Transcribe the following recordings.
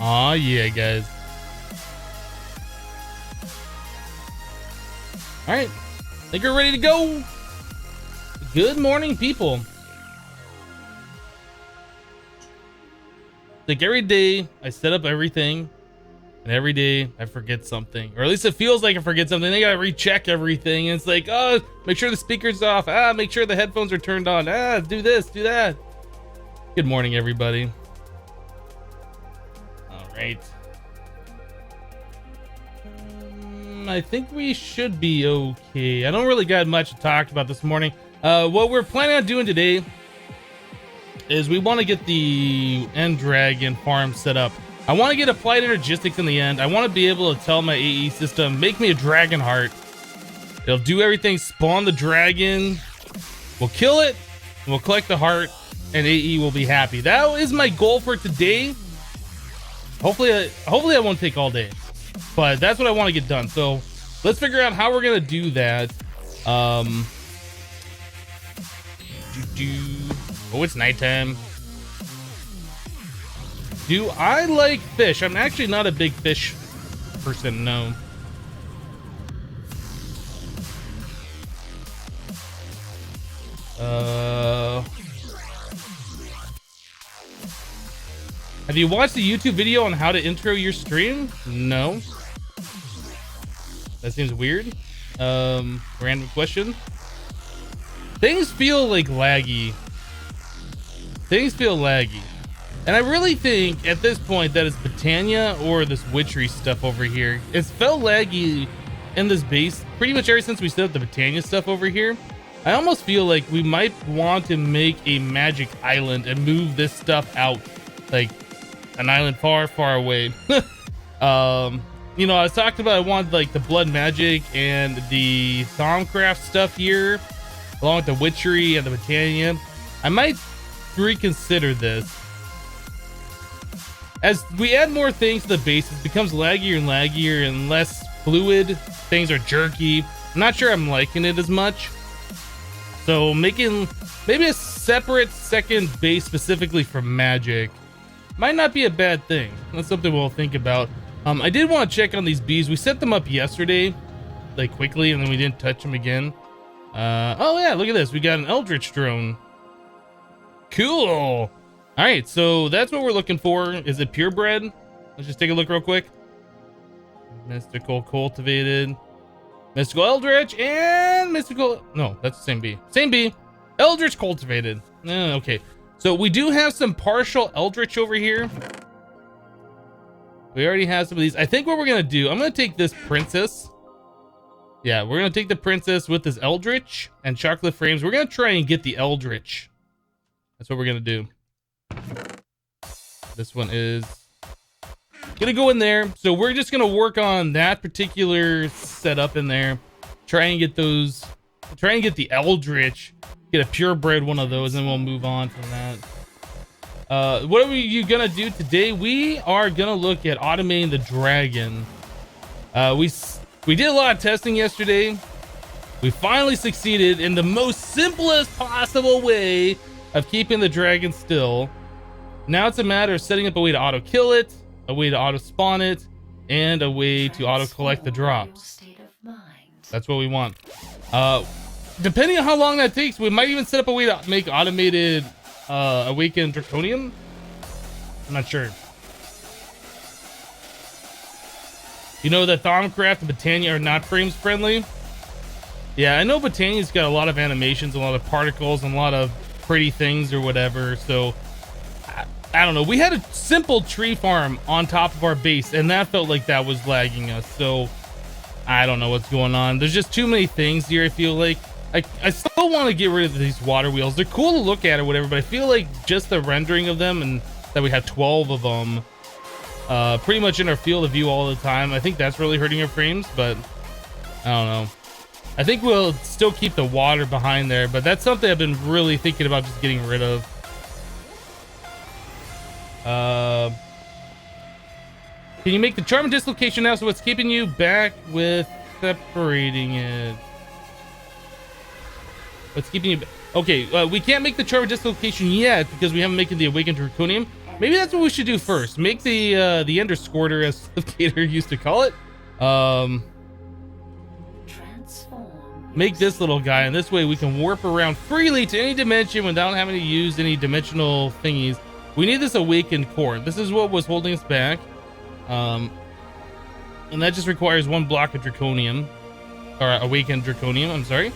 Aw, yeah, guys. All right, I think we're ready to go. Good morning, people. Like every day, I set up everything, and every day I forget something, or at least it feels like I forget something. They gotta recheck everything, and it's like, oh, make sure the speaker's off. Ah, make sure the headphones are turned on. Ah, do this, do that. Good morning, everybody. All right. I think we should be okay. I don't really got much to talk about this morning. What we're planning on doing today is we want to get the end dragon farm set up. I want to get applied energistics in the end. I want to be able to tell my AE system, make me a dragon heart. It'll do everything, spawn the dragon, we'll kill it, we'll collect the heart, and AE will be happy. That is my goal for today. Hopefully I won't take all day, but that's what I want to get done. So let's figure out how we're gonna do that. Oh, it's nighttime. Do I like fish? I'm actually not a big fish person, no. Have you watched the YouTube video on how to intro your stream? No. That seems weird. Random question. Things feel like laggy. Things feel laggy. And I really think at this point that it's Britannia or this witchery stuff over here. It's felt laggy in this base pretty much ever since we set up the Britannia stuff over here. I almost feel like we might want to make a magic island and move this stuff out. Like an island far, far away. You know, I was talking about I wanted like the blood magic and the Thaumcraft stuff here, along with the witchery and the Britannia. I might reconsider this. As we add more things to the base, it becomes laggier and laggier and less fluid. Things are jerky. I'm not sure I'm liking it as much. So making maybe a separate second base specifically for magic might not be a bad thing. That's something we'll think about. I did want to check on these bees. We set them up yesterday, like quickly, and then we didn't touch them again. Oh yeah, look at this. We got an Eldritch drone. Cool. All right, so that's what we're looking for. Is it purebred? Let's just take a look real quick. Mystical cultivated, mystical eldritch, and mystical. No, that's the same bee. Same bee. Eldritch cultivated. Okay. So we do have some partial eldritch over here. We already have some of these. I think what we're gonna do, I'm gonna take this princess. Yeah, we're gonna take the princess with this eldritch and chocolate frames. We're gonna try and get the eldritch. That's what we're gonna do. This one is gonna go in there. So we're just gonna work on that particular setup in there. Try and get those. Try and get the eldritch. Get a purebred one of those, and we'll move on from that. What are you gonna do today? We are gonna look at automating the dragon. We did a lot of testing yesterday. We finally succeeded in the most simplest possible way of keeping the dragon still. Now it's a matter of setting up a way to auto kill it, a way to auto spawn it, and a way to auto collect the drops. That's what we want. Depending on how long that takes, we might even set up a way to make automated awakened draconium. I'm not sure. You know that Thaumcraft and Britannia are not frames friendly. Yeah, I know Britannia's got a lot of animations, a lot of particles, and a lot of pretty things or whatever. So I don't know. We had a simple tree farm on top of our base, and that felt like that was lagging us. So I don't know what's going on. There's just too many things here. I feel like I still want to get rid of these water wheels. They're cool to look at or whatever, but I feel like just the rendering of them, and that we have 12 of them pretty much in our field of view all the time, I think that's really hurting our frames. But I don't know. I think we'll still keep the water behind there, but that's something I've been really thinking about just getting rid of. Can you make the charm dislocation now? So what's keeping you back with separating it? What's keeping you back? Okay, we can't make the charm dislocation yet because we haven't made the awakened draconium. Maybe that's what we should do first. Make the Ender Squirter, as Gator used to call it. Make this little guy, and this way we can warp around freely to any dimension without having to use any dimensional thingies. We need this awakened core. This is what was holding us back. And that just requires 1 block of draconium, or awakened draconium, I'm sorry.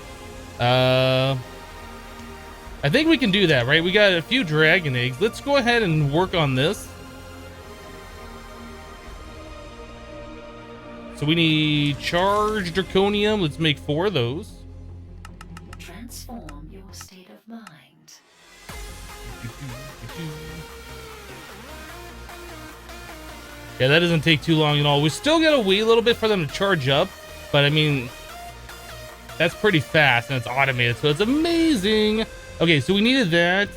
I think we can do that, right? We got a few dragon eggs. Let's go ahead and work on this. So we need charged draconium. Let's make 4 of those. Transform your state of mind. Yeah, that doesn't take too long at all. We still gotta wait a little bit for them to charge up, but I mean, that's pretty fast and it's automated, so it's amazing. Okay, so we needed that.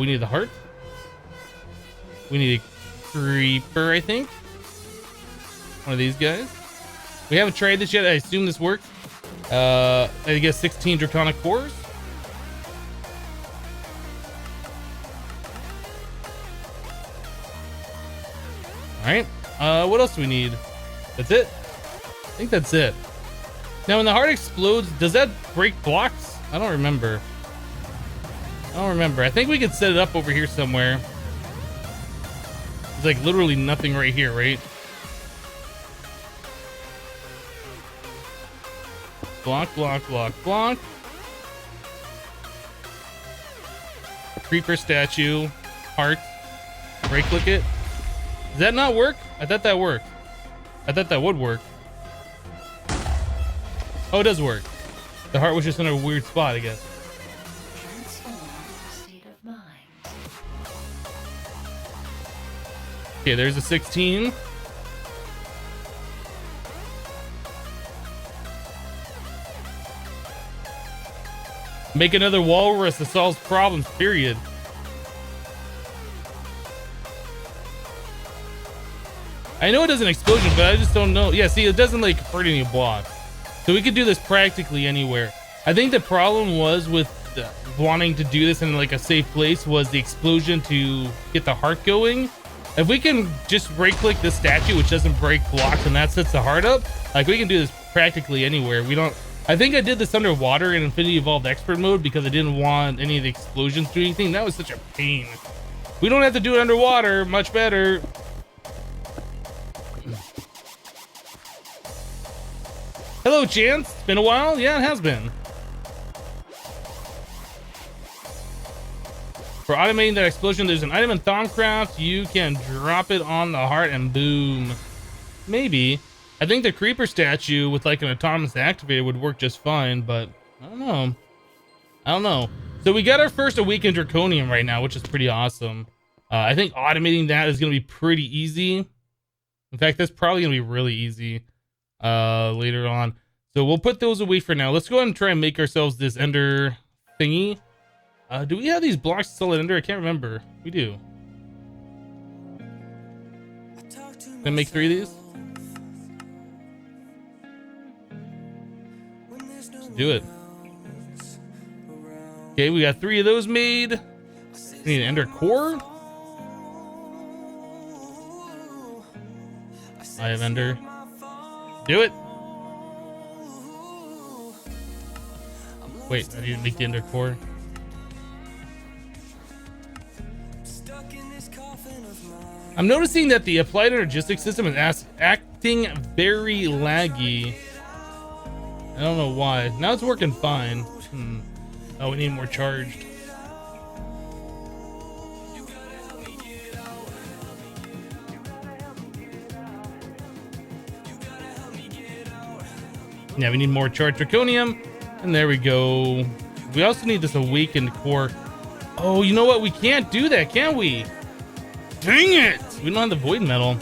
We need the heart. We need a creeper, I think. One of these guys. We haven't tried this yet. I assume this works. I guess 16 draconic cores. All right. What else do we need? That's it. I think that's it. Now, when the heart explodes, does that break blocks? I don't remember. I think we could set it up over here somewhere. There's like literally nothing right here, right? Block, block, block, block. Creeper statue. Heart. Right click it. Does that not work? I thought that worked. I thought that would work. Oh, it does work. The heart was just in a weird spot, I guess. Okay, there's a 16. Make another walrus that solves problems, period. I know it does an explosion, but I just don't know. Yeah, see, it doesn't like hurt any blocks. So we could do this practically anywhere. I think the problem was with wanting to do this in like a safe place was the explosion to get the heart going. If we can just right click this statue, which doesn't break blocks, and that sets the heart up, like we can do this practically anywhere. We don't, I think I did this underwater in Infinity Evolved Expert mode because I didn't want any of the explosions to do anything. That was such a pain. We don't have to do it underwater, much better. Hello, Chance. It's been a while. Yeah, it has been. For automating that explosion, there's an item in Thaumcraft. You can drop it on the heart and boom. Maybe. I think the creeper statue with like an autonomous activator would work just fine, but I don't know. So we got our first awakened draconium right now, which is pretty awesome. I think automating that is going to be pretty easy. In fact, that's probably going to be really easy later on. So we'll put those away for now. Let's go ahead and try and make ourselves this ender thingy. Do we have these blocks to sell it under? I can't remember. We do. Can I make 3 of these? Let's do it. Okay, we got 3 of those made. We need an ender core. I have ender. Do it. Wait, I need to make the ender core. I'm noticing that the applied energistic system is acting very laggy. I don't know why. Now it's working fine. Oh, we need more charged. Yeah, we need more charged draconium. And there we go. We also need this awakened core. Oh, you know what? We can't do that, can we? Dang it! We don't have the void metal.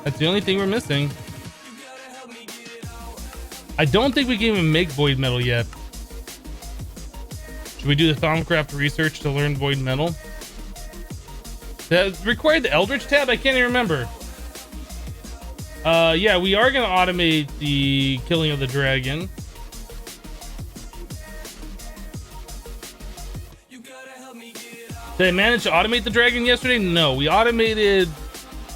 That's the only thing we're missing. I don't think we can even make void metal yet. Should we do the Thaumcraft research to learn void metal? That required the Eldritch tab? I can't even remember. Yeah, we are going to automate the killing of the dragon. Did I manage to automate the dragon yesterday? No, we automated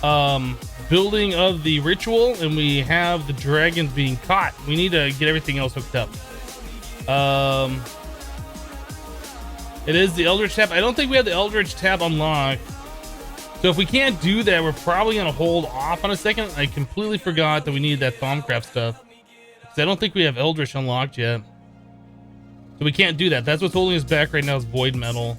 building of the ritual, and we have the dragon being caught. We need to get everything else hooked up. It is the Eldritch tab. I don't think we have the Eldritch tab unlocked. So if we can't do that, we're probably going to hold off on a second. I completely forgot that we needed that Thaumcraft stuff. Because I don't think we have Eldritch unlocked yet. So we can't do that. That's what's holding us back right now is Void Metal.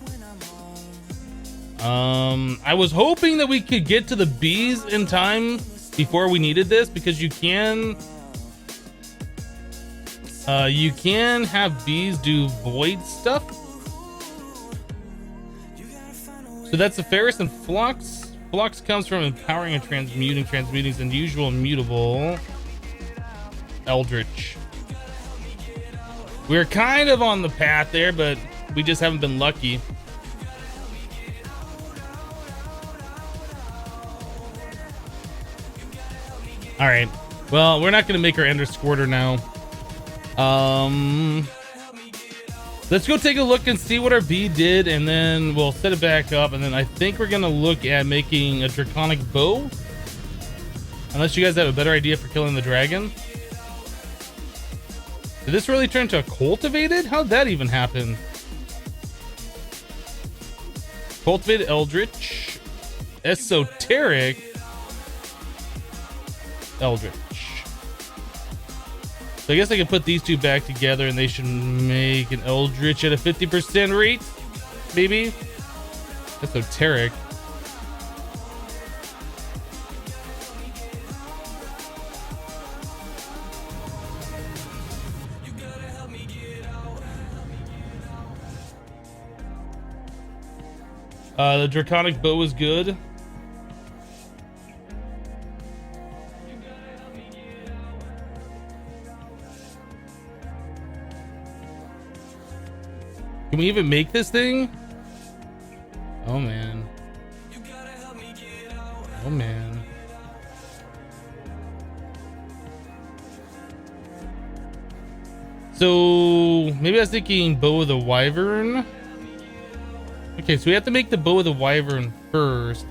I was hoping that we could get to the bees in time before we needed this, because you can have bees do void stuff. So that's the Ferris and Flux. Flux comes from empowering and transmuting. Transmuting is unusual and mutable. Eldritch. We're kind of on the path there, but we just haven't been lucky. All right. Well, we're not going to make our Ender Squirter now. Let's go take a look and see what our bee did, and then we'll set it back up. And then I think we're going to look at making a Draconic Bow. Unless you guys have a better idea for killing the dragon. Did this really turn into a cultivated? How'd that even happen? Cultivated Eldritch. Esoteric Eldritch. So I guess I can put these two back together and they should make an Eldritch at a 50% rate. Maybe. Esoteric. The Draconic Bow is good. Can we even make this thing? Oh man. Oh man. So maybe I was thinking Bow of the Wyvern. Okay, so we have to make the Bow of the Wyvern first.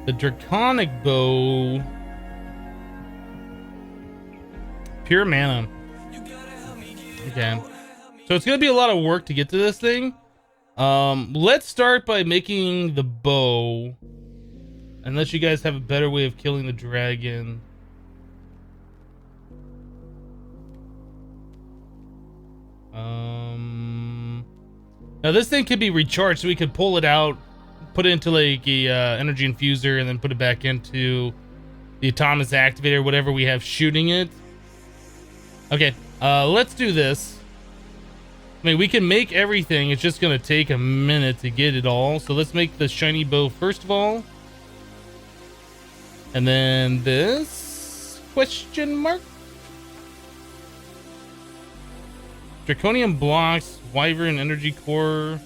The Draconic Bow. Pure mana. Okay. So it's going to be a lot of work to get to this thing. Let's start by making the bow. Unless you guys have a better way of killing the dragon. Now this thing could be recharged, so we could pull it out, put it into like a energy infuser, and then put it back into the autonomous activator, whatever we have shooting it. Okay, let's do this. I mean, we can make everything. It's just gonna take a minute to get it all. So let's make the shiny bow first of all, and then this question mark. Draconian blocks, Wyvern energy core.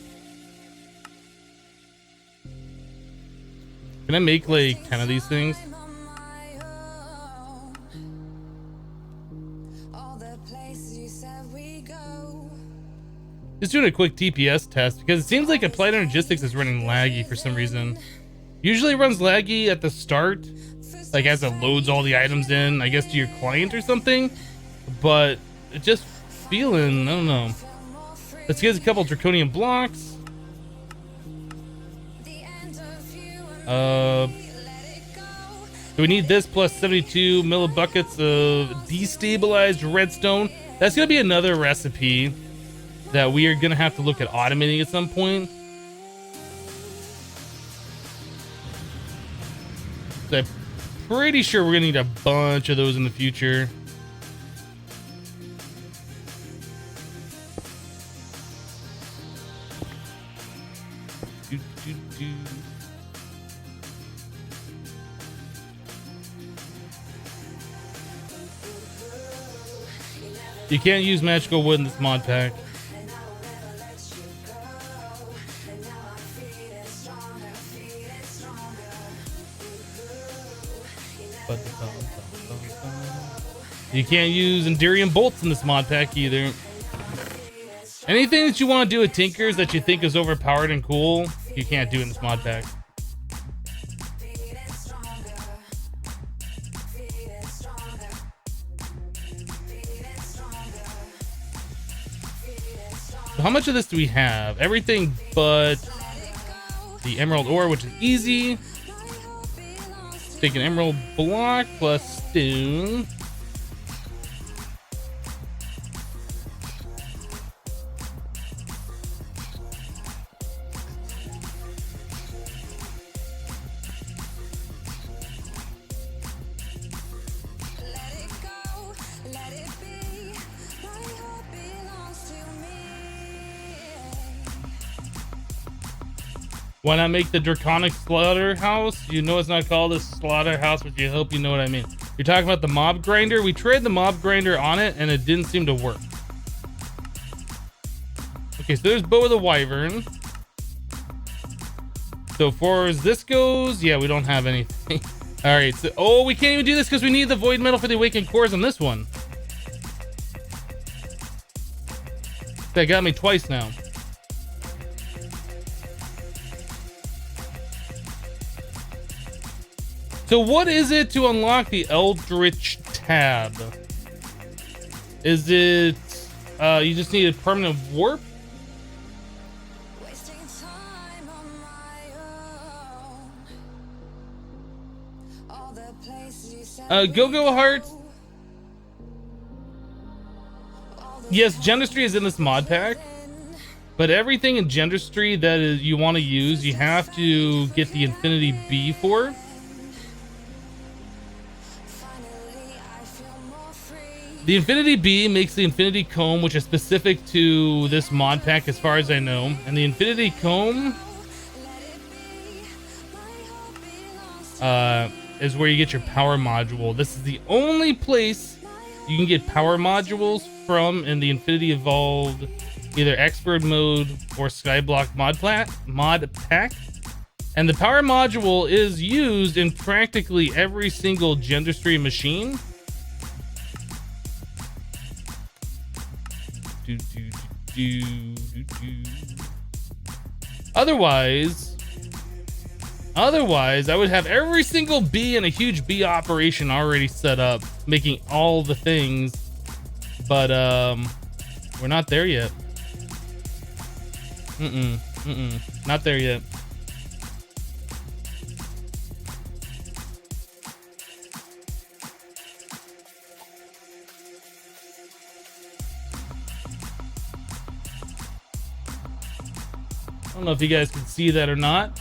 Can I make like 10 of these things? Just doing a quick TPS test because it seems like Applied Energistics is running laggy for some reason. Usually it runs laggy at the start, like as it loads all the items in, I guess to your client or something. But it just feeling, I don't know. Let's get a couple Draconian blocks. Do we need this plus 72 millibuckets of destabilized redstone? That's gonna be another recipe that we are gonna have to look at automating at some point. So I'm pretty sure we're gonna need a bunch of those in the future. You can't use magical wood in this mod pack. You can't use Enderium bolts in this mod pack either. Anything that you want to do with Tinkers that you think is overpowered and cool, you can't do in this mod pack. So how much of this do we have? Everything but the emerald ore, which is easy. Let's take an emerald block plus stone. Why not make the draconic slaughterhouse? You know it's not called a slaughterhouse, but you hope you know what I mean. You're talking about the mob grinder? We tried the mob grinder on it and it didn't seem to work. Okay, so there's Bow of the Wyvern. So far as this goes, yeah, we don't have anything. All right, so, oh, we can't even do this because we need the void metal for the awakened cores on this one. That got me twice now. So what is it to unlock the Eldritch tab? Is it, you just need a permanent warp? Go-Go Heart. Yes, Gendustry is in this mod pack. But everything in Gendustry that is you want to use, you have to get the Infinity B for. The Infinity B makes the Infinity Comb, which is specific to this mod pack as far as I know. And the Infinity Comb is where you get your power module. This is the only place you can get power modules from in the Infinity Evolved, either Expert Mode or Skyblock mod pack. And the power module is used in practically every single Gendustry machine. Otherwise, I would have every single bee and a huge bee operation already set up, making all the things. But we're not there yet. Not there yet. I don't know if you guys can see that or not.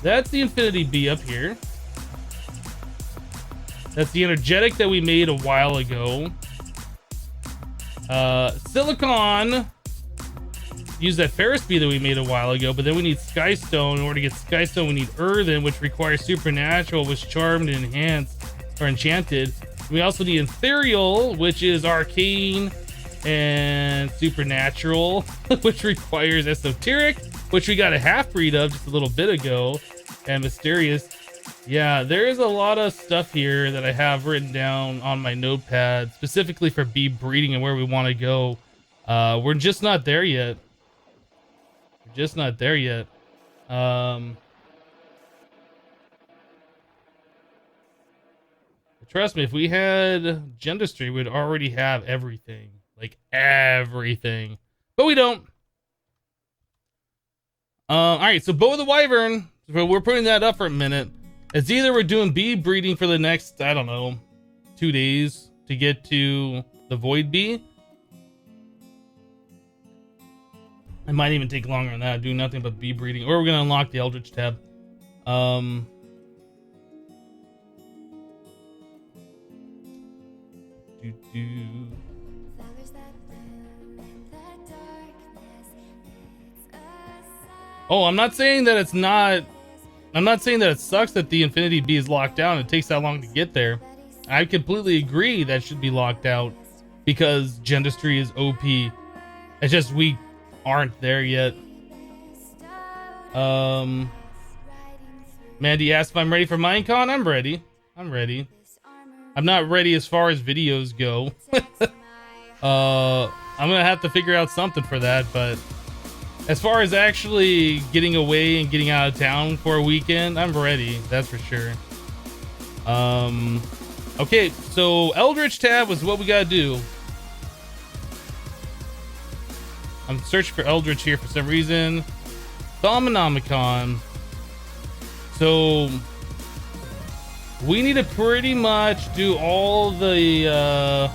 That's the Infinity B up here. That's the energetic that we made a while ago. Silicon. Use that Ferris B that we made a while ago, but then we need Skystone. In order to get Skystone, we need Earthen, which requires Supernatural, which Charmed and Enhanced or Enchanted. We also need Ethereal, which is Arcane and Supernatural, which requires Esoteric, which we got a half breed of just a little bit ago, and Mysterious. Yeah, there is a lot of stuff here that I have written down on my notepad specifically for bee breeding and where we want to go. We're just not there yet. We're just not there yet. Trust me, if we had Gendustry, we'd already have everything. Like everything, but we don't. All right, so Bow of the Wyvern, we're putting that up for a minute. It's either we're doing bee breeding for the next, I don't know, 2 days to get to the Void Bee. It might even take longer than that, do nothing but bee breeding, or we're gonna unlock the Eldritch tab. Oh, I'm not saying that it's not. I'm not saying that it sucks that the Infinity B is locked down. It takes that long to get there. I completely agree that should be locked out because Gendustry is OP. It's just we aren't there yet. Mandy asked if I'm ready for Minecon. I'm ready. I'm ready. I'm not ready as far as videos go. I'm gonna have to figure out something for that, but as far as actually getting away and getting out of town for a weekend, I'm ready, that's for sure. Okay, so Eldritch tab was what we gotta do. I'm searching for Eldritch here for some reason. Thaumonomicon. So we need to pretty much do all the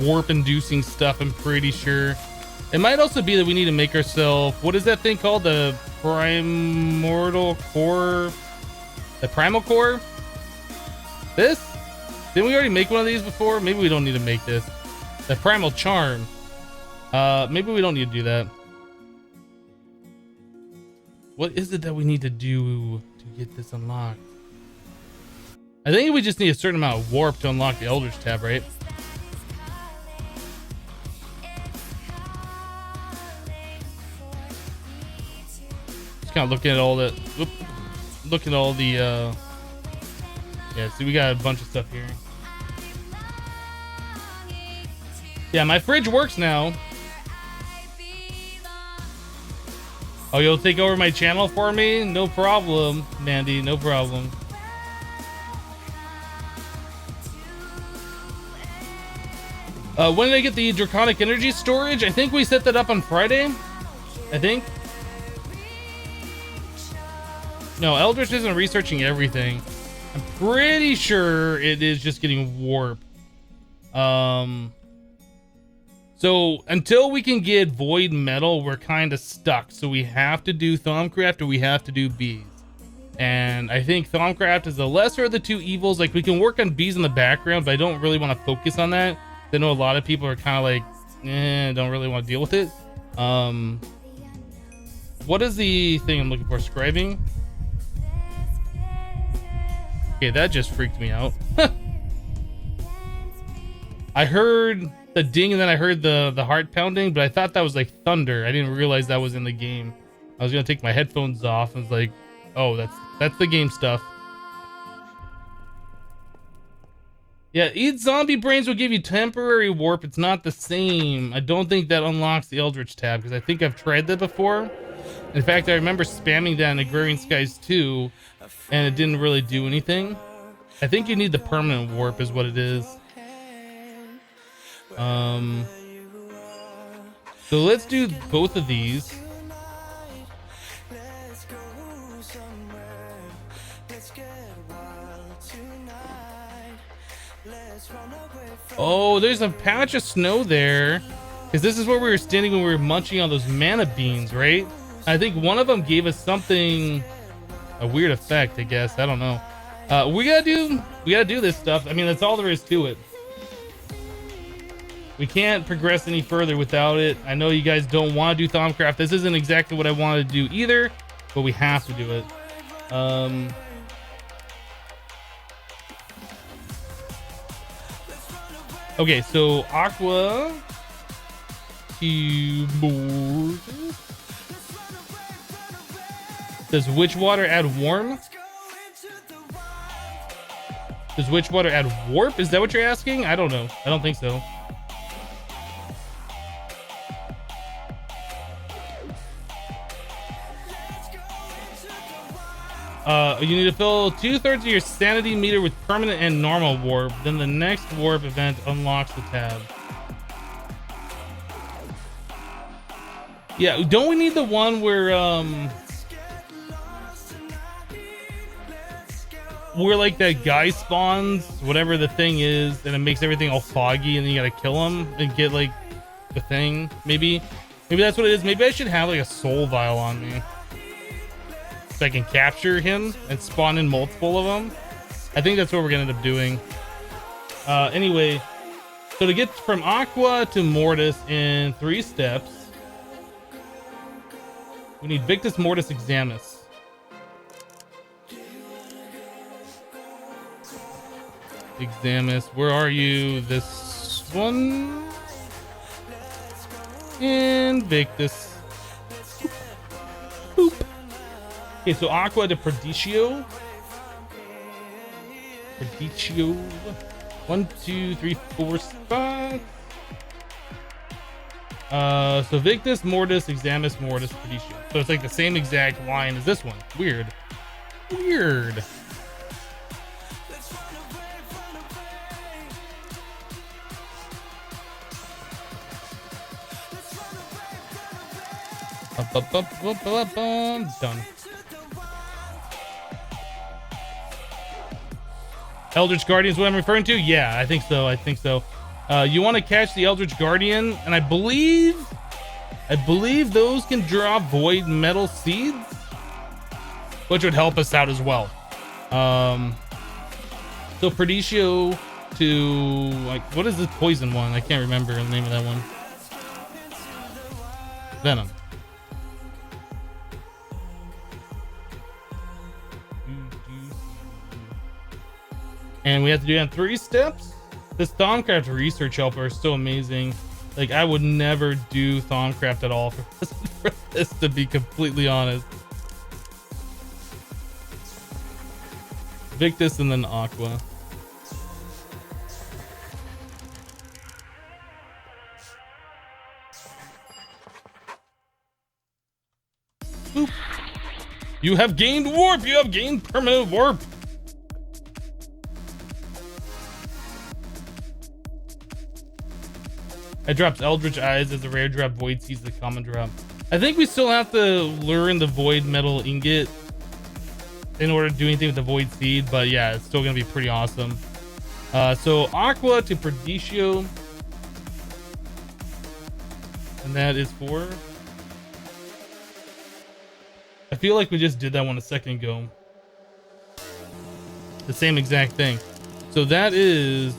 warp inducing stuff, I'm pretty sure. It might also be that we need to make ourselves, what is that thing called? The primordial core? The primal core? This? Didn't we already make one of these before? Maybe we don't need to make this. The primal charm. Maybe we don't need to do that. What is it that we need to do to get this unlocked? I think we just need a certain amount of warp to unlock the Eldritch tab, right? Just kind of looking at all the, looking at all the, yeah, see, we got a bunch of stuff here. Yeah, my fridge works now. Oh, you'll take over my channel for me? No problem, Mandy, no problem. When did I get the Draconic Energy storage? I think we set that up on Friday. I think. No, Eldritch isn't researching everything. I'm pretty sure it is just getting warp. So until we can get Void Metal, we're kind of stuck. So we have to do Thaumcraft or we have to do bees. And I think Thaumcraft is the lesser of the two evils. Like, we can work on bees in the background, but I don't really want to focus on that. I know a lot of people are kind of like, don't really want to deal with it. What is the thing I'm looking for? Scribing? Okay, that just freaked me out. I heard the ding and then I heard the heart pounding, but I thought that was like thunder. I didn't realize that was in the game. I was gonna take my headphones off and was like, oh, that's the game stuff. Yeah, eat zombie brains will give you temporary warp. It's not the same. I don't think that unlocks the Eldritch tab because I think I've tried that before. In fact, I remember spamming that in Agrarian Skies 2 and it didn't really do anything. I think you need the permanent warp is what it is. So let's do both of these. Oh, there's a patch of snow there. Because this is where we were standing when we were munching on those mana beans, right? I think one of them gave us something, a weird effect, I guess. I don't know. We gotta do this stuff. I mean, that's all there is to it. We can't progress any further without it. I know you guys don't want to do Thaumcraft. This isn't exactly what I wanted to do either, but we have to do it. Okay, so Aqua keyboard. Does witch water add warm? Does witch water add warp? Is that what you're asking? I don't know. I don't think so. You need to fill 2/3 of your sanity meter with permanent and normal warp. Then the next warp event unlocks the tab. Yeah, don't we need the one where like that guy spawns, whatever the thing is, and it makes everything all foggy, and then you gotta kill him and get like the thing? Maybe that's what it is. Maybe I should have like a soul vial on me, so I can capture him and spawn in multiple of them. I think that's what we're gonna end up doing. Anyway, so to get from Aqua to Mortis in 3 steps, we need Victus Mortis Examus. Examus, where are you? This one. Invictus. Boop. Okay, so Aqua to Perdicio. Prodicio. 1, 2, 3, 4 spots. So Victus, Mortis, Examus, Mortis, Prodicio. So it's like the same exact line as this one. Weird. Weird. Done. Eldritch Guardian is what I'm referring to? Yeah, I think so. I think so. You want to catch the Eldritch Guardian, and I believe those can drop Void Metal Seeds, which would help us out as well. So Prodicio to, like, what is this poison one? I can't remember the name of that one. Venom. And we have to do it in 3 steps. This Thaumcraft research helper is so amazing. Like, I would never do Thaumcraft at all for this, to be completely honest. Victus and then Aqua. Boop. You have gained warp. You have gained permanent warp. It drops Eldritch Eyes as a rare drop. Void Seeds the common drop. I think we still have to learn the Void Metal Ingot in order to do anything with the Void Seed, but yeah, it's still gonna be pretty awesome. So Aqua to Prodicio, and that is for. I feel like we just did that one a second ago. The same exact thing. So that is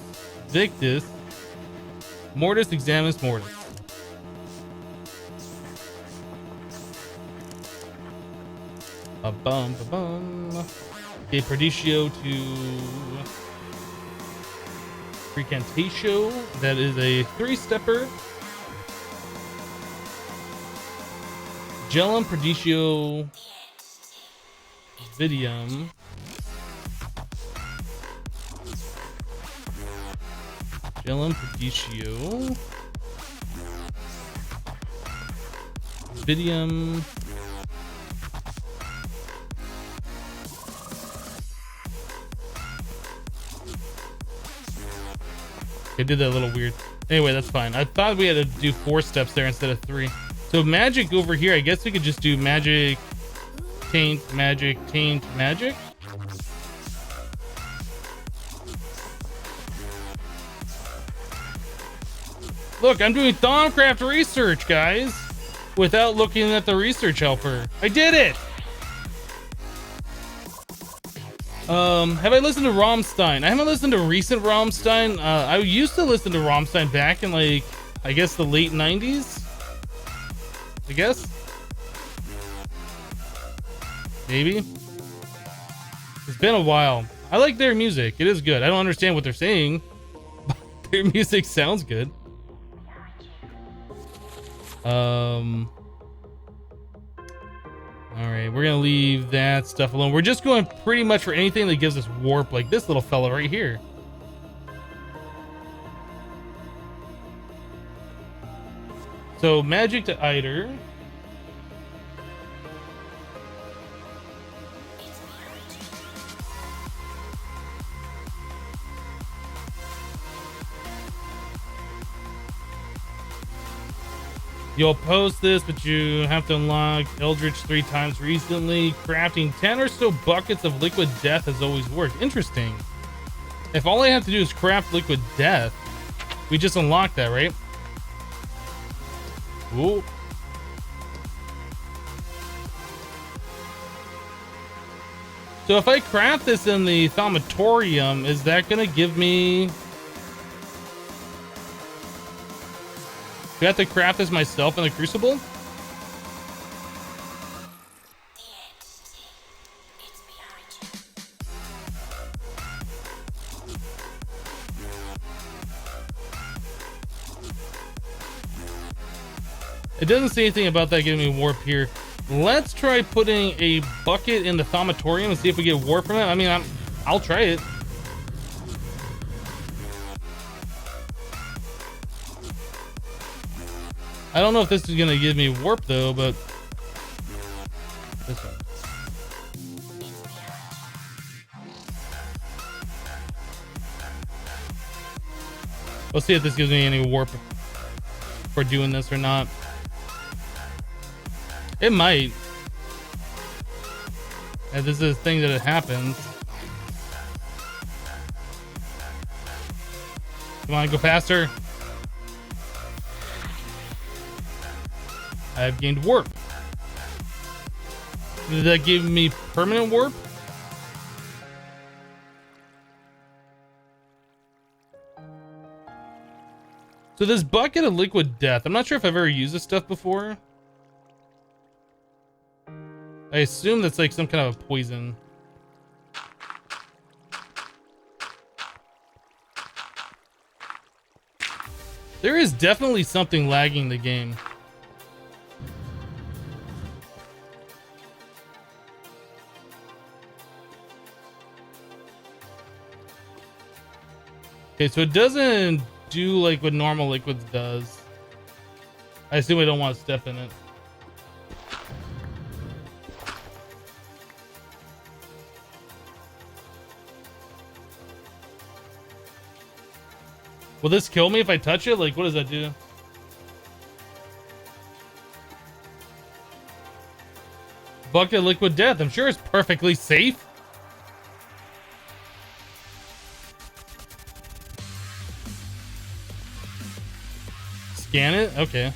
Victus. Mortis, Examus, Mortis. Ba-bum, ba-bum. Okay, Prodicio to Recantatio. That is a 3-stepper. Gelum, Prodicio, Vidium. Gelum, Prodicio, Vidium, I did that a little weird. Anyway, that's fine. I thought we had to do 4 steps there instead of 3. So magic over here, I guess we could just do magic, taint, magic, taint, magic. Look, I'm doing Thaumcraft research, guys, without looking at the research helper. I did it. Have I listened to Rammstein? I haven't listened to recent Rammstein. I used to listen to Rammstein back in, like, I guess the late 90s. I guess. Maybe. It's been a while. I like their music. It is good. I don't understand what they're saying, but their music sounds good. All right, we're gonna leave that stuff alone. We're just going pretty much for anything that gives us warp, like this little fella right here. So magic to Eider. You'll post this, but you have to unlock Eldritch 3 times recently. Crafting 10 or so buckets of liquid death has always worked. Interesting. If all I have to do is craft liquid death, we just unlock that, right? Ooh. So if I craft this in the Thaumatorium, is that gonna give me... Do I have to craft this myself in the Crucible? It doesn't say anything about that giving me warp here. Let's try putting a bucket in the Thaumatorium and see if we get warp from it. I mean, I'll try it. I don't know if this is gonna give me warp though, but this one. We'll see if this gives me any warp for doing this or not. It might. And this is a thing that it happens. Come on, go faster. I've gained warp. Did that give me permanent warp? So this bucket of liquid death, I'm not sure if I've ever used this stuff before. I assume that's like some kind of a poison. There is definitely something lagging the game. Okay, so it doesn't do like what normal liquids does. I assume I don't want to step in it. Will this kill me if I touch it? Like, what does that do? Bucket of liquid death. I'm sure it's perfectly safe. Scan it? Okay.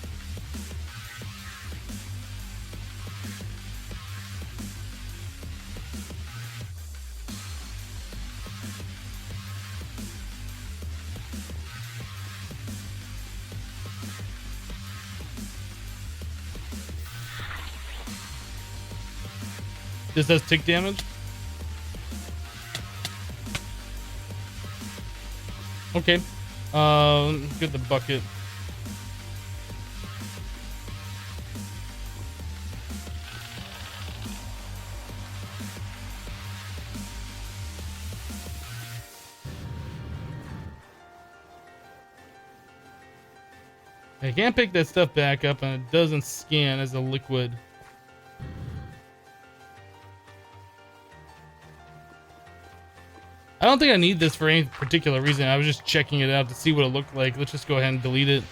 This does tick damage. Okay. Get the bucket. I can't pick that stuff back up, and it doesn't scan as a liquid. I don't think I need this for any particular reason. I was just checking it out to see what it looked like. Let's just go ahead and delete it.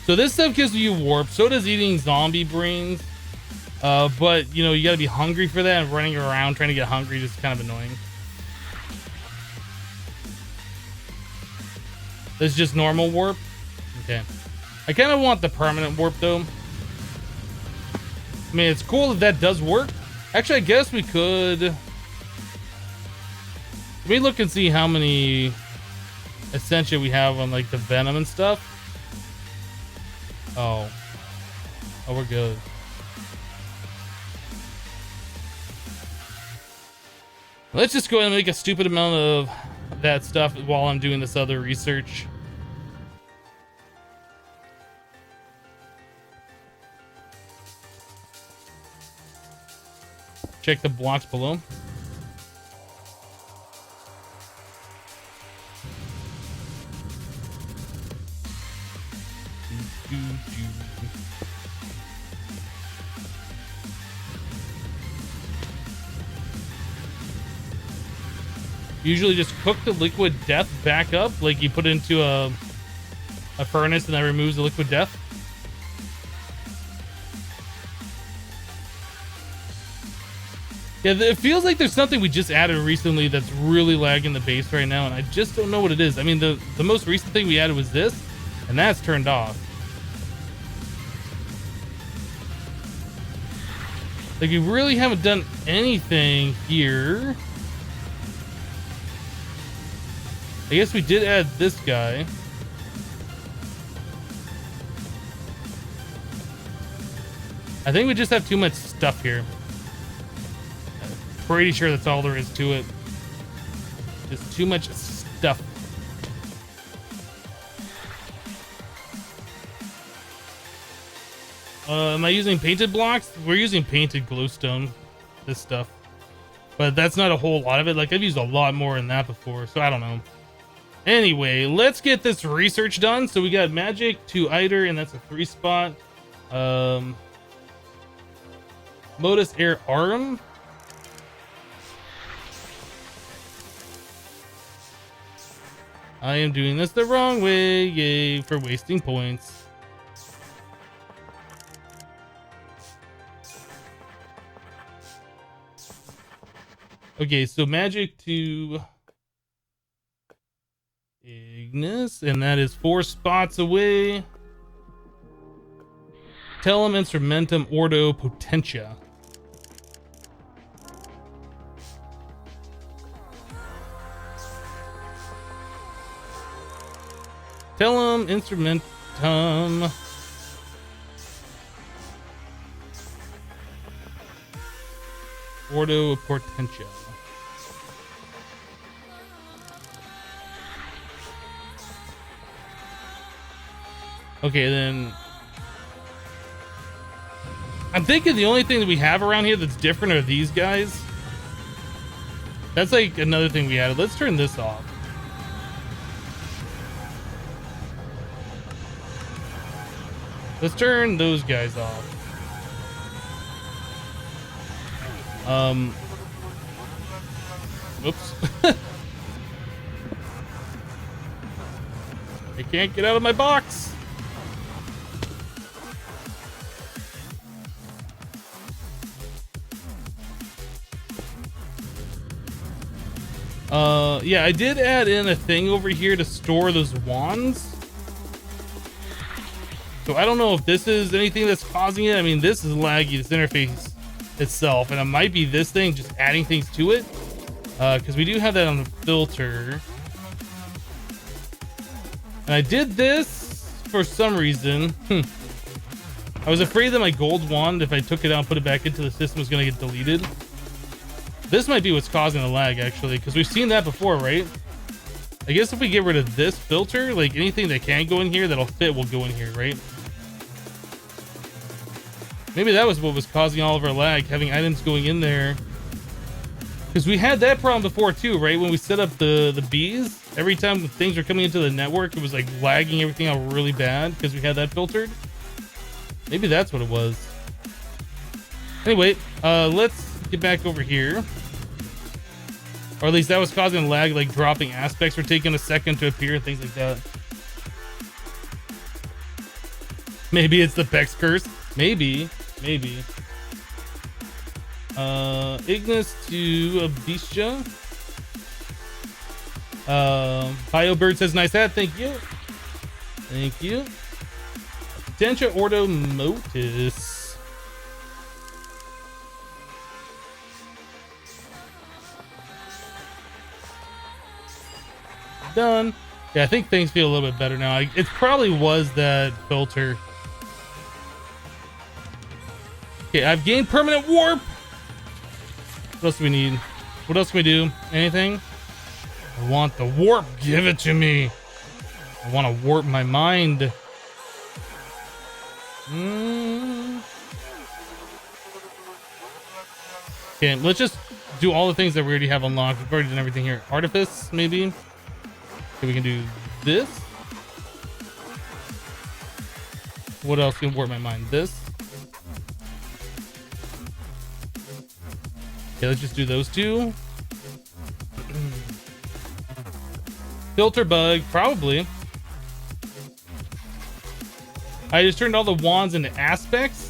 So this stuff gives you warp. So does eating zombie brains. But, you know, you gotta be hungry for that, and running around trying to get hungry is kind of annoying. This is just normal warp? Okay. I kind of want the permanent warp, though. I mean, it's cool that that does work. Actually, I guess we could... Let me look and see how many Essentia we have on, like, the Venom and stuff. Oh. Oh, we're good. Let's just go ahead and make a stupid amount of that stuff while I'm doing this other research. Check the blocks below. Usually just cook the liquid death back up, like you put it into a furnace and that removes the liquid death. Yeah, it feels like there's something we just added recently that's really lagging the base right now, and I just don't know what it is. I mean, the most recent thing we added was this, and that's turned off. Like, we really haven't done anything here. I guess we did add this guy. I think we just have too much stuff here. Pretty sure that's all there is to it. Just too much stuff. Am I using painted blocks? We're using painted glowstone. This stuff. but that's not a whole lot of it. Like I've used a lot more than that before, so I don't know. Anyway, let's get this research done. So we got magic to Eider, and that's a 3 spot. Modus Air Arm. I am doing this the wrong way. Yay for wasting points. Okay, so magic to Ignis, and that is 4 spots away. Tellum Instrumentum Ordo Potentia. Tellum Instrumentum Ordo Potentia. Okay, then I'm thinking the only thing that we have around here that's different are these guys. That's like another thing we added. Let's turn this off. Let's turn those guys off. Whoops. I can't get out of my box. Yeah, I did add in a thing over here to store those wands. So I don't know if this is anything that's causing it. I mean, this is laggy, this interface itself, and it might be this thing just adding things to it. Because we do have that on the filter. And I did this for some reason. I was afraid that my gold wand, if I took it out and put it back into the system, was going to get deleted. This might be what's causing the lag, actually, because we've seen that before, right? I guess if we get rid of this filter, like anything that can go in here that'll fit will go in here, right? Maybe that was what was causing all of our lag, having items going in there. Because we had that problem before too, right? When we set up the bees, every time things were coming into the network, it was like lagging everything out really bad because we had that filtered. Maybe that's what it was. Anyway, let's get back over here. Or at least that was causing lag, like dropping aspects were taking a second to appear and things like that. Maybe it's the Bex curse. Maybe. Ignis to Abistia. BioBird says nice hat. Thank you. Thank you. Potentia Ordo Motus. Done. Yeah, I think things feel a little bit better now. It probably was that filter. Okay, I've gained permanent warp. What else do we need? What else can we do? Anything? I want the warp. Give it to me. I want to warp my mind. Okay, let's just do all the things that we already have unlocked. We've already done everything here. Artifice, maybe. Okay, we can do this. What else can warp my mind? This. Okay, let's just do those two. Filter bug, probably. I just turned all the wands into aspects.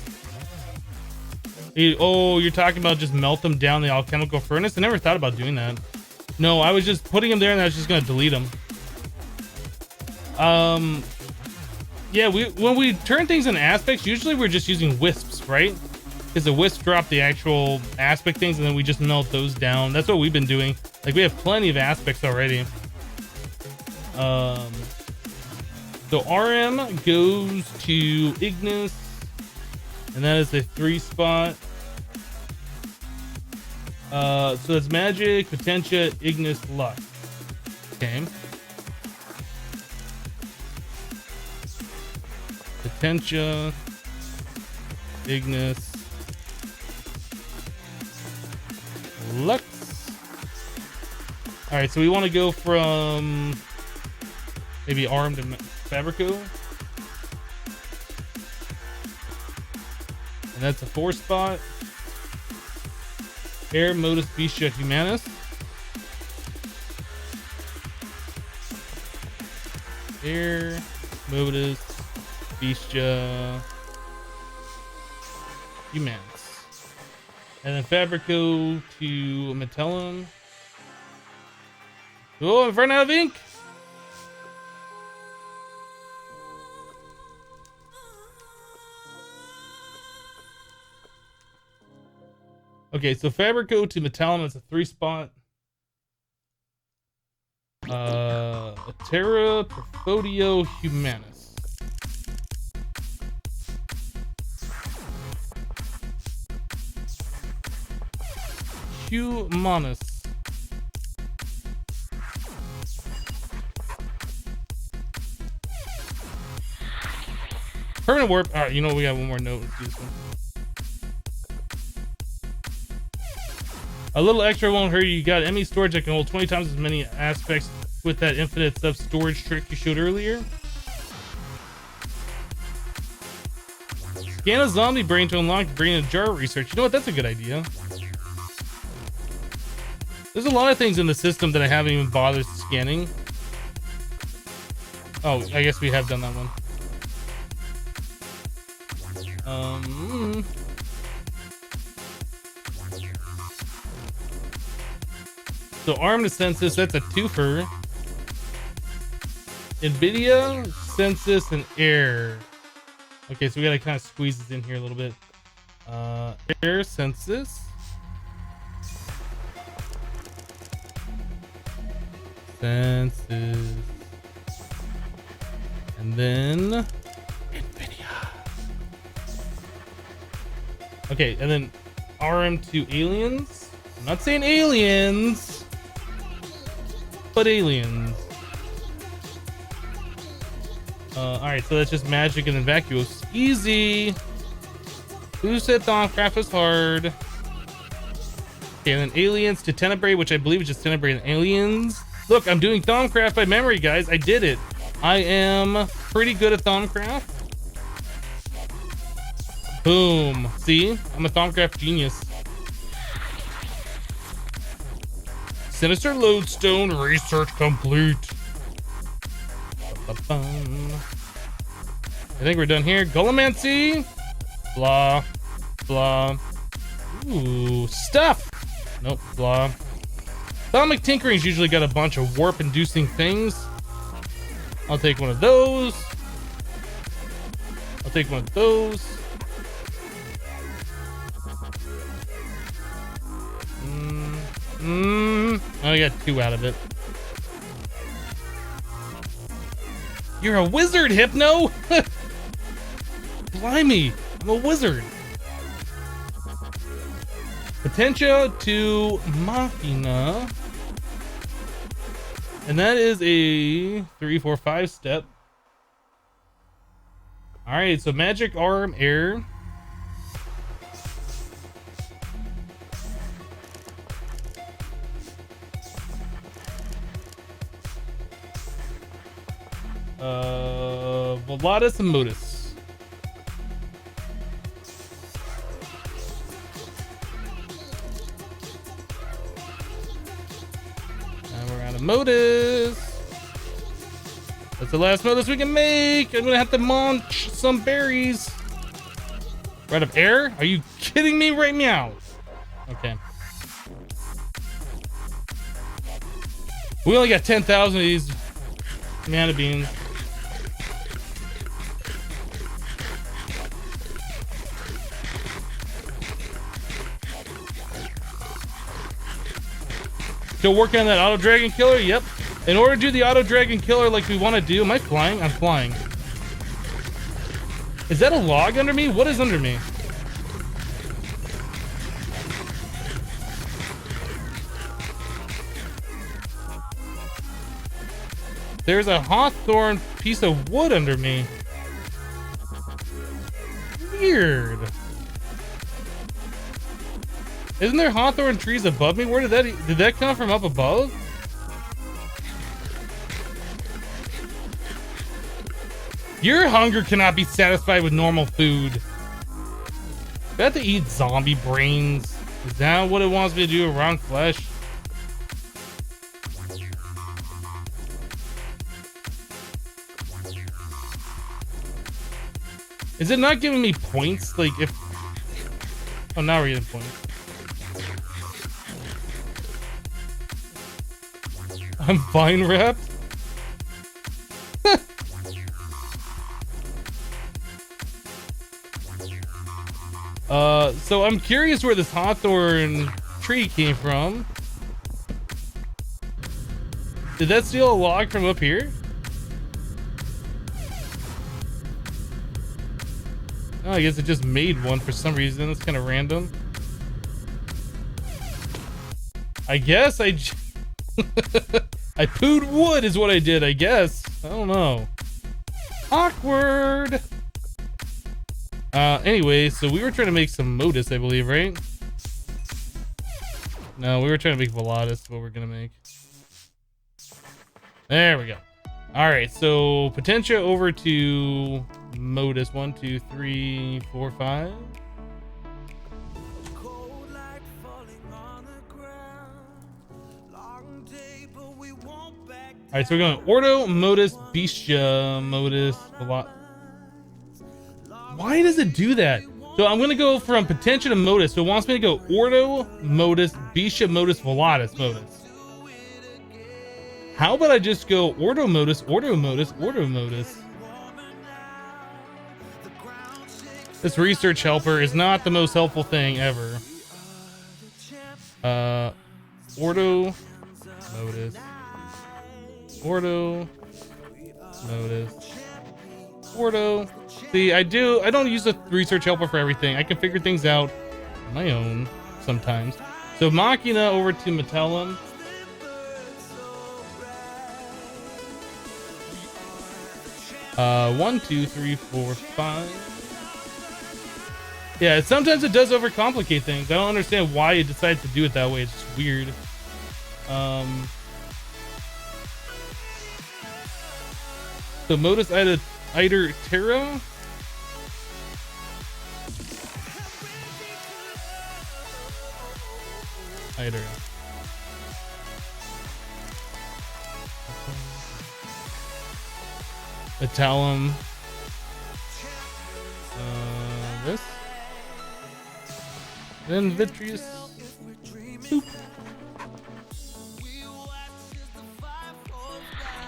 Oh, you're talking about just melt them down the alchemical furnace? I never thought about doing that. No, I was just putting them there and I was just gonna delete them. Yeah, when we turn things into aspects, usually we're just using wisps, right? Because the wisps drop the actual aspect things and then we just melt those down. That's what we've been doing. Like, we have plenty of aspects already. So RM goes to Ignis, and that is a 3 spot. So that's magic, Potentia, Ignis, luck. Okay. Potentia, Ignis, Lux. All right, so we want to go from maybe arm to Fabrico. And that's a 4 spot. Air, Modus, Bestia, Humanus. Air, Modus, Bestia, Humanus. And then Fabrico to Metallum. Oh, I've run out of ink. Okay, so Fabrico to Metallum is a 3 spot. Terra, Perfodio, Humanus. Humanus. Permanent warp. All right, you know what? We got one more note. Let's do this one. A little extra won't hurt you. You got ME storage that can hold 20 times as many aspects with that infinite sub storage trick you showed earlier. Scan a zombie brain to unlock brain in a jar research. You know what? That's a good idea. There's a lot of things in the system that I haven't even bothered scanning. Oh, I guess we have done that one. So arm to census, that's a 2-fer. NVIDIA, census, and air. Okay, so we gotta kind of squeeze this in here a little bit. Air, census. Census. And then NVIDIA. Okay, and then RM to aliens. I'm not saying aliens, but aliens. Alright, so that's just magic and then vacuous. Easy. Who said Thaumcraft was hard? Okay, and then aliens to Tenebrae, which I believe is just Tenebrae and aliens. Look, I'm doing Thaumcraft by memory, guys. I did it. I am pretty good at Thaumcraft. Boom. See? I'm a Thaumcraft genius. Sinister Lodestone research complete. I think we're done here. Gullimancy. Blah. Blah. Ooh, stuff. Nope, blah. Atomic Tinkering's usually got a bunch of warp-inducing things. I'll take one of those. I'll take one of those. I got 2 out of it. You're a wizard, Hypno! Blimey, I'm a wizard. Potentia to Machina. And that is a 3, 4, 5 step. Alright, so magic arm, air. Volatus and Modus. And we're out of Modus. That's the last Modus we can make. I'm gonna have to munch some berries. We're out of air? Are you kidding me right now? Okay. We only got 10,000 of these mana beans. Still working on that auto dragon killer? Yep. In order to do the auto dragon killer like we want to do, am I flying? I'm flying. Is that a log under me? What is under me? There's a hawthorn piece of wood under me. Weird. Isn't there hawthorn trees above me? Where did that come from up above? Your hunger cannot be satisfied with normal food. I have to eat zombie brains. Is that what it wants me to do around flesh? Is it not giving me points? Like if... Oh, now we're getting points. I'm vine wrapped? So I'm curious where this hawthorn tree came from. Did that steal a log from up here? Oh, I guess it just made one for some reason. That's kind of random. I guess I pooed wood is what I did, I guess. I don't know. Awkward. Anyway, so we were trying to make some modus, I believe, right? No, we were trying to make volatus, what we're gonna make. There we go. All right, so Potentia over to modus. 1, 2, 3, 4, 5. All right, so we're going Ordo, Modus, Bestia, Modus, Velat. Why does it do that? So I'm going to go from Potentia to Modus. So it wants me to go Ordo, Modus, Bestia, Modus, Volatus, Modus. How about I just go Ordo, Modus, Ordo, Modus, Ordo, Modus? This research helper is not the most helpful thing ever. Ordo, Modus. Ordo, Modus, Ordo. See, I don't use a research helper for everything. I can figure things out on my own sometimes. So Machina over to Metallum. One, 2, 3, 4, 5. Yeah, sometimes it does overcomplicate things. I don't understand why it decides to do it that way. It's just weird. So Modus Iter Terra. Iter. Metallum. This. Then Vitreous. Boop.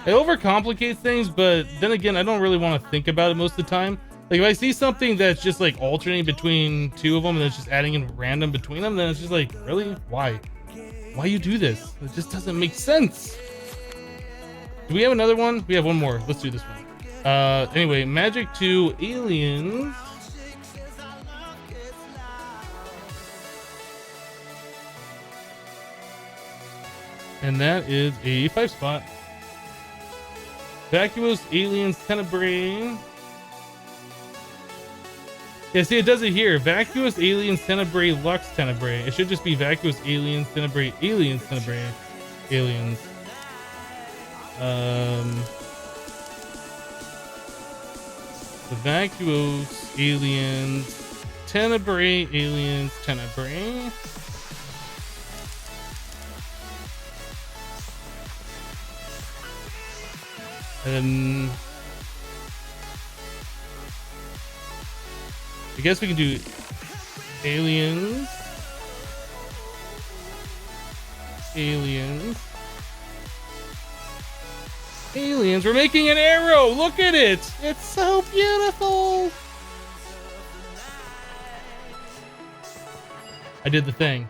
It overcomplicates things, but then again, I don't really want to think about it most of the time. Like if I see something that's just like alternating between two of them and it's just adding in random between them, then it's just like, really? Why you do this? It just doesn't make sense. Do we have another one? We have one more. Let's do this one. Anyway, Magic 2 Aliens. And that is a 5 spot. Vacuous Aliens Tenebrae. Yeah, see, it does it here. Vacuous Aliens Tenebrae Lux Tenebrae. It should just be Vacuous Aliens Tenebrae Aliens Tenebrae Aliens. The Vacuous Aliens Tenebrae Aliens Tenebrae. And I guess we can do aliens. Aliens. Aliens. We're making an arrow. Look at it. It's so beautiful. I did the thing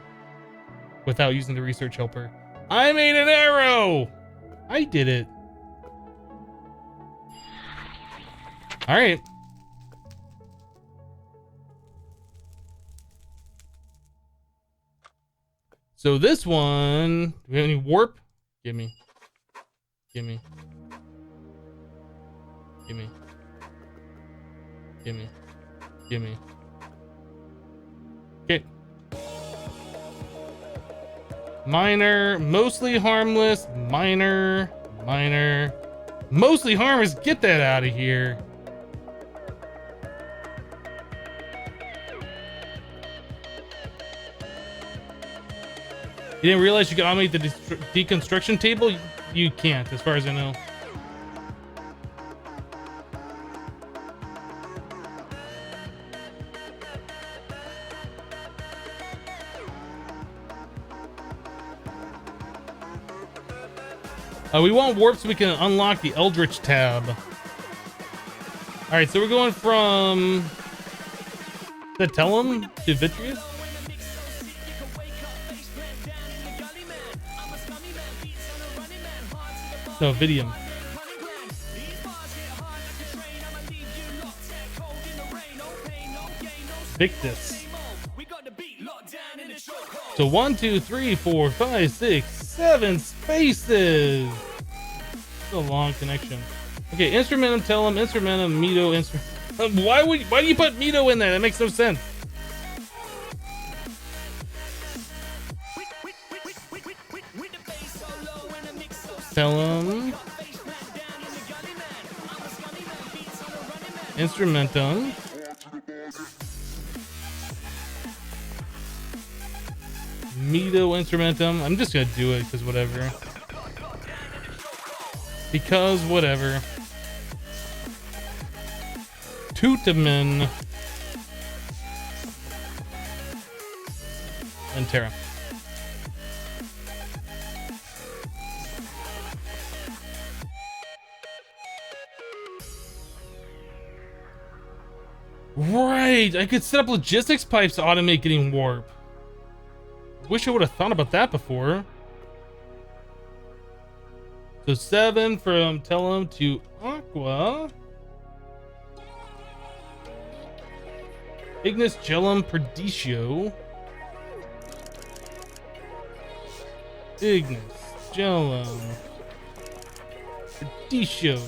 without using the research helper. I made an arrow. I did it. All right. So this one, do we have any warp? Give me. Give me. Give me. Give me. Give me. Okay. Minor, mostly harmless, minor, minor, mostly harmless. Get that out of here. You didn't realize you could automate the deconstruction table? You can't, as far as I know. We want warp so we can unlock the Eldritch tab. All right, so we're going from the Tellum to Vitreous. No, Vidium. Victus. So 1, 2, 3, 4, 5, 6, 7 spaces. It's a long connection. Okay, Instrumentum, Tellum, Instrumentum, Mito, Why do you put Mito in there? That makes no sense. Tellum, Instrumentum, Mito, Instrumentum. I'm just gonna do it because whatever. Because whatever. Tutamin and Terra. Right, I could set up logistics pipes to automate getting warp. Wish I would have thought about that before. So 7 from Tellum to Aqua. Ignis, Gelum, Perdicio. Ignis, Gelum, Perdicio.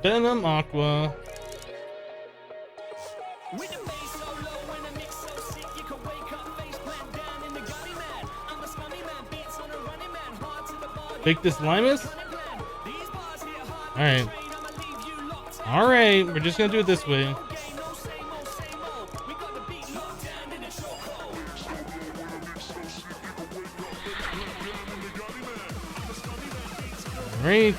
Venom, Aqua. Victus Limus? Alright. Alright, we're just gonna do it this way. Alright.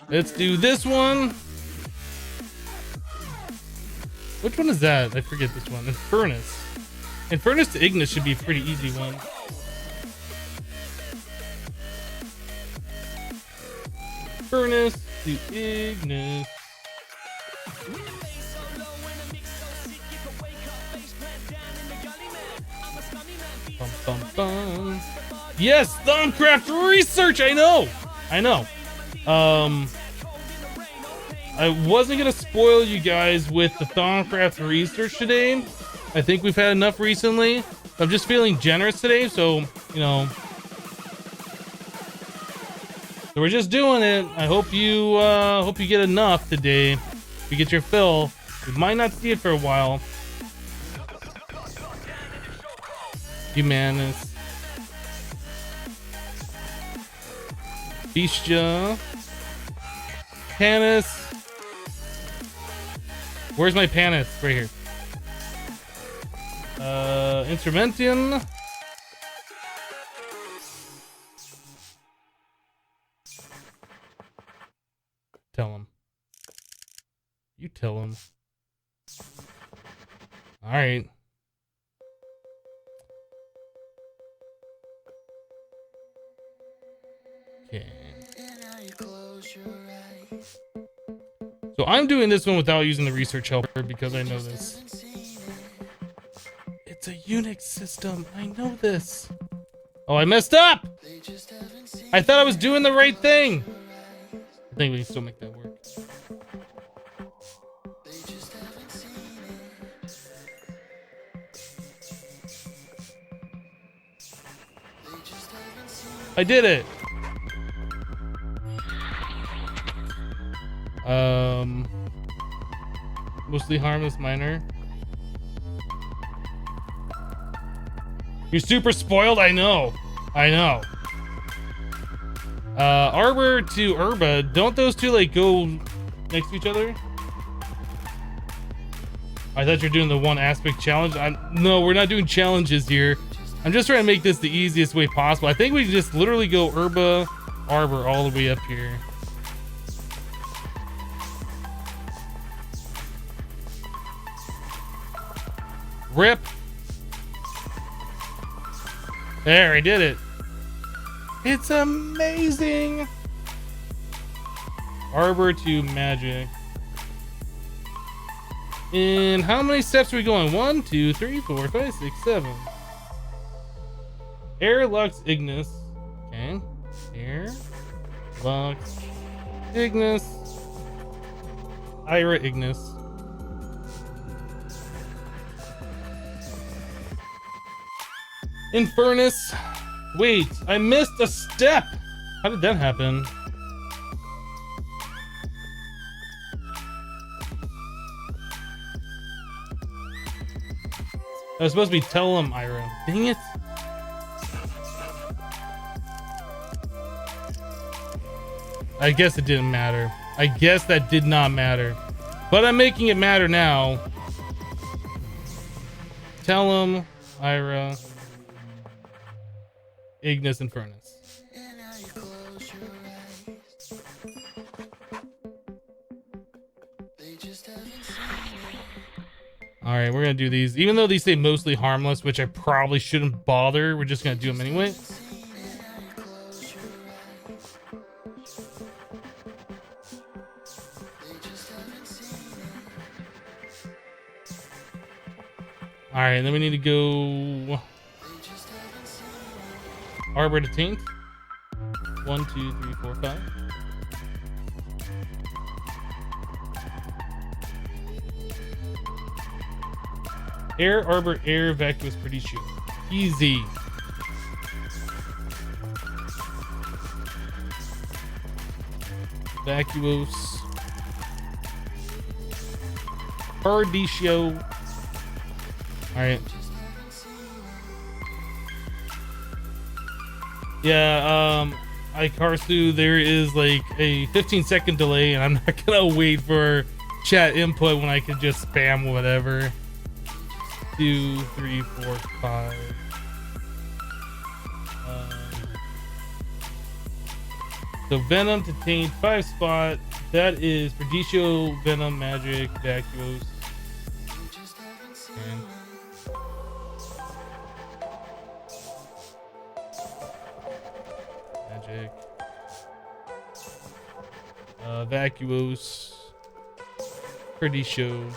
Let's do this one. Which one is that? I forget this one. Infernus. Infernus to Ignis should be a pretty easy one. Infernus to Ignis. Bum, bum, bum. Yes, Thaumcraft research. I know. I wasn't gonna spoil you guys with the Thaumcraft research today. I think we've had enough recently. I'm just feeling generous today, so you know. So we're just doing it. I hope you get enough today. If you get your fill, we might not see it for a while. Humanus. Bestia. Panis. Where's my Panis? Right here. Instrumentium. Tell him. You tell him. All right. Okay. So I'm doing this one without using the research helper because I know this. It's a Unix system. I know this. Oh, I messed up. I thought I was doing the right thing. I think we can still make that work. I did it. Mostly harmless minor. You're super spoiled? I know. I know. Arbor to Herba. Don't those two like go next to each other? I thought you were doing the one aspect challenge. No, we're not doing challenges here. I'm just trying to make this the easiest way possible. I think we can just literally go Herba, Arbor all the way up here. Rip. There, I did it. It's amazing. Arbor to magic. And how many steps are we going? 1, 2, 3, 4, 5, 6, 7. Air, Lux, Ignis. Okay. Air, Lux, Ignis. Ira, Ignis. Infernus. Wait, I missed a step. How did that happen? I was supposed to be tell him, Ira. Dang it. I guess it didn't matter. I guess that did not matter. But I'm making it matter now. Tell him, Ira. Ignis Infernus. Alright, we're gonna do these. Even though these say mostly harmless, which I probably shouldn't bother, we're just gonna do them anyway. Alright, then we need to go Arbor to Taint. 1, 2, 3, 4, 5. Air, Arbor, Air, Vacuous, pretty sure. Easy. Vacuous. Perdicio. Alright. Yeah, Ikarsu, there is like a 15-second delay, and I'm not gonna wait for chat input when I can just spam whatever. 2, 3, 4, 5. So Venom to Taint, 5 spot. That is Perdicio, Venom, Magic, Vacuous. And Magic. Vacuous. Perdicio.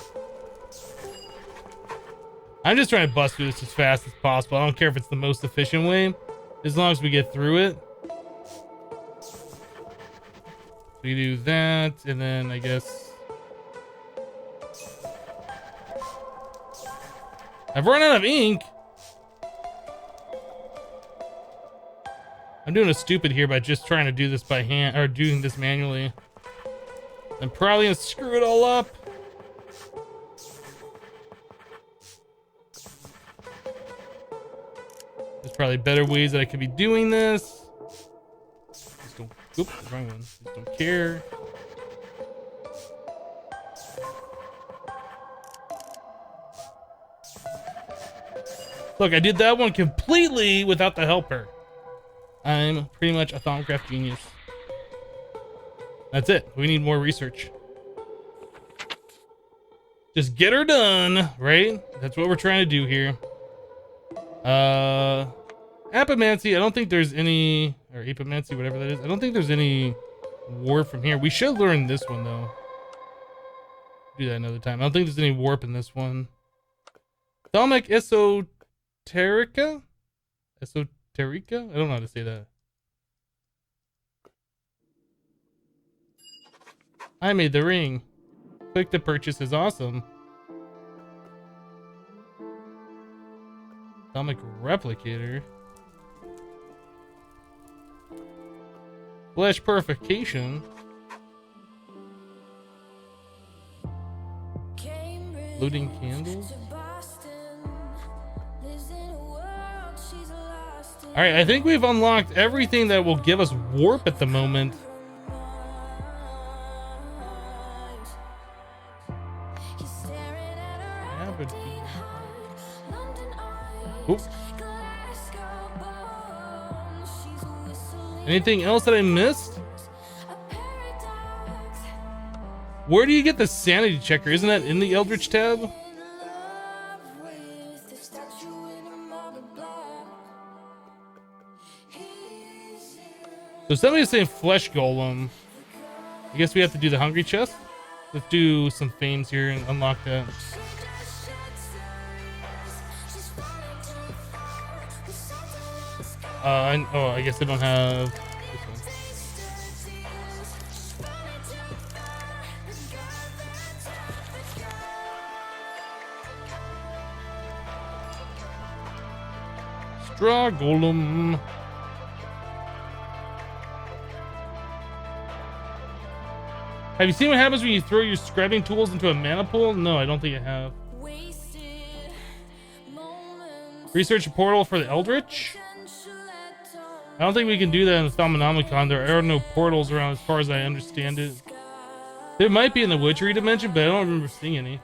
I'm just trying to bust through this as fast as possible. I don't care if it's the most efficient way, as long as we get through it. We do that, and then I guess I've run out of ink. I'm doing a stupid here by just trying to do this by hand, or doing this manually. I'm probably gonna screw it all up. There's probably better ways that I could be doing this. Just don't, oops, the wrong one. Just don't care. Look, I did that one completely without the helper. I'm pretty much a Thomcraft genius. That's it. We need more research. Just get her done, right? That's what we're trying to do here. Apomancy, I don't think there's any, or Apomancy, whatever that is. I don't think there's any warp from here. We should learn this one though. Do that another time. I don't think there's any warp in this one. Thalmic Esoterica? Esoterica? I don't know how to say that. I made the ring. Click to purchase is awesome. Atomic Replicator. Flesh Purification. Looting Candles. All right, I think we've unlocked everything that will give us warp at the moment. Oop. Anything else that I missed? Where do you get the sanity checker? Isn't that in the Eldritch tab? So somebody's saying flesh golem. I guess we have to do the hungry chest. Let's do some fames here and unlock that. Oh, I guess I don't have this one. Straw golem. Have you seen what happens when you throw your scrabbing tools into a mana pool? No, I don't think I have. Research a portal for the Eldritch? I don't think we can do that in the Thaumonomicon. There are no portals around as far as I understand it. There might be in the Witchery dimension, but I don't remember seeing any.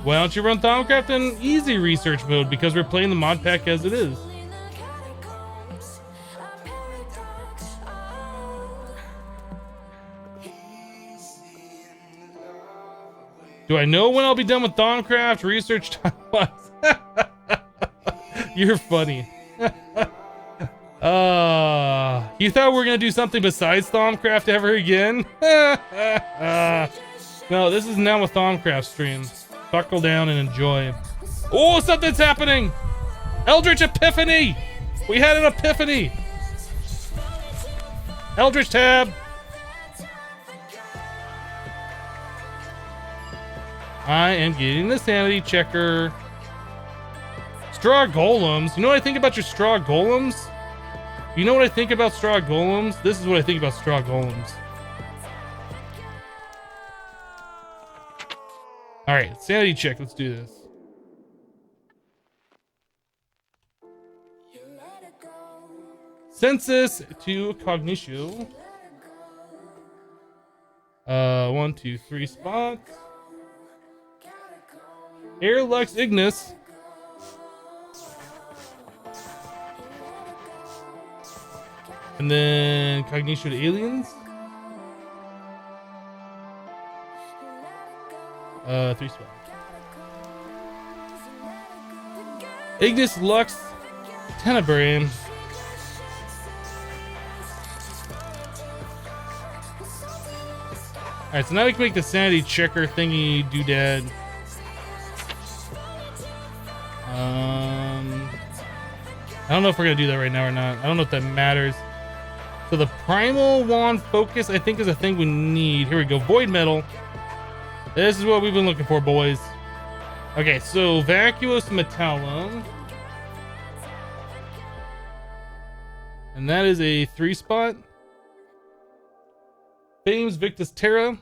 Why don't you run Thaumcraft in easy research mode? Because we're playing the mod pack as it is. Do I know when I'll be done with Thaumcraft? Research time-wise. You're funny. You thought we were gonna do something besides Thaumcraft ever again? No, this is now a Thaumcraft stream. Buckle down and enjoy. Oh, something's happening! Eldritch Epiphany! We had an epiphany! Eldritch tab! I am getting the sanity checker. Straw golems. You know what I think about your straw golems? You know what I think about straw golems? This is what I think about straw golems. Alright, sanity check. Let's do this. Census to cognitio. 1, 2, 3 spots. Air Lux Ignis. And then Cognitio to Aliens. 3 spots. Ignis Lux Tenebrae. Alright, so now we can make the sanity checker thingy doodad. I don't know if we're gonna do that right now or not. I don't know if that matters. So the primal wand focus, I think, is a thing we need. Here we go. Void metal. This is what we've been looking for, boys. Okay, so vacuous metallum. And that is a 3 spot. Fames Victus Terra.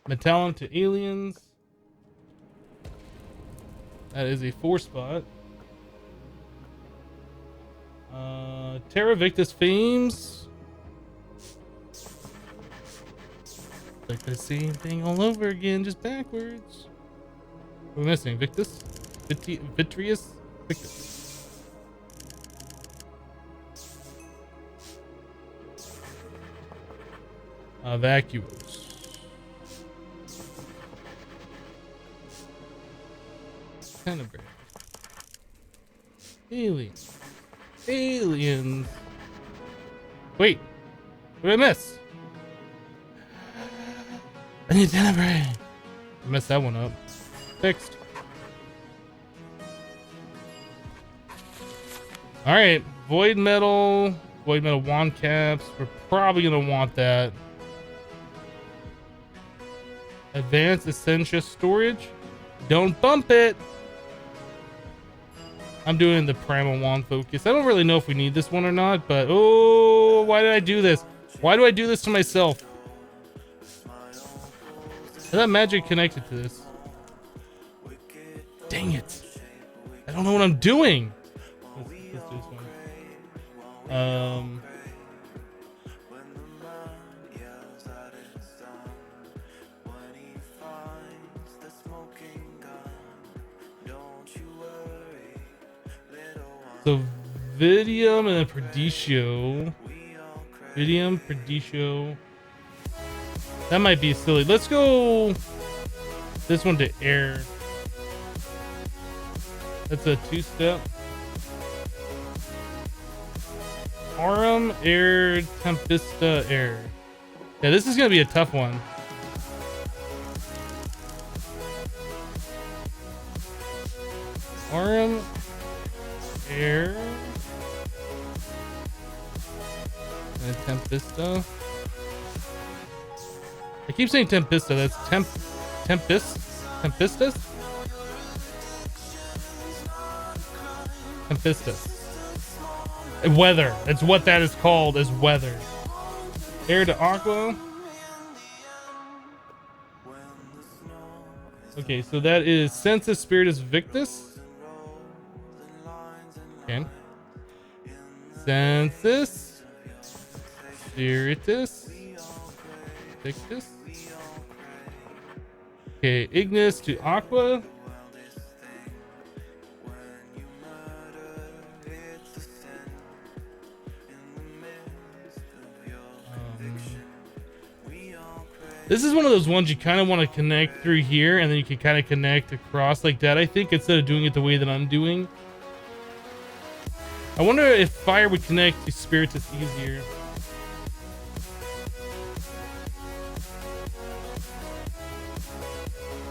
Metallum to Aliens. That is a 4 spot. Terra Victus Fames. Like the same thing all over again, just backwards. What am I missing? Victus? Vitreous? Victus. Vacuous. Tenebrae. Aliens. Aliens. Wait. What did I miss? I need Tenebrae. I messed that one up. Fixed. Alright. Void metal wand caps. We're probably gonna want that. Advanced Essentia storage. Don't bump it. I'm doing the primal wand focus. I don't really know if we need this one or not, but oh, why did I do this? Why do I do this to myself? that magic connected to this? Dang it. I don't know what I'm doing. Let's do this one. So Vidium and then Perditio. Vidium, Perditio. That might be silly. Let's go this one to air. That's a 2-step. Aurum, air, Tempesta, air. Yeah, this is gonna be a tough one. Aurum, air, and Tempesta. I keep saying Tempesta. That's Tempestus. Weather. That's what that is called, is weather. Air to aqua. Okay, so that is Sensus Spiritus Victus. Okay. Sensus Spiritus Victus. Okay, Ignis to aqua. This is one of those ones you kind of want to connect through here, and then you can kind of connect across like that, I think, instead of doing it the way that I'm doing. I wonder if fire would connect to Spiritus easier.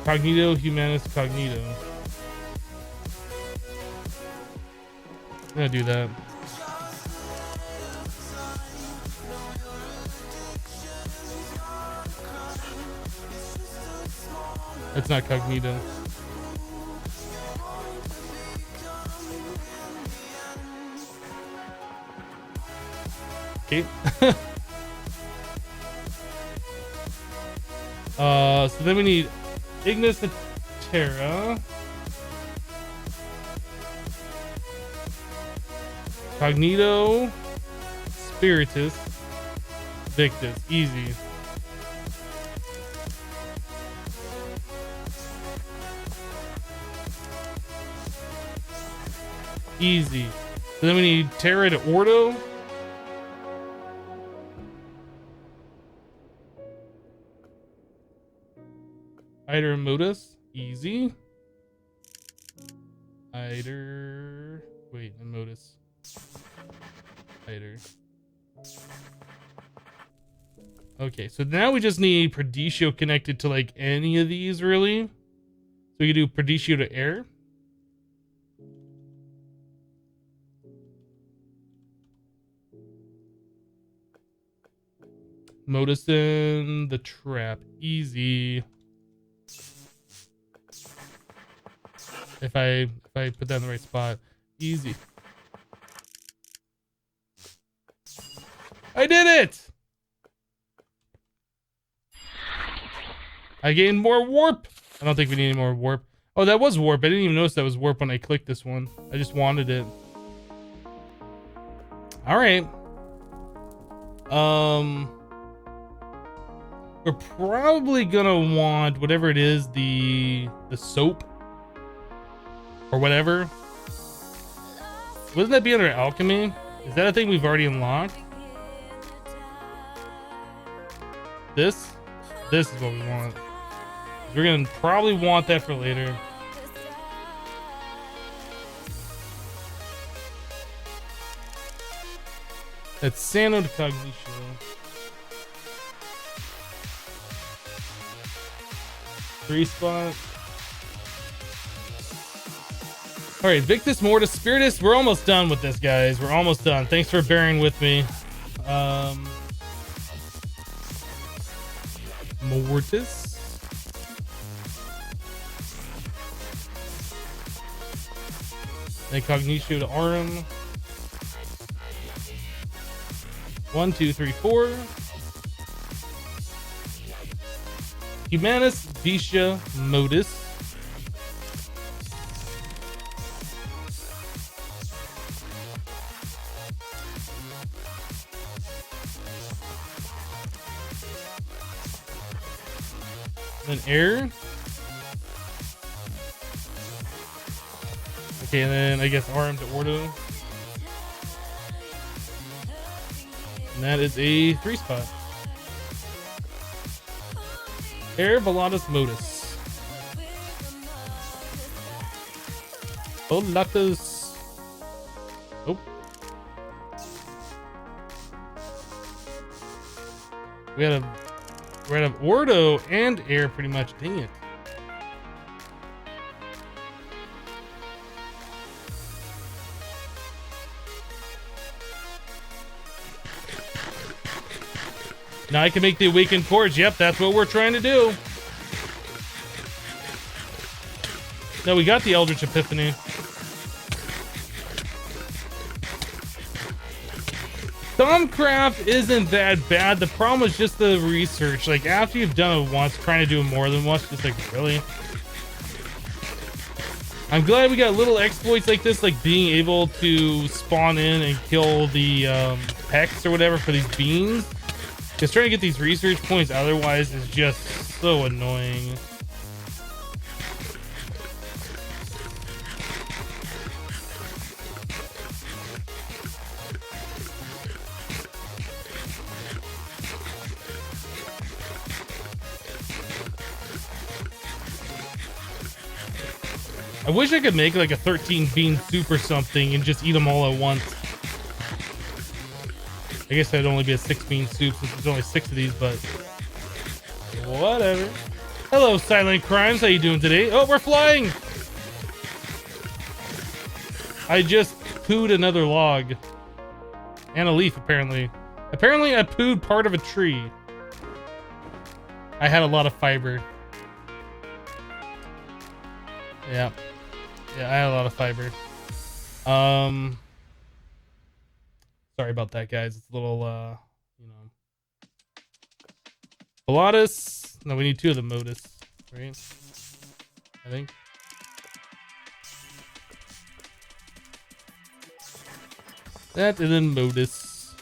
Cognito, Humanus, Cognito. I'm gonna do that. That's not Cognito. Okay. So then we need Ignis and Terra. Cognito, Spiritus, Victus. Easy. Easy. So then we need Terra to Ordo. Eider and Modus. Easy. Eider. Wait, and Modus. Eider. Okay, so now we just need Perditio connected to like any of these, really. So we can do Perditio to air. Modus in the trap. Easy. If I put that in the right spot. Easy. I did it! I gained more warp. I don't think we need any more warp. Oh, that was warp. I didn't even notice that was warp when I clicked this one. I just wanted it. All right. We're probably gonna want whatever it is, the soap or whatever. Wouldn't that be under alchemy? Is that a thing we've already unlocked? This is what we want. We're gonna probably want that for later. That's Sano de Cognitio. Free spot. All right, Victus, Mortis, Spiritus. We're almost done with this, guys. We're almost done. Thanks for bearing with me. Mortis. And Cognitio to Aurum. 1, 2, 3, 4. Humanus Vicia Modus. Then air. Okay, and then I guess arm to ordo. And that is a 3-spot. Air Velatus Modus. Velatus. Oh. We're out of ordo and air pretty much. Dang it. Now I can make the awakened chords. Yep, that's what we're trying to do. No, we got the Eldritch Epiphany. Thumbcraft isn't that bad. The problem is just the research. Like, after you've done it once, trying to do it more than once, just like, really? I'm glad we got little exploits like this, like being able to spawn in and kill the pecks or whatever for these beans. Just trying to get these research points otherwise is just so annoying. I wish I could make like a 13 bean soup or something and just eat them all at once. I guess that'd only be a 6 bean soup since there's only 6 of these, but whatever. Hello, Silent Crimes. How you doing today? Oh, we're flying. I just pooed another log and a leaf, apparently. Apparently, I pooed part of a tree. I had a lot of fiber. Yeah. Yeah, I had a lot of fiber. Sorry about that, guys. It's a little, you know. Pilatus. No, we need 2 of the Modus, right? I think. That and then Modus.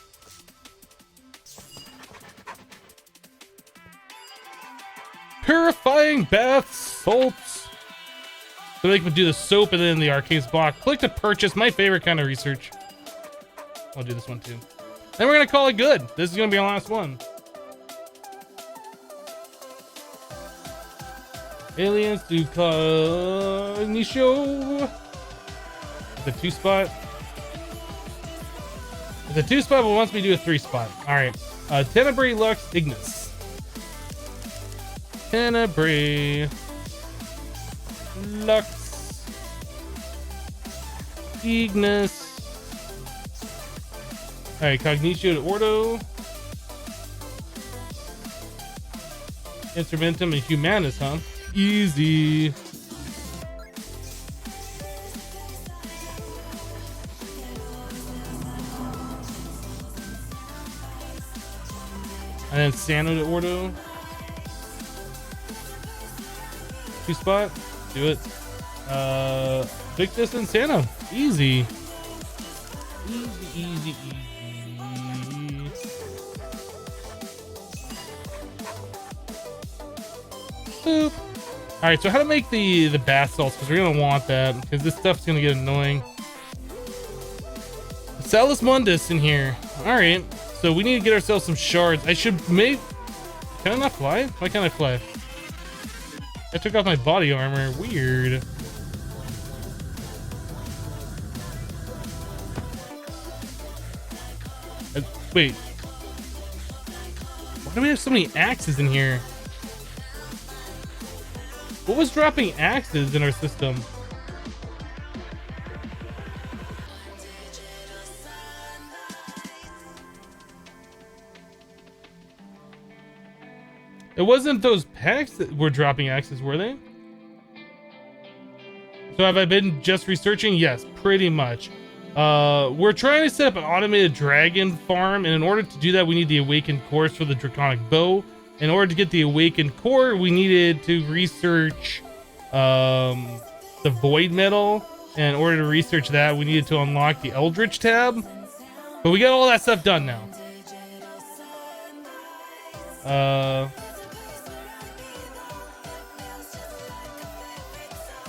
Purifying bath salts. So they can do the soap and then the arcane's block. Click to purchase. My favorite kind of research. I'll do this one too. Then we're gonna call it good. This is gonna be our last one. Aliens to Cognition. It's a 2-spot. It's a 2-spot, but wants me to do a 3-spot. All right. Tenebrae Lux Ignis. Tenebrae Lux Ignis. All right, Cognitio to Ordo, Instrumentum, and Humanus, huh? Easy. And then Sano to Ordo. 2-spot. Do it. Victus and Sano. Easy. Easy, easy, easy. Boop. All right, so how to make the bath salts, because we're gonna want that because this stuff's gonna get annoying. Salus Mundus in here. All right, so we need to get ourselves some shards. I should make. Can I not fly? Why can't I fly? I took off my body armor. Weird. Wait. Why do we have so many axes in here? What was dropping axes in our system? It wasn't those packs that were dropping axes, were they? So have I been just researching? Yes, pretty much. We're trying to set up an automated dragon farm, and in order to do that, we need the awakened course for the draconic bow. in order to get the awakened core, we needed to research the void metal. And in order to research that, we needed to unlock the Eldritch tab. But we got all that stuff done now.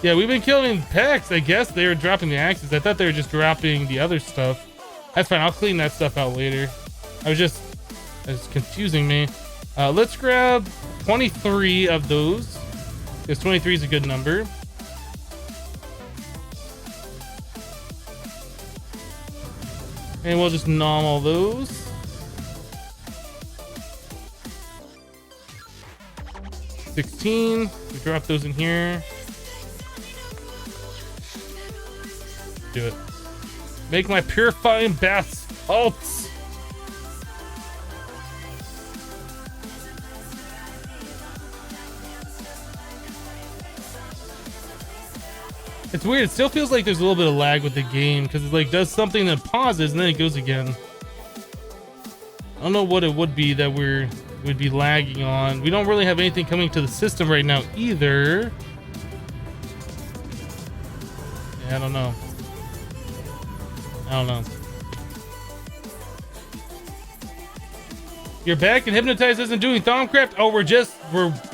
Yeah, we've been killing pecks. I guess they were dropping the axes. I thought they were just dropping the other stuff. That's fine. I'll clean that stuff out later. It's confusing me. Let's grab 23 of those, because 23 is a good number. And we'll just nom all those. $16. We drop those in here. Do it. Make my purifying baths salts. It's weird. It still feels like there's a little bit of lag with the game because it like does something that pauses and then it goes again. I don't know what it would be that we'd be lagging on. We don't really have anything coming to the system right now either. Yeah, I don't know. You're back and Hypnotize isn't doing Thaumcraft. Oh,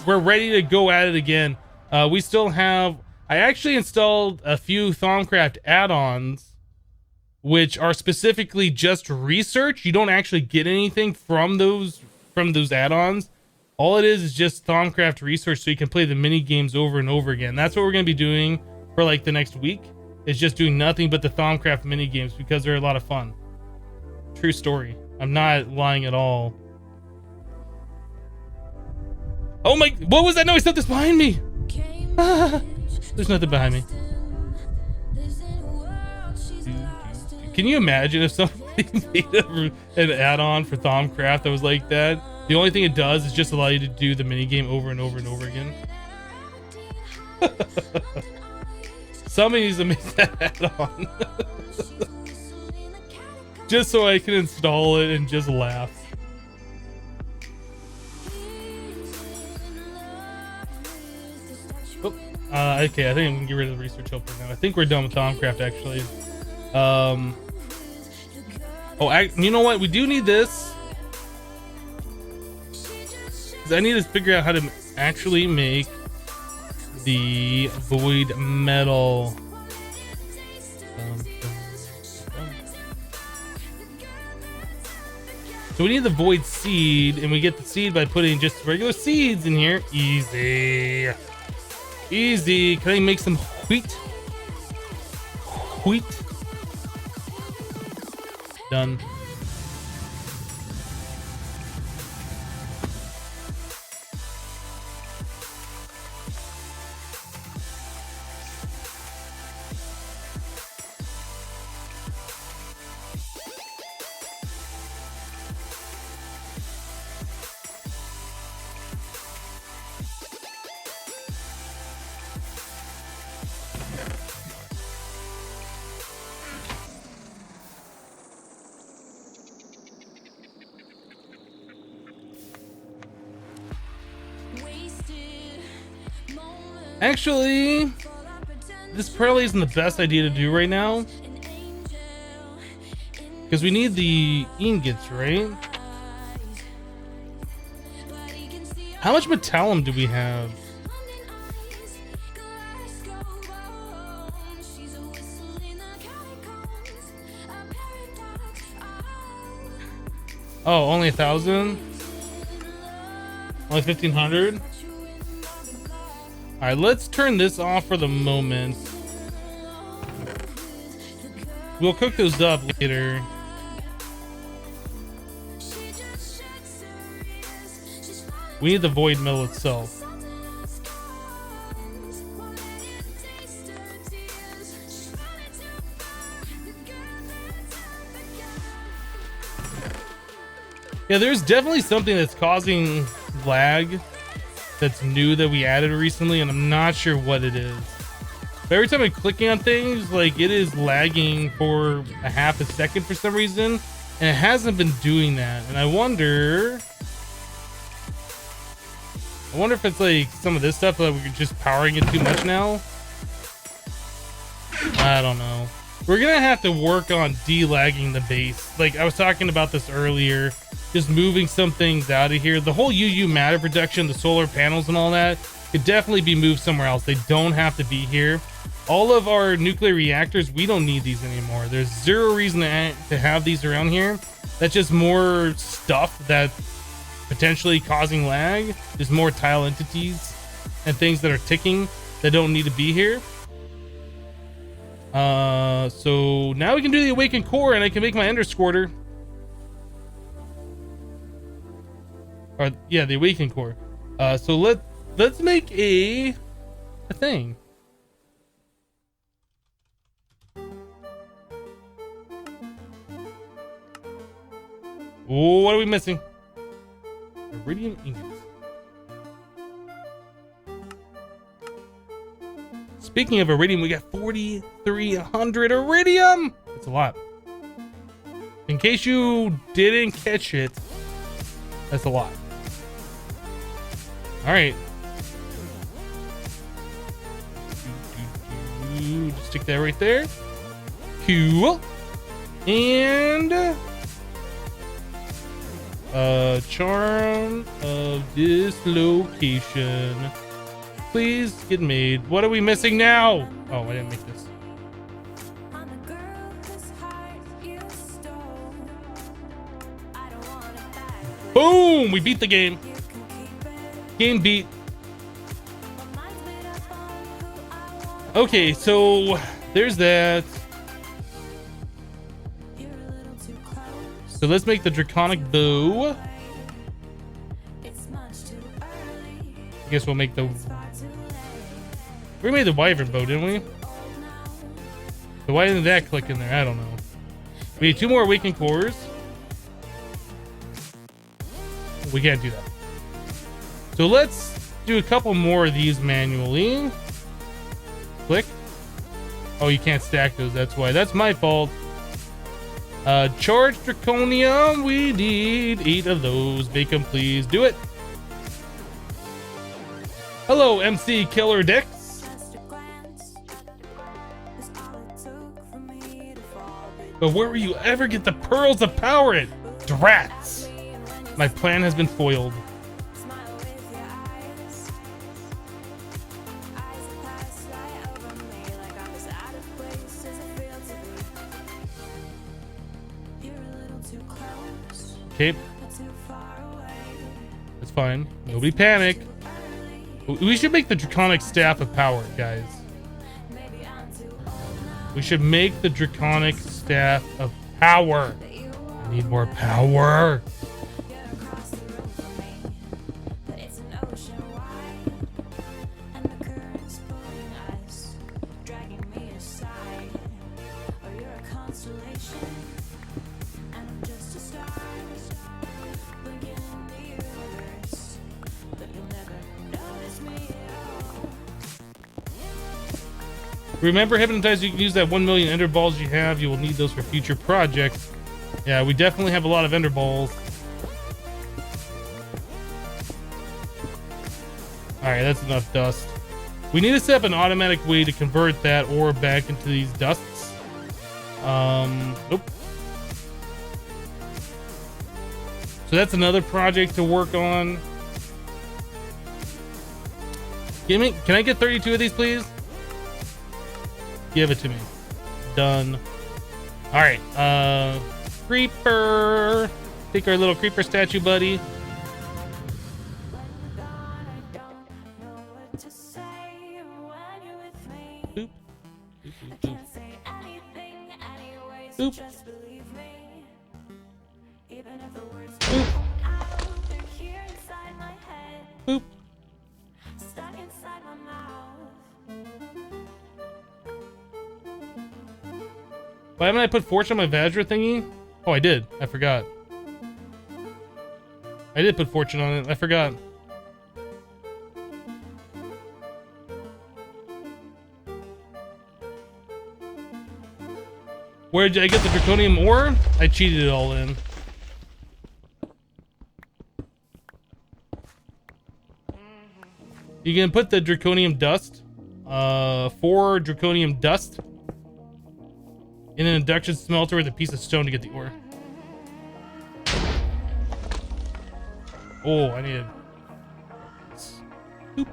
we're ready to go at it again. We still have. I actually installed a few Thaumcraft add-ons, which are specifically just research. You don't actually get anything from those add-ons. All it is just Thaumcraft research, so you can play the mini games over and over again. That's what we're going to be doing for like the next week. Is just doing nothing but the Thaumcraft mini games because they're a lot of fun. True story. I'm not lying at all. Oh my! What was that noise? Something's behind me. There's nothing behind me. Can you imagine if somebody made an add-on for Thaumcraft that was like that? The only thing it does is just allow you to do the minigame over and over and over again. Somebody needs to make that add-on. Just so I can install it and just laugh. Okay, I think I'm gonna get rid of the research helper now. I think we're done with Thaumcraft actually. You know what? We do need this. 'Cause I need to figure out how to actually make the void metal. So we need the void seed, and we get the seed by putting just regular seeds in here. Easy. Easy. Can I make some wheat? Wheat. Done. Actually, this probably isn't the best idea to do right now. Because we need the ingots, right? How much metallum do we have? Oh, only 1,000? Only 1,500? All right, let's turn this off for the moment. We'll cook those up later. We need the void mill itself. Yeah, there's definitely something that's causing lag that's new that we added recently, and I'm not sure what it is. But every time I'm clicking on things, like, it is lagging for a half a second for some reason, and it hasn't been doing that. And I wonder I wonder if it's like some of this stuff that we're just powering it too much now. I don't know. We're gonna have to work on delagging the base. Like I was talking about this earlier, just moving some things out of here. The whole UU matter protection, the solar panels and all that could definitely be moved somewhere else. They don't have to be here. All of our nuclear reactors, we don't need these anymore. There's zero reason to have these around here. That's just more stuff that potentially causing lag. There's more tile entities and things that are ticking that don't need to be here. So now we can do the awakened core and I can make my ender squirter. Or yeah, the awakened core. So let's make a thing. Oh, what are we missing? Iridium ingots. Speaking of iridium, we got 4,300 iridium. That's a lot. In case you didn't catch it, that's a lot. All right. Just stick that right there. Cool. And charm of dislocation. Please get made. What are we missing now? Oh, I didn't make this. Boom! We beat the game. Game beat. Okay, so there's that. So let's make the draconic bow. I guess we'll make the... We made the wyvern bow, didn't we? So why didn't that click in there? I don't know. We need 2 more awakened cores. We can't do that. So let's do a couple more of these manually. Click. Oh, you can't stack those. That's why. That's my fault. Charged draconium. We need 8 of those. Make them, please. Do it. Hello, MC Killer Dicks. But where will you ever get the pearls to power it? Drats. My plan has been foiled. Okay. That's fine. Nobody panic. We should make the draconic staff of power, guys. We should make the draconic staff of power. I need more power. Remember, hypnotize, you can use that 1 million ender balls you have. You will need those for future projects. Yeah, we definitely have a lot of ender balls. Alright, that's enough dust. We need to set up an automatic way to convert that ore back into these dusts. Nope. So that's another project to work on. Can I get 32 of these, please? Give it to me. Done. All right. Creeper. Take our little creeper statue, buddy. Boop. Boop, boop, boop. Boop. Boop. Boop. Why haven't I put fortune on my Vajra thingy? Oh, I did. I forgot. I did put fortune on it. I forgot. Where did I get the draconium ore? I cheated it all in. You can put the draconium dust, 4 draconium dust in an induction smelter with a piece of stone to get the ore. Oh, I need a scoop.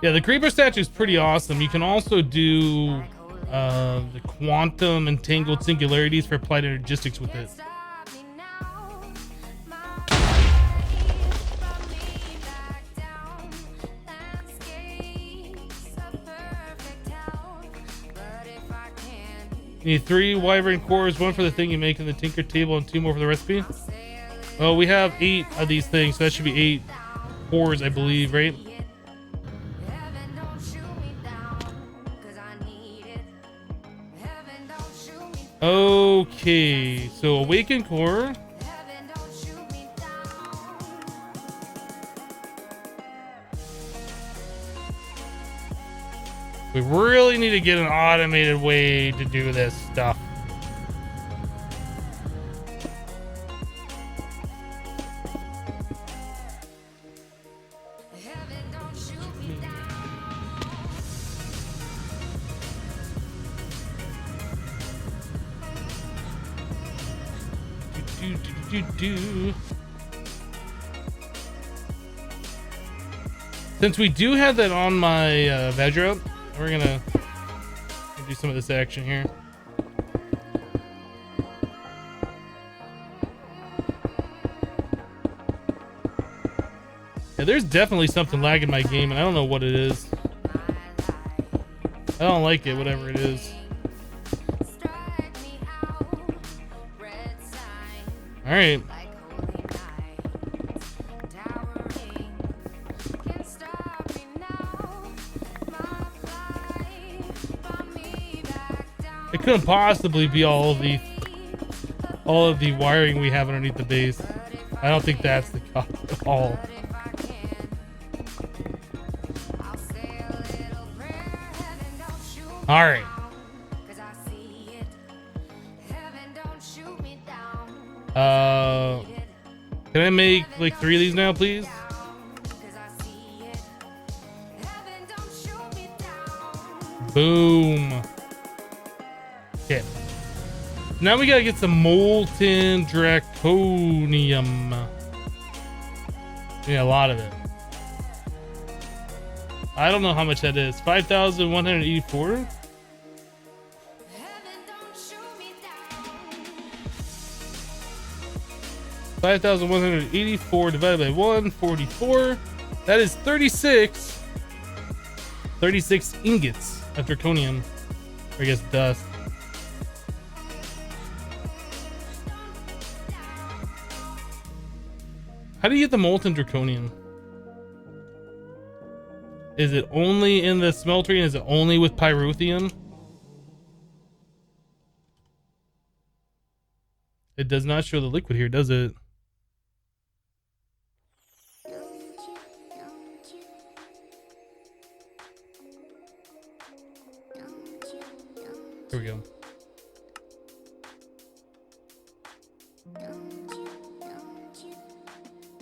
Yeah, the creeper statue is pretty awesome. You can also do the quantum entangled singularities for applied energistics with it. You need 3 wyvern cores, 1 for the thing you make in the tinker table and 2 more for the recipe. Oh, we have 8 of these things, so that should be 8 cores, I believe, right? Okay, so awaken core. We really need to get an automated way to do this stuff. Since we do have that on my veg route, we're gonna do some of this action here. Yeah, there's definitely something lagging my game, and I don't know what it is. I don't like it, whatever it is. All right. It couldn't possibly be all of the wiring we have underneath the base. I don't think that's the cause at all. All right. Can I make like 3 of these now, please? Boom. Okay. Now we gotta get some molten draconium. Yeah, a lot of it. I don't know how much that is. 5,184. $5,184 divided by 144. That is 36 ingots of draconium. Or I guess dust. How do you get the molten draconium? Is it only in the smeltery and is it only with pyrotheum? It does not show the liquid here, does it? Here we go.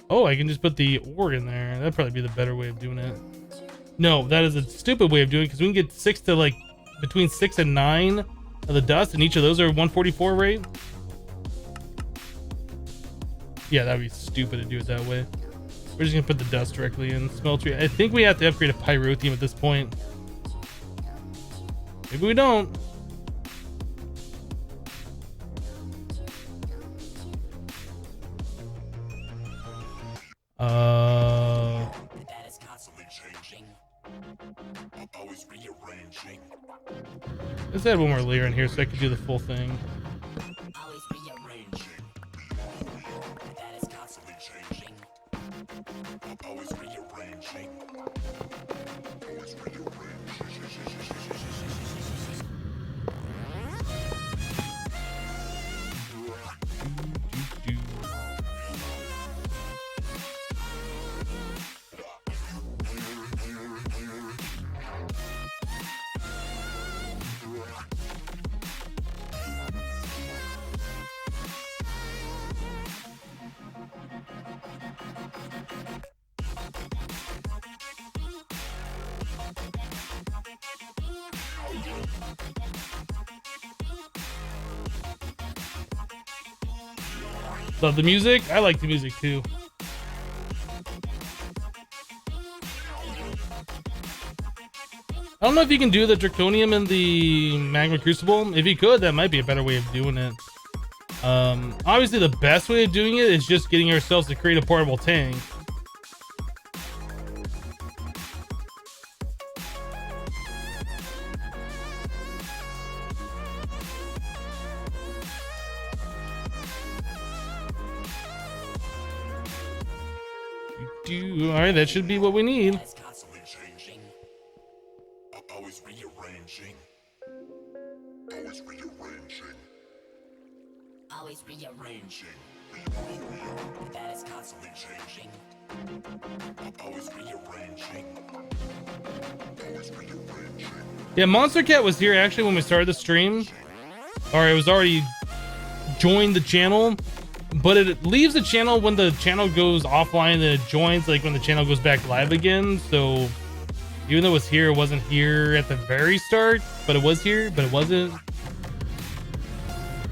Oh, I can just put the ore in there. That'd probably be the better way of doing it. No, that is a stupid way of doing it because we can get 6 to like between 6 and 9 of the dust, and each of those are 144, right? Yeah, that'd be stupid to do it that way. We're just gonna put the dust directly in smeltery. I think we have to upgrade a pyrotheum at this point. Maybe we don't. That is constantly changing. Always rearranging. Let's add one more layer in here so I can do the full thing. Always rearranging. That is constantly changing. Always rearranging. Always rearranging. Love the music. I like the music too. I don't know if you can do the Draconium in the Magma Crucible. If you could, that might be a better way of doing it. Obviously, the best way of doing it is just getting ourselves to create a portable tank. All right, that should be what we need. It's constantly changing. Always rearranging. Always rearranging. Always rearranging. That is constantly changing. Always rearranging. Always rearranging. Yeah, Monster Cat was here actually when we started the stream. Or it was already joined the channel. But it leaves the channel when the channel goes offline, and it joins like when the channel goes back live again. So even though it was here, it wasn't here at the very start, but it was here, but it wasn't.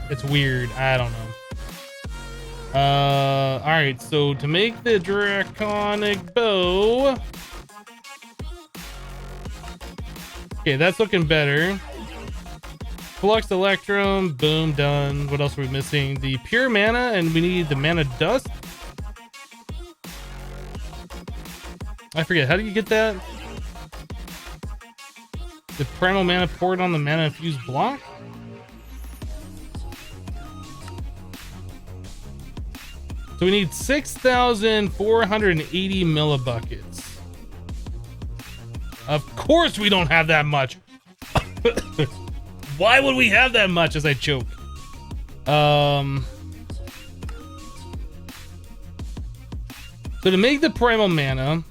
It's weird. I don't know. All right. So to make the draconic bow, okay, that's looking better. Flux Electrum, boom, done. What else are we missing? The pure mana, and we need the mana dust. I forget, how do you get that? The primal mana poured on the mana infused block? So we need 6,480 millibuckets. Of course we don't have that much. Why would we have that much as I choke? So to make the primal mana,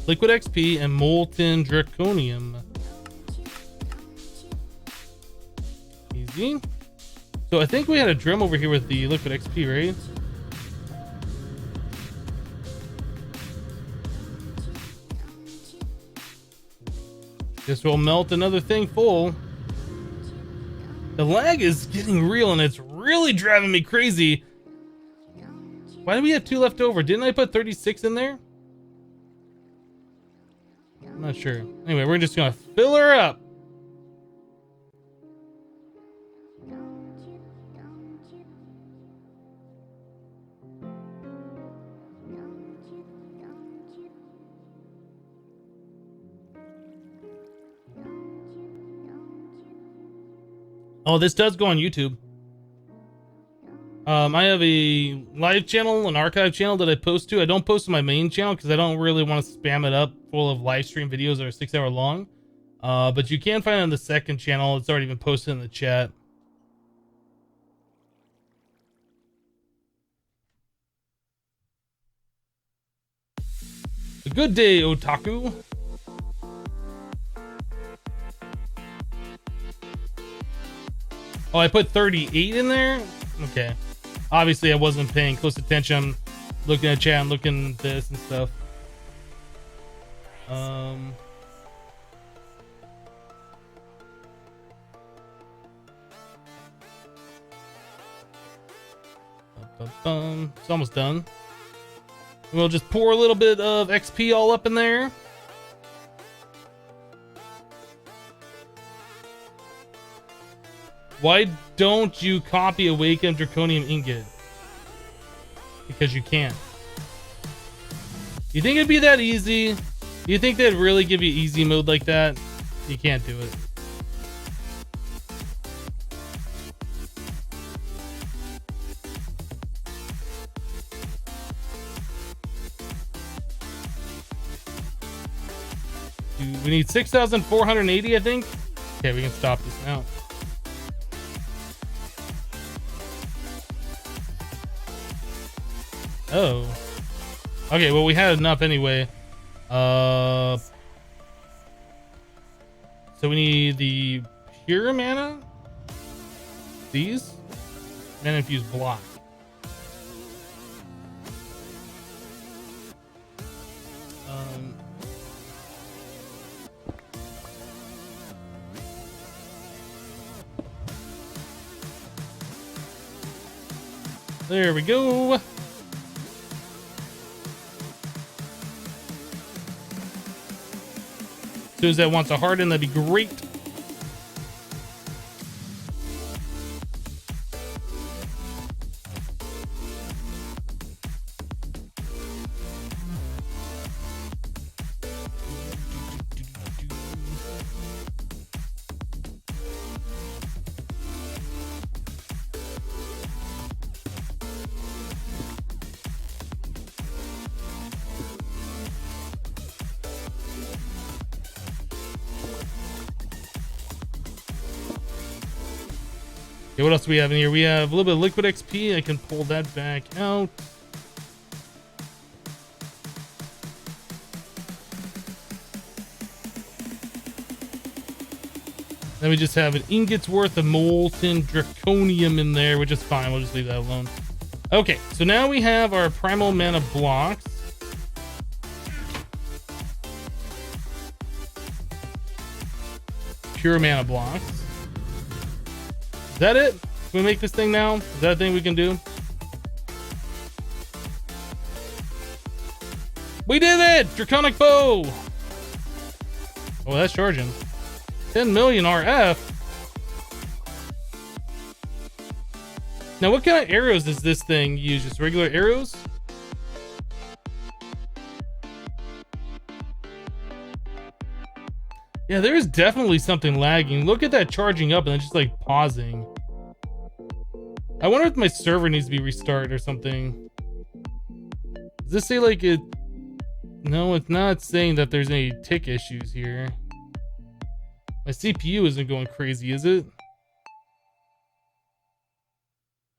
liquid XP and molten draconium. Easy. So I think we had a drum over here with the liquid XP, right? This will melt another thing full. The lag is getting real and it's really driving me crazy. Why do we have 2 left over? Didn't I put 36 in there? I'm not sure. Anyway, we're just gonna fill her up. Oh, this does go on YouTube. I have a live channel, an archive channel that I post to. I don't post to my main channel because I don't really want to spam it up full of live stream videos that are 6 hour long. But you can find it on the second channel. It's already been posted in the chat. A good day, otaku. Oh, I put 38 in there? Okay. Obviously, I wasn't paying close attention. Looking at chat and looking at this and stuff. It's almost done. We'll just pour a little bit of XP all up in there. Why don't you copy Awakened Draconium Ingot? Because you can't. You think it'd be that easy? You think they'd really give you easy mode like that? You can't do it. We need 6,480, I think. Okay, we can stop this now. Oh. Okay, well, we had enough anyway. So we need the pure mana. These. Mana infused block. There we go. As soon as that wants to harden, that'd be great. Okay, what else do we have in here? We have a little bit of liquid XP. I can pull that back out. Then we just have an ingot's worth of molten draconium in there, which is fine. We'll just leave that alone. Okay, so now we have our primal mana blocks. Pure mana blocks. Is that it? Can we make this thing now? Is that a thing we can do? We did it! Draconic bow! Oh, that's charging. 10 million RF. Now, what kind of arrows does this thing use? Just regular arrows? Yeah, there is definitely something lagging. Look at that charging up and then just like pausing. I wonder if my server needs to be restarted or something. Does this say like it? No, it's not saying that there's any tick issues here. My CPU isn't going crazy, is it?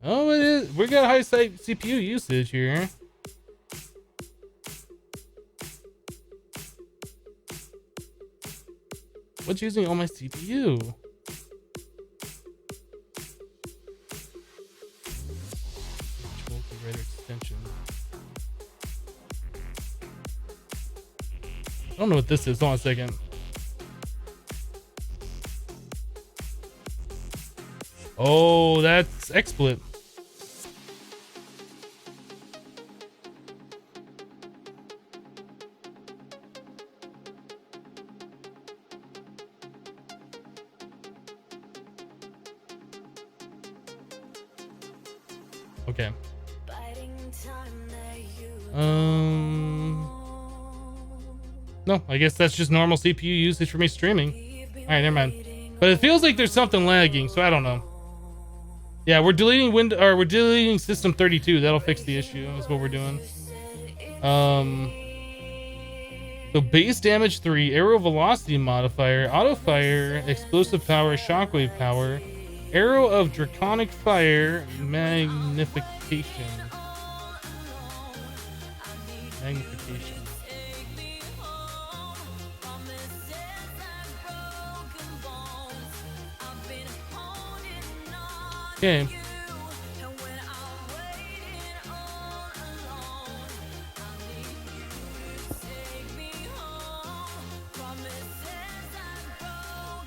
Oh, it is. We got high CPU usage here. What's using all my CPU? Multi-writer extension. I don't know what this is. Hold on a second. Oh, that's XSplit. Okay. No, I guess that's just normal CPU usage for me streaming. All right, never mind. But it feels like there's something lagging, so I don't know. Yeah, we're deleting we're deleting system 32. That'll fix the issue. That's what we're doing. So base damage 3, arrow velocity modifier, auto fire, explosive power, shockwave power, arrow of draconic fire, magnification. Magnification. Okay.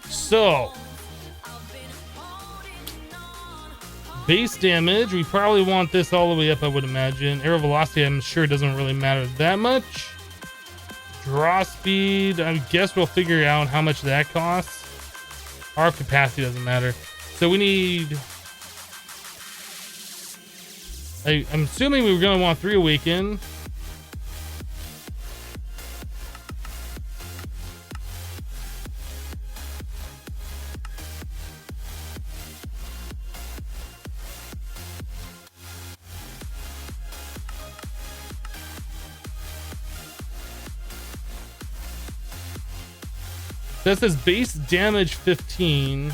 So, base damage, we probably want this all the way up, I would imagine. Arrow velocity, I'm sure doesn't really matter that much. Draw speed, I guess we'll figure out how much that costs. Our capacity doesn't matter. So we need... I'm assuming we were going to want 3 awaken. That says base damage 15.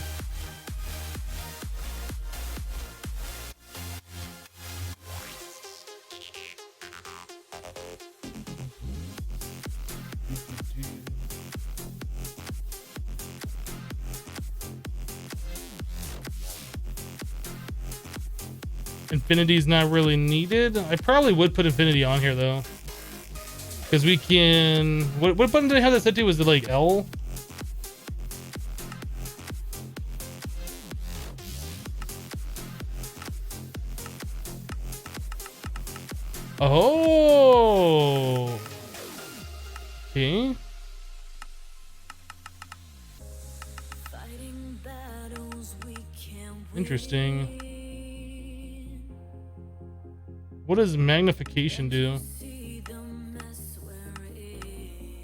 Infinity is not really needed. I probably would put Infinity on here though, because we can. What button did I have that set to? Was it like L? Oh. Okay. Interesting. What does magnification do?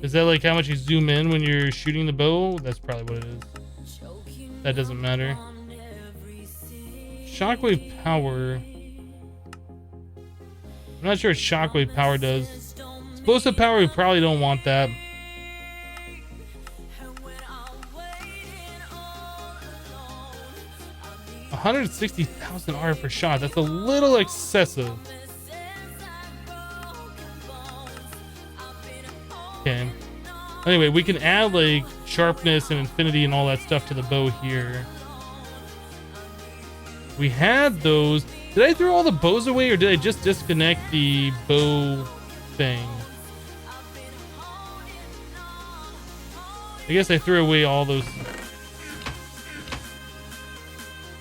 Is that like how much you zoom in when you're shooting the bow? That's probably what it is. That doesn't matter. Shockwave power. I'm not sure what shockwave power does. Explosive power, we probably don't want that. 160,000 R per shot. That's a little excessive. Okay. Anyway, we can add like sharpness and infinity and all that stuff to the bow here. We had those. Did I throw all the bows away or did I just disconnect the bow thing? I guess I threw away all those.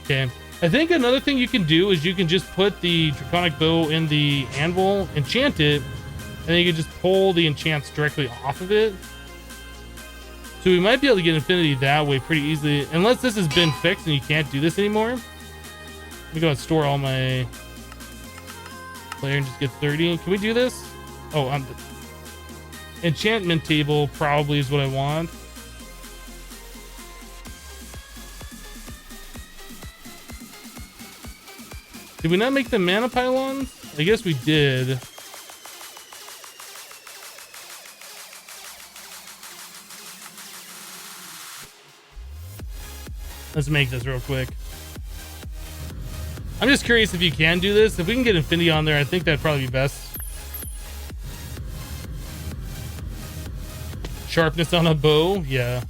Okay. I think another thing you can do is you can just put the draconic bow in the anvil, enchant it, and then you can just pull the enchants directly off of it. So we might be able to get infinity that way pretty easily, unless this has been fixed and you can't do this anymore. Let me go and store all my player and just get 30. Can we do this? Oh, enchantment table probably is what I want. Did we not make the mana pylons? I guess we did. Let's make this real quick. I'm just curious if you can do this. If we can get infinity on there, I think that'd probably be best. Sharpness on a bow, yeah.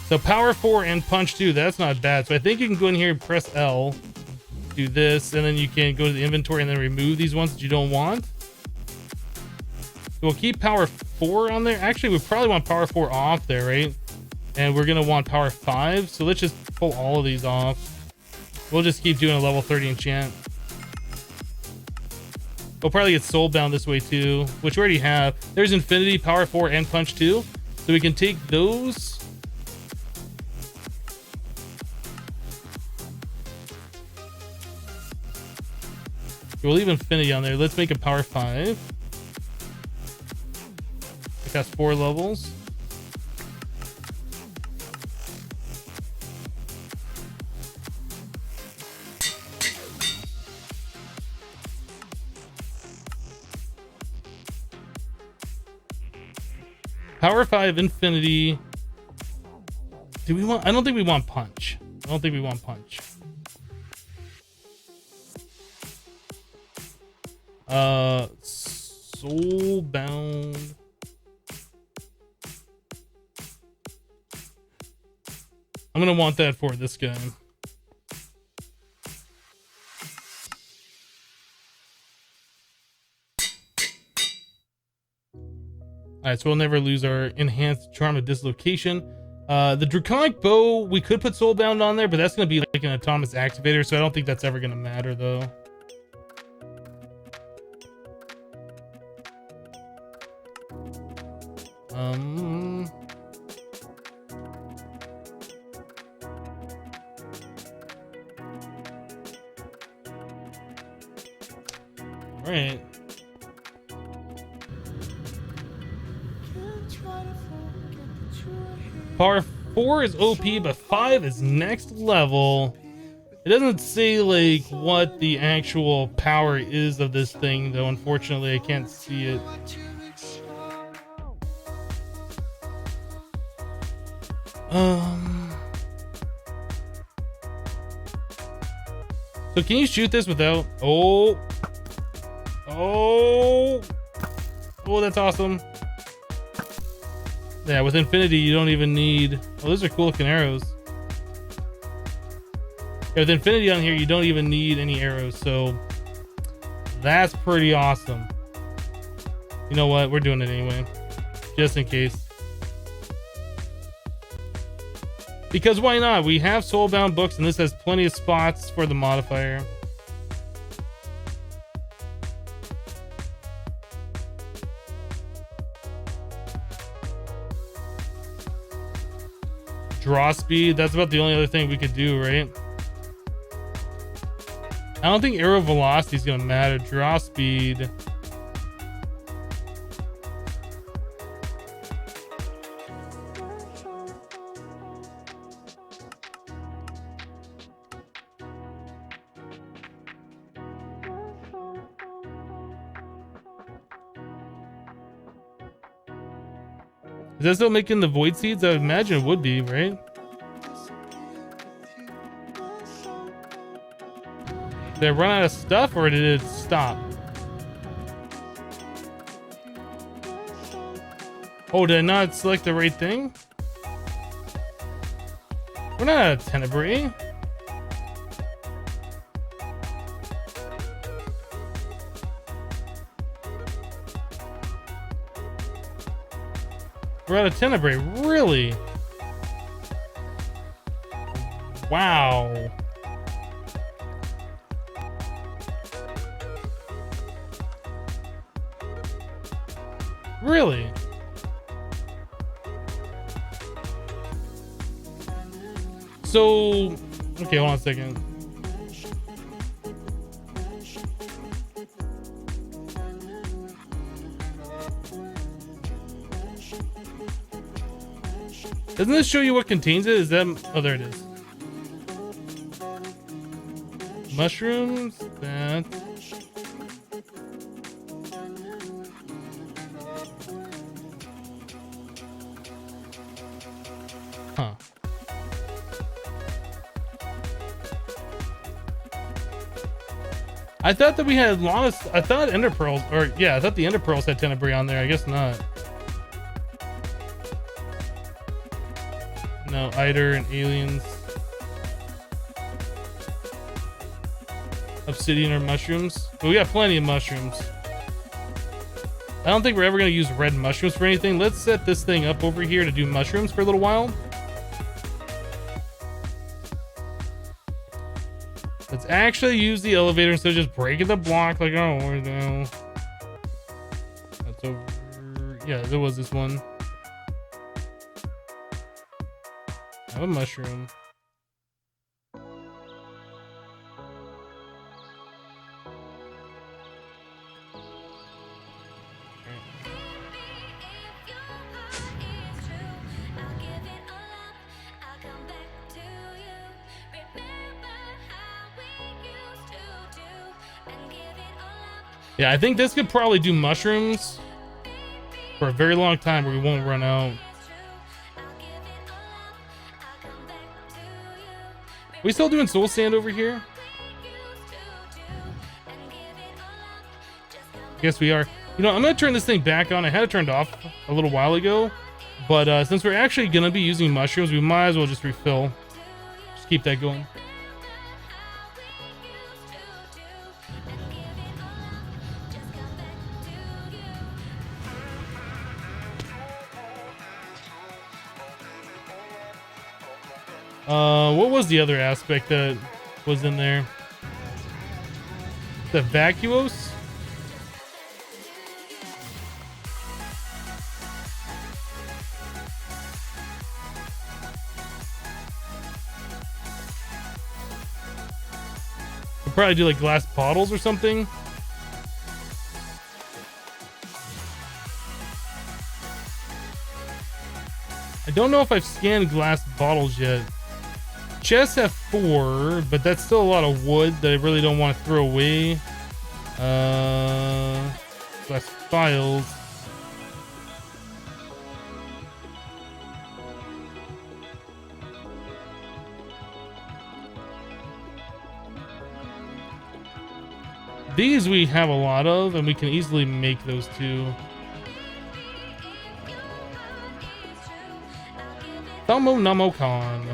So power 4 and punch 2, that's not bad. So I think you can go in here and press L, do this, and then you can go to the inventory and then remove these ones that you don't want. So we'll keep power 4 on there. Actually, we probably want power 4 off there, right? And we're gonna want power 5. So let's just pull all of these off. We'll just keep doing a level 30 enchant. We'll probably get soulbound this way too, which we already have. There's infinity, power 4, and punch 2. So we can take those. We'll leave infinity on there. Let's make a power 5. It has 4 levels. Power 5 infinity. Do we want? I don't think we want punch. I don't think we want punch. Soulbound. I'm gonna want that for this guy. Alright, so we'll never lose our enhanced charm of dislocation. The draconic bow, we could put soulbound on there, but that's gonna be like an autonomous activator, so I don't think that's ever gonna matter though. Right. Power 4 is OP, but 5 is next level. It doesn't say like what the actual power is of this thing though. Unfortunately, I can't see it. So can you shoot this without? Oh, that's awesome. Yeah, with infinity, you don't even need. Oh, those are cool looking arrows. Yeah, with infinity on here, you don't even need any arrows. So That's pretty awesome. You know what? We're doing it anyway. Just in case. Because why not? We have soulbound books and this has plenty of spots for the modifier. Draw speed, that's about the only other thing we could do, right? I don't think arrow velocity is gonna matter. Draw speed. Is that still making the void seeds? I would imagine it would be, right? Did I run out of stuff or did it stop? Oh, did I not select the right thing? We're not out of tenebrae. We're out of tenebrae, really? Wow. Really? So, okay, hold on a second. Doesn't this show you what contains it? Is that... Oh, there it is. Mushrooms, that... Huh. I thought that we had lost... I thought ender pearls... Or, yeah, I thought the ender pearls had tenebrae on there. I guess not. No, Eider and aliens. Obsidian or mushrooms. But we got plenty of mushrooms. I don't think we're ever going to use red mushrooms for anything. Let's set this thing up over here to do mushrooms for a little while. Let's actually use the elevator instead of just breaking the block like, oh, where's now? That's over. Yeah, there was this one. I have a mushroom. Yeah, I think this could probably do mushrooms for a very long time where we won't run out. We still doing soul sand over here? Yes, we are. You know, I'm gonna turn this thing back on. I had it turned off a little while ago, but since we're actually gonna be using mushrooms, we might as well just refill. Just keep that going. What was the other aspect that was in there? The vacuos? We'll probably do like glass bottles or something. I don't know if I've scanned glass bottles yet. Chests have 4, but that's still a lot of wood that I really don't want to throw away. Glass files. These we have a lot of, and we can easily make those too. Tomo Namo Con.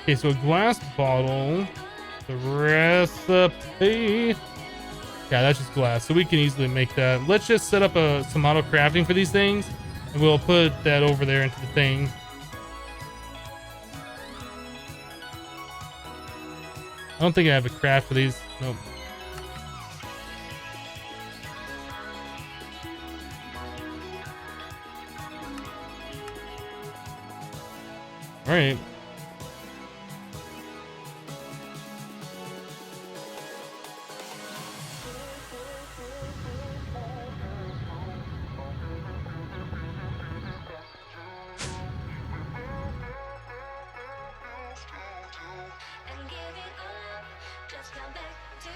Okay, so a glass bottle. The recipe. Yeah, that's just glass, so we can easily make that. Let's just set up some auto crafting for these things, and we'll put that over there into the thing. I don't think I have a craft for these. Nope. All right. And give it up, just come back to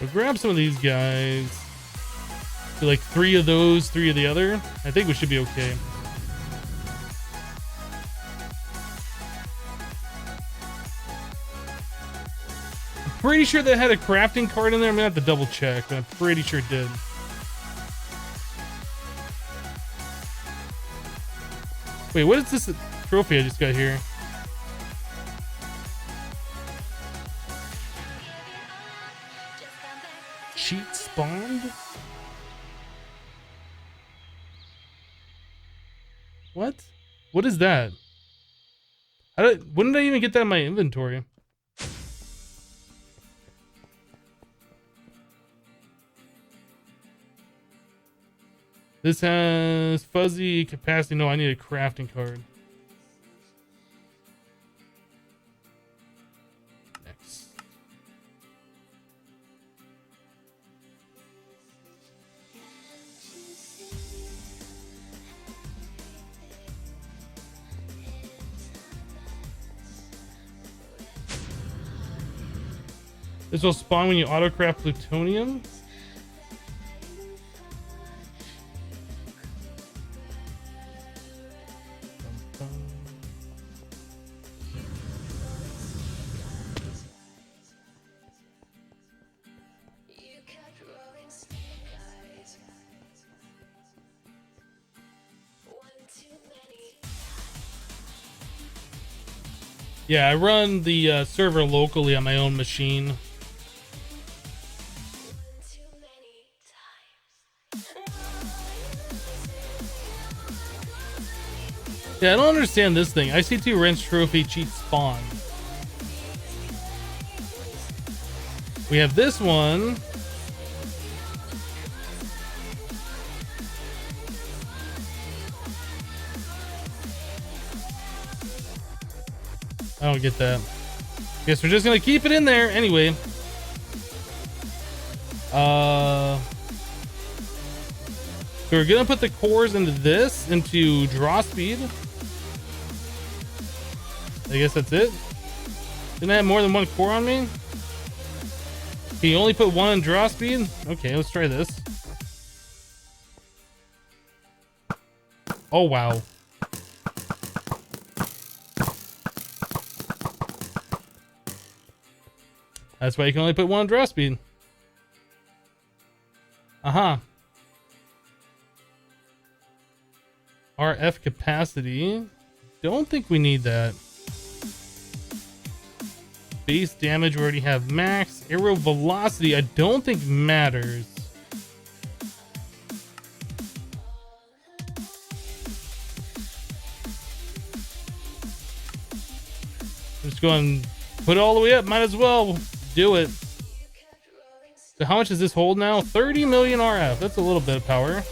We'll grab some of these guys. Do like 3 of those, 3 of the other. I think we should be okay. I'm pretty sure that had a crafting card in there. I'm gonna have to double check, but I'm pretty sure it did. Wait, what is this trophy I just got here? Cheat spawned? What? What is that? When did I even get that in my inventory? This has fuzzy capacity. No, I need a crafting card. Next. This will spawn when you autocraft plutonium. Yeah, I run the server locally on my own machine. Yeah, I don't understand this thing. IC2 wrench trophy cheat spawn. We have this one. I don't get that. Guess we're just gonna keep it in there anyway. So we're gonna put the cores into this, into draw speed. I guess that's it. Didn't I have more than one core on me? Can you only put one in draw speed? Okay, let's try this. Oh, wow. That's why you can only put one in draw speed. Uh-huh. RF capacity. Don't think we need that. Base damage we already have max. Arrow velocity I don't think matters. Just go and put it all the way up. Might as well do it. So how much does this hold now? 30 million RF. That's a little bit of power.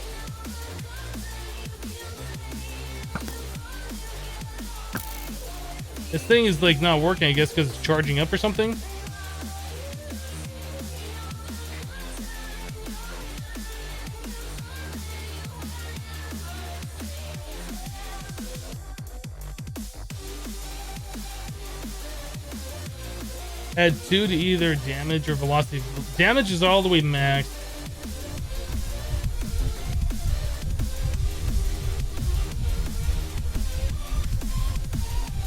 This thing is like not working, I guess, because it's charging up or something. Add 2 to either damage or velocity. Damage is all the way max.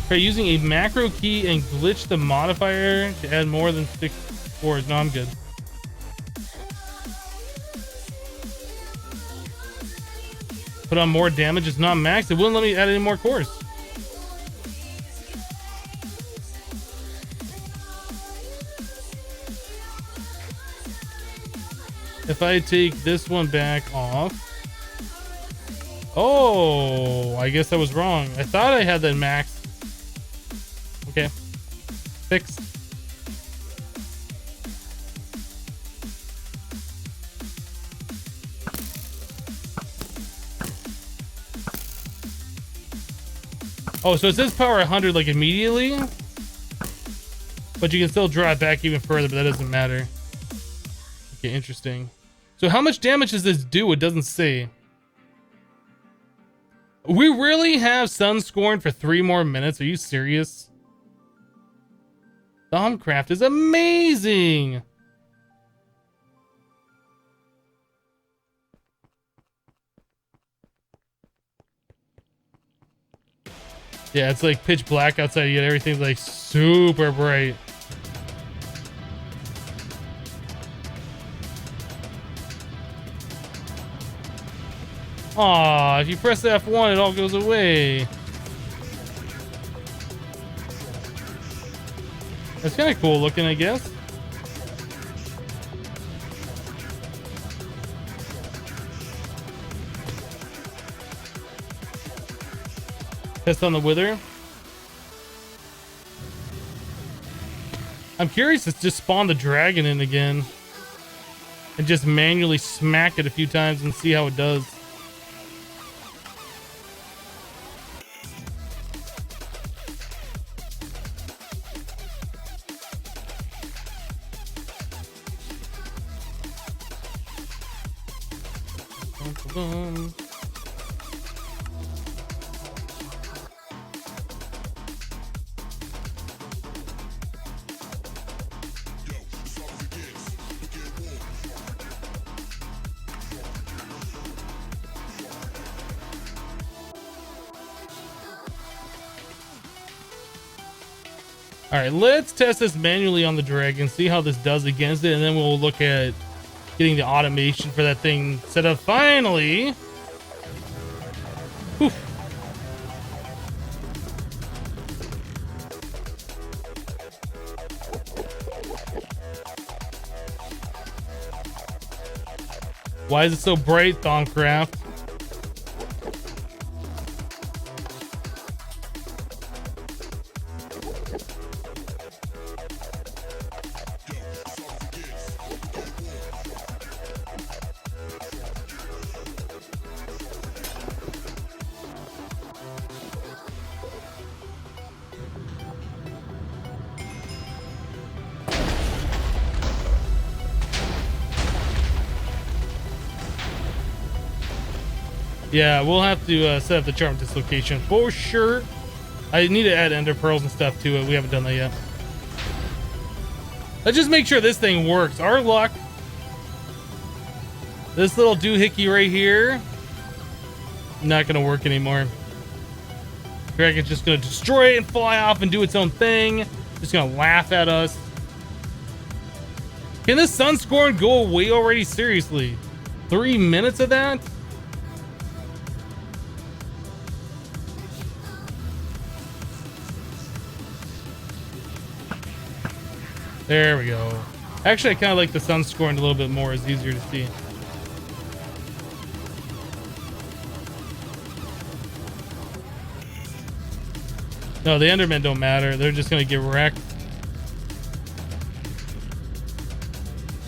Try using a macro key and glitch the modifier to add more than 6 cores. No, I'm good. Put on more damage. It's not maxed. It wouldn't let me add any more cores. If I take this one back off. Oh, I guess I was wrong. I thought I had that maxed. Okay. Fixed. Oh, so it says power 100 like immediately, but you can still draw it back even further, but that doesn't matter. Okay, interesting. So how much damage does this do? It doesn't say. We really have Sunscorn for 3 more minutes? Are you serious? Thumbcraft is amazing. Yeah, it's like pitch black outside, yet everything's like super bright. Aw, if you press F1, it all goes away. That's kind of cool looking, I guess. Test on the wither. I'm curious to just spawn the dragon in again and just manually smack it a few times and see how it does. All right, let's test this manually on the dragon, see how this does against it, and then we'll look at getting the automation for that thing set up finally. Whew. Why is it so bright, Thaumcraft? Yeah, we'll have to set up the charm dislocation for sure. I need to add ender pearls and stuff to it. We haven't done that yet. Let's just make sure this thing works. Our luck. This little doohickey right here, not gonna work anymore. Dragon's just gonna destroy it and fly off and do its own thing. Just gonna laugh at us. Can this Sunscorn go away already? Seriously, 3 minutes of that? There we go. Actually, I kind of like the Sunscorn a little bit more. It's easier to see. No, the Endermen don't matter. They're just going to get wrecked.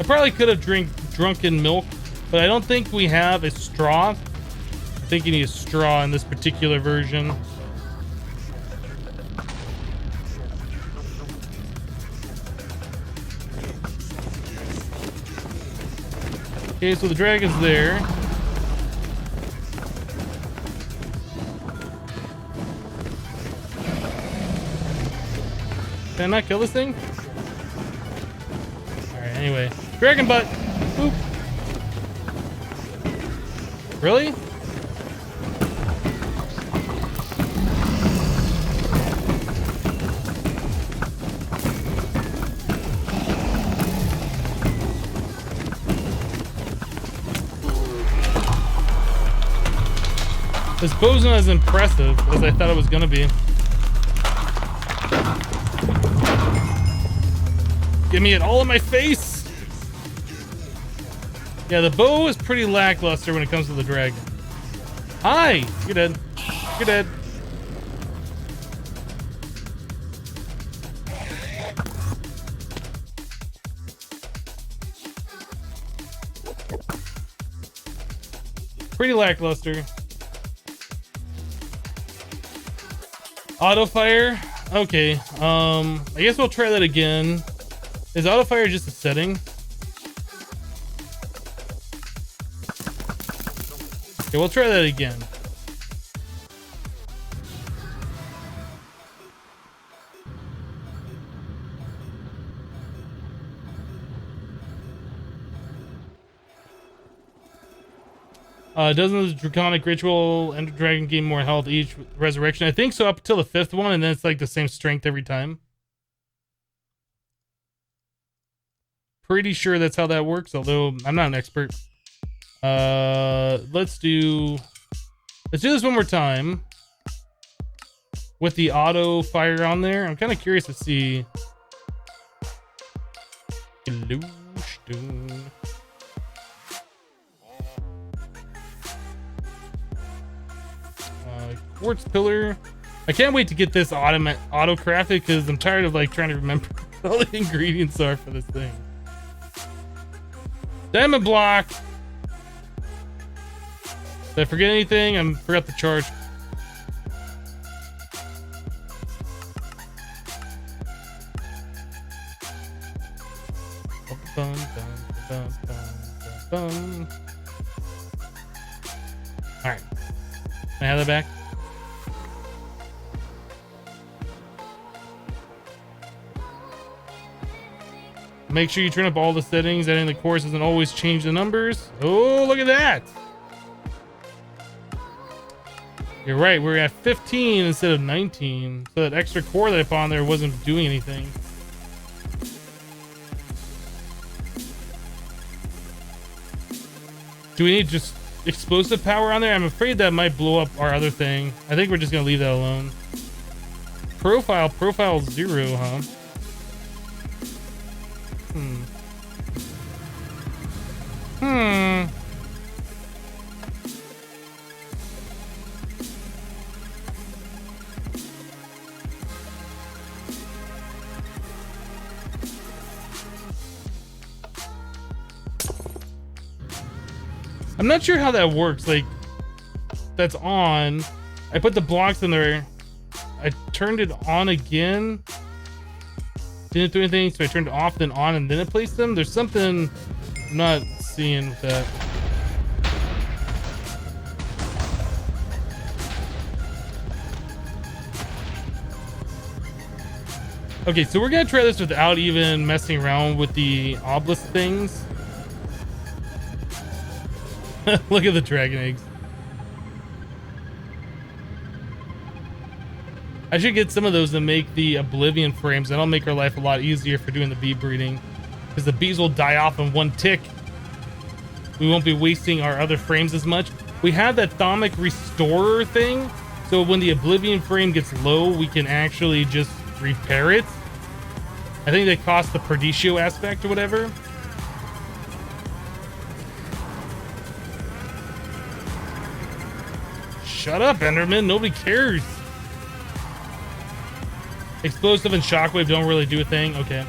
I probably could have drunken milk, but I don't think we have a straw. I think you need a straw in this particular version. Okay, so the dragon's there. Can I not kill this thing? Alright, anyway. Dragon butt! Boop! Really? This bow's not as impressive as I thought it was gonna be. Give me it all in my face! Yeah, the bow is pretty lackluster when it comes to the dragon. Hi! You're dead. You're dead. Pretty lackluster. Auto fire. Okay. I guess we'll try that again. Is auto fire just a setting? Okay, we'll try that again. Doesn't the Draconic Ritual Ender Dragon gain more health each resurrection? I think so, up until the 5th one, and then it's like the same strength every time. Pretty sure that's how that works, although I'm not an expert. Let's do this one more time with the auto fire on there. I'm kind of curious to see. Quartz pillar. I can't wait to get this auto crafted because I'm tired of like trying to remember what all the ingredients are for this thing. Diamond block. Did I forget anything? I forgot the charge. Alright. Can I have that back? Make sure you turn up all the settings. That in the course doesn't always change the numbers. Oh, look at that. You're right. We're at 15 instead of 19. So that extra core that I put on there wasn't doing anything. Do we need just explosive power on there? I'm afraid that might blow up our other thing. I think we're just going to leave that alone. Profile 0, huh? I'm not sure how that works. Like, that's on. I put the blocks in there. I turned it on again. Didn't do anything, so I turned it off, then on, and then it placed them. There's something I'm not seeing with that. Okay, so we're gonna try this without even messing around with the obelisk things. Look at the dragon eggs. I should get some of those and make the oblivion frames. That'll make our life a lot easier for doing the bee breeding, because the bees will die off in one tick. We won't be wasting our other frames as much. We have that Thaumic Restorer thing, so when the oblivion frame gets low, we can actually just repair it. I think they cost the Perditio aspect or whatever. Shut up, Enderman. Nobody cares. Explosive and shockwave don't really do a thing. Okay.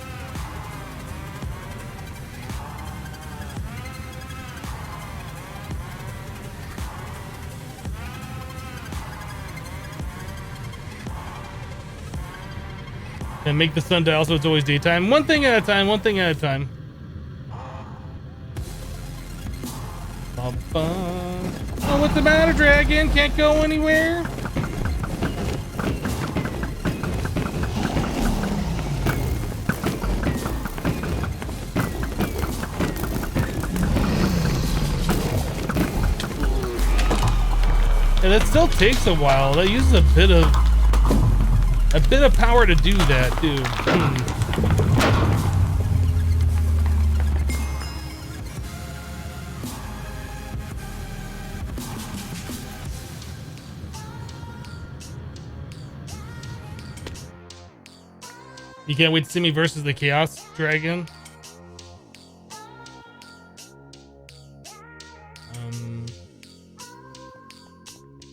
And make the sun dial so it's always daytime. One thing at a time, one thing at a time. Oh, what's the matter, dragon? Can't go anywhere? Yeah, that still takes a while. That uses a bit of power to do that, too. You can't wait to see me versus the Chaos Dragon.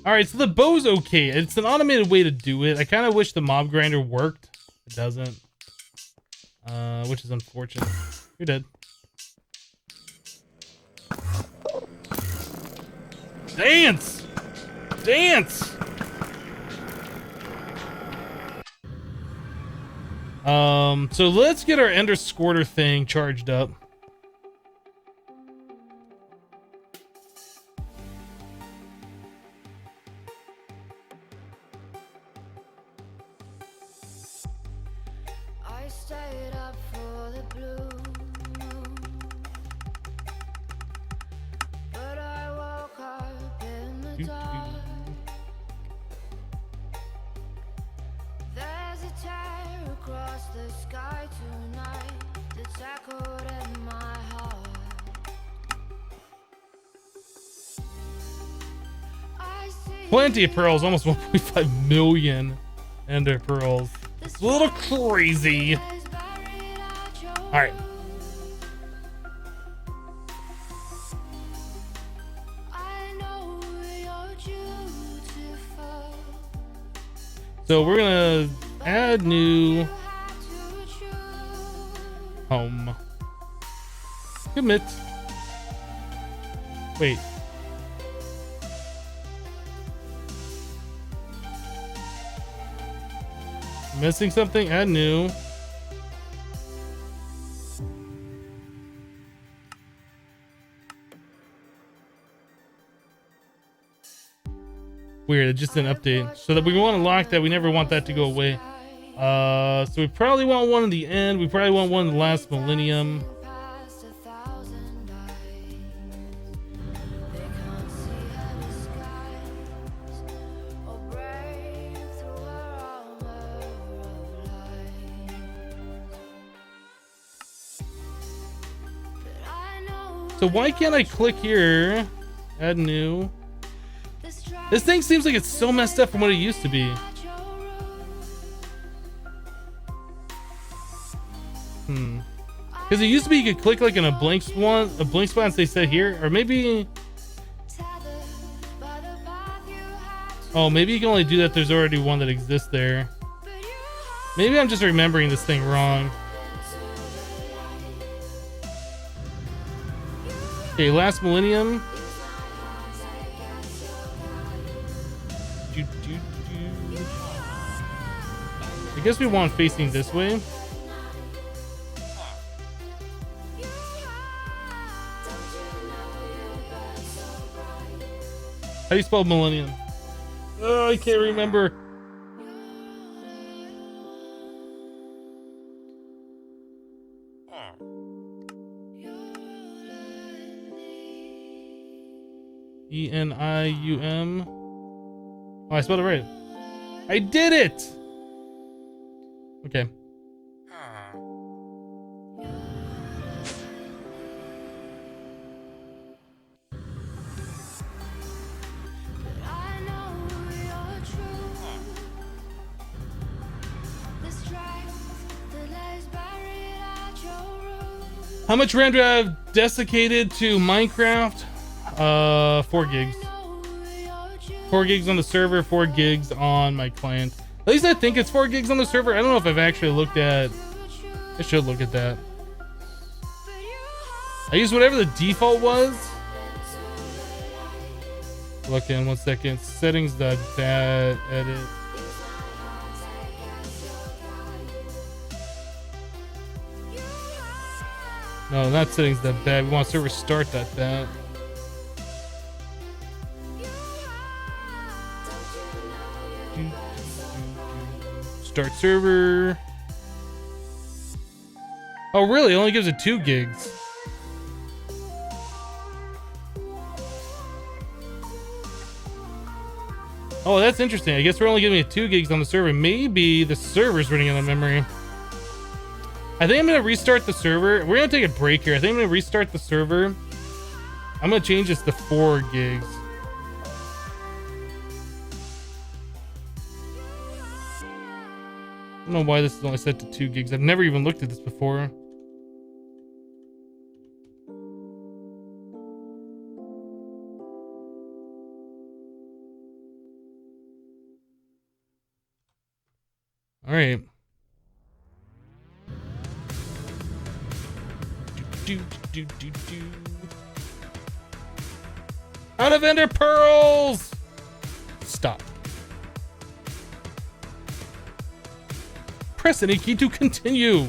All right, so the bow's okay. It's an automated way to do it. I kind of wish the mob grinder worked. It doesn't, which is unfortunate. You're dead. Dance, dance. So let's get our Ender Squirter thing charged up. I stayed up for the blue moon, but I woke up in the dark. There's a tear across the sky tonight that's echoed in my heart. I see Plenty of pearls, almost 1.5 million Ender pearls. It's a little crazy. All right. So we're gonna add new home. Commit. Wait. Missing something? Add new. Weird, it just didn't update. So that we want to lock that, we never want that to go away. So we probably want one in the end. We probably want one in the last millennium. So why can't I click here? Add new. This thing seems like it's so messed up from what it used to be. Because it used to be you could click like in a blank spot and say set here, or maybe. Oh, maybe you can only do that. There's already one that exists there. Maybe I'm just remembering this thing wrong. Okay, last millennium. I guess we want facing this way. How do you spell millennium? Oh, I can't remember. E-N-I-U-M. Oh, I spelled it right. I did it! Okay. How much RAM do I have desiccated to Minecraft? 4 gigs. 4 gigs on the server, 4 gigs on my client. At least I think it's 4 gigs on the server. I don't know if I've actually looked at. I should look at that. I used whatever the default was. Look in 1 second. Settings that edit. No, not settings that bad. We want server start that. Start server. Oh, really? It only gives it 2 gigs. Oh, that's interesting. I guess we're only giving it 2 gigs on the server. Maybe the server's running out of memory. I think I'm going to restart the server. We're going to take a break here. I think I'm going to restart the server. I'm going to change this to 4 gigs. don't know why this is only set to 2 gigs. I've never even looked at this before. All right. Do. Out of ender pearls! Stop. Press any key to continue.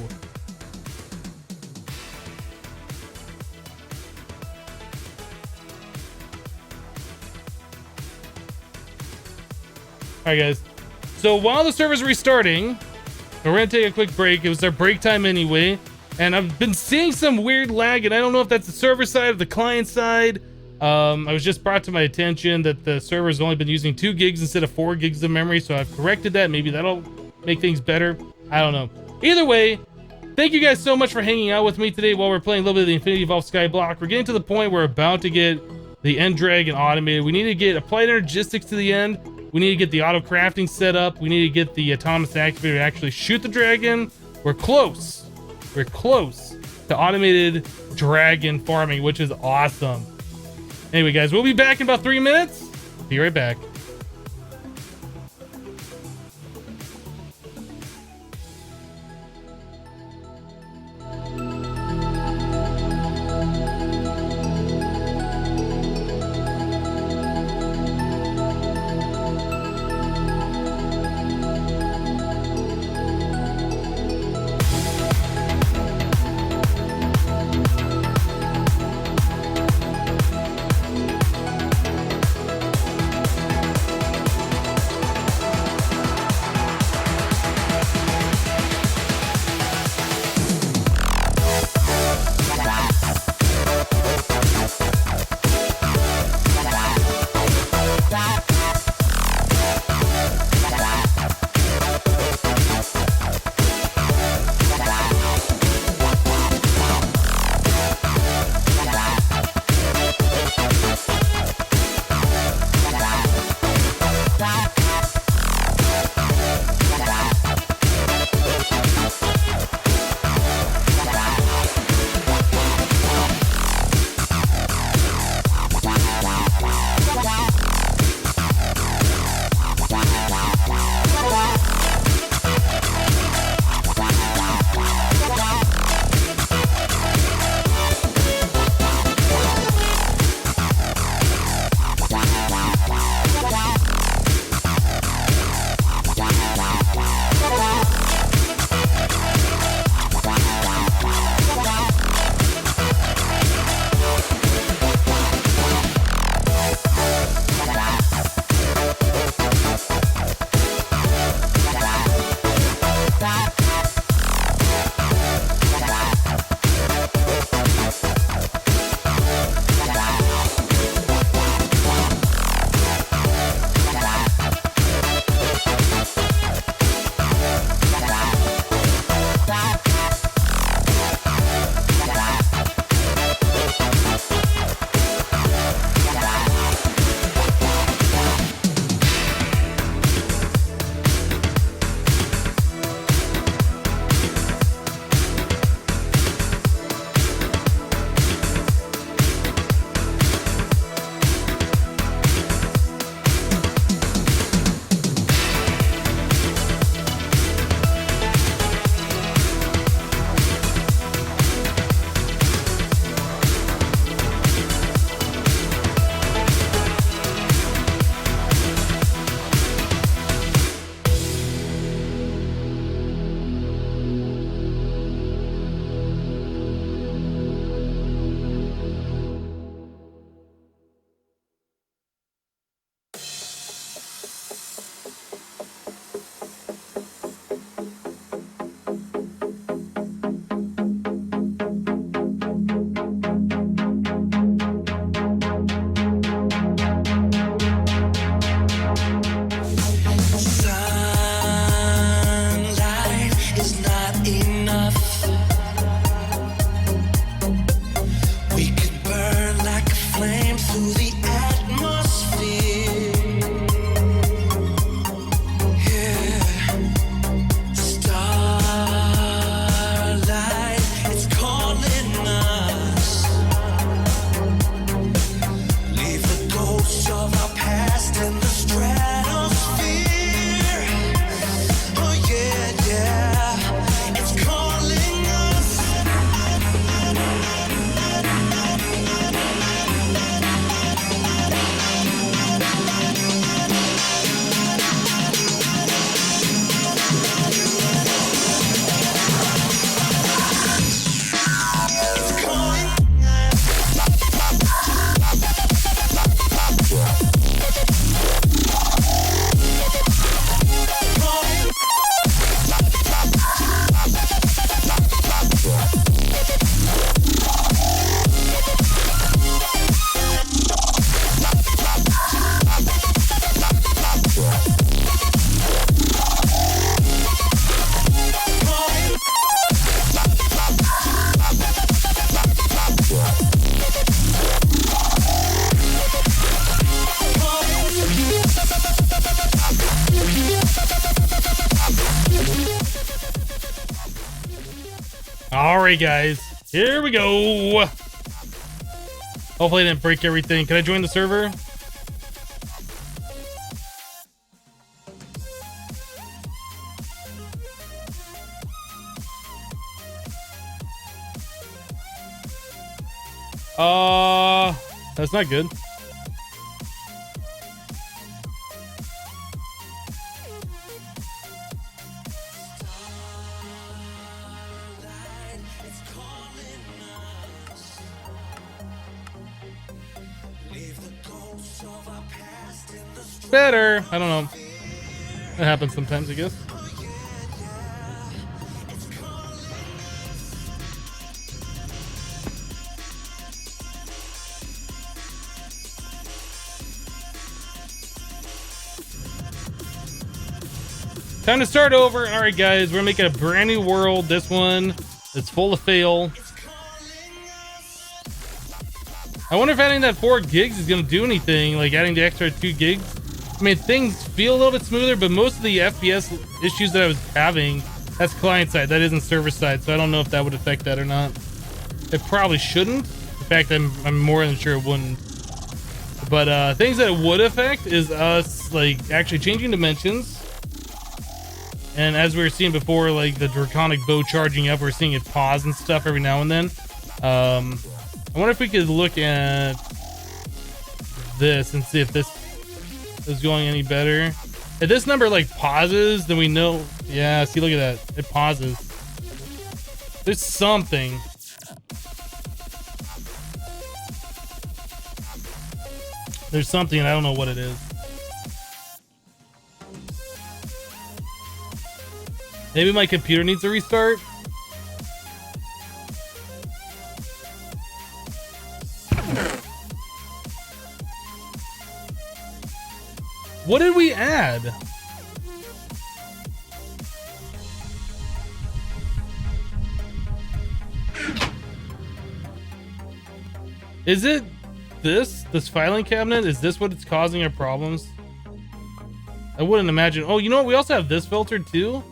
Alright guys, so while the server's restarting, we're gonna take a quick break. It was our break time anyway, and I've been seeing some weird lag, and I don't know if that's the server side or the client side. I was just brought to my attention that the server's only been using 2 gigs instead of 4 gigs of memory, so I've corrected that. Maybe that'll make things better. I don't know. Either way, thank you guys so much for hanging out with me today while we're playing a little bit of the Infinity Evolved Skyblock. We're getting to the point where we're about to get the end dragon automated. We need to get applied energistics to the end. We need to get the auto crafting set up. We need to get the autonomous activator to actually shoot the dragon. We're close. We're close to automated dragon farming, which is awesome. Anyway, guys, we'll be back in about 3 minutes. Be right back. All right, guys, here we go. Hopefully I didn't break everything. Can I join the server? That's not good. Better. I don't know. That happens sometimes, I guess. Time to start over. All right, guys, we're making a brand new world. This one is full of fail. I wonder if adding that 4 gigs is going to do anything, like adding the extra 2 gigs. I mean, things feel a little bit smoother, but most of the FPS issues that I was having, that's client side. That isn't server side, so I don't know if that would affect that or not. It probably shouldn't. In fact, I'm more than sure it wouldn't. But things that it would affect is us like actually changing dimensions. And as we were seeing before, like the draconic bow charging up, we're seeing it pause and stuff every now and then. I wonder if we could look at this and see if this is going any better. If this number like pauses, then we know. Yeah, see, look at that. It pauses. There's something. There's something, I don't know what it is. Maybe my computer needs a restart. What did we add? Is it this filing cabinet? Is this what it's causing our problems? I wouldn't imagine. Oh, you know what? We also have this filter too.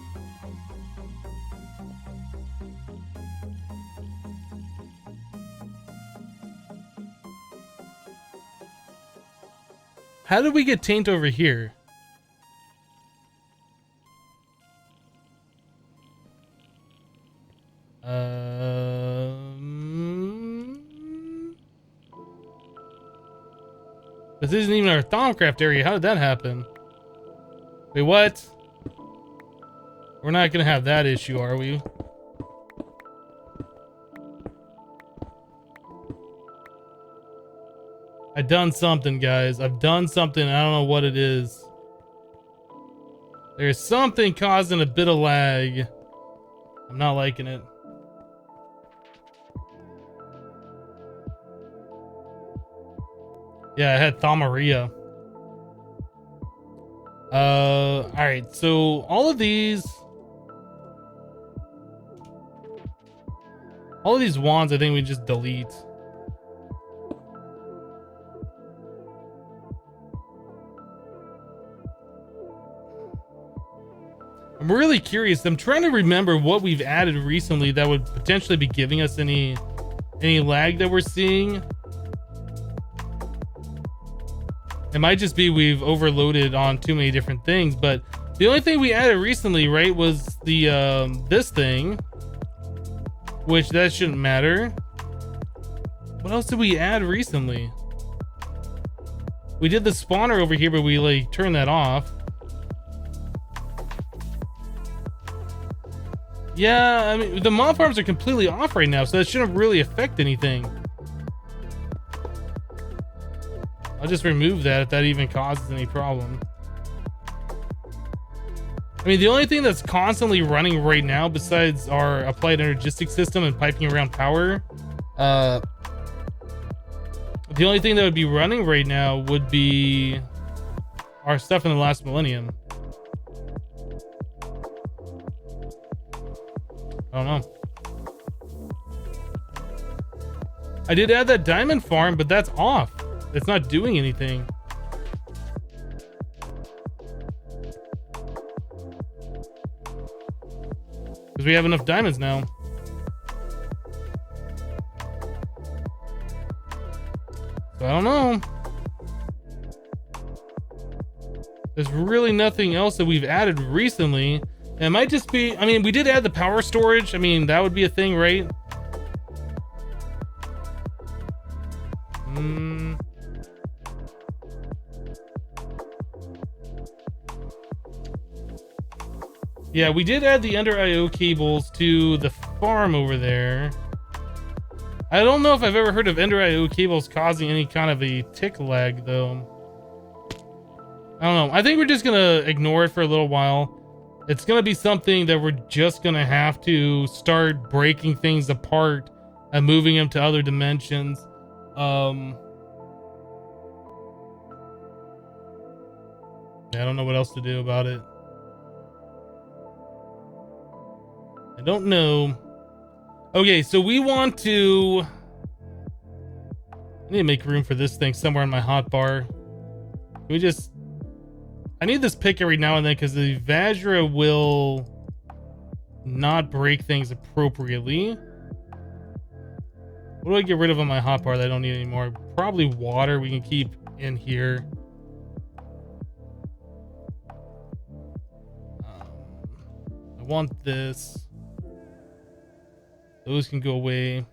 How did we get taint over here? This isn't even our Thaumcraft area. How did that happen? Wait, what? We're not gonna have that issue, are we? I've done something, guys. I've done something. I don't know what it is. There's something causing a bit of lag. I'm not liking it. Yeah, I had Thaumaria. Alright, so all of these wands I think we just delete. I'm really curious. I'm trying to remember what we've added recently that would potentially be giving us any lag that we're seeing. It might just be we've overloaded on too many different things, but the only thing we added recently, right, was the this thing, which that shouldn't matter. What else did we add recently? We did the spawner over here, but we like turned that off. Yeah, I mean, the mob farms are completely off right now, so that shouldn't really affect anything. I'll just remove that if that even causes any problem. I mean, the only thing that's constantly running right now, besides our applied energistic system and piping around power, the only thing that would be running right now would be our stuff in the last millennium. I don't know. I did add that diamond farm, but that's off. It's not doing anything. Because we have enough diamonds now. So I don't know. There's really nothing else that we've added recently. It might just be, I mean, we did add the power storage. I mean, that would be a thing, right? Yeah, we did add the under IO cables to the farm over there. I don't know if I've ever heard of under IO cables causing any kind of a tick lag though. I don't know. I think we're just gonna ignore it for a little while. It's gonna be something that we're just gonna have to start breaking things apart and moving them to other dimensions. Yeah, I don't know what else to do about it. I don't know. Okay, so we want to... I need to make room for this thing somewhere in my hotbar. We just... I need this pick every now and then because the Vajra will not break things appropriately. What do I get rid of on my hotbar that I don't need anymore? Probably water we can keep in here. I want this. Those can go away.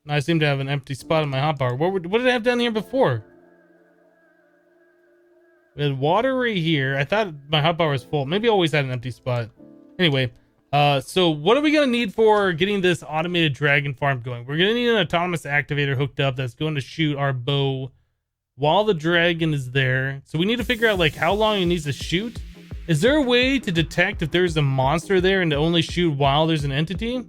I seem to have an empty spot in my hotbar. What did I have down here before? We had water right here. I thought my hotbar was full. Maybe I always had an empty spot. Anyway, so what are we gonna need for getting this automated dragon farm going? We're gonna need an autonomous activator hooked up that's going to shoot our bow while the dragon is there. So we need to figure out like how long it needs to shoot. Is there a way to detect if there's a monster there and to only shoot while there's an entity?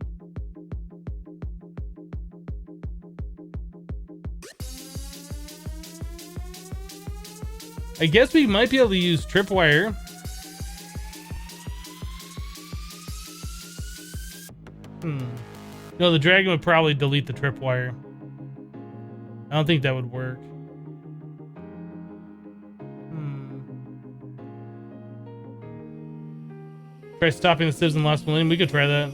I guess we might be able to use tripwire. No, the dragon would probably delete the tripwire. I don't think that would work. Try stopping the civs in the last millennium. We could try that.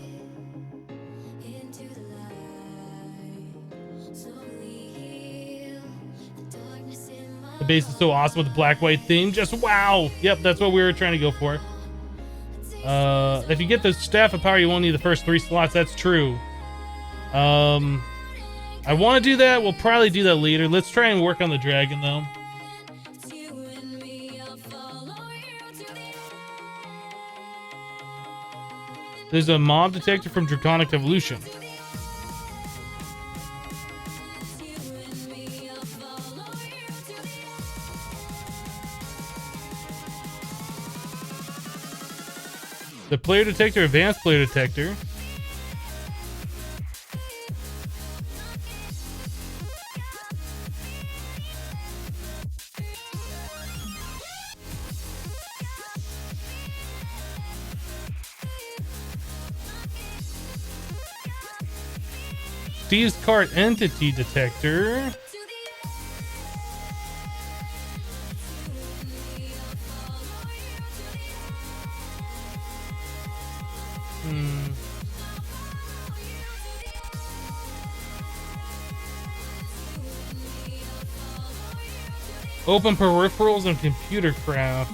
The base is so awesome with the black-white theme. Just wow. Yep, that's what we were trying to go for. If you get the staff of power, you won't need the first 3 slots. That's true. I want to do that. We'll probably do that later. Let's try and work on the dragon, though. There's a mob detector from Draconic Evolution. The player detector, advanced player detector. Steve's cart entity detector. Open peripherals and computer craft.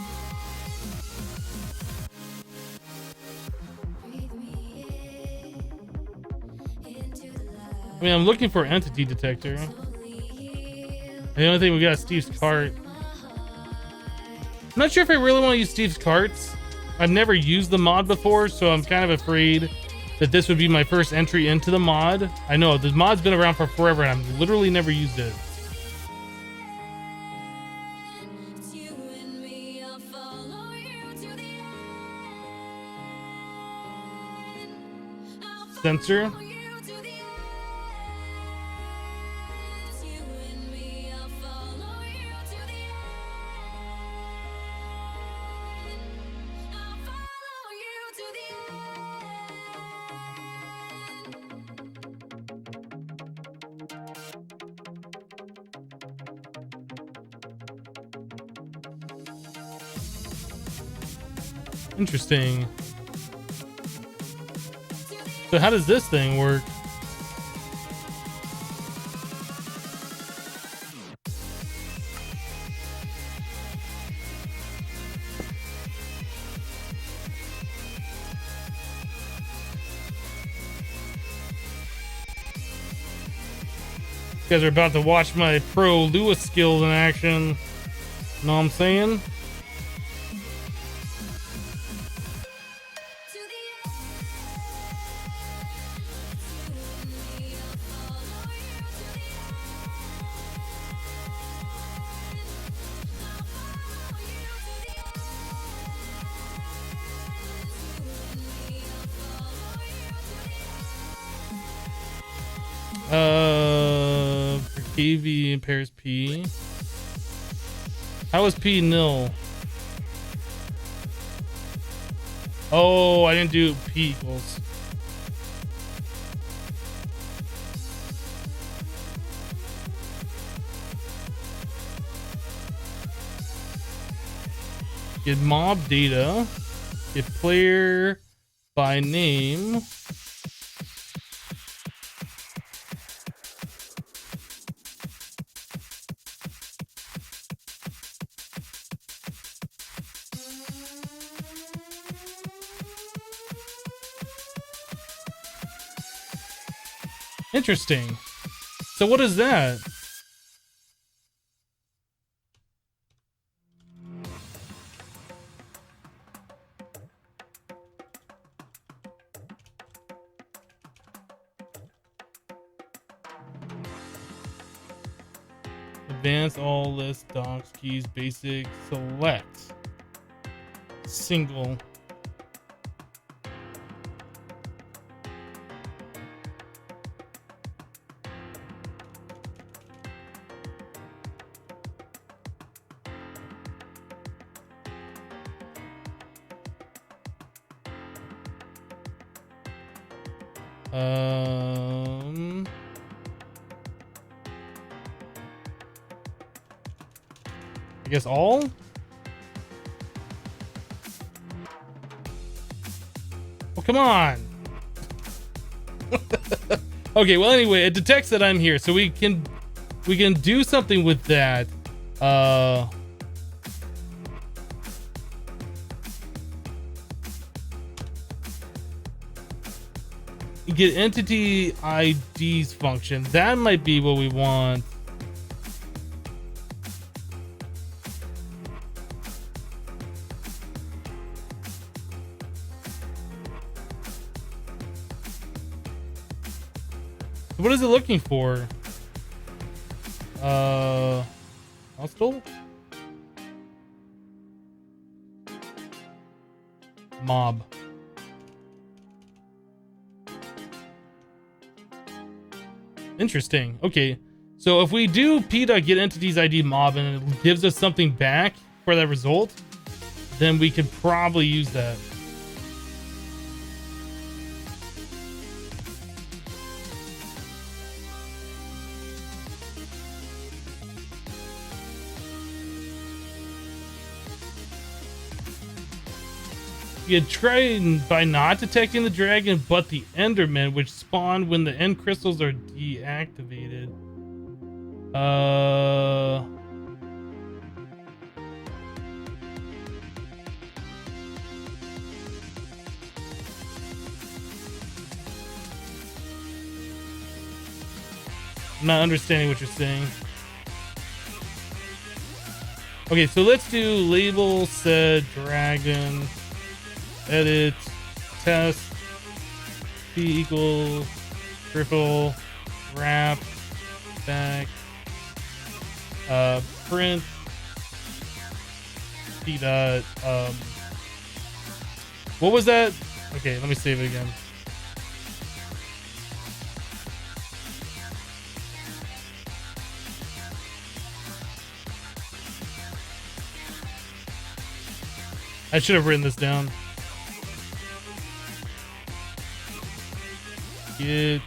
I mean, I'm looking for entity detector. The only thing we got is Steve's cart. I'm not sure if I really want to use Steve's carts. I've never used the mod before, so I'm kind of afraid that this would be my first entry into the mod. I know the mod's been around for forever and I've literally never used it. Sensor. Interesting. So how does this thing work? You guys are about to watch my pro Lewis skills in action. Know what I'm saying? For KV and pairs P. How is P nil? Oh, I didn't do P equals. Get mob data. Get player by name. Interesting. So what is that? Advance all list docs keys basic select single. I guess all? Oh, come on. Okay, well anyway, it detects that I'm here, so we can do something with that. Get entity IDs function. That might be what we want. What is it looking for? Hostile? Mob. Interesting. Okay. So if we do p.get entities ID mob and it gives us something back for that result, then we could probably use that. You try by not detecting the dragon, but the Enderman, which spawn when the end crystals are deactivated. I'm not understanding what you're saying. Okay, so let's do label set dragon. Edit, test, p equals, triple, wrap, back, print, p dot, what was that? Okay, let me save it again. I should have written this down. Get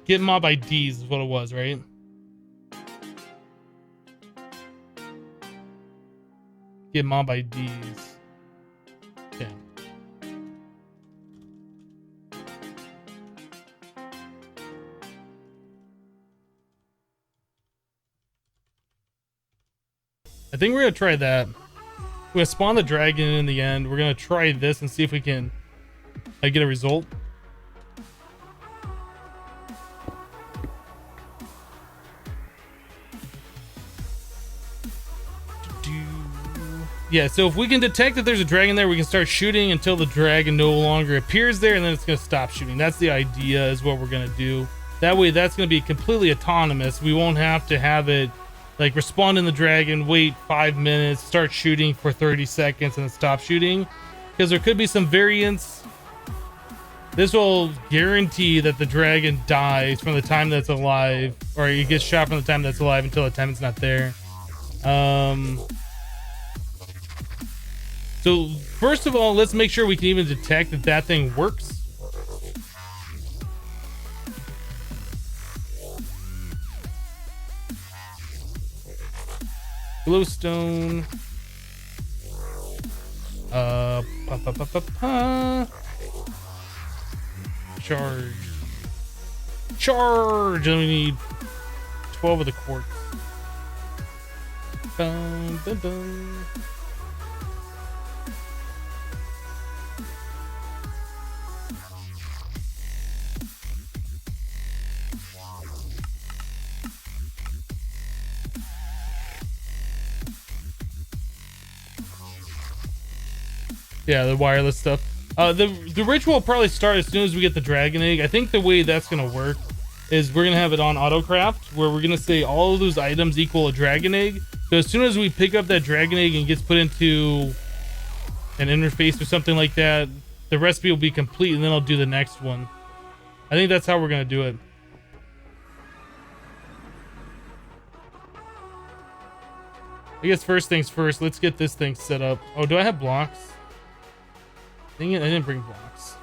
Get mob IDs is what it was, right? Get mob IDs. Okay. I think we're gonna try that. We're gonna spawn the dragon in the end. We're gonna try this and see if we can get a result. Yeah, so if we can detect that there's a dragon there, we can start shooting until the dragon no longer appears there, and then it's gonna stop shooting. That's the idea, is what we're gonna do. That way, that's gonna be completely autonomous. We won't have to have it like respawn in the dragon, wait 5 minutes, start shooting for 30 seconds, and then stop shooting. Because there could be some variance. This will guarantee that the dragon dies from the time that's alive, or he gets shot from the time that's alive until the time it's not there. So first of all, let's make sure we can even detect that that thing works. Glowstone. Charge. Charge! And we need 12 of the quartz. Bum, bum, bum. Yeah, the wireless stuff. The ritual will probably start as soon as we get the dragon egg. I think the way that's gonna work is we're gonna have it on autocraft, where we're gonna say all of those items equal a dragon egg. So as soon as we pick up that dragon egg and gets put into an interface or something like that, the recipe will be complete, and then I'll do the next one. I think that's how we're gonna do it. I guess first things first, let's get this thing set up. Oh, do I have blocks? Dang it, I didn't bring blocks.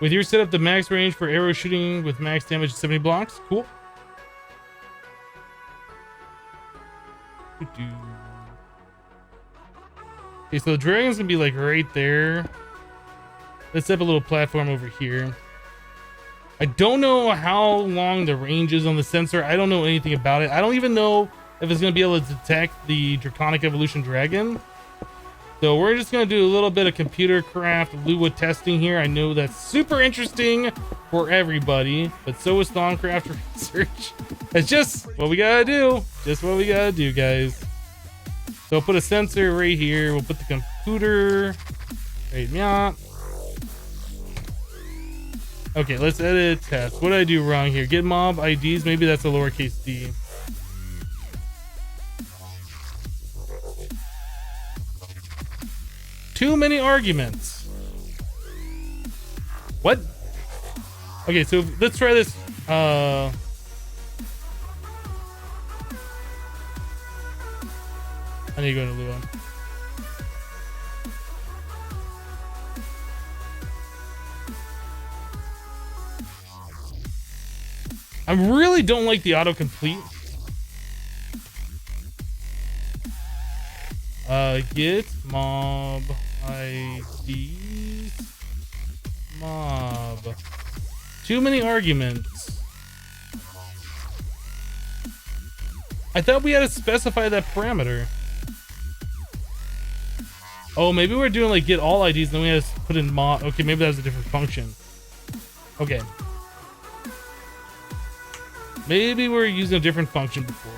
With your setup, the max range for arrow shooting with max damage is 70 blocks. Cool. Okay, so the dragon's gonna be like right there. Let's set up a little platform over here. I don't know how long the range is on the sensor. I don't know anything about it. I don't even know if it's gonna be able to detect the Draconic Evolution dragon. So we're just gonna do a little bit of computer craft Lua testing here. I know that's super interesting for everybody, but so is Thaumcraft research. It's just what we gotta do. Just what we gotta do, guys. So I'll put a sensor right here. We'll put the computer right now. Okay, let's edit test. What did I do wrong here? Get mob IDs. Maybe that's a lowercase d. Too many arguments. What? Okay, so let's try this. I need to go to Lua. I really don't like the autocomplete. Get mob IDs. Mob. Too many arguments. I thought we had to specify that parameter. Oh, maybe we're doing like get all IDs, then we had to put in mob. Okay, maybe that was a different function. Okay. Maybe we're using a different function before.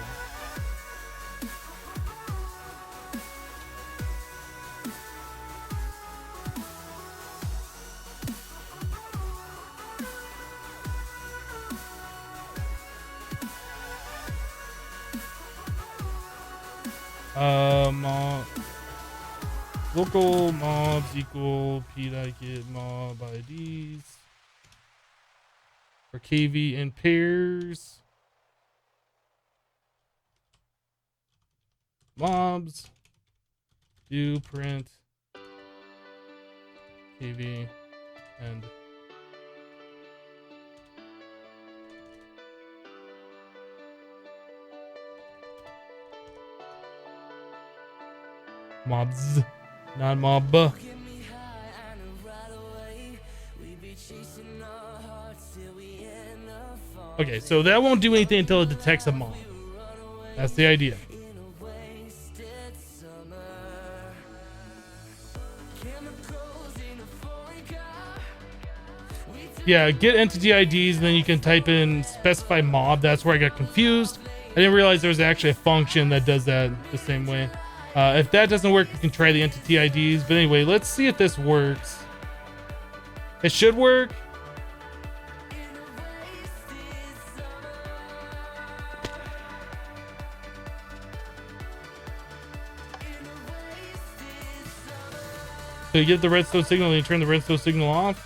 Mob. Local mobs equal p.get mob IDs. for KV in pairs. Mobs. Do print KV and mobs, not mob. Okay, so that won't do anything until it detects a mob. That's the idea. Yeah, get entity IDs, and then you can type in specify mob. That's where I got confused. I didn't realize there was actually a function that does that the same way. If that doesn't work, you can try the entity IDs. But anyway, let's see if this works. It should work. So you get the redstone signal and you turn the redstone signal off.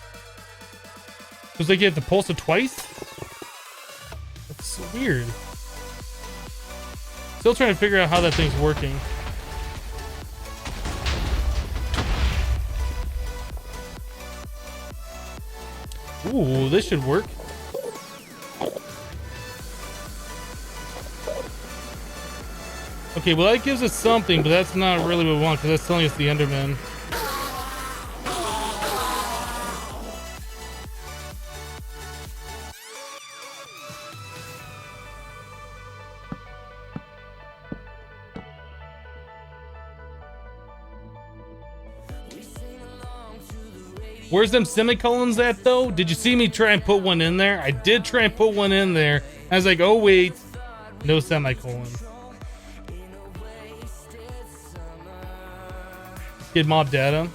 Looks like you have to pulse it twice. That's so weird. Still trying to figure out how that thing's working. Ooh, this should work. Okay, well that gives us something, but that's not really what we want because that's telling us the Enderman. Where's them semicolons at though? Did you see me try and put one in there? I did try and put one in there. I was like, oh wait, no semicolons. Get mob data.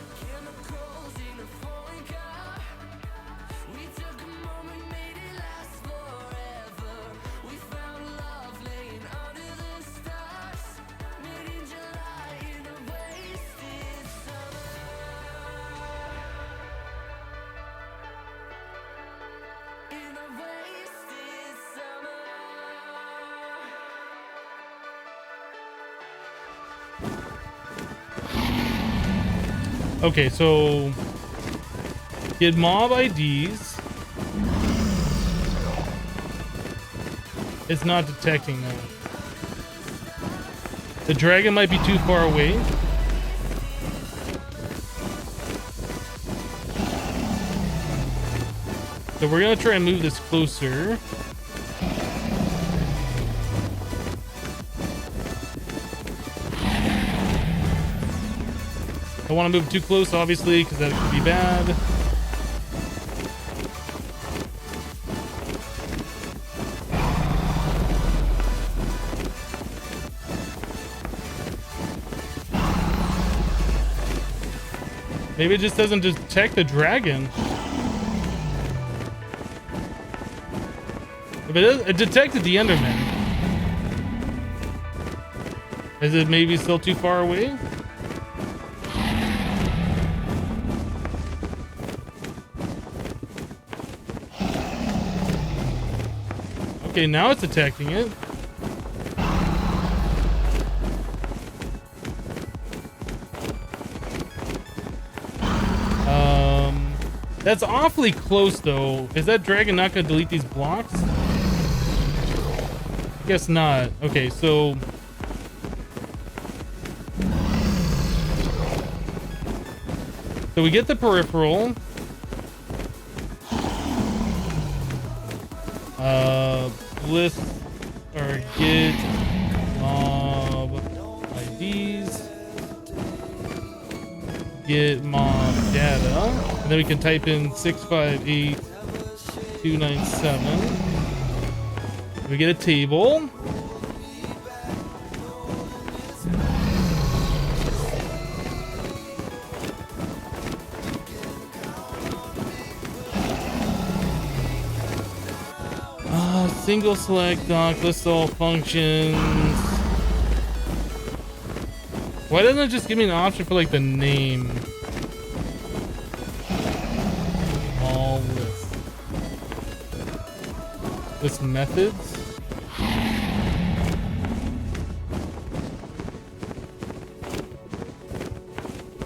Okay, so get mob IDs. It's not detecting that. The dragon might be too far away. So we're gonna try and move this closer. Don't want to move too close, obviously, because that could be bad. Maybe it just doesn't detect the dragon. But it detected the Enderman. Is it maybe still too far away? Okay, now it's attacking it. That's awfully close though. Is that dragon not gonna delete these blocks? Guess not. Okay, so we get the peripheral. List or get mob IDs, get mob data, and then we can type in 658297. We get a table. Single select doc, list all functions. Why doesn't it just give me an option for like the name? All list. this methods.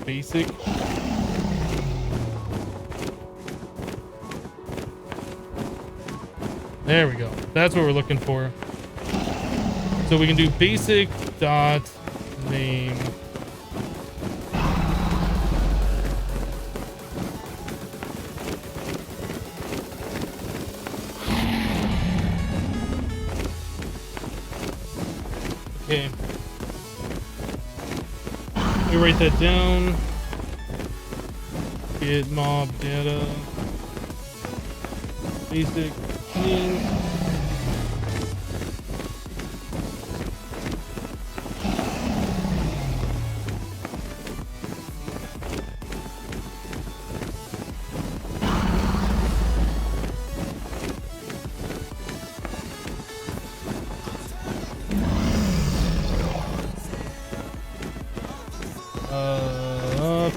Basic. There we go. That's what we're looking for. So we can do basic dot name. Okay. Let me write that down. Get mob data. Basic name.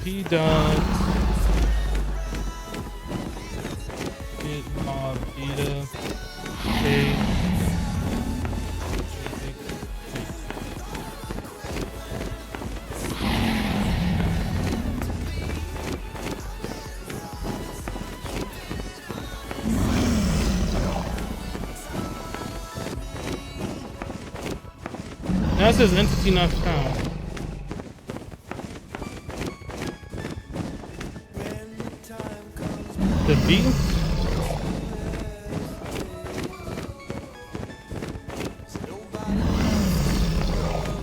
P dot get mob data. Okay. Now it says entity not found. The B?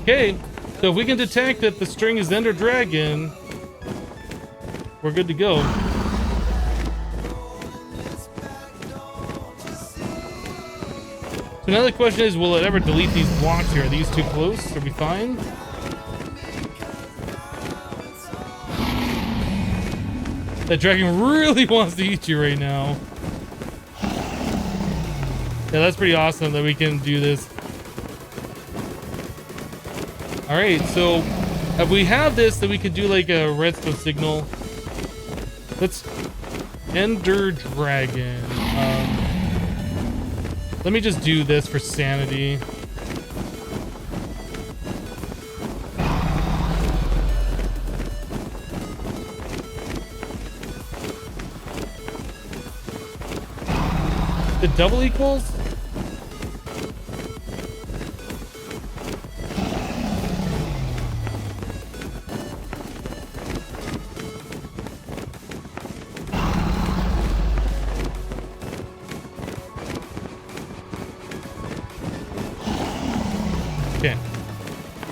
Okay, so if we can detect that the string is Ender Dragon, we're good to go. So now the question is, will it ever delete these blocks here? Are these too close? Are we fine? That dragon really wants to eat you right now. Yeah, that's pretty awesome that we can do this. All right, so if we have this, then we could do like a redstone signal. Let's Ender Dragon. Let me just do this for sanity. The double equals? Okay.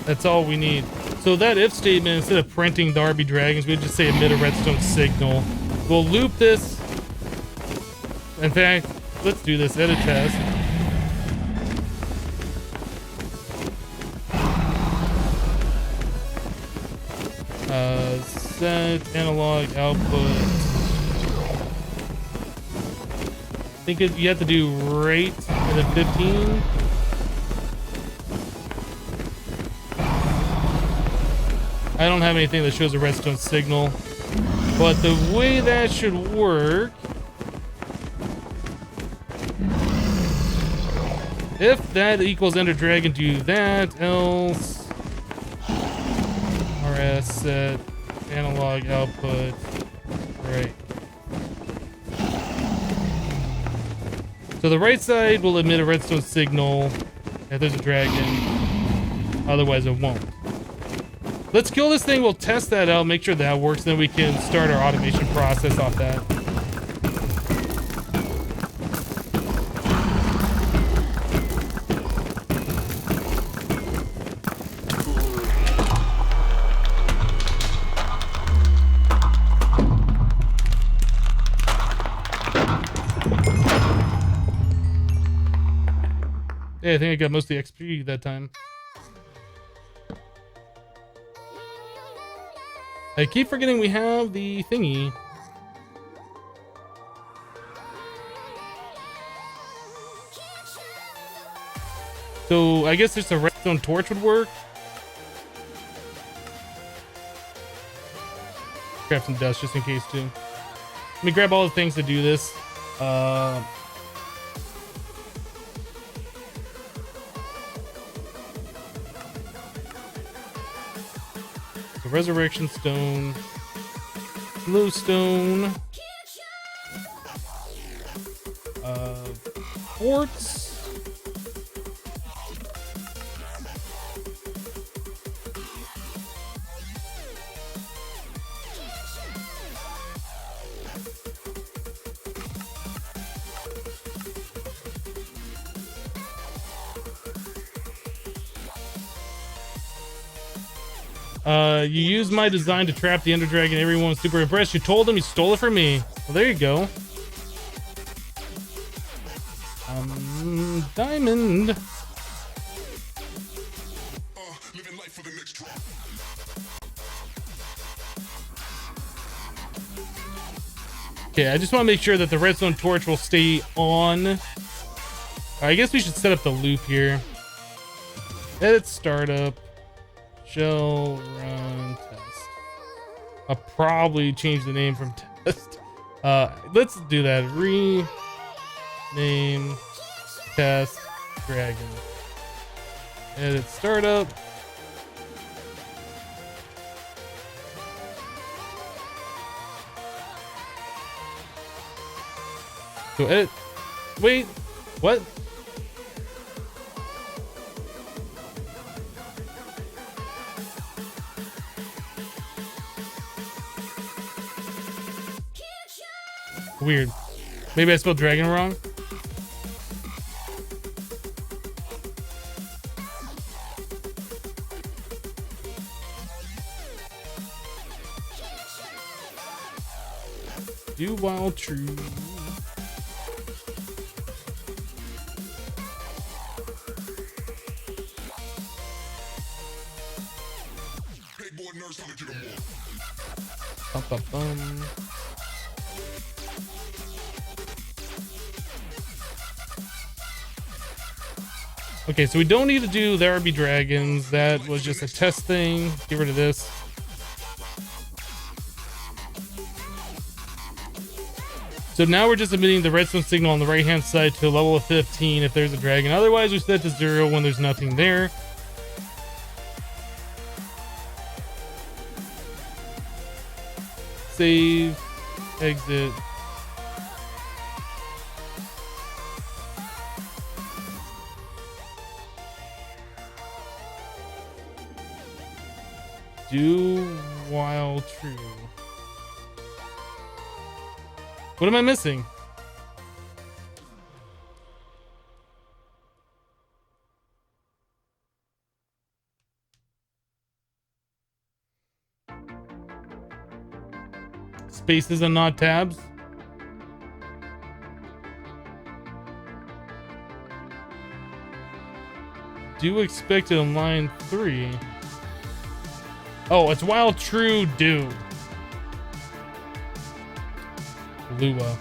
That's all we need. So that if statement, instead of printing the RB dragons, we'd just say emit a redstone signal. We'll loop this. In fact, let's do this. Edit test. Set analog output. I think you have to do rate and then 15. I don't have anything that shows a redstone signal, but the way that should work, if that equals Ender Dragon, do that, else RS set analog output, right. So the right side will emit a redstone signal if there's a dragon, otherwise it won't. Let's kill this thing, we'll test that out, make sure that works, then we can start our automation process off that. Yeah, I think I got most of the XP that time. I keep forgetting we have the thingy. So I guess just a redstone torch would work. Grab some dust just in case too. Let me grab all the things to do this. So resurrection stone, glowstone, quartz. You used my design to trap the Ender Dragon. Everyone was super impressed. You told him you stole it from me. Well, there you go. Diamond. Living life for the next drop. Okay, I just want to make sure that the redstone torch will stay on. I guess we should set up the loop here. Edit startup. Shell run test. I'll probably change the name from test. Let's do that. Rename test dragon. Edit startup. So edit. Wait, what? Weird. Maybe I spelled dragon wrong. Do while true. Big boy nerds coming to the wall. Bum, bum, bum. Okay, so we don't need to do there be dragons. That was just a test thing. Get rid of this. So now we're just emitting the redstone signal on the right hand side to a level of 15 if there's a dragon. Otherwise we set to 0 when there's nothing there. Save, exit. Do while true. What am I missing? Spaces and not tabs. Do expect it on line 3. Oh, it's while true do. Lua.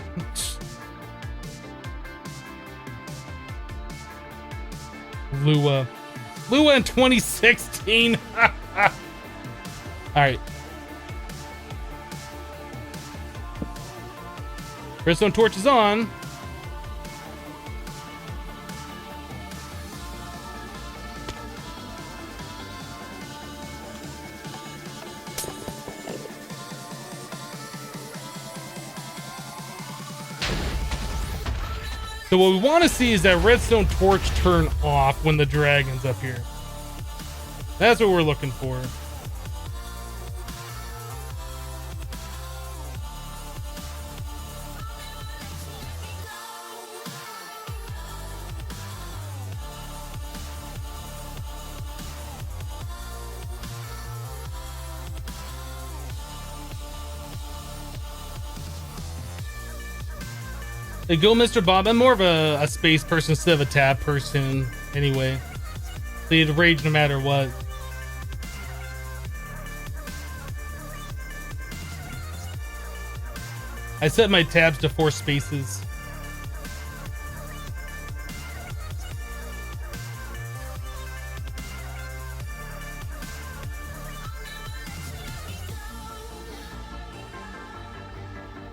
Lua in 2016. All right. Redstone torch is on. So what we want to see is that redstone torch turn off when the dragon's up here. That's what we're looking for. Hey, go, Mr. Bob. I'm more of a space person instead of a tab person anyway. So you'd rage no matter what. I set my tabs to 4 spaces.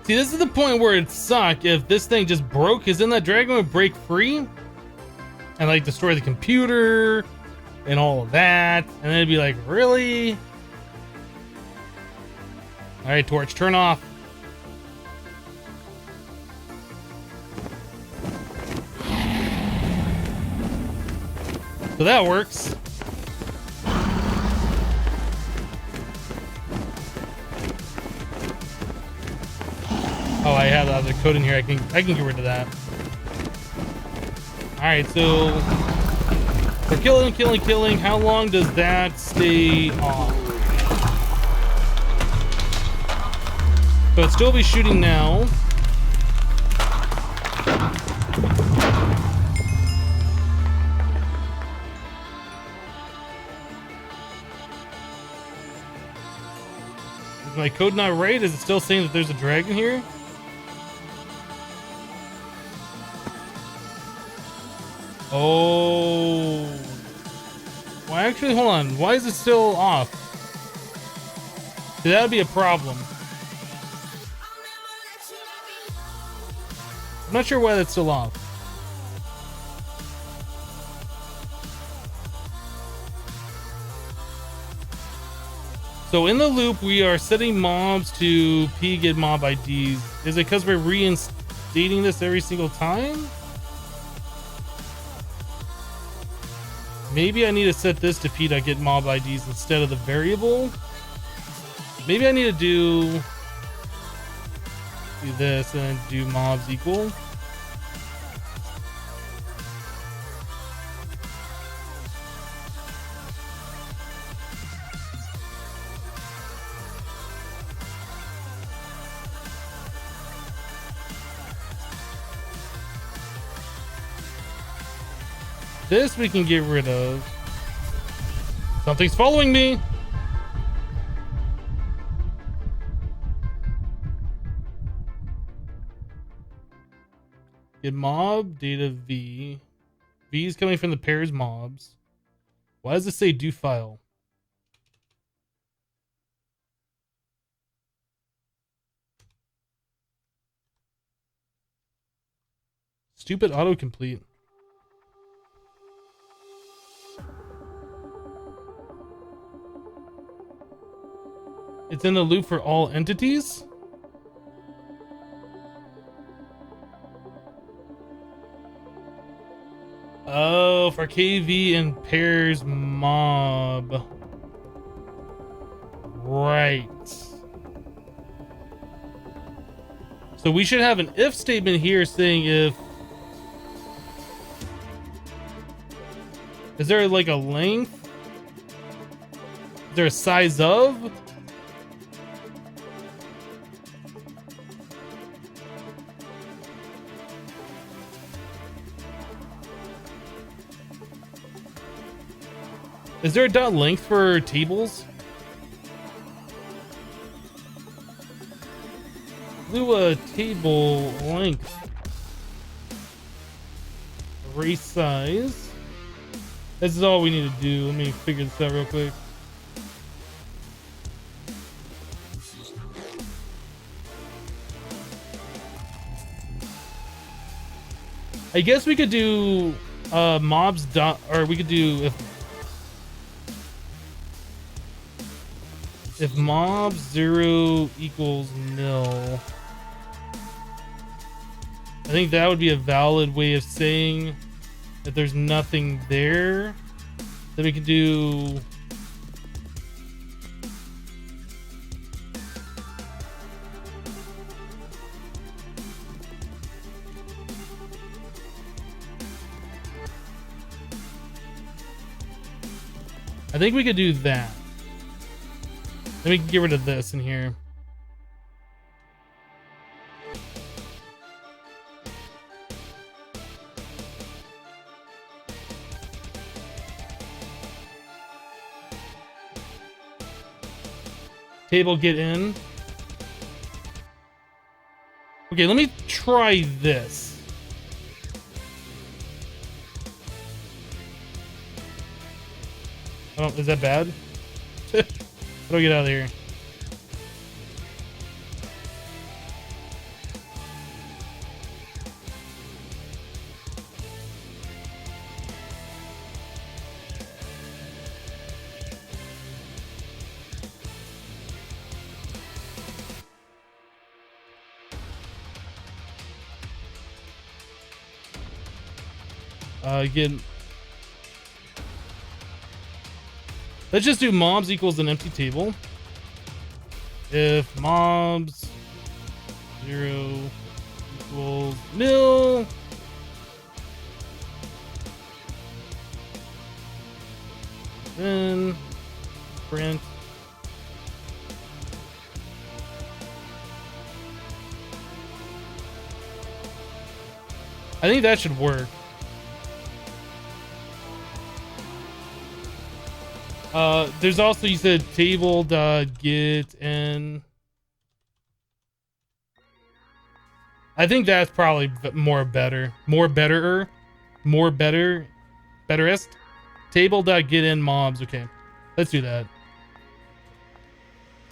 See, this is the point where it'd suck if this thing just broke, because then that dragon would break free and like destroy the computer and all of that. And then it'd be like, really? All right, Torch, turn off. So that works. Oh, I have the other code in here. I can get rid of that. All right, so we're killing. How long does that stay off? So it'd still be shooting now. Is my code not right? Is it still saying that there's a dragon here? Oh. Well, actually, hold on. Why is it still off? See, that would be a problem. I'm not sure why that's still off. So in the loop, we are setting mobs to P get mob IDs. Is it because we're reinstating this every single time? Maybe I need to set this to P.get mob IDs instead of the variable. Maybe I need to do this and then do mobs equal. This we can get rid of. Something's following me. Get mob data V. V is coming from the pairs mobs. Why does it say do file? Stupid autocomplete. It's in the loop for all entities? Oh, for KV and pairs mob. Right. So we should have an if statement here saying if... Is there like a length? Is there a size of? Is there a dot length for tables? Do a table length. Array size. This is all we need to do. Let me figure this out real quick. I guess we could do mobs dot, or we could do if mob 0 equals nil. I think that would be a valid way of saying that there's nothing there. Then we can do I think we could do that. Then we can get rid of this in here. Table get in. Okay, let me try this. Oh, is that bad? How do I get out of here? Again, let's just do mobs equals an empty table. If mobs 0 equals nil, then print I think that should work. There's also, you said table dot get in. I think that's probably betterest. Table dot get in mobs. Okay, let's do that.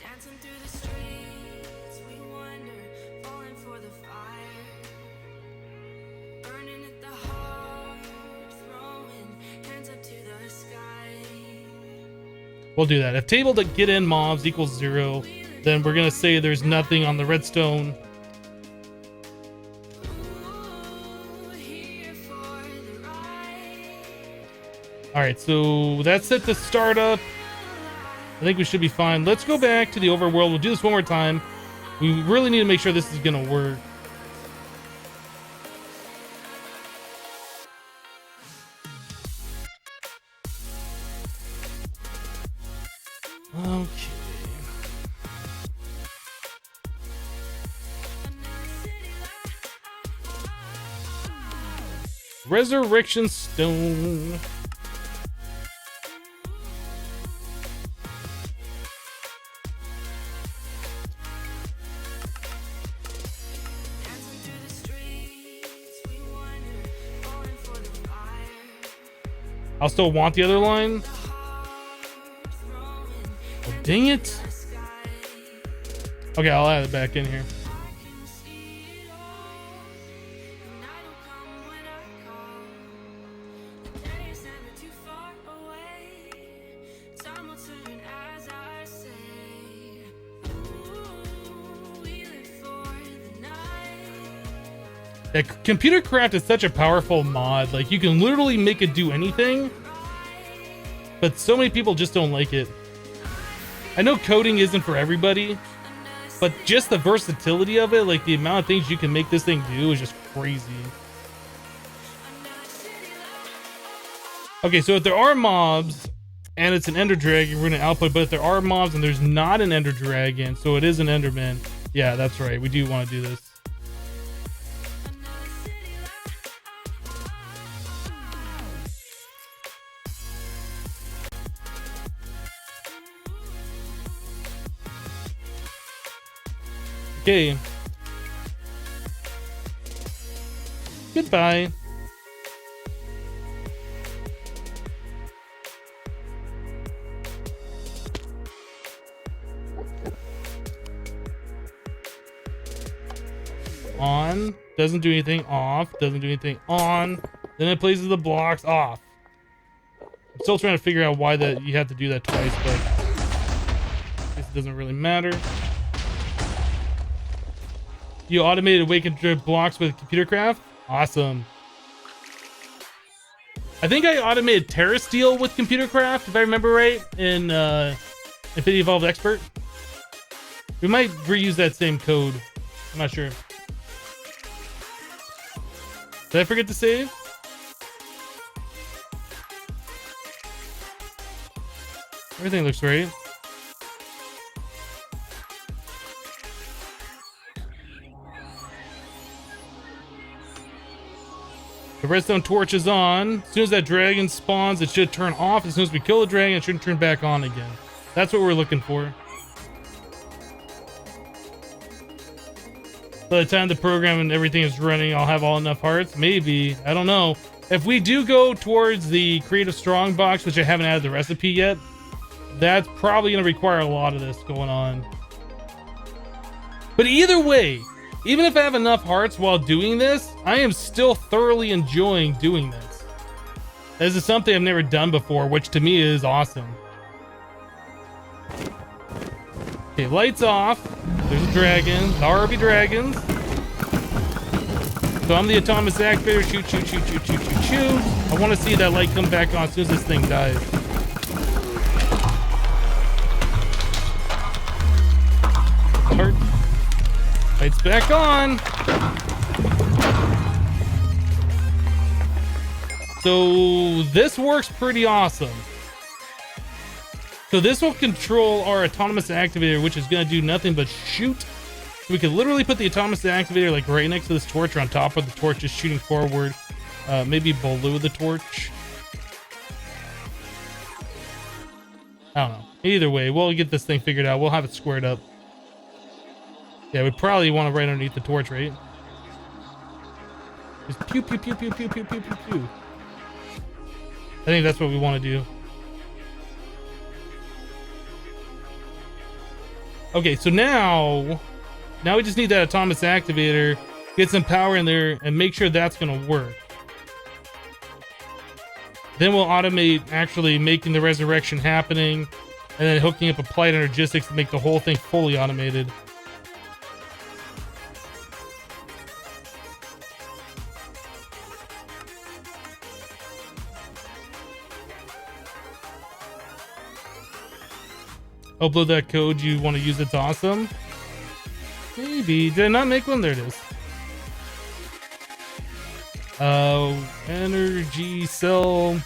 Dancing through the streets, we wander, falling for the fire, burning at the heart, throwing hands up to the sky. We'll do that. If table dot get in mobs equals 0, then we're gonna say there's nothing on the redstone. All right, so that's set to start up. I think we should be fine. Let's go back to the overworld. We'll do this one more time. We really need to make sure this is gonna work. Okay. Resurrection Stone. I'll still want the other line. Oh, dang it. Okay, I'll add it back in here. Yeah, Computer Craft is such a powerful mod. Like, you can literally make it do anything, but so many people just don't like it. I know coding isn't for everybody, but just the versatility of it, like the amount of things you can make this thing do, is just crazy. Okay, so if there are mobs and it's an Ender Dragon, we're gonna output, but if there are mobs and there's not an Ender Dragon, so it is an Enderman, yeah, that's right, we do want to do this. Okay. Goodbye. On. Doesn't do anything. Off. Doesn't do anything. On. Then it places the blocks. Off. I'm still trying to figure out why that you have to do that twice, but I guess it doesn't really matter. You automated awakened blocks with Computer Craft? Awesome. I think I automated Terra Steel with Computer Craft, if I remember right, in Infinity Evolved Expert. We might reuse that same code. I'm not sure. Did I forget to save? Everything looks right. The redstone torch is on. As soon as that dragon spawns, it should turn off. As soon as we kill the dragon, it should turn back on again. That's what we're looking for. By the time the program and everything is running, I'll have all enough hearts. Maybe. I don't know. If we do go towards the Creative Strongbox, which I haven't added the recipe yet, that's probably going to require a lot of this going on. But either way, even if I have enough hearts while doing this, I am still thoroughly enjoying doing this. This is something I've never done before, which to me is awesome. Okay, lights off. There's a dragon. There be dragons. So I'm the autonomous activator. Shoot, shoot, shoot, shoot, shoot, shoot, shoot. I want to see that light come back on as soon as this thing dies. Heart. Light's back on. So this works pretty awesome. So this will control our autonomous activator, which is going to do nothing but shoot. So we could literally put the autonomous activator like right next to this torch or on top of the torch, just shooting forward, maybe below the torch. I don't know. Either way, we'll get this thing figured out. We'll have it squared up. Yeah, we probably want to right underneath the torch, right? Just pew, pew, pew, pew, pew, pew, pew, pew, pew. I think that's what we want to do. Okay, so now we just need that autonomous activator, get some power in there, and make sure that's going to work. Then we'll automate actually making the resurrection happening, and then hooking up applied energistics to make the whole thing fully automated. Upload that code you want to use. It's awesome. Maybe. Did I not make one? There it is. Energy cell.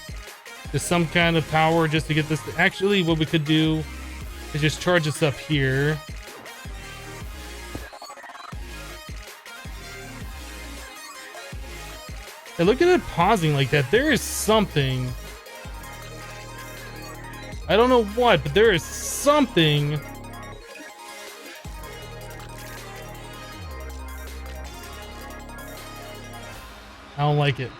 Just some kind of power just to get this. Actually, what we could do is just charge this up here. Hey, look at it pausing like that. There is something. I don't know what, but there is something. I don't like it.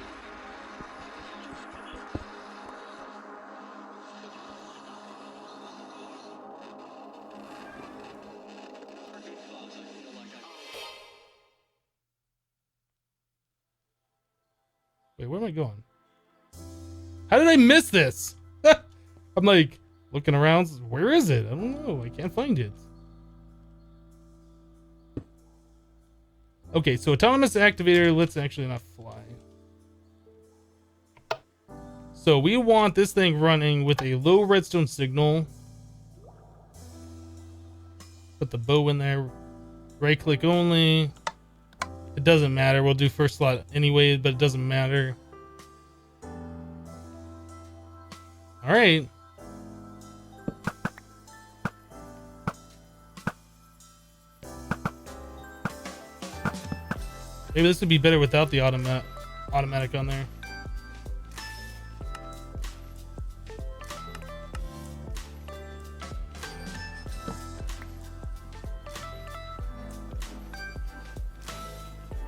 Wait, where am I going? How did I miss this? I'm like looking around. Where is it? I don't know. I can't find it. Okay, so autonomous activator. Let's actually not fly. So we want this thing running with a low redstone signal. Put the bow in there. Right click only. It doesn't matter. We'll do first slot anyway, but it doesn't matter. All right. Maybe this would be better without the automatic on there.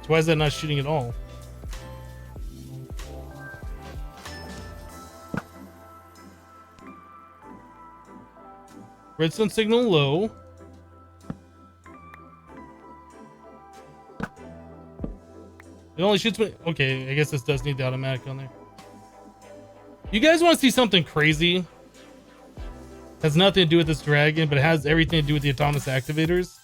So why is that not shooting at all? Redstone signal low. It only shoots me. Okay, I guess this does need the automatic on there. You guys want to see something crazy? Has nothing to do with this dragon, but it has everything to do with the autonomous activators.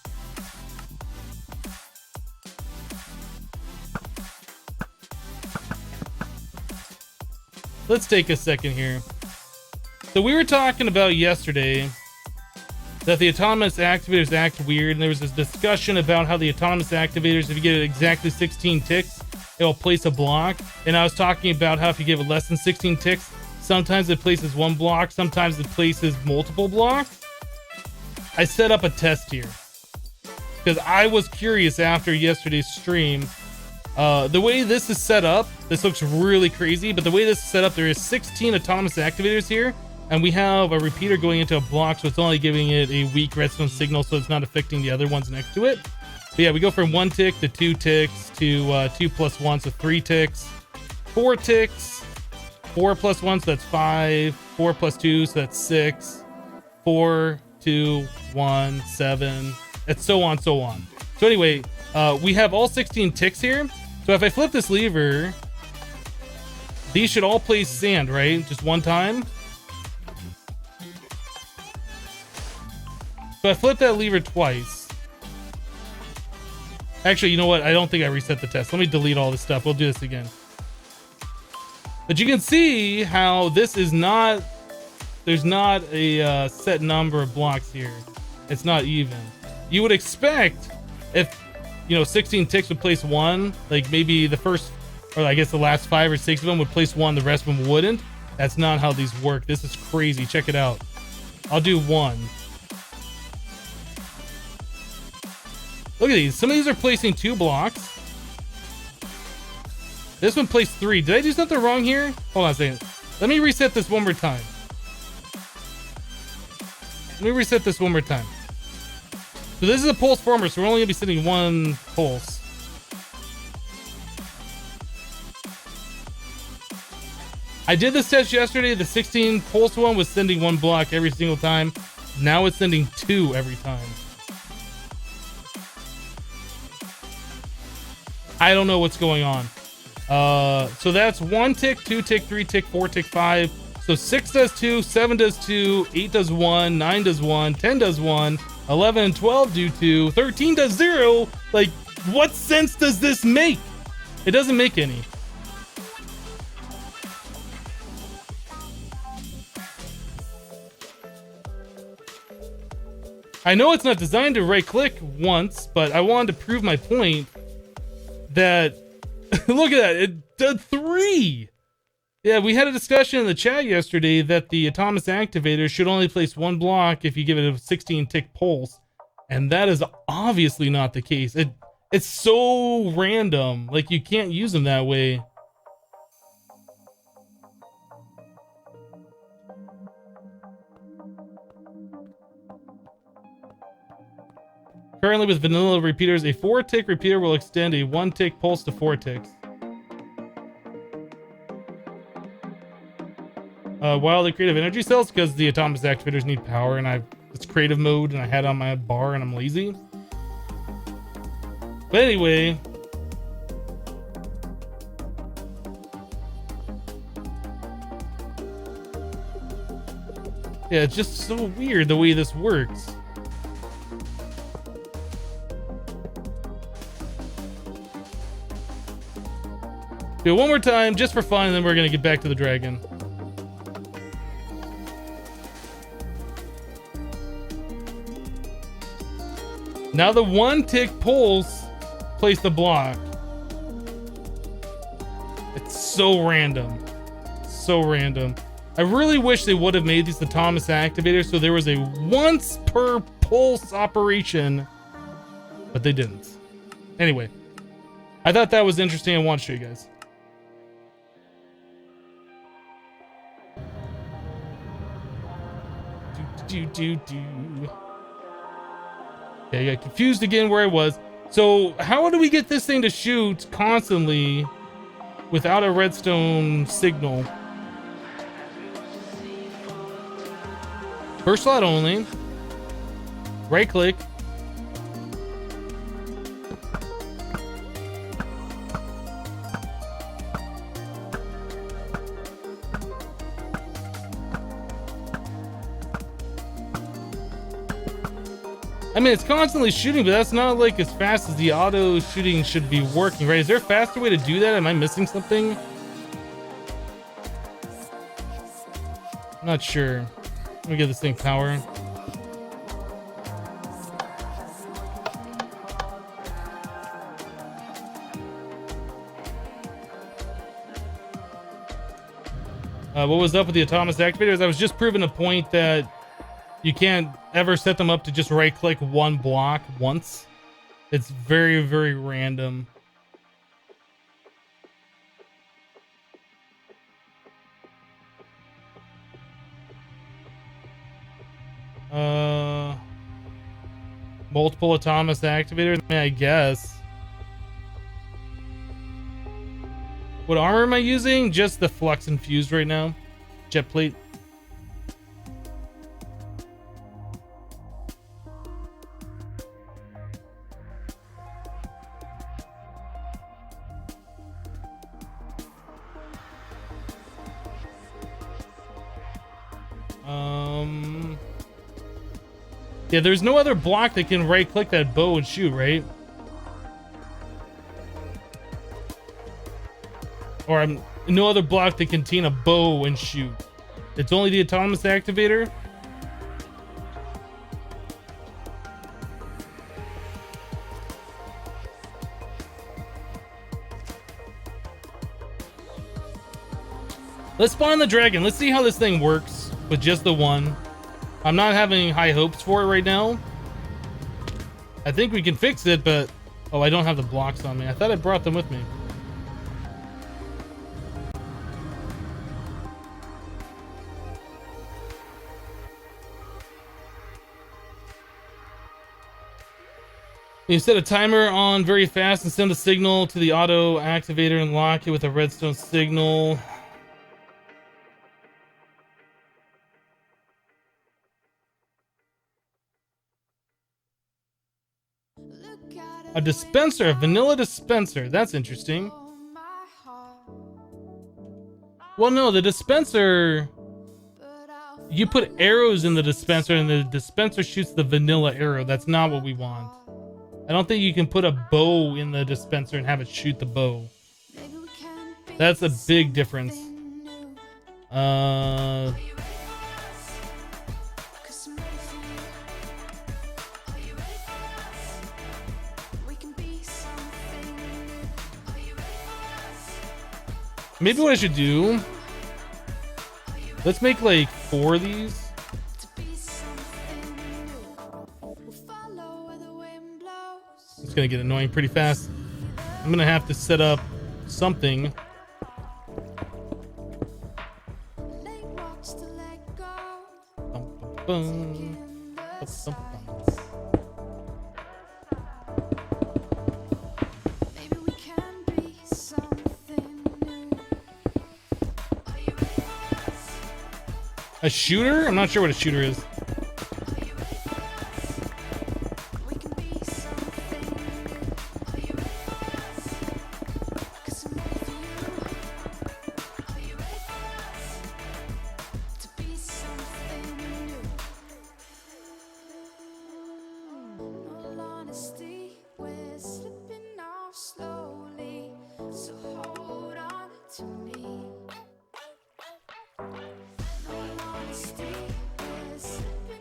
Let's take a second here. So we were talking about yesterday that the autonomous activators act weird, and there was this discussion about how the autonomous activators, if you get exactly 16 ticks, it will place a block. And I was talking about how if you give it less than 16 ticks, sometimes it places one block, sometimes it places multiple blocks. I set up a test here because I was curious after yesterday's stream. The way this is set up, this looks really crazy, but the way this is set up, there is 16 autonomous activators here, and we have a repeater going into a block, so it's only giving it a weak redstone signal, so it's not affecting the other ones next to it. But yeah, we go from 1 tick to 2 ticks to 2 plus 1, so 3 ticks, 4 ticks, 4 plus 1, so that's 5, 4 plus 2, so that's 6, 4, 2, 1, 7, and so on, so on. So anyway, we have all 16 ticks here. So if I flip this lever, these should all place sand, right? Just one time. So I flip that lever twice. Actually, you know what? I don't think I reset the test. Let me delete all this stuff. We'll do this again. But you can see how this is not, there's not a set number of blocks here. It's not even. You would expect if, 16 ticks would place one, like maybe the first, or I guess the last 5 or 6 of them would place one, the rest of them wouldn't. That's not how these work. This is crazy. Check it out. I'll do 1. Look at these. Some of these are placing 2 blocks. This one placed 3. Did I do something wrong here? Hold on a second. Let me reset this one more time. So this is a pulse former, so we're only gonna be sending 1 pulse. I did this test yesterday. The 16 pulse one was sending 1 block every single time. Now it's sending 2 every time. I don't know what's going on. So that's 1 tick, 2 tick, 3 tick, 4 tick, 5. So 6 does 2, 7 does 2, 8 does 1, 9 does 1, 10 does 1, 11 and 12 do 2, 13 does 0. Like, what sense does this make? It doesn't make any. I know it's not designed to right click once, but I wanted to prove my point that look at that, it did 3. Yeah, we had a discussion in the chat yesterday that the Atomic Activator should only place 1 block if you give it a 16 tick pulse, and that is obviously not the case. It's so random, like you can't use them that way. Currently with vanilla repeaters, a 4 tick repeater will extend a 1 tick pulse to 4 ticks. While the creative energy cells, because the Atomic Activators need power, and it's creative mode, and I had it on my bar, and I'm lazy. But anyway, yeah, it's just so weird the way this works. Do it one more time, just for fun, and then we're gonna get back to the dragon. Now the 1 tick pulse place the block. It's so random. So random. I really wish they would have made these Atomic Activators so there was a once per pulse operation, but they didn't. Anyway, I thought that was interesting. I want to show you guys. Yeah, I got confused again where I was. So how do we get this thing to shoot constantly without a redstone signal? First slot only. Right click. I mean, it's constantly shooting, but that's not like as fast as the auto shooting should be working, right? Is there a faster way to do that? Am I missing something? I'm not sure. Let me give this thing power. What was up with the Atomic Activators? I was just proving a point that you can't ever set them up to just right click 1 block once. It's very, very random. Multiple Atomic Activators? I mean, I guess. What armor am I using? Just the Flux Infused right now. Jet plate. Yeah, there's no other block that can right click that bow and shoot, right? or no other block that contain a bow and shoot. It's only the autonomous activator. Let's spawn the dragon. Let's see how this thing works with just the one. I'm not having high hopes for it right now. I think we can fix it, but oh, I don't have the blocks on me. I thought I brought them with me. You set a timer on very fast and send a signal to the auto activator and lock it with a redstone signal. A dispenser, a vanilla dispenser. That's interesting. Well, no, the dispenser, you put arrows in the dispenser and the dispenser shoots the vanilla arrow. That's not what we want. I don't think you can put a bow in the dispenser and have it shoot the bow. That's a big difference. Maybe what I should do, let's make like 4 of these. It's gonna get annoying pretty fast. I'm gonna have to set up something. A shooter? I'm not sure what a shooter is.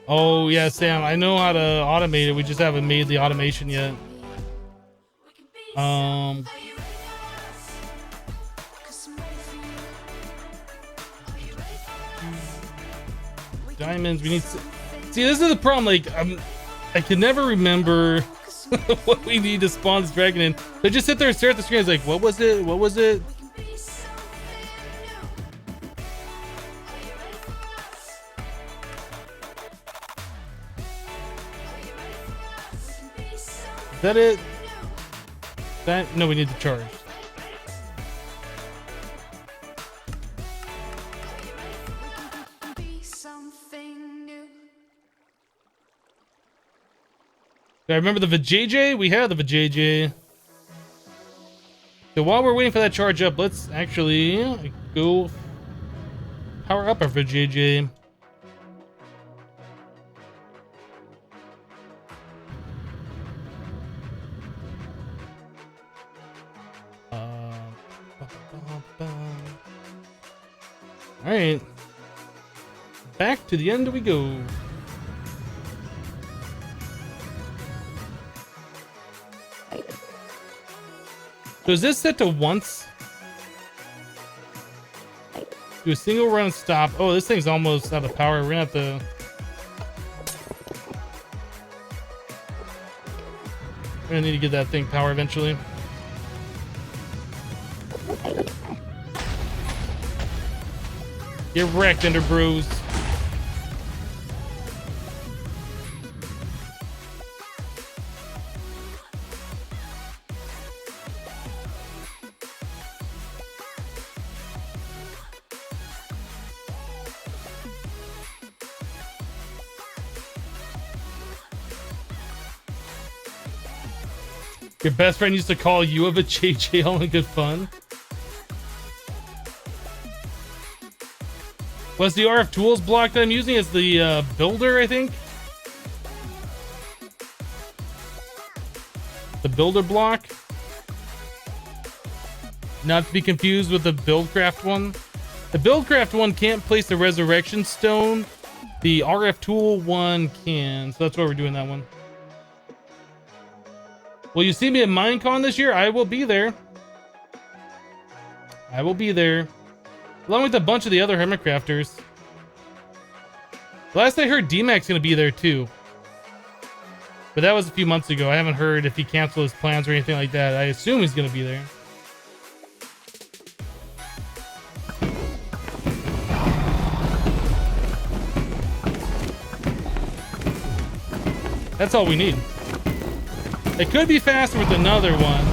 Oh yeah, Sam, I know how to automate it. We just haven't made the automation yet. Diamonds, we need to... See, this is the problem, like, I can never remember what we need to spawn this dragon in. So just sit there and stare at the screen. It's like, what was it? What was it? Is that it? That, no, we need to charge. I remember the vajayjay? We had the vajayjay. So while we're waiting for that charge up, let's actually go power up our vajayjay. All right, back to the end we go. So is this set to once? Do a single run stop. Oh, this thing's almost out of power. We're gonna have to... We're gonna need to get that thing power eventually. Get wrecked, Ender Bros. Your best friend used to call you a JJ all in good fun. What's the RF tools block that I'm using? Is the builder, I think. The builder block. Not to be confused with the Buildcraft one. The Buildcraft one can't place the Resurrection Stone. The RF Tool one can. So that's why we're doing that one. Will you see me at Minecon this year? I will be there. I will be there. Along with a bunch of the other Hermitcrafters. Last I heard, DMAC's gonna be there too. But that was a few months ago. I haven't heard if he canceled his plans or anything like that. I assume he's gonna be there. That's all we need. It could be faster with another one.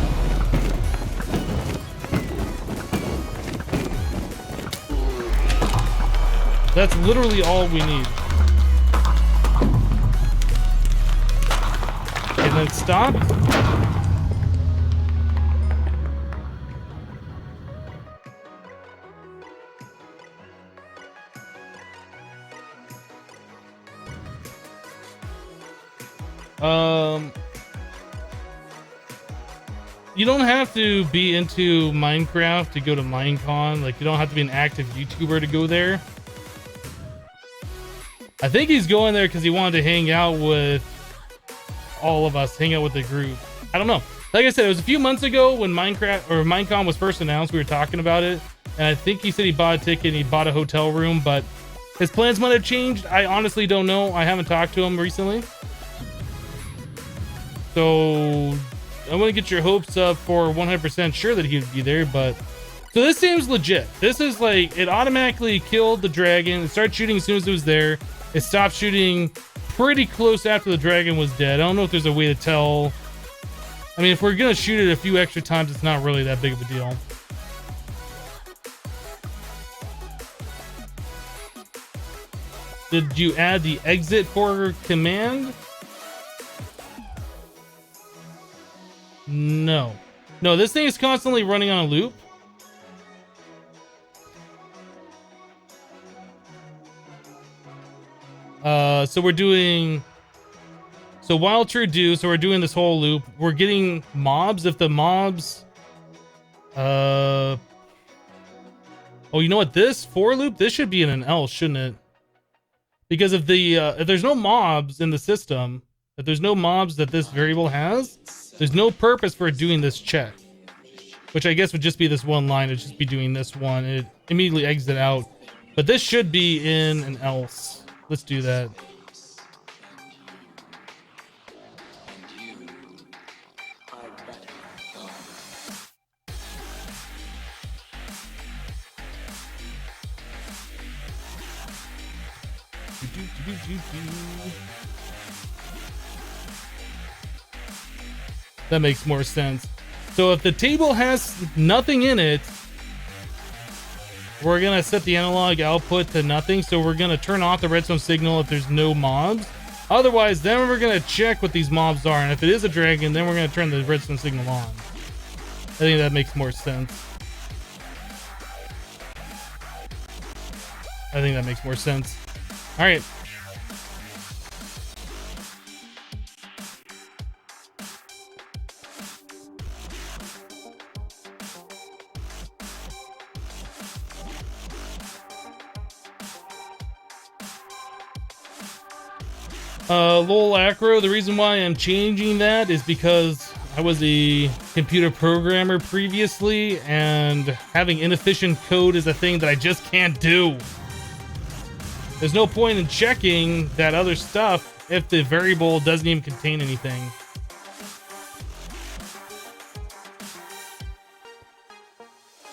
That's literally all we need. And then stop. You don't have to be into Minecraft to go to Minecon. Like, you don't have to be an active YouTuber to go there. I think he's going there because he wanted to hang out with all of us, hang out with the group. I don't know. Like I said, it was a few months ago when Minecon was first announced. We were talking about it, and I think he said he bought a ticket and he bought a hotel room, but his plans might have changed. I honestly don't know. I haven't talked to him recently. So I want to get your hopes up for 100% sure that he would be there, but so this seems legit. This is like, it automatically killed the dragon. It started shooting as soon as it was there. It stopped shooting pretty close after the dragon was dead. I don't know if there's a way to tell. I mean, if we're gonna shoot it a few extra times, it's not really that big of a deal. Did you add the exit for command? No. No, this thing is constantly running on a loop. So we're doing... So while true do, so we're doing this whole loop. We're getting mobs. If the mobs... Oh, you know what? This for loop, this should be in an else, shouldn't it? Because if there's no mobs in the system, if there's no mobs that this variable has, there's no purpose for doing this check, which I guess would just be this one line. It'd just be doing this one. It immediately exit out, but this should be in an else. Let's do that. That makes more sense. So if the table has nothing in it, we're gonna set the analog output to nothing. So we're gonna turn off the redstone signal if there's no mobs. Otherwise, then we're gonna check what these mobs are, and if it is a dragon, then we're gonna turn the redstone signal on. I think that makes more sense. I think that makes more sense. All right. Lol Acro, the reason why I'm changing that is because I was a computer programmer previously, and having inefficient code is a thing that I just can't do. There's no point in checking that other stuff if the variable doesn't even contain anything.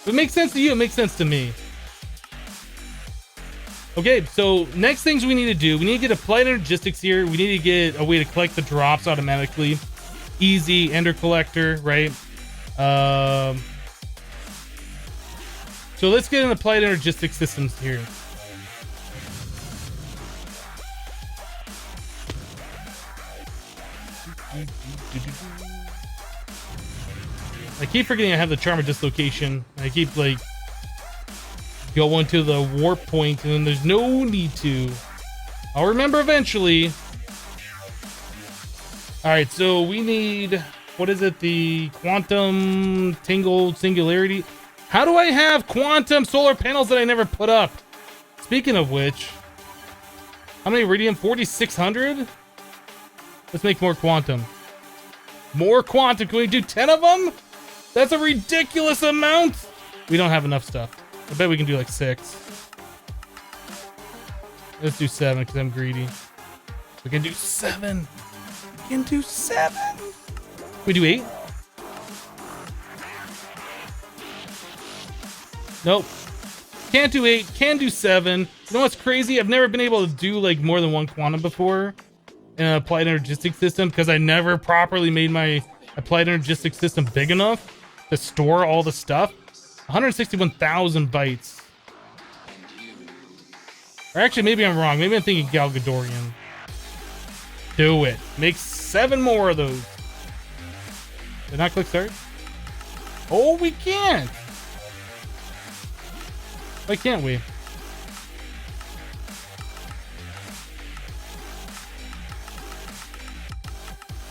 If it makes sense to you, it makes sense to me. Okay, so next things we need to do, we need to get applied energistics here. We need to get a way to collect the drops automatically. Easy ender collector, right? So let's get an applied energistics systems here. I keep forgetting I have the charm of dislocation. I keep like going to the warp point, and then there's no need to. I'll remember eventually. All right, so we need, what is it? The quantum tingle singularity. How do I have quantum solar panels that I never put up? Speaking of which, how many iridium? 4,600? Let's make more quantum. More quantum. Can we do 10 of them? That's a ridiculous amount. We don't have enough stuff. I bet we can do like 6. Let's do 7 because I'm greedy. We can do 7. We can do 7. Can we do 8? Nope. Can't do 8. Can do 7. You know what's crazy? I've never been able to do like more than one quantum before in an applied energistic system because I never properly made my applied energistic system big enough to store all the stuff. 161,000 bytes. Or actually, maybe I'm wrong. Maybe I'm thinking Galgadorian. Do it. Make 7 more of those. Did I not click start? Oh, we can't. Why can't we?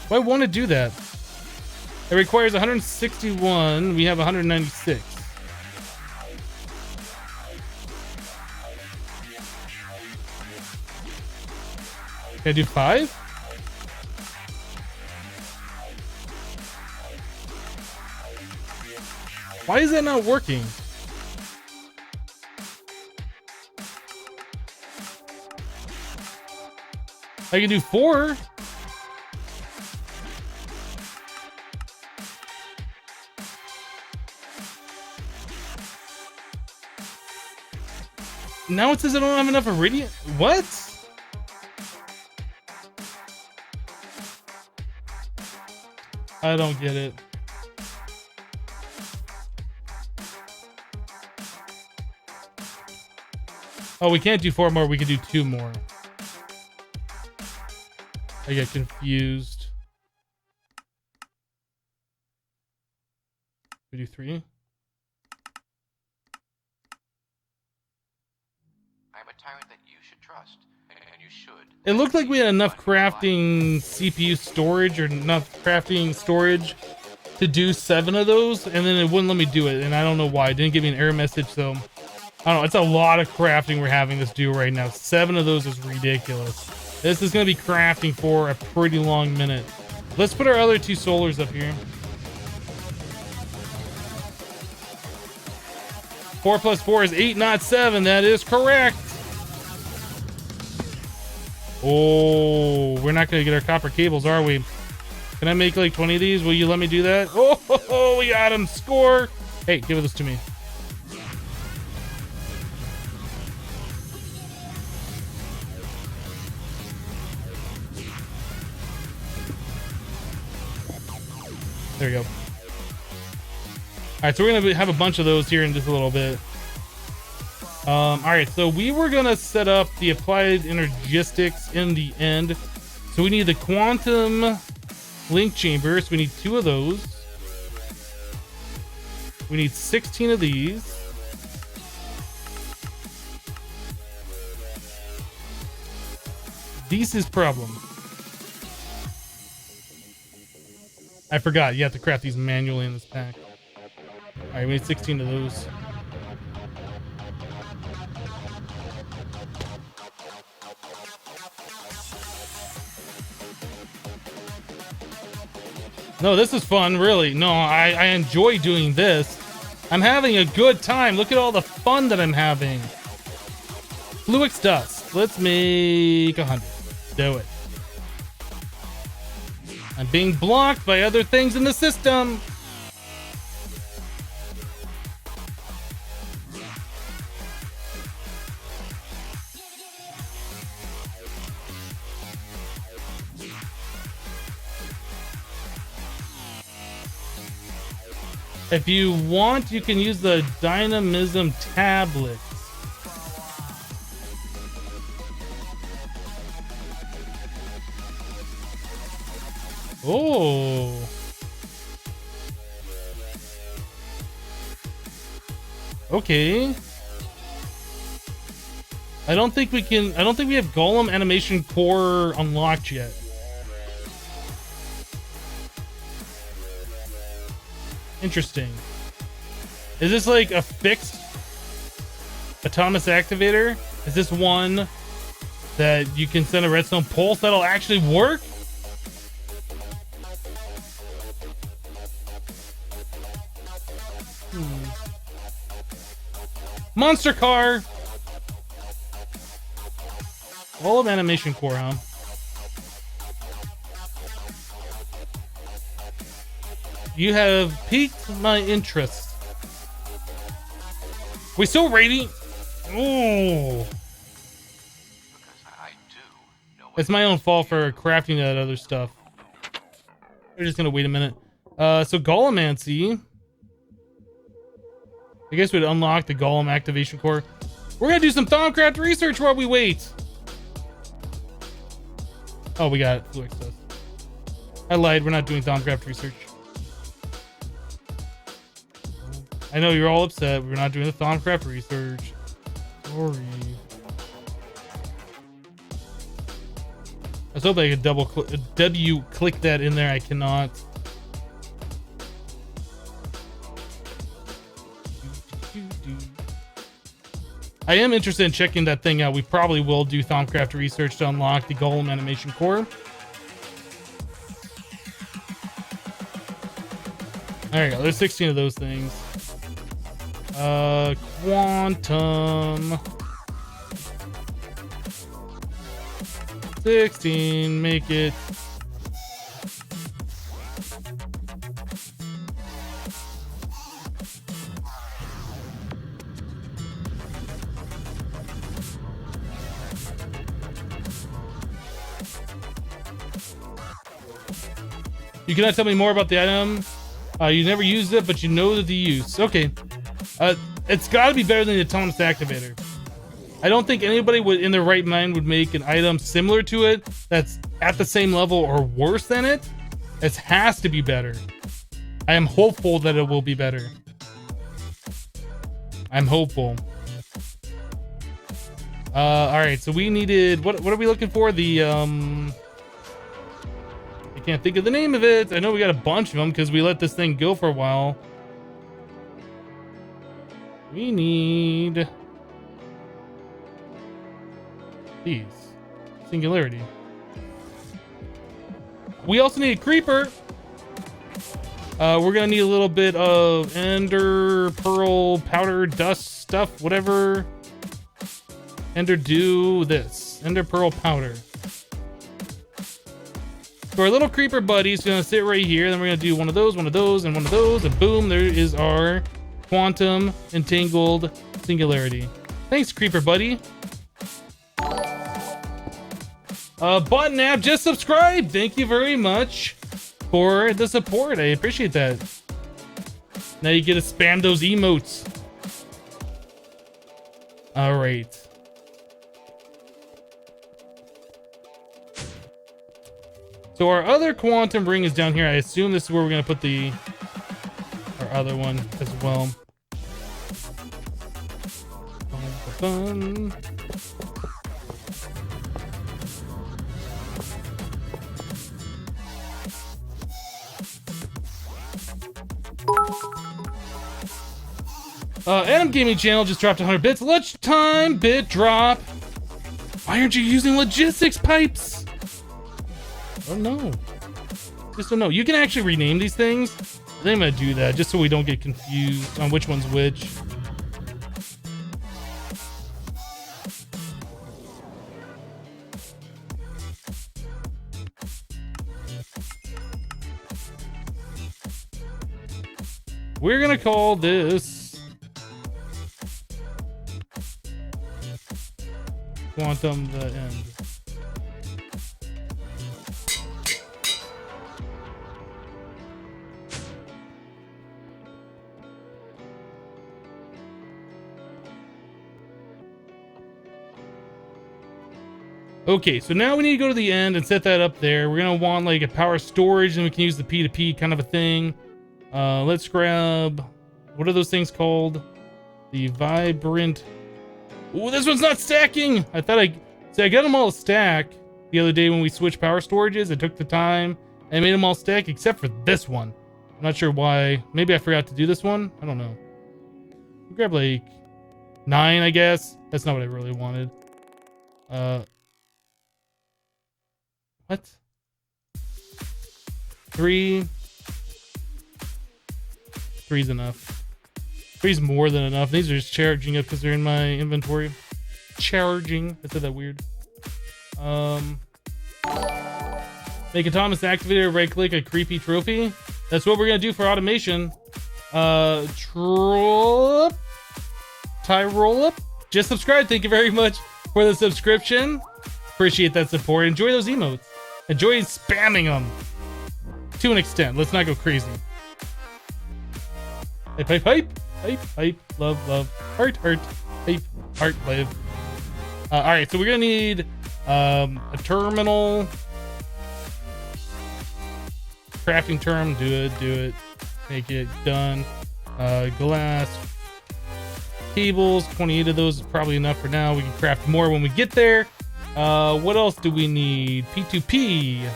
Why want to do that? It requires 161. We have 196. Can I do 5? Why is that not working? I can do 4. Now it says I don't have enough iridium. What? I don't get it. Oh, we can't do 4 more. We can do 2 more. I get confused. We do 3. I'm a tyrant that you should trust, and you should. It looked like we had enough crafting CPU storage or enough crafting storage to do 7 of those, and then it wouldn't let me do it, and I don't know why. It didn't give me an error message, so I don't know. It's a lot of crafting we're having this do right now. 7 of those is ridiculous. This is going to be crafting for a pretty long minute. Let's put our other 2 solars up here. 4 plus 4 is 8, not 7. That is correct. Oh, we're not going to get our copper cables, are we? Can I make like 20 of these? Will you let me do that? Oh, we got him. Score. Hey, give this to me. There we go. All right, so we're gonna have a bunch of those here in just a little bit. All right, so we were gonna set up the applied energistics in the end. So we need the quantum link chamber. So we need 2 of those. We need 16 of these. This is problem. I forgot, you have to craft these manually in this pack. Alright, we need 16 of those. No, this is fun, really. No, I enjoy doing this. I'm having a good time. Look at all the fun that I'm having. Fluix dust. Let's make 100. Do it. I'm being blocked by other things in the system. If you want, you can use the dynamism tablets. Oh. Okay. I don't think we have Golem animation core unlocked yet. Interesting. Is this like a fixed autonomous activator? Is this one that you can send a redstone pulse that'll actually work? Monster car. All of animation core, huh? You have piqued my interest. We still rating? Oh, Because I do know what it's my own fault for crafting that other stuff. We're just gonna wait a minute. So Golemancy. I guess we'd unlock the Golem activation core. We're gonna do some Thaumcraft research while we wait. Oh, we got it. Blue access. I lied. We're not doing Thaumcraft research. I know you're all upset. We're not doing the Thaumcraft research. Sorry. I was hoping I could W click that in there. I cannot. I am interested in checking that thing out. We probably will do Thaumcraft research to unlock the Golem animation core. There you go. There's 16 of those things. Quantum 16, make it You cannot tell me more about the item. You never used it, but you know the use. Okay. It's got to be better than the autonomous activator. I don't think anybody would, in their right mind, would make an item similar to it that's at the same level or worse than it. It has to be better. I am hopeful that it will be better. I'm hopeful. All right. So we needed what are we looking for? The I can't think of the name of it. I know we got a bunch of them because we let this thing go for a while. We need these. Singularity. We also need a creeper. We're gonna need a little bit of ender pearl powder dust stuff, whatever. Ender dew this. Ender pearl powder. So our little creeper buddy's gonna sit right here. Then we're gonna do one of those, and one of those, and boom, there is our quantum entangled singularity. Thanks, creeper buddy. Button app just subscribed. Thank you very much for the support. I appreciate that. Now you get to spam those emotes. All right. So our other quantum ring is down here. I assume this is where we're gonna put our other one as well. Adam Gaming Channel just dropped 100 bits. Lunchtime bit drop. Why aren't you using logistics pipes? I don't know. Just don't know. You can actually rename these things. I think I'm gonna do that just so we don't get confused on which one's which. We're gonna call this Quantum the End. Okay, so now we need to go to the end and set that up there. We're gonna want like a power storage, and we can use the P2P kind of a thing. Let's grab, what are those things called? The vibrant. Oh, this one's not stacking. I thought I got them all stack the other day when we switched power storages. I took the time and made them all stack except for this one. I'm not sure why. Maybe I forgot to do this one. I don't know. grab like 9, I guess. That's not what I really wanted. What? 3. 3's enough. 3's more than enough. These are just charging up because they're in my inventory. Charging. I said that weird. Make a Thomas activator, right click a creepy trophy. That's what we're gonna do for automation. Tie roll up. Just subscribe. Thank you very much for the subscription. Appreciate that support. Enjoy those emotes. Enjoy spamming them to an extent. Let's not go crazy. Hype, hype, hype, hype, hype, love, love, heart, heart, hype, heart, live. All right, so we're gonna need a terminal, crafting term. Do it, make it done. Glass cables, 28 of those is probably enough for now. We can craft more when we get there. What else do we need? P2P.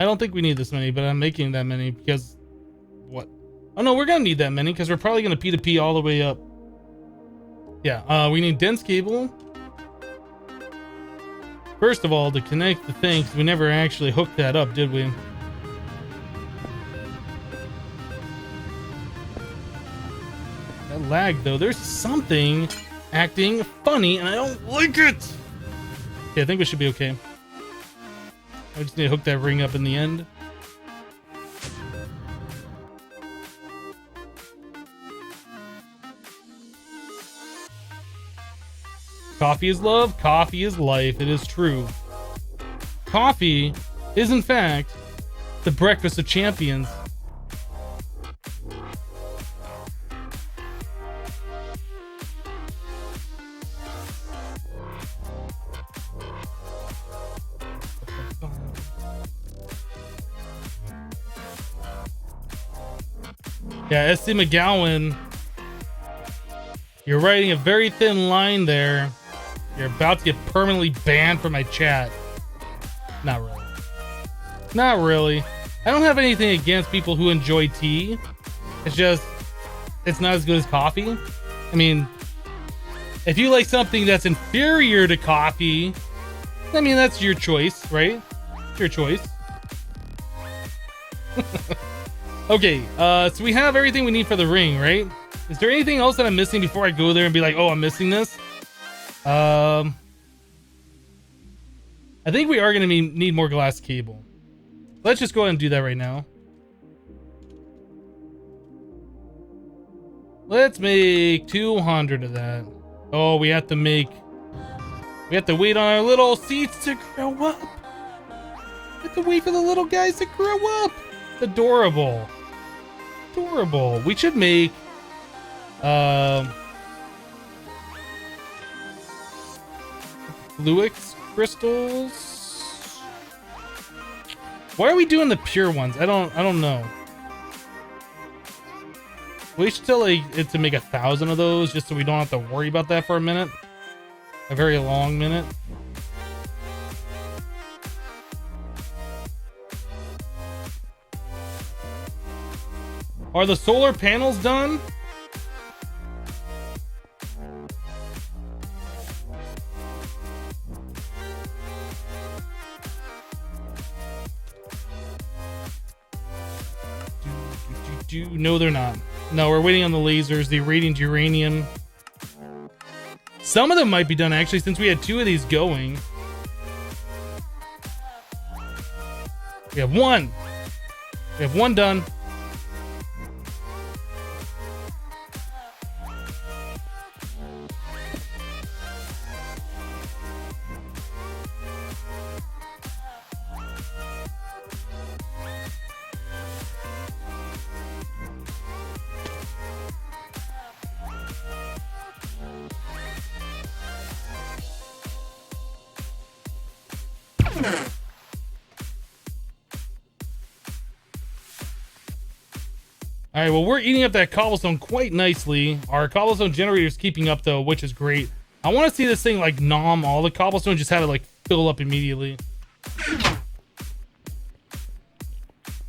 I don't think we need this many, but I'm making that many because what? Oh no, we're gonna need that many because we're probably gonna P2P all the way up. Yeah, we need dense cable. First of all, to connect the thing, 'cause we never actually hooked that up, did we? That lag though, there's something acting funny and I don't like it. Okay, I think we should be okay. I just need to hook that ring up in the end. Coffee is love, coffee is life. It is true. Coffee is, in fact, the breakfast of champions. Yeah, S.C. McGowan, you're writing a very thin line there. You're about to get permanently banned from my chat. Not really. Not really. I don't have anything against people who enjoy tea. It's just, it's not as good as coffee. I mean, if you like something that's inferior to coffee, I mean, that's your choice, right? It's your choice. Okay, so we have everything we need for the ring, right? Is there anything else that I'm missing before I go there and be like, oh, I'm missing this? I think we are going to need more glass cable. Let's just go ahead and do that right now. Let's make 200 of that. Oh, we have to wait on our little seeds to grow up. We have to wait for the little guys to grow up. Adorable. Adorable. We should make Fluix crystals. Why are we doing the pure ones? I don't know. We should tell it to make 1,000 of those just so we don't have to worry about that for a minute. A very long minute. Are the solar panels done? No, they're not. No, we're waiting on the lasers, the irradiant uranium. Some of them might be done actually, since we had 2 of these going. We have 1. We have 1 done. All right, well, we're eating up that cobblestone quite nicely. Our cobblestone generator is keeping up though, which is great. I want to see this thing like nom all the cobblestone, just have it like fill up immediately.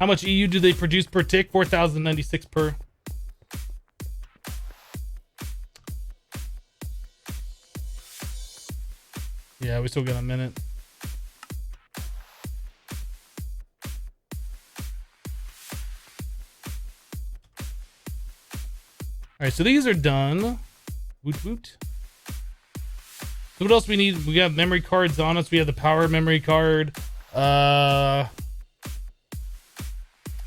How much EU do they produce per tick? 4,096 per. Yeah, we still got a minute. All right, so these are done. Woot woot. So what else we need? We got memory cards on us. We have the power memory card. I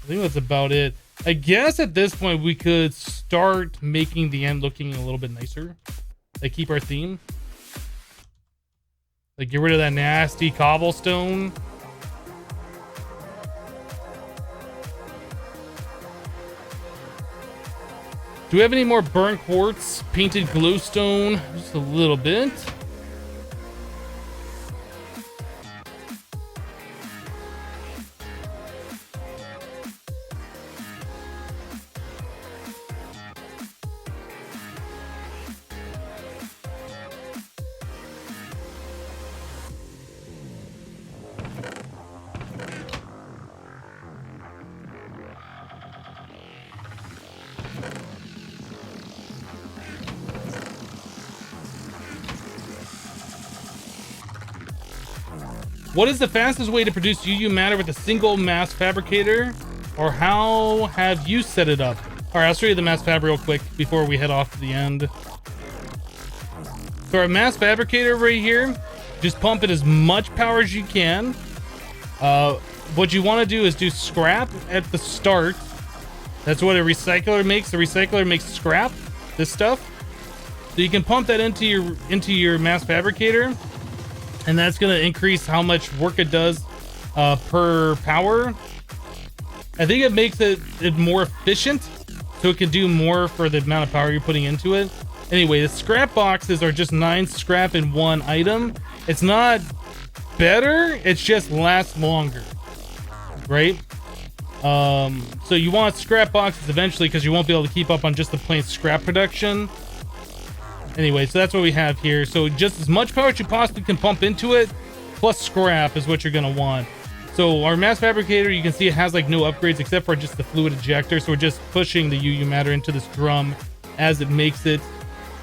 think that's about it. I guess at this point we could start making the end looking a little bit nicer. Like keep our theme. Like get rid of that nasty cobblestone. Do we have any more burnt quartz, painted glowstone? Just a little bit. What is the fastest way to produce UU matter with a single mass fabricator? Or how have you set it up? All right, I'll show you the mass fab real quick before we head off to the end. So our mass fabricator right here, just pump it as much power as you can. What you want to do is do scrap at the start. That's what a recycler makes. The recycler makes scrap, this stuff. So you can pump that into your mass fabricator. And that's going to increase how much work it does per power. I think it makes it more efficient, so it can do more for the amount of power you're putting into it. Anyway, the scrap boxes are just 9 scrap in one item. It's not better, it's just lasts longer, right? So you want scrap boxes eventually because you won't be able to keep up on just the plain scrap production. Anyway, so that's what we have here. So just as much power as you possibly can pump into it, plus scrap is what you're going to want. So our mass fabricator, you can see it has like no upgrades except for just the fluid ejector. So we're just pushing the UU matter into this drum as it makes it.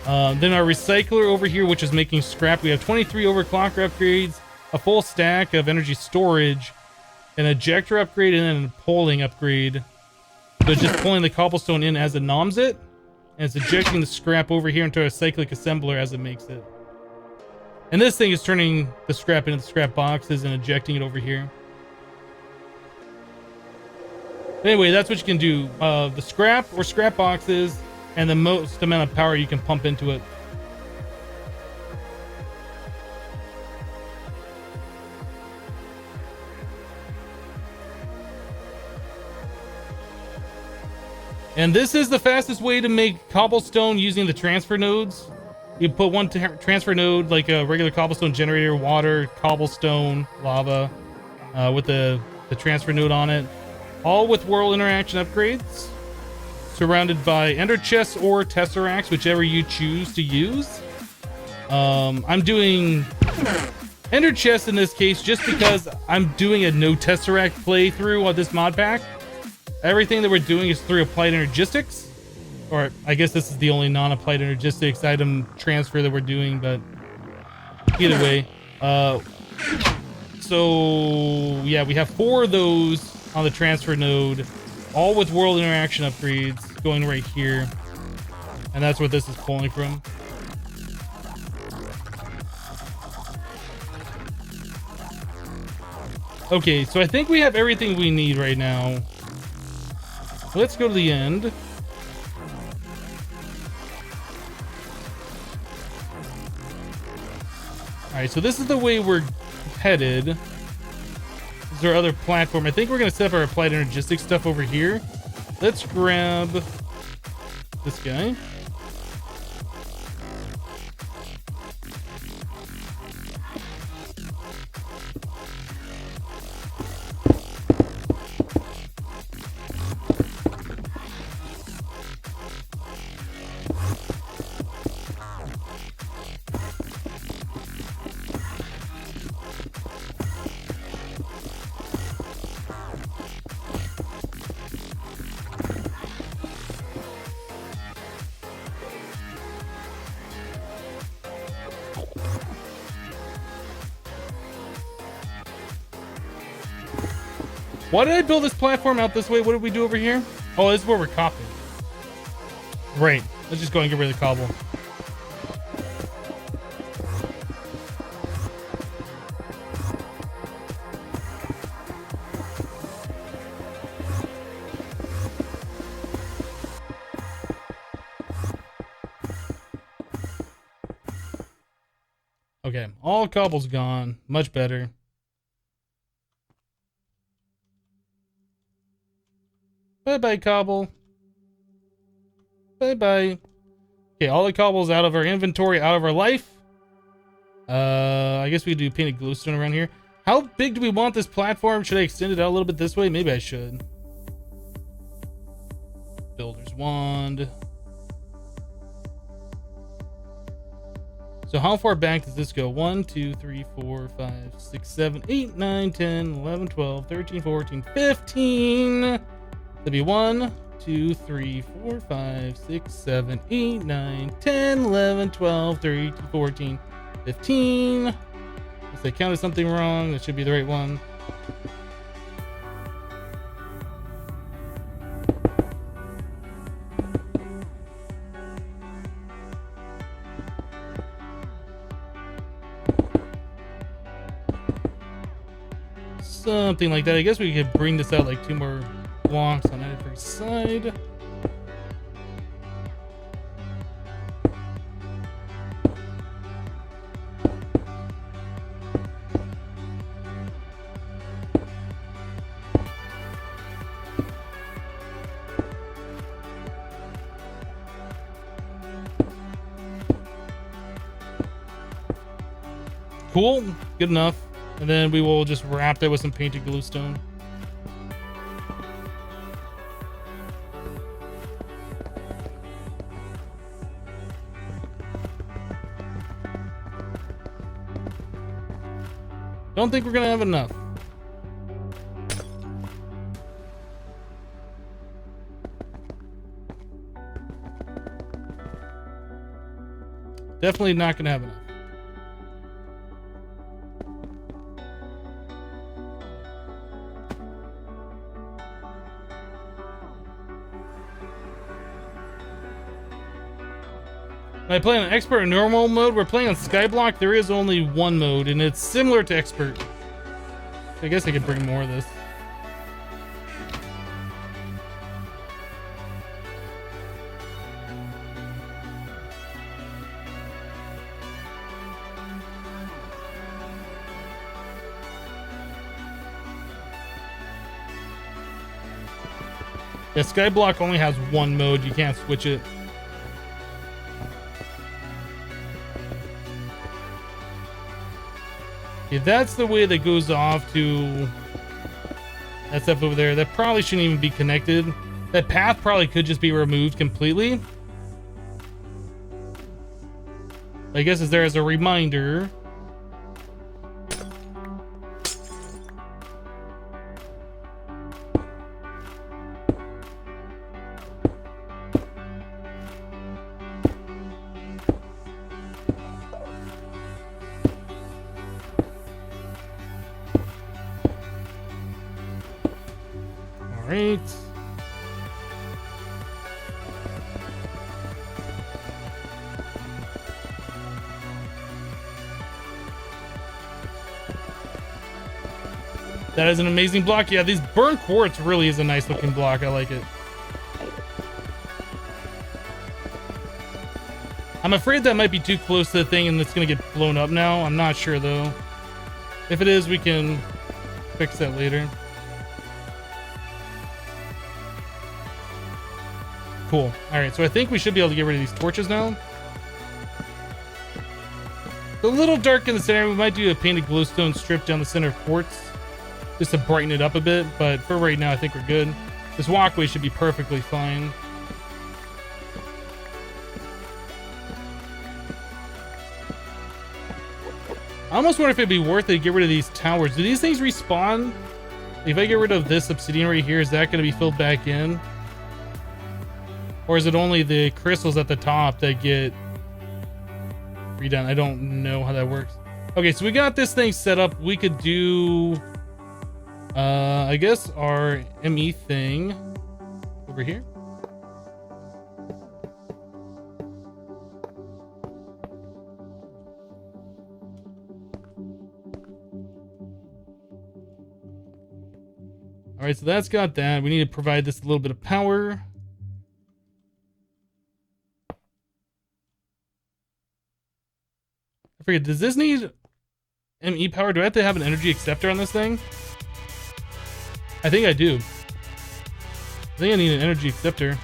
Then our recycler over here, which is making scrap. We have 23 overclocker upgrades, a full stack of energy storage, an ejector upgrade, and then a polling upgrade. So it's just pulling the cobblestone in as it noms it. And it's ejecting the scrap over here into a cyclic assembler as it makes it. And this thing is turning the scrap into the scrap boxes and ejecting it over here. Anyway, that's what you can do. The scrap or scrap boxes and the most amount of power you can pump into it. And this is the fastest way to make cobblestone using the transfer nodes. You put one transfer node, like a regular cobblestone generator, water, cobblestone, lava, with the transfer node on it. All with world interaction upgrades. Surrounded by ender chests or tesseracts, whichever you choose to use. I'm doing ender chests in this case just because I'm doing a no tesseract playthrough on this mod pack. Everything that we're doing is through applied energistics, or I guess this is the only non-applied energistics item transfer that we're doing, but either way. So yeah, we have 4 of those on the transfer node, all with world interaction upgrades going right here, and that's what this is pulling from. Okay, so I think we have everything we need right now. Let's go to the end. All right, so this is the way we're headed. This is our other platform. I think we're going to set up our applied energistics stuff over here. Let's grab this guy. Why did I build this platform out this way? What did we do over here? Oh, this is where we're copying. Right. Let's just go and get rid of the cobble. Okay, all cobble's gone. Much better. Bye-bye, cobble. Bye-bye. Okay, all the cobble's out of our inventory, out of our life. I guess we could do painted glowstone around here. How big do we want this platform? Should I extend it out a little bit this way? Maybe I should. Builder's wand. So how far back does this go? 1, 2, 3, 4, 5, 6, 7, 8, 9, 10, 11, 12, 13, 14, 15. That'd be 1, 2, 3, 4, 5, 6, 7, 8, 9, 10, 11, 12, 13, 14, 15. Unless I counted something wrong, that should be the right one. Something like that. I guess we could bring this out like 2 more blocks on every side. Cool, good enough. And then we will just wrap that with some painted glowstone. Don't think we're gonna have enough. Definitely not gonna have enough. When I play on expert or normal mode, we're playing on Skyblock. There is only one mode, and it's similar to expert. I guess I could bring more of this. Yeah, Skyblock only has one mode. You can't switch it. Yeah, that's the way that goes off to that stuff over there. That probably shouldn't even be connected. That path probably could just be removed completely. I guess it's there as a reminder. Right. That is an amazing block. Yeah, these burnt quartz really is a nice looking block. I like it. I'm afraid that might be too close to the thing and it's gonna get blown up now. I'm not sure though. If it is, we can fix that later. Cool. All right, so I think we should be able to get rid of these torches now. It's a little dark in the center. We might do a painted glowstone strip down the center of quartz just to brighten it up a bit, but for right now, I think we're good. This walkway should be perfectly fine. I almost wonder if it'd be worth it to get rid of these towers. Do these things respawn? If I get rid of this obsidian right here, is that going to be filled back in? Or is it only the crystals at the top that get redone? I don't know how that works. Okay, so we got this thing set up. We could do I guess our ME thing over here. All right, so that's got that. We need to provide this a little bit of power. I forget, does this need ME power? Do I have to have an energy acceptor on this thing? I think I do. I think I need an energy acceptor.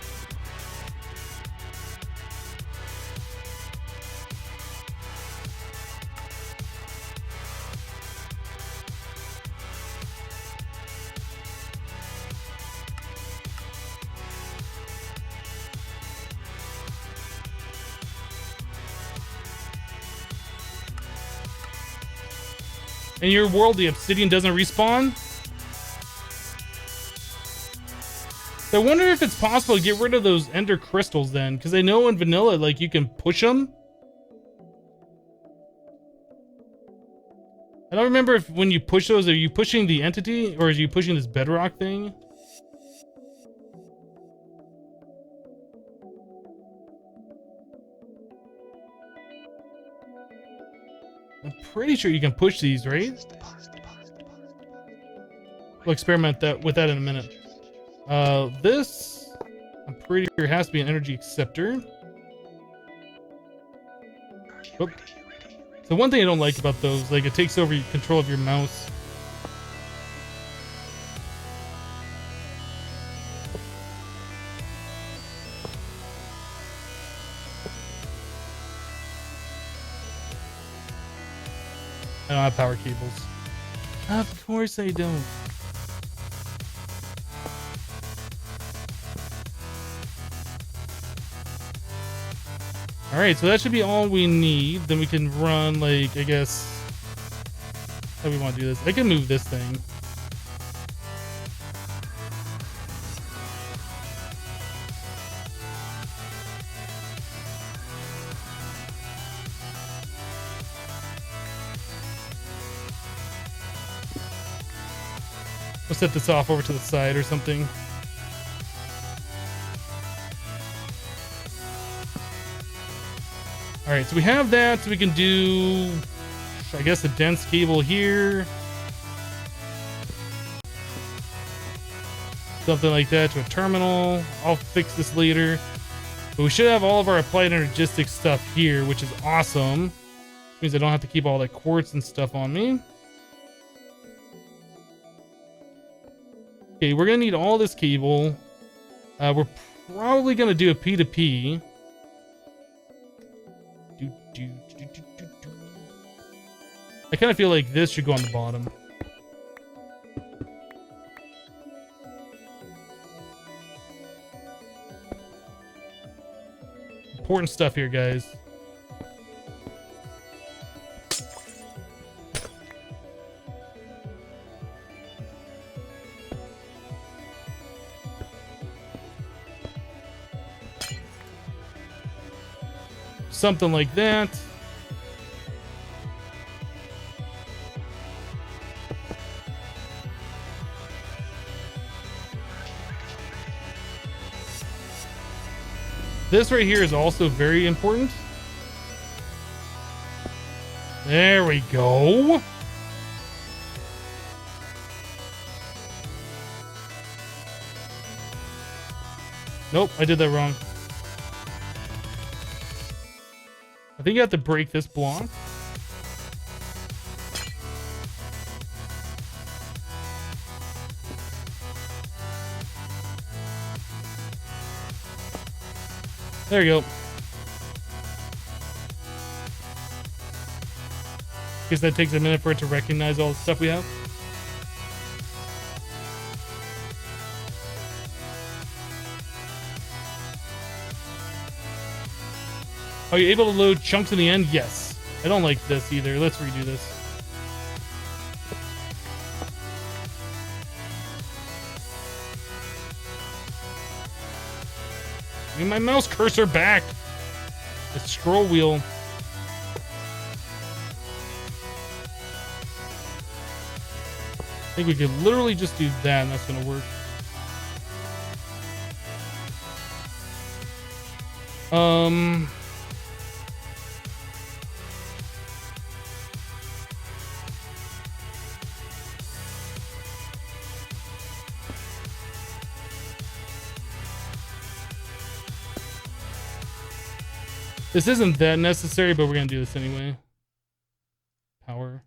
In your world, the obsidian doesn't respawn? So I wonder if it's possible to get rid of those ender crystals then, because I know in vanilla, like, you can push them. I don't remember if when you push those, are you pushing the entity or are you pushing this bedrock thing? I'm pretty sure you can push these, right? We'll experiment with that in a minute. This, I'm pretty sure has to be an energy acceptor. Oh. So one thing I don't like about those, like, it takes over control of your mouse. I don't have power cables. Of course I don't. All right, so that should be all we need. Then we can run, like, I guess, how do we want to do this? I can move this thing. We'll set this off over to the side or something. All right, so we have that, so we can do, I guess, a dense cable here. Something like that to a terminal. I'll fix this later. But we should have all of our applied energistic stuff here, which is awesome. Which means I don't have to keep all that quartz and stuff on me. Okay, we're gonna need all this cable. We're probably gonna do a P2P. I kind of feel like this should go on the bottom. Important stuff here, guys. Something like that. This right here is also very important. There we go. Nope, I did that wrong. I think you have to break this block. There you go. Guess that takes a minute for it to recognize all the stuff we have. Are you able to load chunks in the end? Yes. I don't like this either. Let's redo this. Give me my mouse cursor back. The scroll wheel. think we could literally just do that and that's gonna work. This isn't that necessary, but we're gonna do this anyway. Power.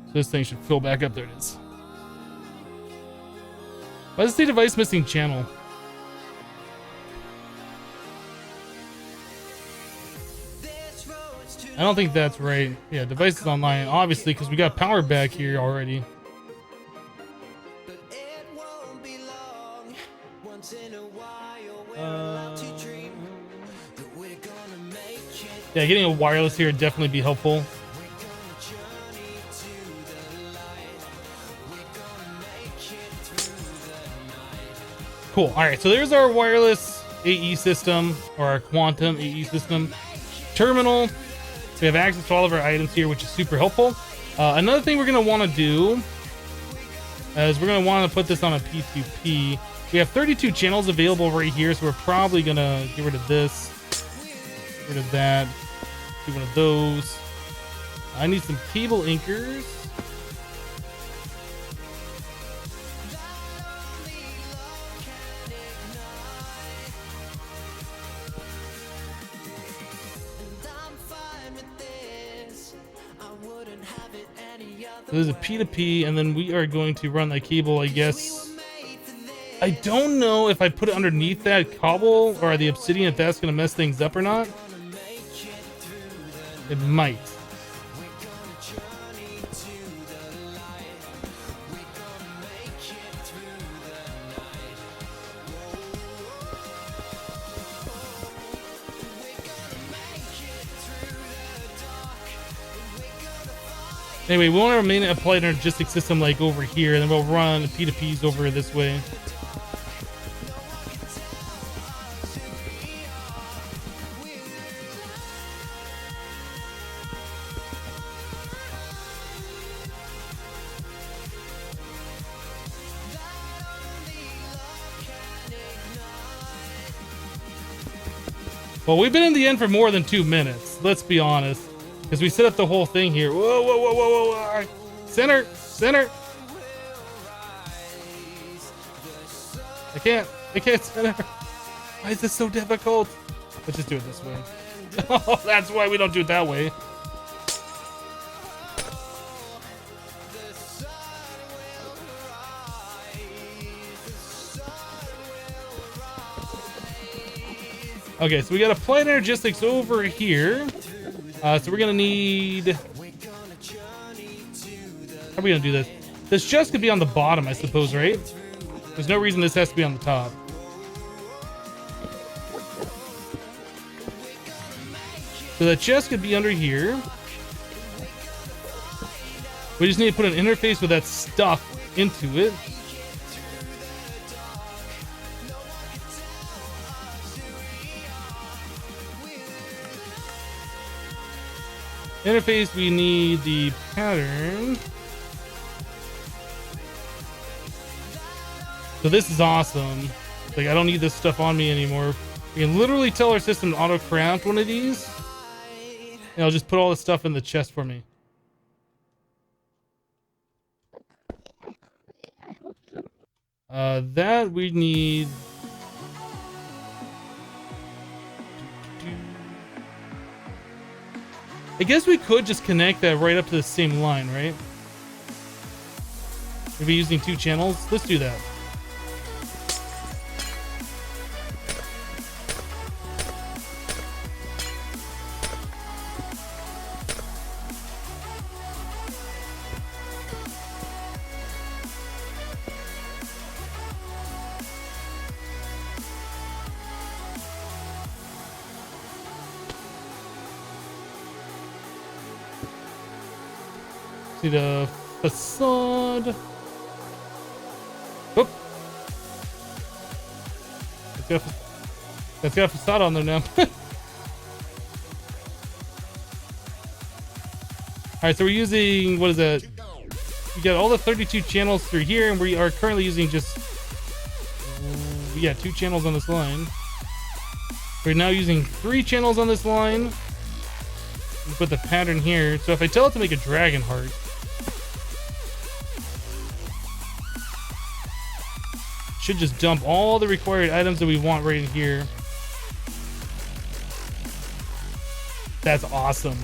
So this thing should fill back up. There it is. Why is the device missing channel? I don't think that's right. Yeah, device is online, obviously, because we got power back here already. Yeah, getting a wireless here would definitely be helpful. Cool. All right, so there's our wireless AE system, or our quantum AE system. Terminal. We have access to all of our items here, which is super helpful. Another thing we're going to want to do is we're going to want to put this on a P2P. We have 32 channels available right here, so we're probably going to get rid of this, get rid of that, do one of those. I need some cable anchors. So there's a P2P, and then we are going to run that cable, I guess. I don't know if I put it underneath that cobble or the obsidian, if that's going to mess things up or not. It might. Anyway, we want to remain a polite energistic system like over here, and then we'll run P2Ps over this way. Well, we've been in the end for more than 2 minutes, let's be honest. Because we set up the whole thing here. Whoa, whoa, whoa, whoa, whoa. Center, center. I can't center. Why is this so difficult? Let's just do it this way. Oh, that's why we don't do it that way. Okay, so we got applied energistics over here. So we're gonna need. How are we gonna do this? This chest could be on the bottom, I suppose, right? There's no reason this has to be on the top. So the chest could be under here. We just need to put an interface with that stuff into it. Interface, we need the pattern. So this is awesome. Like, I don't need this stuff on me anymore. We can literally tell our system to auto craft one of these, and it'll just put all the stuff in the chest for me. That we need. I guess we could just connect that right up to the same line, right? Maybe using 2 channels. Let's do that. See the facade. Oop. That's got a facade on there now. right, so we're using, what is that? We got all the 32 channels through here, and we are currently using just, yeah, 2 channels on this line. We're now using 3 channels on this line. We put the pattern here. So if I tell it to make a dragon heart, it should just dump all the required items that we want right in here. That's awesome.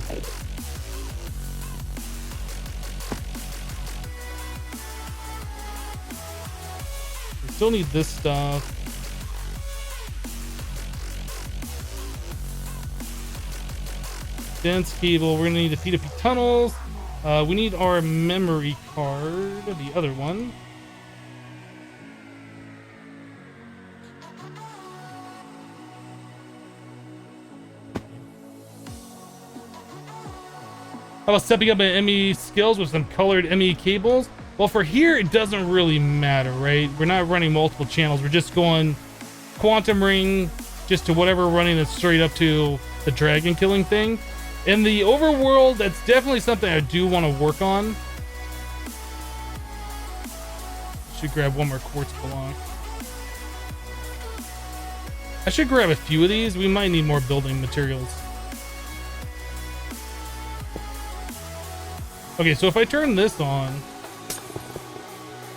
We still need this stuff. Dense cable. We're gonna need the P2P tunnels. We need our memory card, the other one. How about stepping up my ME skills with some colored ME cables? Well, for here, it doesn't really matter, right? We're not running multiple channels. We're just going quantum ring just to whatever running that's straight up to the dragon killing thing. In the overworld, that's definitely something I do want to work on. Should grab one more quartz block. I should grab a few of these. We might need more building materials. Okay, so if I turn this on,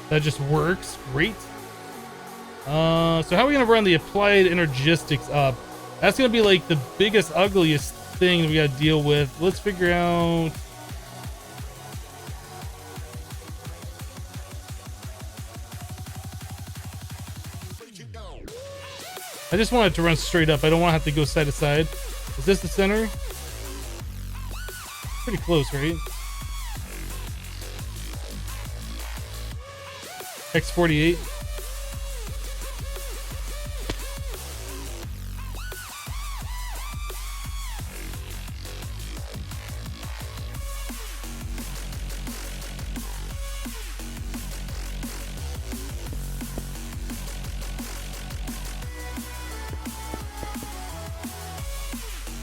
that just works. Great. So how are we gonna run the applied energistics up? That's gonna be like the biggest, ugliest thing that we gotta deal with. Let's figure out. I just want it to run straight up. I don't want to have to go side to side. Is this the center? Pretty close, right? X48.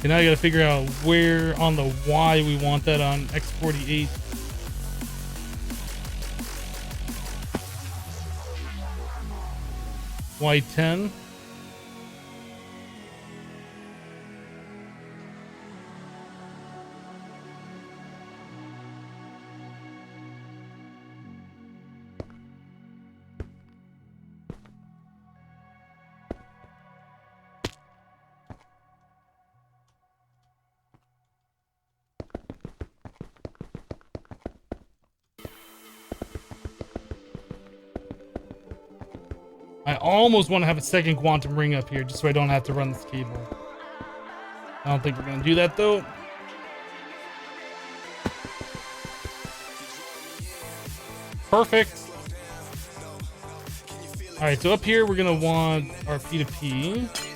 Okay, now I gotta figure out where on the Y we want that on X48. Y10. I almost want to have a second quantum ring up here just so I don't have to run this cable. I don't think we're going to do that though. Perfect. All right, so up here we're going to want our P2P.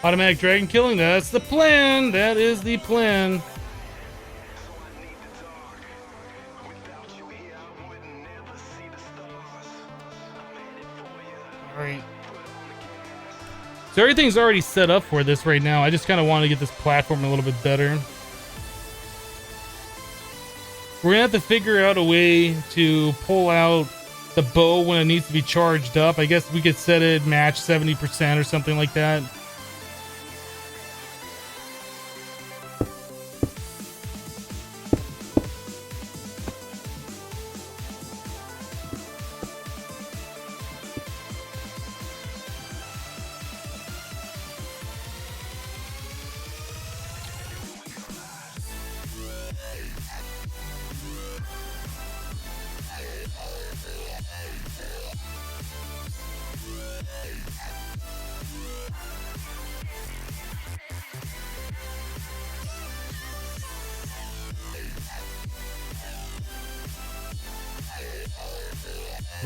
Automatic dragon killing, that's the plan. That is the plan. Alright. So everything's already set up for this right now. I just kind of want to get this platform a little bit better. We're gonna have to figure out a way to pull out the bow when it needs to be charged up. I guess we could set it match 70% or something like that.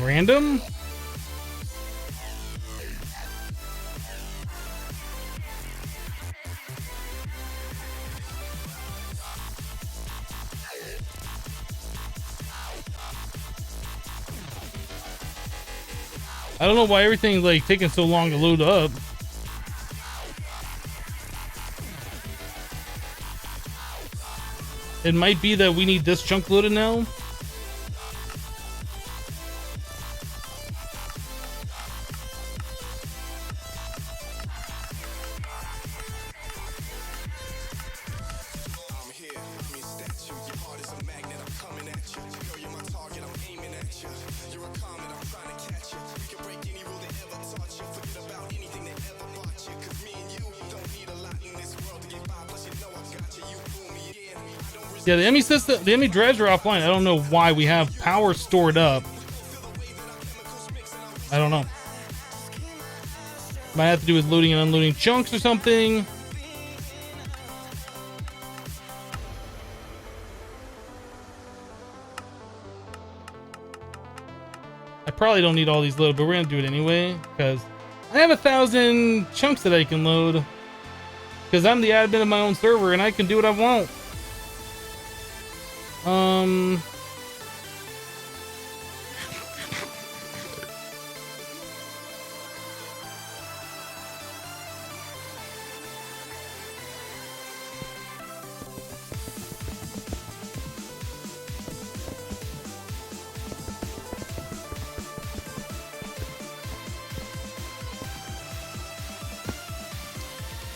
Random? I don't know why everything's like taking so long to load up. It might be that we need this chunk loaded now. Yeah, the ME system, the ME drives are offline. I don't know why. We have power stored up. I don't know. Might have to do with loading and unloading chunks or something. I probably don't need all these loaded, but we're gonna do it anyway because I have 1,000 chunks that I can load. Because I'm the admin of my own server and I can do what I want.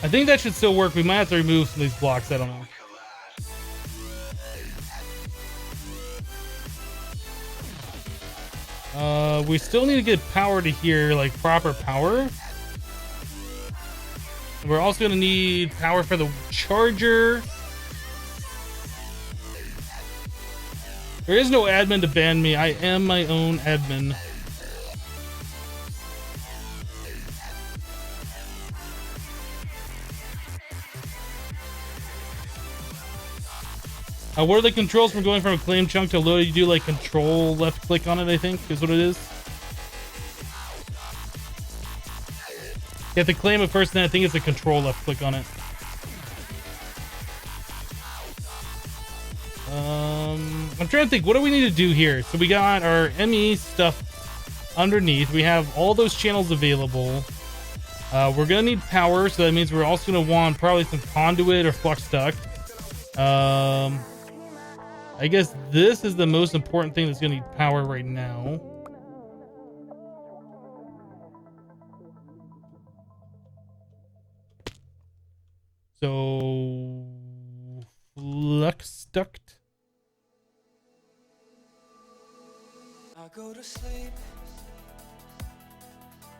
I think that should still work. We might have to remove some of these blocks. I don't know. We still need to get power to here, like proper power. We're also going to need power for the charger. There is no admin to ban me. I am my own admin. What are the controls from going from a claim chunk to load? You do like control left click on it, I think is what it is. You have to claim it first, then I think it's a control left click on it. I'm trying to think, what do we need to do here? So we got our ME stuff underneath. We have all those channels available. We're gonna need power, so that means we're also gonna want probably some conduit or flux duct. I guess this is the most important thing that's gonna need power right now. So flux duct. I go to sleep,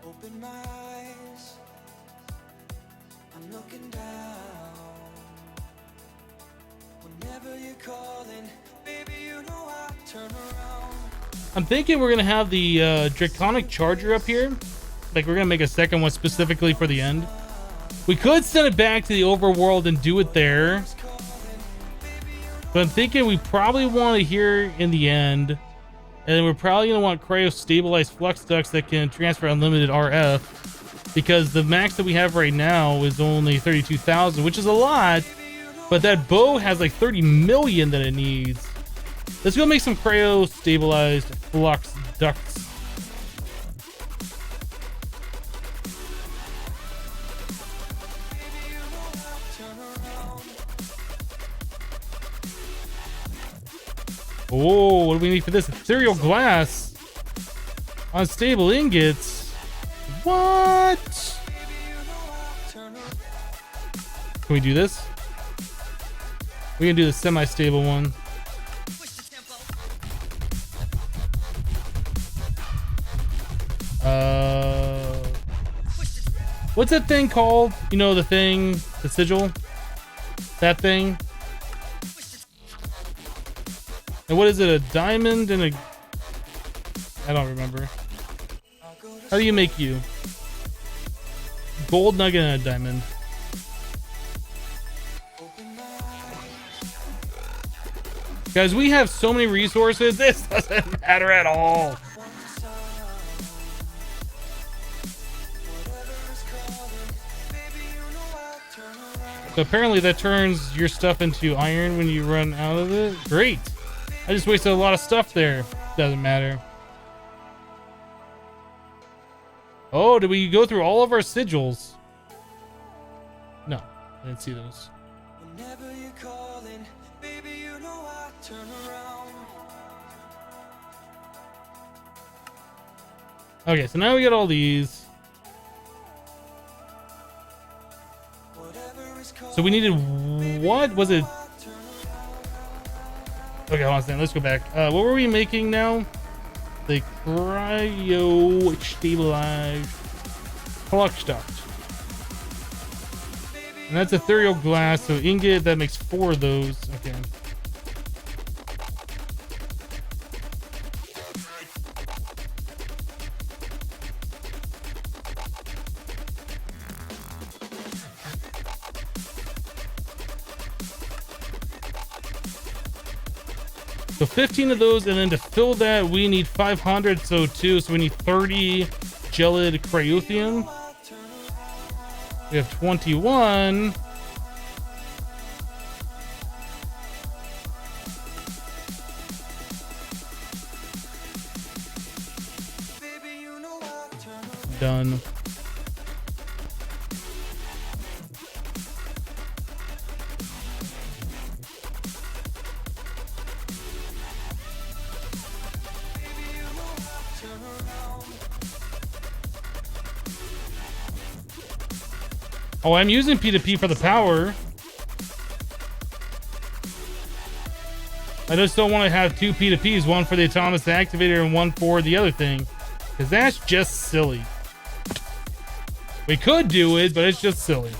open my eyes, I'm looking down. Whenever you're calling, baby, you know I turn around. I'm thinking we're gonna have the draconic charger up here. Like we're gonna make a second one specifically for the end. We could send it back to the overworld and do it there. But I'm thinking we probably want it here in the end. And then we're probably gonna want cryo stabilized flux ducts that can transfer unlimited RF. Because the max that we have right now is only 32,000, which is a lot. But that bow has like 30 million that it needs. Let's go make some cryo stabilized flux ducts. Oh, what do we need for this? Ethereal glass. Unstable ingots. What? Can we do this? We can do the semi-stable one. What's that thing called? You know, the thing, the sigil? That thing? And what is it? A diamond and a... I don't remember. How do you make you? Gold nugget and a diamond. Guys, we have so many resources. This doesn't matter at all. So apparently that turns your stuff into iron when you run out of it. Great. I just wasted a lot of stuff there. Doesn't matter. Oh, did we go through all of our sigils? No, I didn't see those. Whenever you're calling, baby, you know I turn around. Okay, so now we got all these. Whatever is calling, So we needed, what was it? Okay, hold on a second. Let's go back. What were we making now? The cryo stabilized clock stock. And that's ethereal glass. So ingot, that makes 4 of those. Okay. So 15 of those, and then to fill that, we need 500, so 2. So we need 30 gelid cryothium. We have 21. baby, you know I turn around. Done. Oh, I'm using P2P for the power. I just don't want to have 2 P2Ps, one for the autonomous activator and one for the other thing, because that's just silly. We could do it, but it's just silly.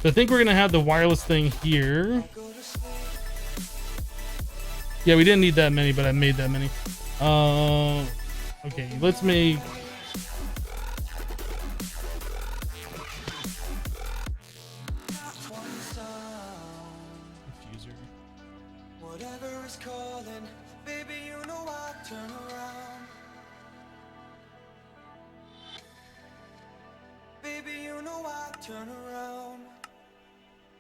So I think we're gonna have the wireless thing here. Yeah, we didn't need that many, but I made that many. Okay, let's make. Diffuser. Whatever is calling, baby, you know I turn around. Baby, you know I turn around.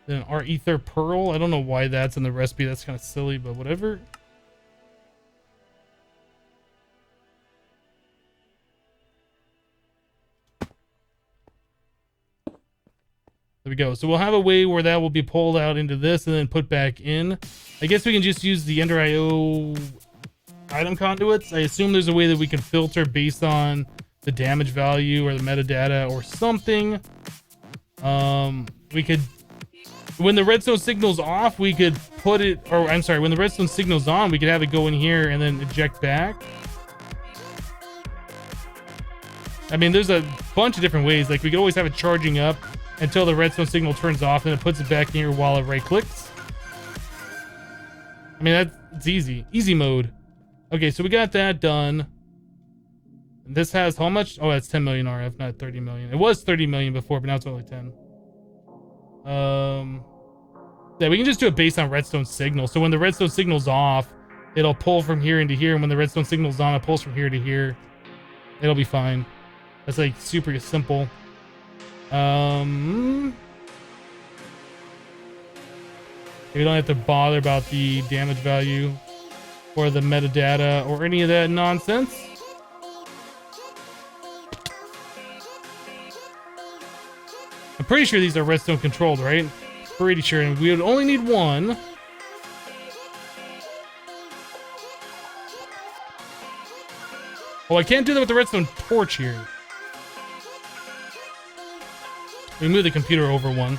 Then our ether pearl. I don't know why that's in the recipe. That's kind of silly, but whatever. There we go. So we'll have a way where that will be pulled out into this and then put back in. I guess we can just use the Ender IO item conduits. I assume there's a way that we can filter based on the damage value or the metadata or something. We could, when the redstone signal's off, we could put it, or I'm sorry, when the redstone signal's on, we could have it go in here and then eject back. I mean, there's a bunch of different ways. Like we could always have it charging up until the redstone signal turns off and it puts it back in here while it right clicks. I mean, it's easy mode. Okay, so we got that done. This has how much? Oh, that's 10 million RF, not 30 million. It was 30 million before, but now it's only 10. Yeah, we can just do it based on redstone signal. So when the redstone signal's off, it'll pull from here into here, and when the redstone signal's on, it pulls from here to here. It'll be fine. That's like super simple. We don't have to bother about the damage value or the metadata or any of that nonsense. I'm pretty sure these are redstone controlled, right? Pretty sure. And we would only need one. Oh, I can't do that with the redstone torch here. We move the computer over one.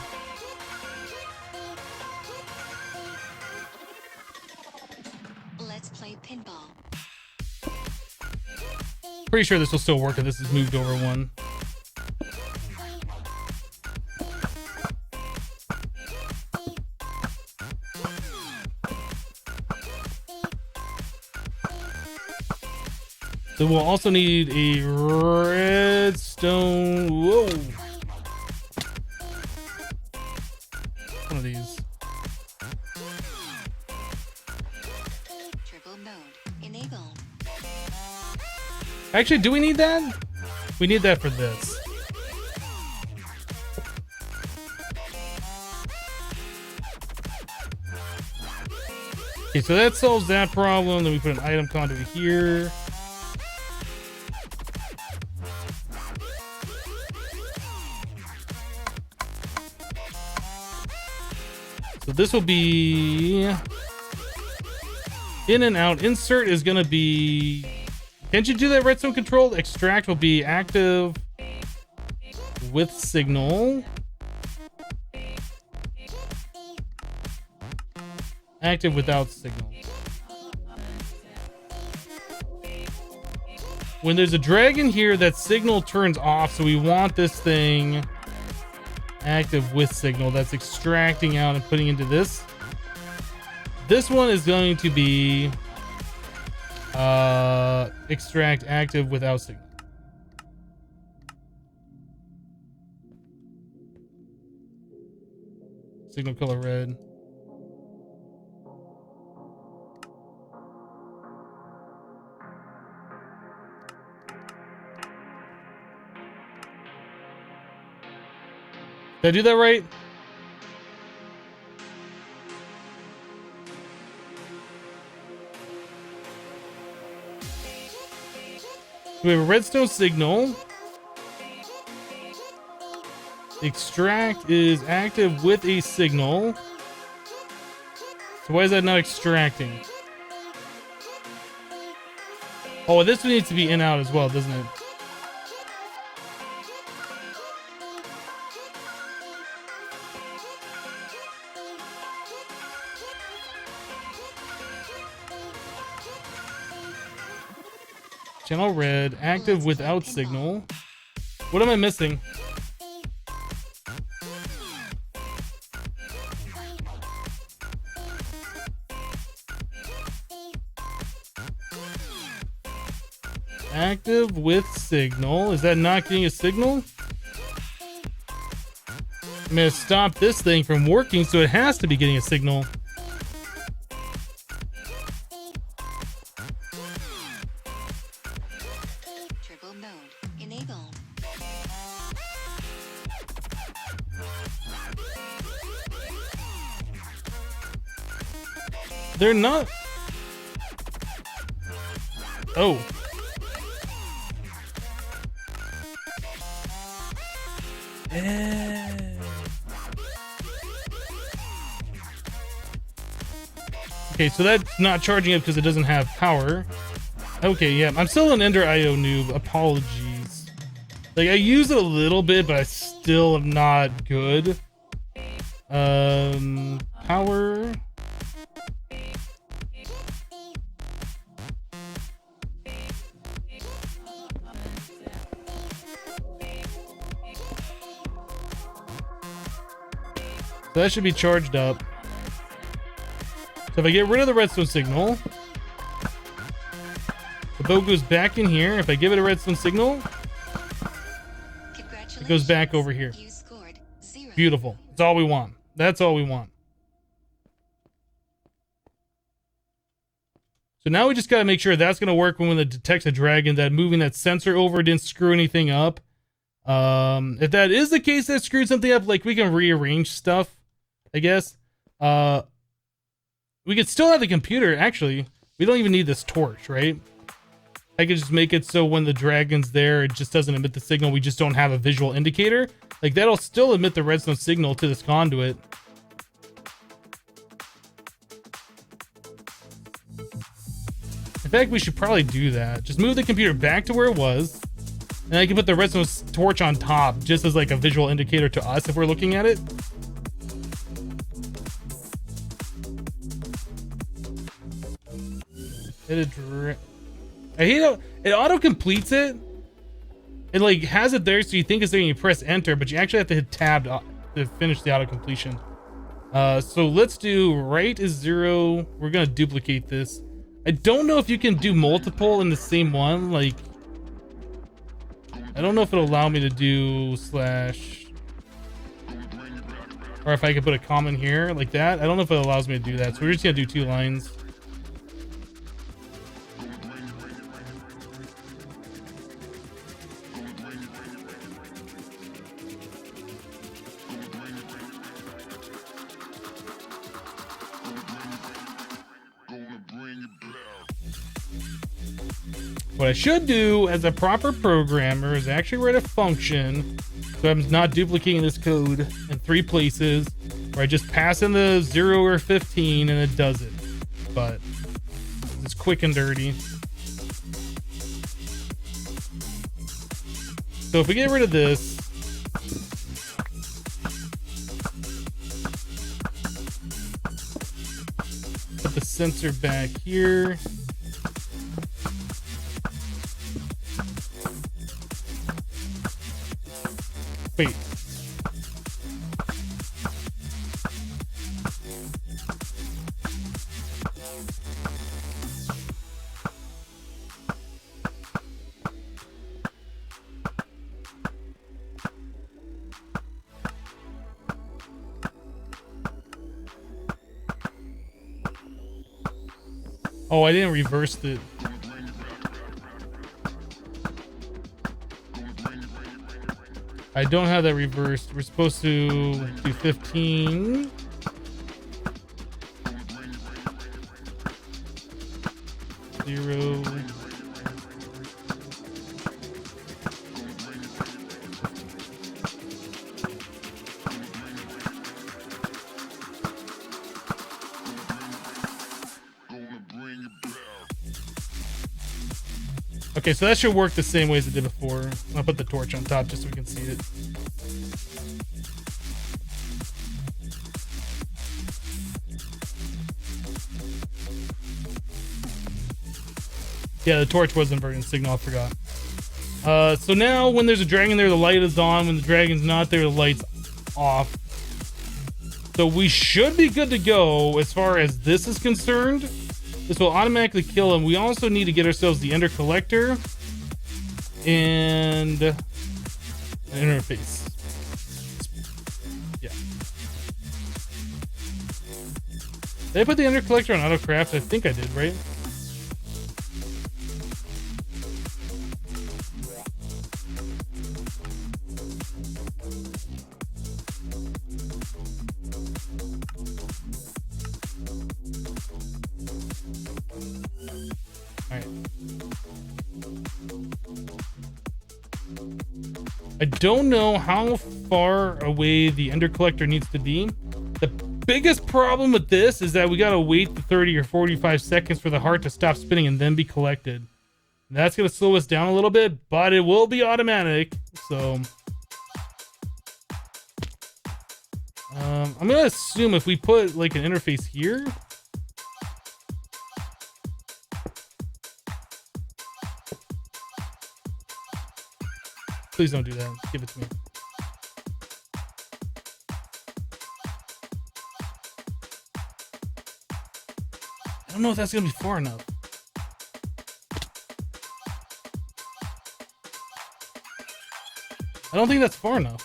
Let's play pinball. Pretty sure this will still work if this is moved over one. So we'll also need a redstone. Whoa. One of these. Triple mode. Enable. Actually, do we need that? We need that for this. Okay, so that solves that problem. Then we put an item conduit here. So this will be in and out. Insert is going to be... Can't you do that redstone control? Extract will be active with signal. Active without signal. When there's a dragon here, that signal turns off. So we want this thing active with signal. That's extracting out and putting into this. This one is going to be extract active without signal. Signal color red. Did I do that right? We have a redstone signal. Extract is active with a signal. So why is that not extracting? Oh, this one needs to be in out as well, doesn't it? Channel red, active without signal. What am I missing? Active with signal. Is that not getting a signal? I'm gonna stop this thing from working, so it has to be getting a signal. Turbo mode enabled. They're not. Oh. Okay, so that's not charging up because it doesn't have power. Okay, yeah, I'm still an Ender IO noob. Apologies. Like, I use it a little bit, but I still am not good. Power. So that should be charged up. So if I get rid of the redstone signal, the boat goes back in here. If I give it a redstone signal, it goes back over here. You scored 0. Beautiful. That's all we want. That's all we want. So now we just got to make sure that's going to work when it detects a dragon, that moving that sensor over didn't screw anything up. If that is the case that screwed something up, like we can rearrange stuff, I guess. We could still have the computer. Actually, we don't even need this torch, right? I could just make it so when the dragon's there, it just doesn't emit the signal. We just don't have a visual indicator. Like, that'll still emit the redstone signal to this conduit. In fact, we should probably do that. Just move the computer back to where it was. And I can put the redstone torch on top just as like a visual indicator to us if we're looking at it. I hate how it auto completes it. It like has it there, so you think it's there and you press enter, but you actually have to hit tab to finish the auto completion. So let's do right is 0. We're gonna duplicate this. I don't know if you can do multiple in the same one. Like, I don't know if it'll allow me to do slash, or if I could put a comma in here like that. I don't know if it allows me to do that. So we're just gonna do 2 lines. What I should do as a proper programmer is actually write a function so I'm not duplicating this code in 3 places where I just pass in the 0 or 15 and it does it. But it's quick and dirty. So if we get rid of this, put the sensor back here. Wait. Oh, I didn't reverse it. I don't have that reversed. We're supposed to do 15. Zero. Okay, so that should work the same way as it did before. I'll put the torch on top just so we can see it. Yeah, the torch was inverting signal, I forgot. So now when there's a dragon there, the light is on. When the dragon's not there, the light's off. So we should be good to go as far as this is concerned. This will automatically kill him. We also need to get ourselves the Ender Collector and an interface. Yeah. Did I put the Ender Collector on AutoCraft? I think I did, right? I don't know how far away the Ender Collector needs to be. The biggest problem with this is that we gotta wait the 30 or 45 seconds for the heart to stop spinning and then be collected. That's gonna slow us down a little bit, but it will be automatic. So I'm gonna assume if we put like an interface here. Please don't do that. Give it to me. I don't know if that's gonna be far enough. I don't think that's far enough.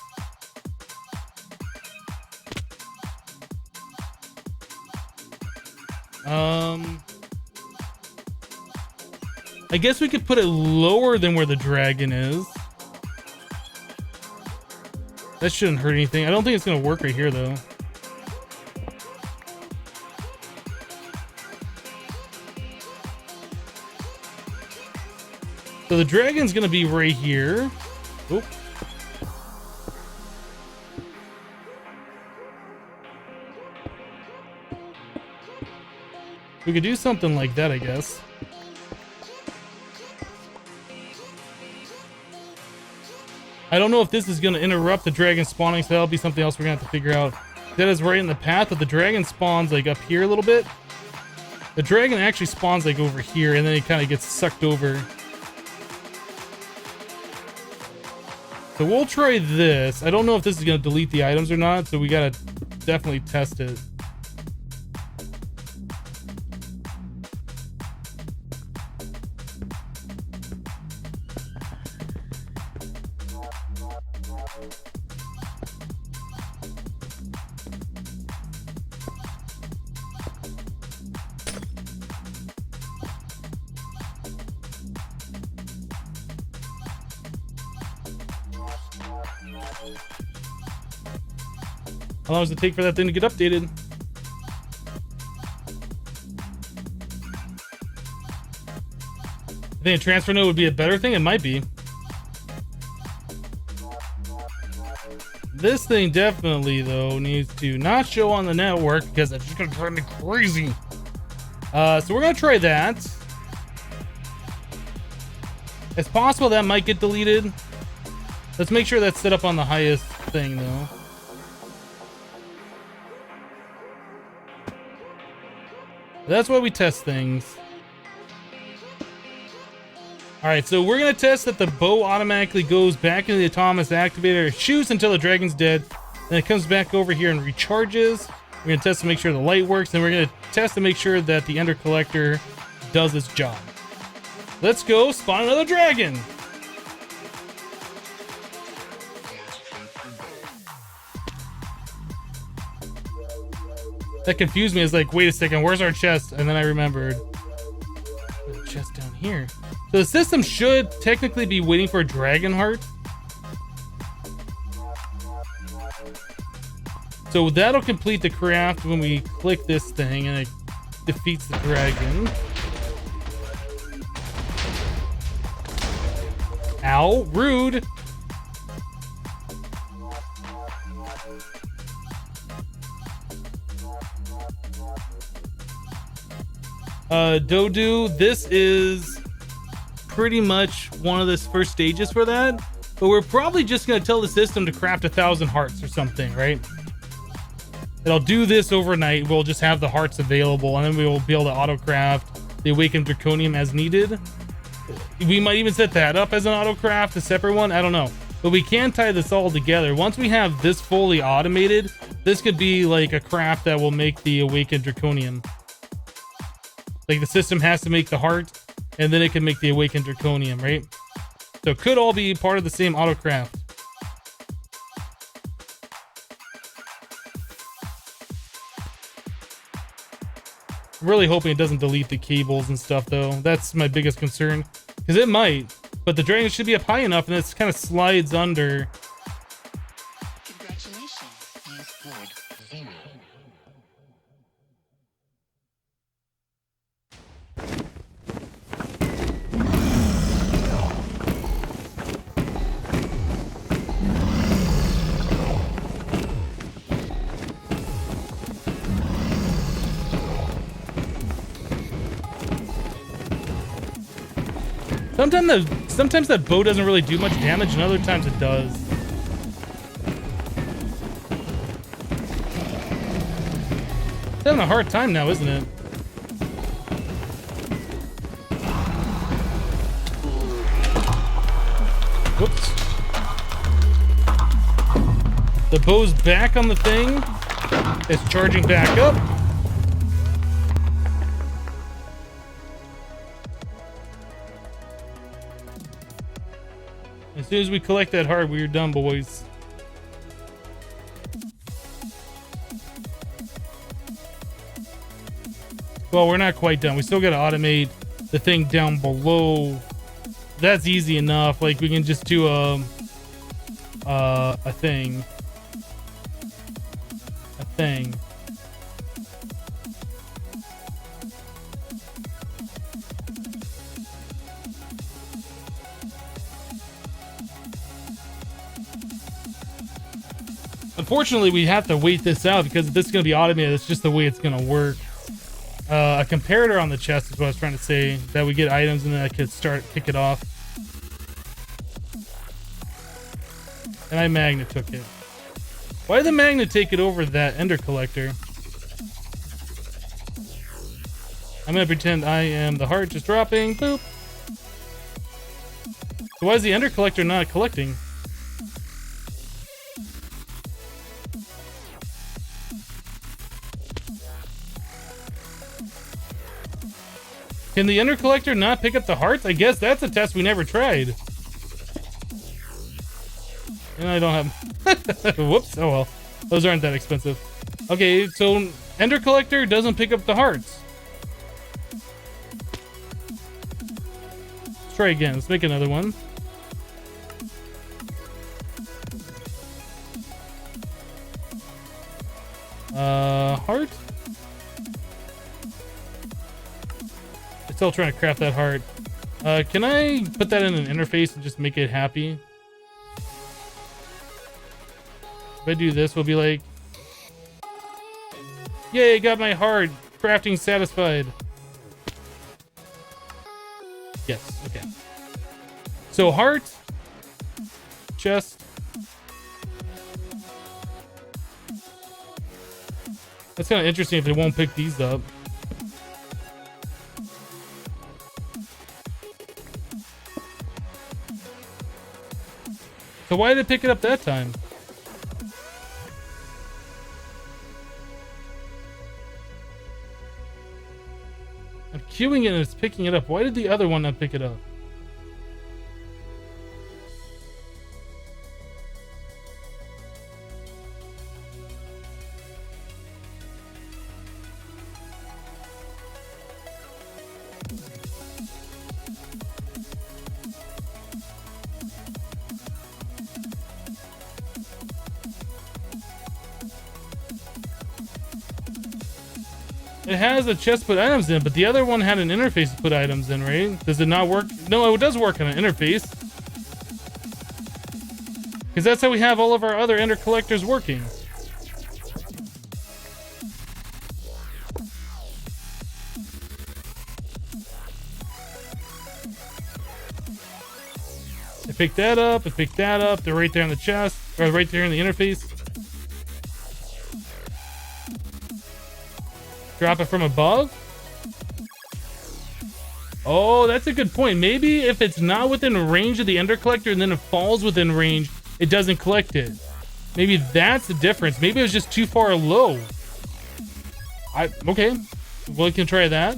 I guess we could put it lower than where the dragon is. That shouldn't hurt anything. I don't think it's gonna work right here though. So the dragon's gonna be right here. Oop. We could do something like that, I guess. I don't know if this is going to interrupt the dragon spawning, so that'll be something else we're going to have to figure out. That is right in the path, but the dragon spawns like up here a little bit. The dragon actually spawns like over here, and then it kind of gets sucked over. So we'll try this. I don't know if this is going to delete the items or not, so we got to definitely test it. How long does it take for that thing to get updated? I think a transfer node would be a better thing. It might be. This thing definitely, though, needs to not show on the network because that's just gonna drive me crazy. So we're gonna try that. It's possible that might get deleted. Let's make sure that's set up on the highest thing, though. That's why we test things. Alright, so we're gonna test that the bow automatically goes back into the autonomous activator, it shoots until the dragon's dead, then it comes back over here and recharges. We're gonna test to make sure the light works, then we're gonna test to make sure that the ender collector does its job. Let's go spawn another dragon! That confused me. It's like, wait a second, where's our chest? And then I remembered. There's a chest down here. So the system should technically be waiting for a dragon heart. So that'll complete the craft when we click this thing and it defeats the dragon. Ow, rude. Dodu, this is pretty much one of the first stages for that, but we're probably just going to tell the system to craft 1,000 hearts or something, right? It'll do this overnight. We'll just have the hearts available, and then we will be able to auto craft the awakened draconium as needed. We might even set that up as an auto craft, a separate one. I don't know, but we can tie this all together. Once we have this fully automated, this could be like a craft that will make the awakened draconium. Like the system has to make the heart, and then it can make the awakened draconium, right? So it could all be part of the same autocraft. I'm really hoping it doesn't delete the cables and stuff, though. That's my biggest concern, because it might. But the dragon should be up high enough, and it kind of slides under. Congratulations, you scored 0. Sometimes that bow doesn't really do much damage, and other times it does. It's having a hard time now, isn't it? Whoops. The bow's back on the thing. It's charging back up. As soon as we collect that heart, we're done, boys. Well, we're not quite done. We still got to automate the thing down below. That's easy enough. Like, we can just do a thing. A thing. Unfortunately, we have to wait this out because if this is going to be automated, it's just the way it's going to work. A comparator on the chest is what I was trying to say, that we get items and then I could kick it off. And my magnet took it. Why did the magnet take it over that ender collector? I'm going to pretend I am the heart just dropping. Boop. So why is the ender collector not collecting? Can the ender collector not pick up the hearts? I guess that's a test we never tried. And I don't have... Whoops. Oh well. Those aren't that expensive. Okay, so ender collector doesn't pick up the hearts. Let's try again. Let's make another one. Heart? Still trying to craft that heart. Can I put that in an interface and just make it happy? If I do this, we'll be like, yay, got my heart. Crafting satisfied. Yes, okay. So heart, chest. That's kind of interesting if it won't pick these up. So why did it pick it up that time? I'm queuing it and it's picking it up. Why did the other one not pick it up? It has a chest to put items in, but the other one had an interface to put items in, right? Does it not work? No, it does work on an interface. Because that's how we have all of our other ender collectors working. I picked that up, I picked that up. They're right there on the chest, or right there in the interface. Drop it from above? Oh, that's a good point. Maybe if it's not within range of the ender collector and then it falls within range, it doesn't collect it. Maybe that's the difference. Maybe it was just too far low. Okay. Well, we can try that.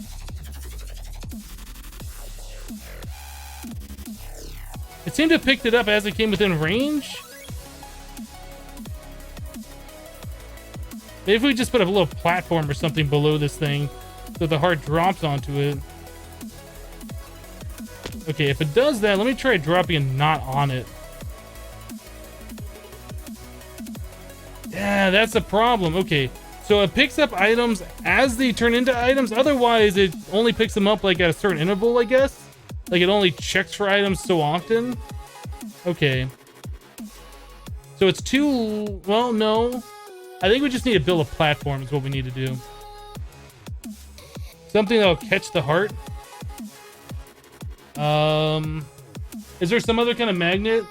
It seemed to have picked it up as it came within range. Maybe if we just put a little platform or something below this thing so the heart drops onto it. Okay, if it does that, let me try dropping it not on it. Yeah, that's the problem. Okay, so it picks up items as they turn into items. Otherwise, it only picks them up like at a certain interval, I guess. Like it only checks for items so often. Okay. So it's too... Well, no. I think we just need to build a platform is what we need to do. Something that'll catch the heart. Is there some other kind of magnet?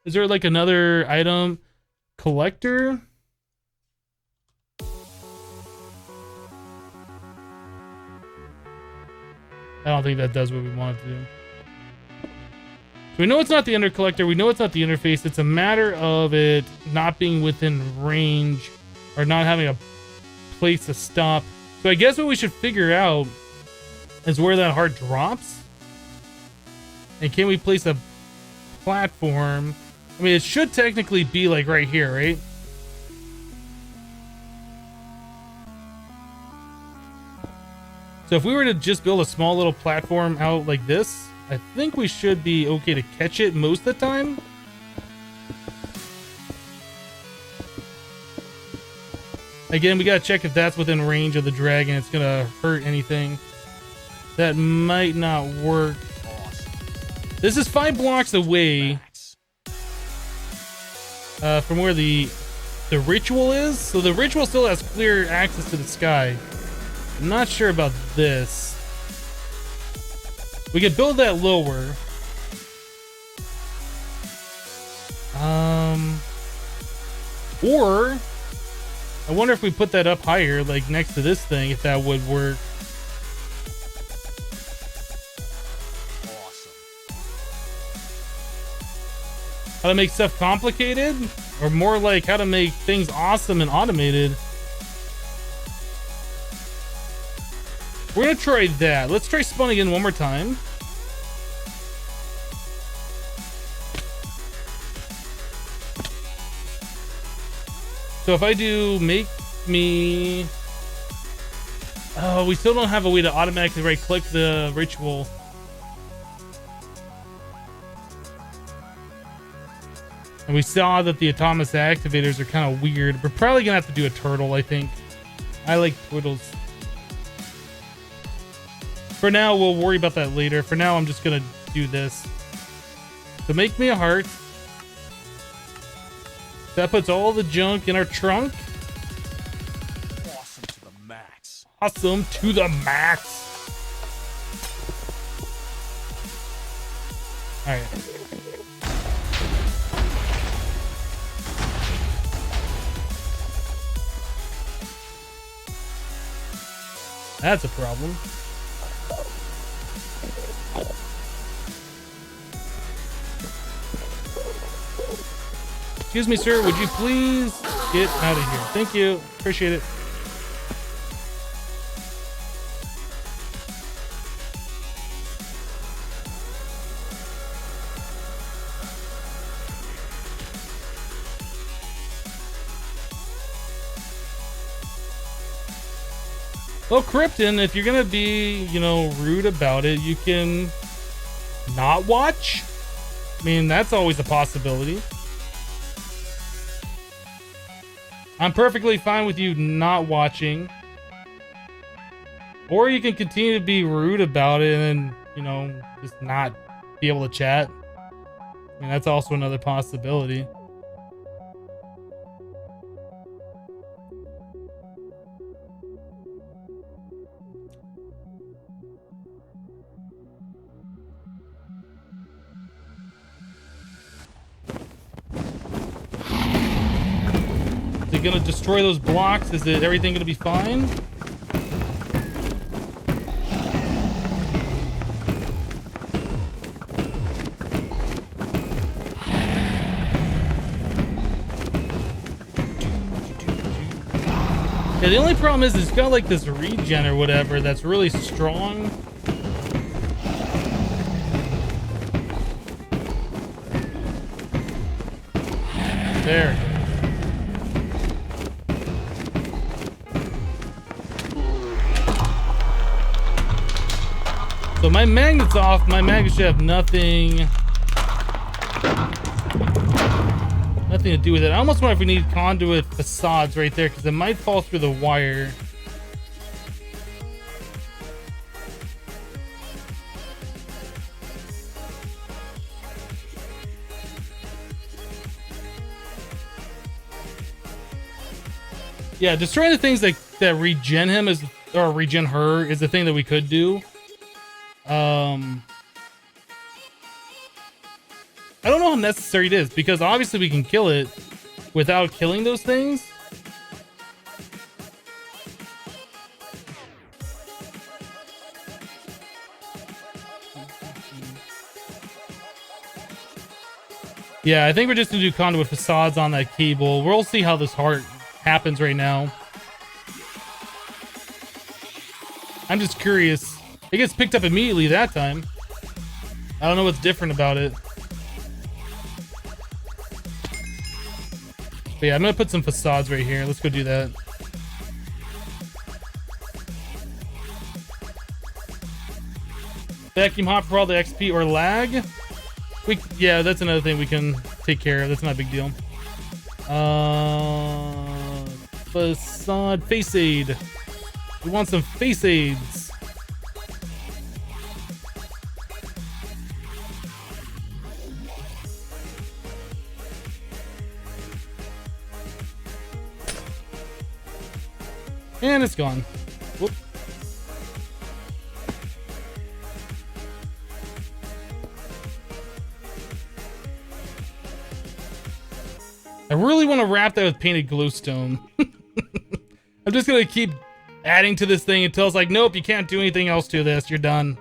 Is there like another item collector? I don't think that does what we want it to do. So we know it's not the ender collector. We know it's not the interface. It's a matter of it not being within range or not having a place to stop. So I guess what we should figure out is where that heart drops. And can we place a platform? I mean, it should technically be like right here, right? So if we were to just build a small little platform out like this, I think we should be okay to catch it most of the time. Again, we gotta check if that's within range of the dragon. It's gonna hurt anything. That might not work. This is 5 blocks away from where the ritual is. So the ritual still has clear access to the sky. I'm not sure about this. We could build that lower. Or I wonder if we put that up higher, like next to this thing, if that would work. How to make stuff complicated? Or more like how to make things awesome and automated? We're gonna try that. Let's try spawning in one more time. So if I do make me... Oh, we still don't have a way to automatically right click the ritual. And we saw that the Atomic activators are kind of weird. We're probably gonna have to do a turtle, I think. I like turtles. For now, we'll worry about that later. For now, I'm just gonna do this. So make me a heart. That puts all the junk in our trunk. Awesome to the max. Awesome to the max. All right. That's a problem. Excuse me, sir. Would you please get out of here? Thank you. Appreciate it. Well, Krypton, if you're gonna be, you know, rude about it, you can not watch. I mean, that's always a possibility. I'm perfectly fine with you not watching. Or you can continue to be rude about it and then, you know, just not be able to chat. I mean, that's also another possibility. Is it gonna destroy those blocks? Is it everything gonna be fine? Yeah, the only problem is it's got like this regen or whatever that's really strong. There. So my magnet's off. My magnet should have nothing to do with it. I almost wonder if we need conduit facades right there because it might fall through the wire. Yeah, destroying the things that regen him is, or regen her, is the thing that we could do. I don't know how necessary it is because obviously we can kill it without killing those things. Yeah, I think we're just gonna do conduit facades on that cable. We'll see how this heart happens right now. I'm just curious. It gets picked up immediately that time. I don't know what's different about it. But yeah, I'm gonna put some facades right here. Let's go do that. Vacuum hop for all the XP or lag. Yeah, that's another thing we can take care of. That's not a big deal. Facade face aid. We want some face aids. And it's gone. Whoop. I really want to wrap that with painted glowstone. I'm just gonna keep adding to this thing until it's like, nope, you can't do anything else to this. You're done.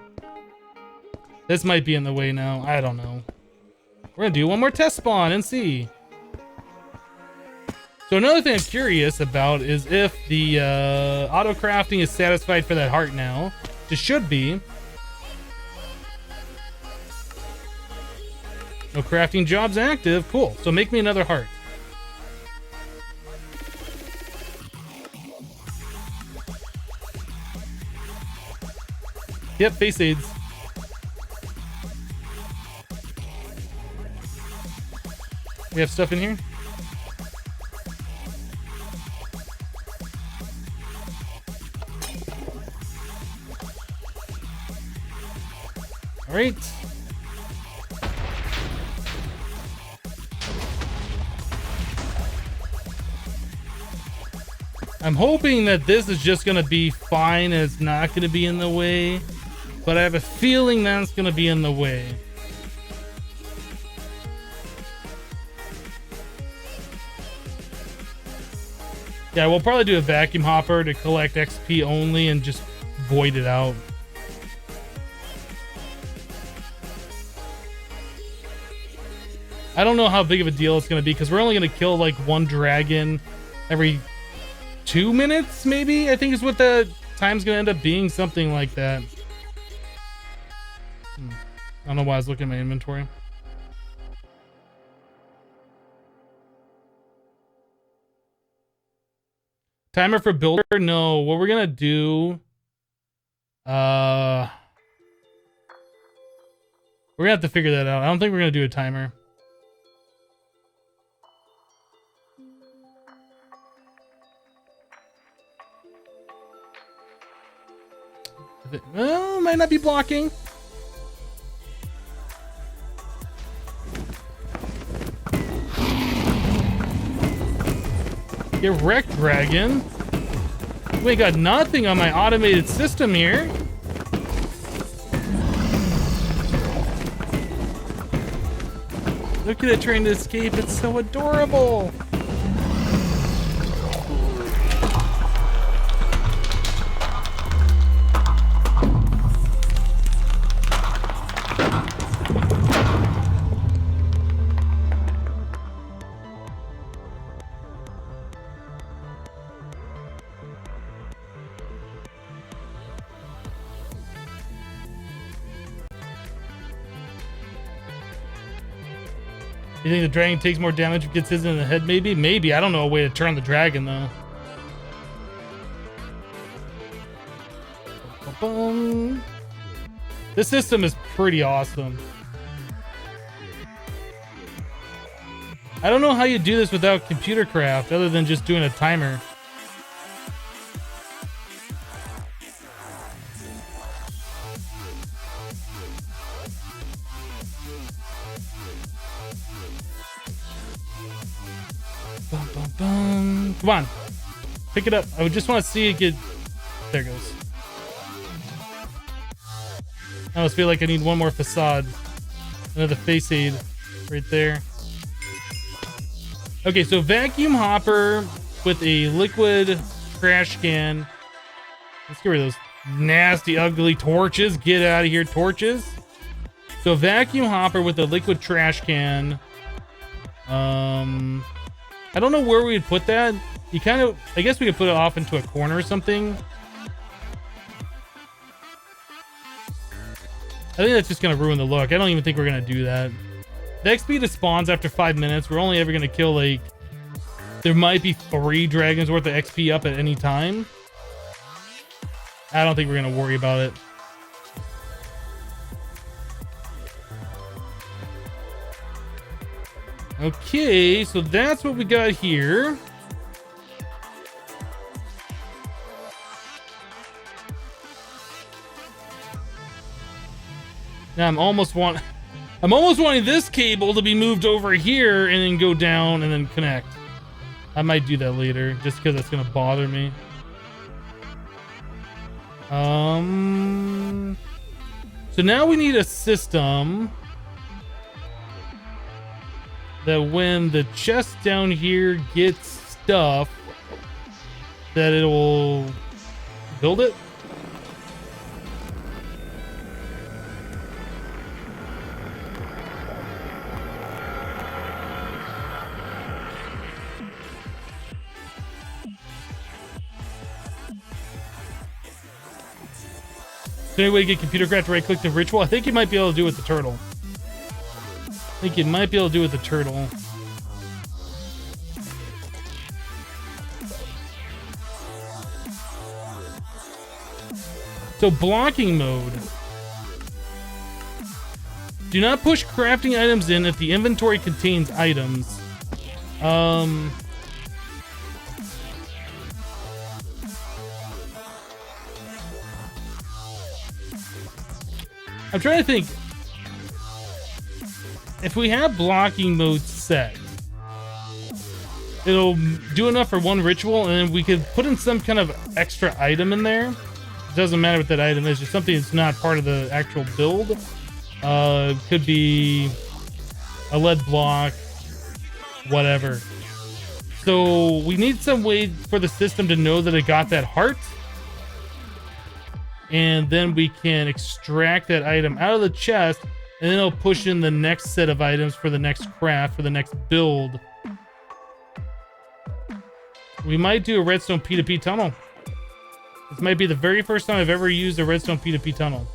This might be in the way now. I don't know. We're gonna do one more test spawn and see. So another thing I'm curious about is if the auto crafting is satisfied for that heart now. It should be. No crafting jobs active. Cool. So make me another heart. Yep, face aids. We have stuff in here. All right. I'm hoping that this is just going to be fine and it's not going to be in the way, but I have a feeling that's going to be in the way. Yeah, we'll probably do a vacuum hopper to collect XP only and just void it out. I don't know how big of a deal it's going to be because we're only going to kill like one dragon every 2 minutes, maybe? I think is what the time's going to end up being, something like that. I don't know why I was looking at my inventory. Timer for builder? No, what we're going to do... we're going to have to figure that out. I don't think we're going to do a timer. Well, might not be blocking. Get wrecked, dragon. We ain't got nothing on my automated system here. Look at it trying to escape. It's so adorable. You think the dragon takes more damage if it gets hit in the head? Maybe? Maybe. I don't know a way to turn the dragon, though. Ba-bum. This system is pretty awesome. I don't know how you do this without computer craft, other than just doing a timer. Come on, pick it up. I just want to see it get. There it goes. I almost feel like I need one more facade. Another face aid right there. Okay, so vacuum hopper with a liquid trash can. Let's get rid of those nasty, ugly torches. Get out of here, torches. So vacuum hopper with a liquid trash can. I don't know where we would put that. You kind of, I guess we could put it off into a corner or something. I think that's just going to ruin the look. I don't even think we're going to do that. The XP despawns after 5 minutes. We're only ever going to kill like, there might be 3 dragons worth of XP up at any time. I don't think we're going to worry about it. Okay, so that's what we got here. Now I'm almost wanting this cable to be moved over here and then go down and then connect. I might do that later just because it's gonna bother me. So now we need a system that when the chest down here gets stuff, that it will build it. Is there any way to get computer craft to right click the ritual? I think you might be able to do it with the turtle. I think you might be able to do it with the turtle. So blocking mode. Do not push crafting items in if the inventory contains items. I'm trying to think. If we have blocking mode set, it'll do enough for one ritual, and then we could put in some kind of extra item in there. It doesn't matter what that item is, just something that's not part of the actual build. Could be a lead block, whatever. So we need some way for the system to know that it got that heart. And then we can extract that item out of the chest, and then it'll push in the next set of items for the next craft, for the next build. We might do a redstone P2P tunnel. This might be the very first time I've ever used a redstone P2P tunnel.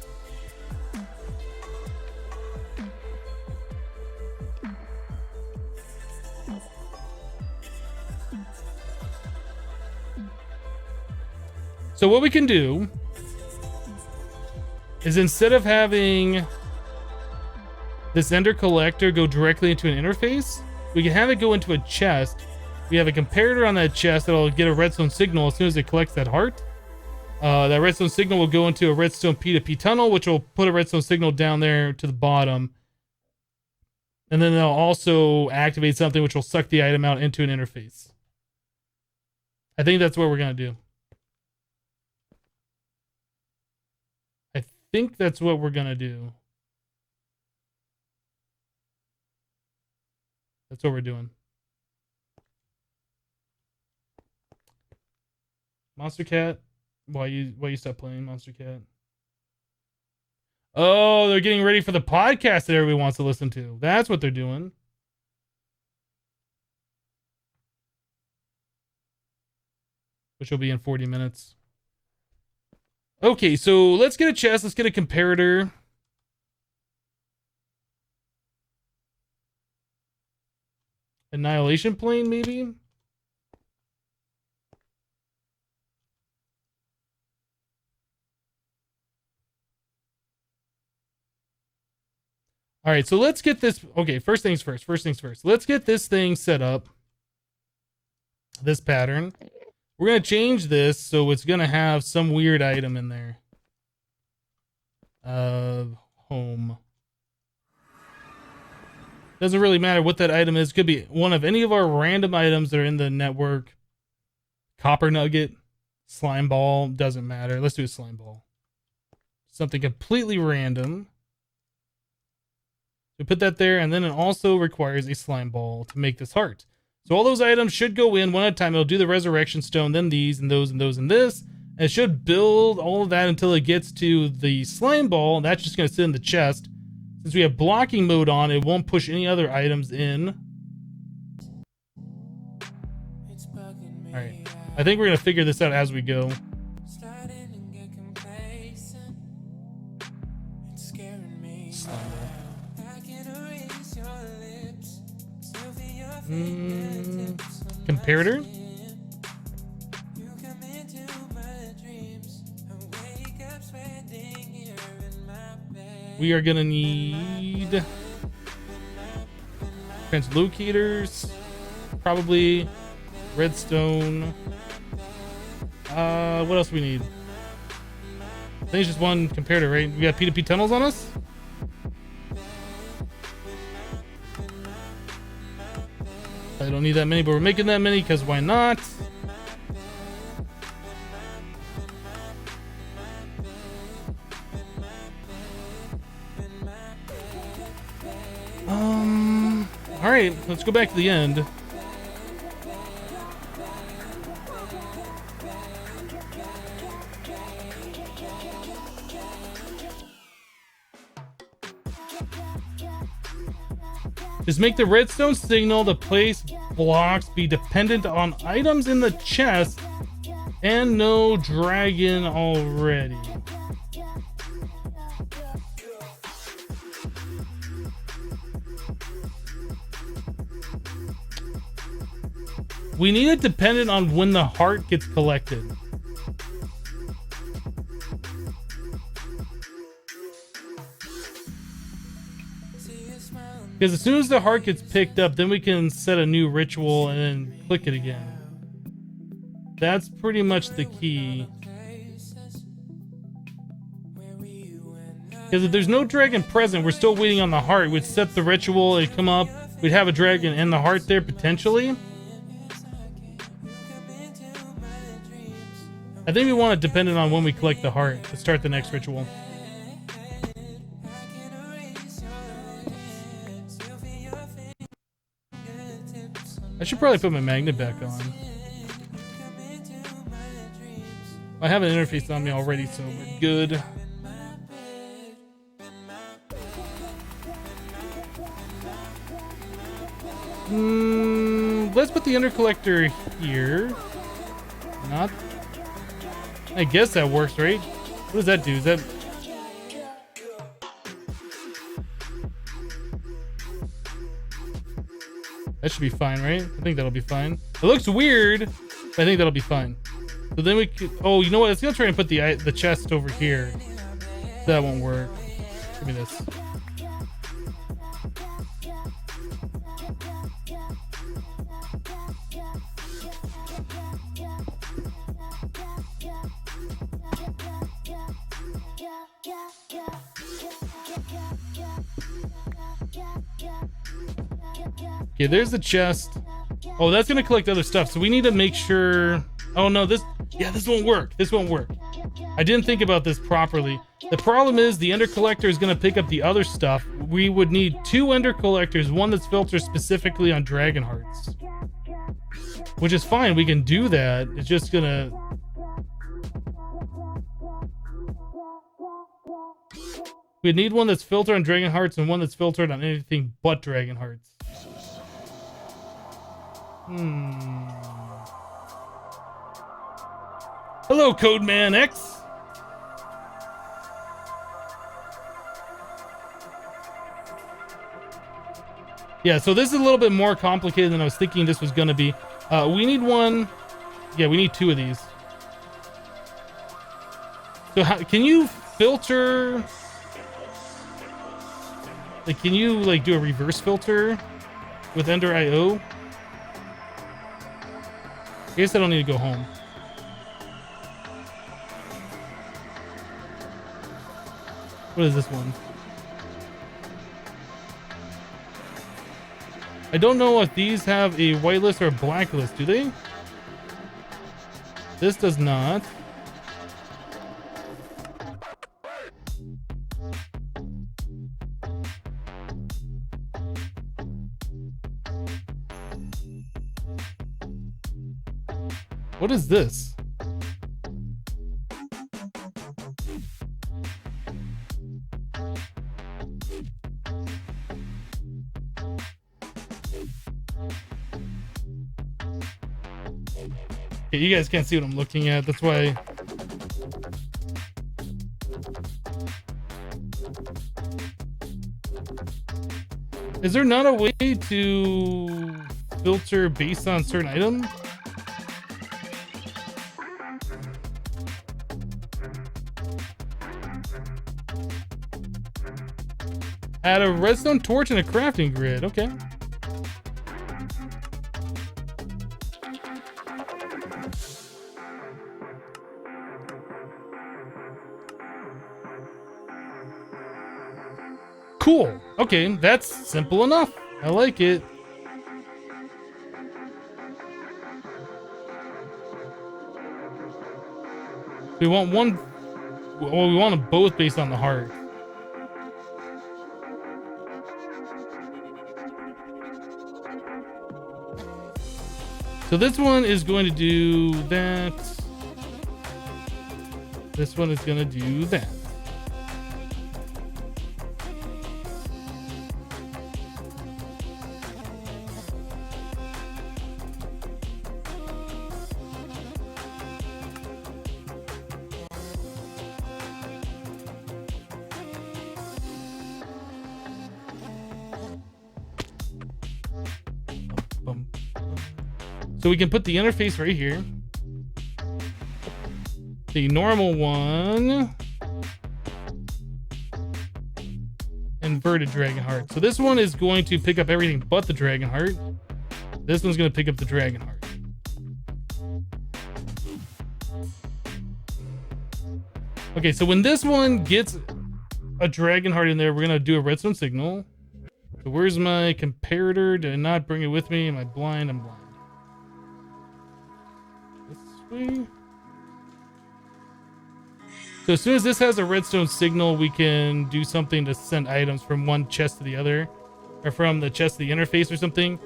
So what we can do is, instead of having this ender collector go directly into an interface, we can have it go into a chest. We have a comparator on that chest that'll get a redstone signal as soon as it collects that heart. That redstone signal will go into a redstone P2P tunnel, which will put a redstone signal down there to the bottom. And then they'll also activate something which will suck the item out into an interface. I think that's what we're going to do. I think that's what we're going to do. That's what we're doing. Monster Cat, why you stop playing Monster Cat? Oh, they're getting ready for the podcast that everybody wants to listen to. That's what they're doing. Which will be in 40 minutes. Okay, so let's get a chest. Let's get a comparator. Annihilation plane, maybe? All right, so let's get this. Okay, first things first. Let's get this thing set up. This pattern. We're going to change this so it's going to have some weird item in there. Home. Doesn't really matter what that item is. Could be one of any of our random items that are in the network. Copper nugget, slime ball, doesn't matter. Let's do a slime ball. Something completely random. We put that there, and then it also requires a slime ball to make this heart. So all those items should go in one at a time. It'll do the resurrection stone, then these, and those, and those, and this. And it should build all of that until it gets to the slime ball. And that's just going to sit in the chest. Since we have blocking mode on, it won't push any other items in. Alright. I think we're going to figure this out as we go. Comparator? We are gonna need translocators, probably redstone. What else do we need? I think it's just one comparator, right? We got P2P tunnels on us? I don't need that many, but we're making that many because why not? All right, let's go back to the end. Just make the redstone signal to place blocks be dependent on items in the chest and no dragon already. We need it dependent on when the heart gets collected. See you smiling Because as soon as the heart gets picked up, then we can set a new ritual and then click it again. That's pretty much the key. Because if there's no dragon present, we're still waiting on the heart. We'd set the ritual, it'd come up, we'd have a dragon and the heart there potentially. I think we want it dependent on when we collect the heart to start the next ritual. I should probably put my magnet back on. I have an interface on me already, so we're good. Let's put the ender collector here. Not. I guess that works, right? What does that do? Is that? That should be fine, right? I think that'll be fine. It looks weird, but I think that'll be fine. So then we could, oh, you know what? It's gonna try and put the chest over here. That won't work. Give me this. Okay, there's the chest. Oh, that's gonna collect other stuff, so we need to make sure. Oh no, this won't work. This won't work. I didn't think about this properly. The problem is the ender collector is gonna pick up the other stuff. We would need 2 ender collectors, one that's filtered specifically on dragon hearts. Which is fine, we can do that. It's just gonna... We need one that's filtered on dragon hearts and one that's filtered on anything but dragon hearts. Hello, Codeman X. Yeah, so this is a little bit more complicated than I was thinking this was going to be. We need one. Yeah, we need 2 of these. So can you filter? Like, can you like do a reverse filter with Ender IO? I guess I don't need to go home. What is this one? I don't know if these have a whitelist or a blacklist, do they? This does not. What is this? Okay, you guys can't see what I'm looking at. That's why. Is there not a way to filter based on certain item? Add a redstone torch and a crafting grid. Okay. Cool. Okay, that's simple enough. I like it. We want one. Well, we want them both based on the heart. So this one is going to do that. This one is going to do that. So we can put the interface right here. The normal one. inverted dragon heart. So this one is going to pick up everything but the dragon heart. This one's going to pick up the dragon heart. Okay, so when this one gets a dragon heart in there, we're going to do a redstone signal. So where's my comparator? Did I not bring it with me? Am I blind? I'm blind. This way. So as soon as this has a redstone signal, we can do something to send items from one chest to the other. Or from the chest to the interface or something.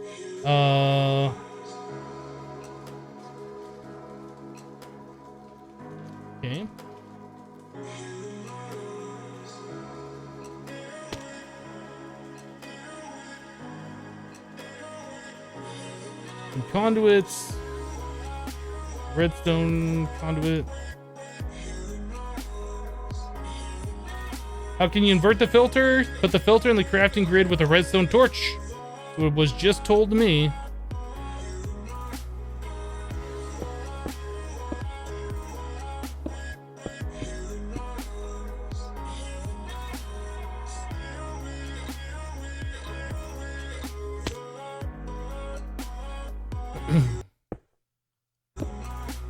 Okay. Some conduits. Redstone conduit. How can you invert the filter? Put the filter in the crafting grid with a redstone torch. So it was just told to me.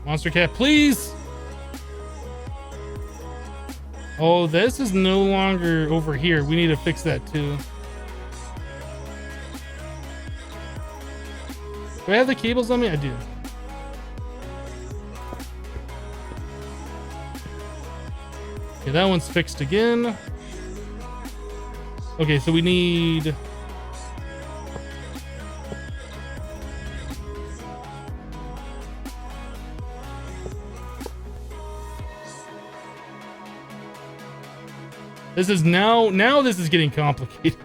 Monster cat, please. Oh, this is no longer over here. We need to fix that too. Do I have the cables on me? I do. Okay, that one's fixed again. Okay, so we need... This is now this is getting complicated.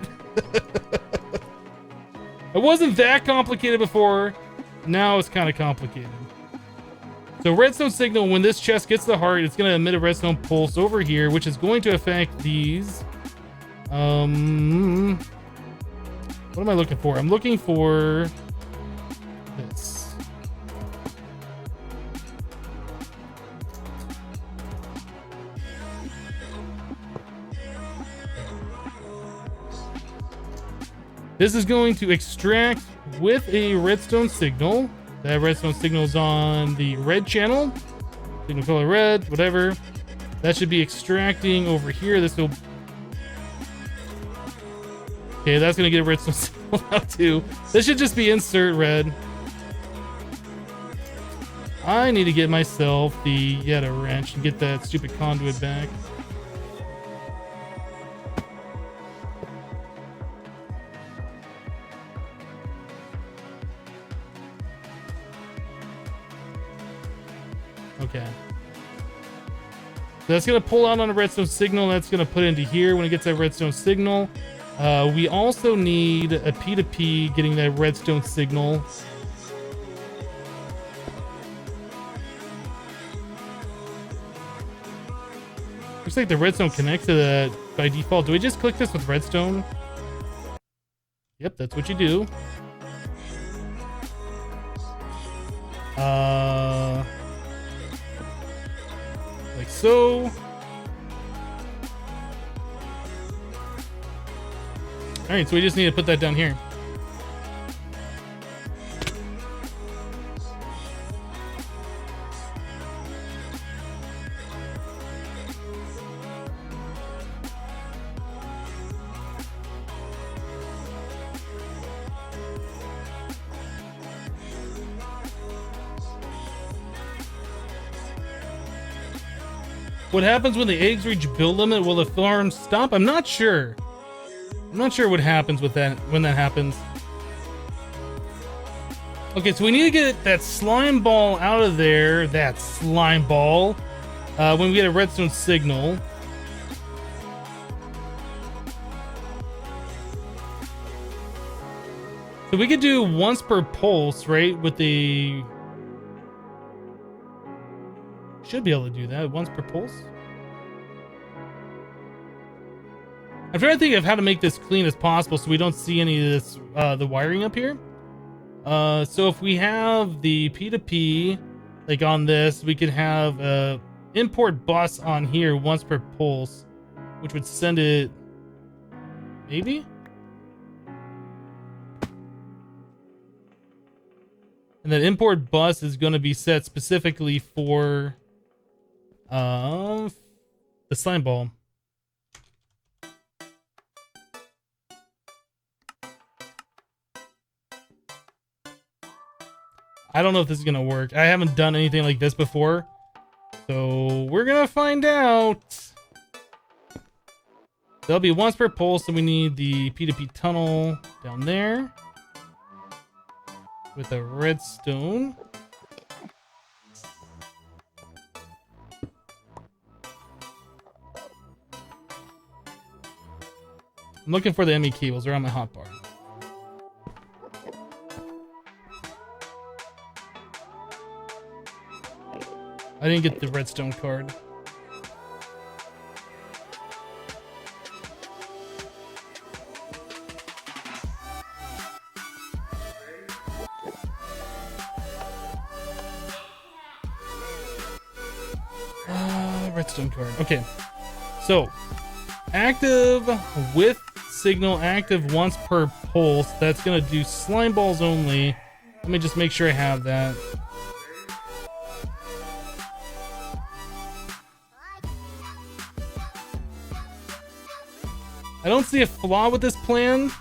It wasn't that complicated before. Now it's kind of complicated. So redstone signal, when this chest gets the heart, it's going to emit a redstone pulse over here, which is going to affect these. What am I looking for? I'm looking for this. This is going to extract with a redstone signal. That redstone signal is on the red channel. Signal color red, whatever. That should be extracting over here. This will... Okay, that's going to get a redstone signal now too. This should just be insert red. I need to get myself the Yeta wrench and get that stupid conduit back. Okay. So that's going to pull out on a redstone signal. That's going to put into here when it gets that redstone signal. We also need a P2P getting that redstone signal. Looks like the redstone connects to that by default. Do we just click this with redstone? Yep, that's what you do. Like so. All right, so we just need to put that down here. What happens when the eggs reach build limit? Will the farm stop? I'm not sure. I'm not sure what happens with that when that happens. Okay, so we need to get that slime ball out of there. That slime ball. When we get a redstone signal. So we could do once per pulse, right? With the... Should be able to do that once per pulse. I'm trying to think of how to make this clean as possible so we don't see any of this, the wiring up here. So if we have the P2P, like on this, we could have a import bus on here once per pulse, which would send it Maybe? And then import bus is going to be set specifically for the slime ball. I don't know if this is going to work. I haven't done anything like this before. So we're going to find out. There'll be once per pulse, so we need the P2P tunnel down there with a redstone. I'm looking for the ME cables. They're on my hotbar. I didn't get the redstone card. Redstone card. Okay. So, active with signal, active once per pulse. That's going to do slime balls only. Let me just make sure I have that. I don't see a flaw with this plan.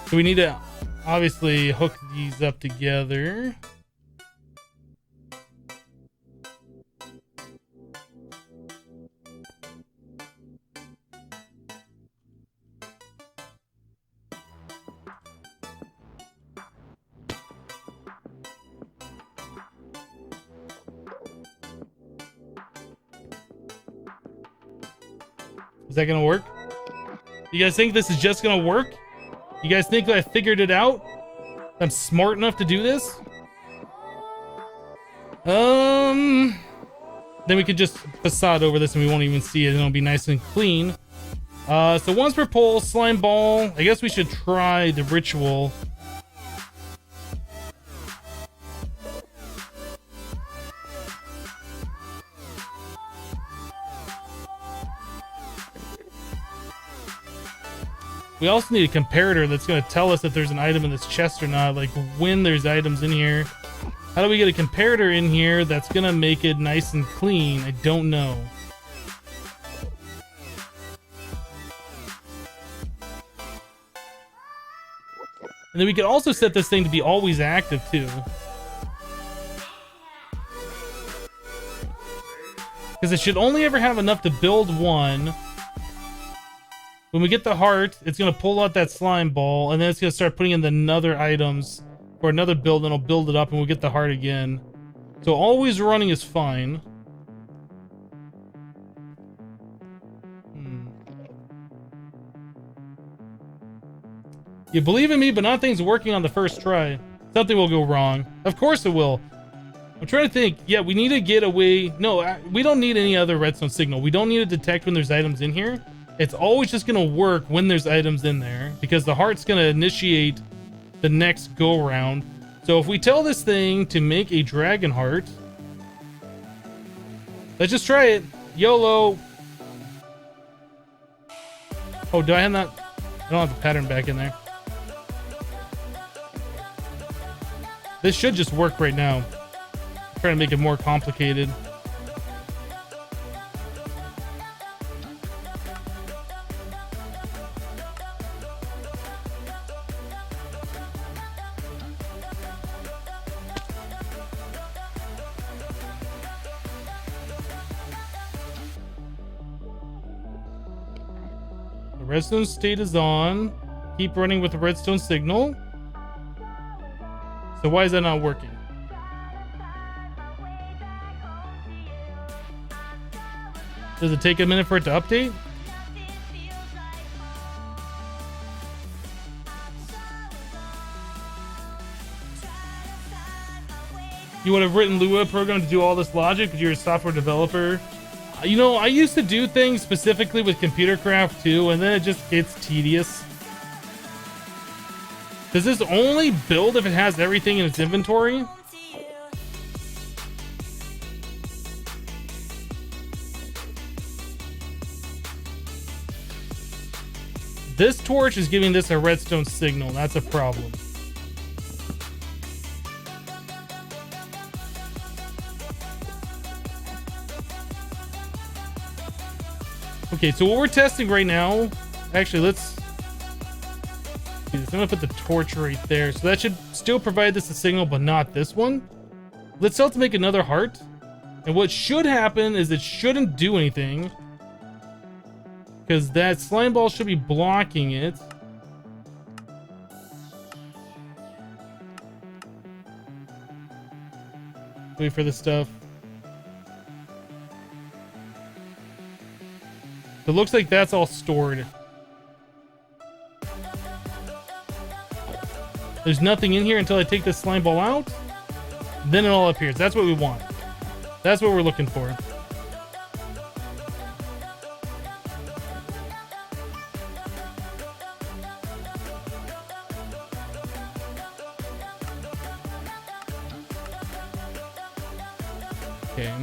So we need to obviously hook these up together. Is that gonna work? You guys think this is just gonna work? You guys think that I figured it out? I'm smart enough to do this? Then we could just facade over this and we won't even see it and it'll be nice and clean. So once per pulse, slime ball. I guess we should try the ritual. We also need a comparator that's going to tell us if there's an item in this chest or not, like when there's items in here. How do we get a comparator in here that's going to make it nice and clean? I don't know. And then we could also set this thing to be always active too. Because it should only ever have enough to build one. When we get the heart, it's going to pull out that slime ball, and then it's going to start putting in the other items for another build, and it'll build it up, and we'll get the heart again. So always running is fine. You believe in me, but nothing's working on the first try. Something will go wrong. Of course it will. I'm trying to think. Yeah, we need to get away. No, we don't need any other redstone signal. We don't need to detect when there's items in here. It's always just going to work when there's items in there because the heart's going to initiate the next go round. So if we tell this thing to make a dragon heart, let's just try it. YOLO. Oh, do I have that? I don't have the pattern back in there. This should just work right now. I'm trying to make it more complicated. Redstone state is on. Keep running with the redstone signal. So why is that not working? Does it take a minute for it to update? You would have written Lua program to do all this logic because you're a software developer. You know, I used to do things specifically with computer craft too, and then it just gets tedious. Does this only build if it has everything in its inventory? This torch is giving this a redstone signal. That's a problem. Okay, so what we're testing right now, actually, let's do this. I'm gonna put the torch right there. So that should still provide this a signal, but not this one. Let's tell it to make another heart. And what should happen is it shouldn't do anything, because that slime ball should be blocking it. Wait for this stuff. It looks like that's all stored. There's nothing in here until I take this slime ball out. Then it all appears. That's what we want. That's what we're looking for. Okay.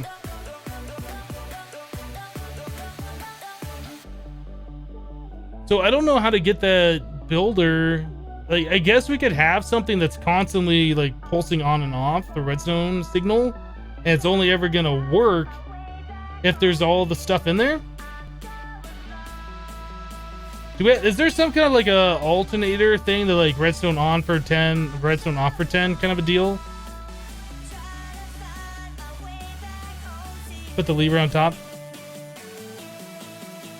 So I don't know how to get that builder. Like, I guess we could have something that's constantly like pulsing on and off the redstone signal, and it's only ever gonna work if there's all the stuff in there. Is there some kind of like a alternator thing that like redstone on for 10, redstone off for 10 kind of a deal? Put the lever on top.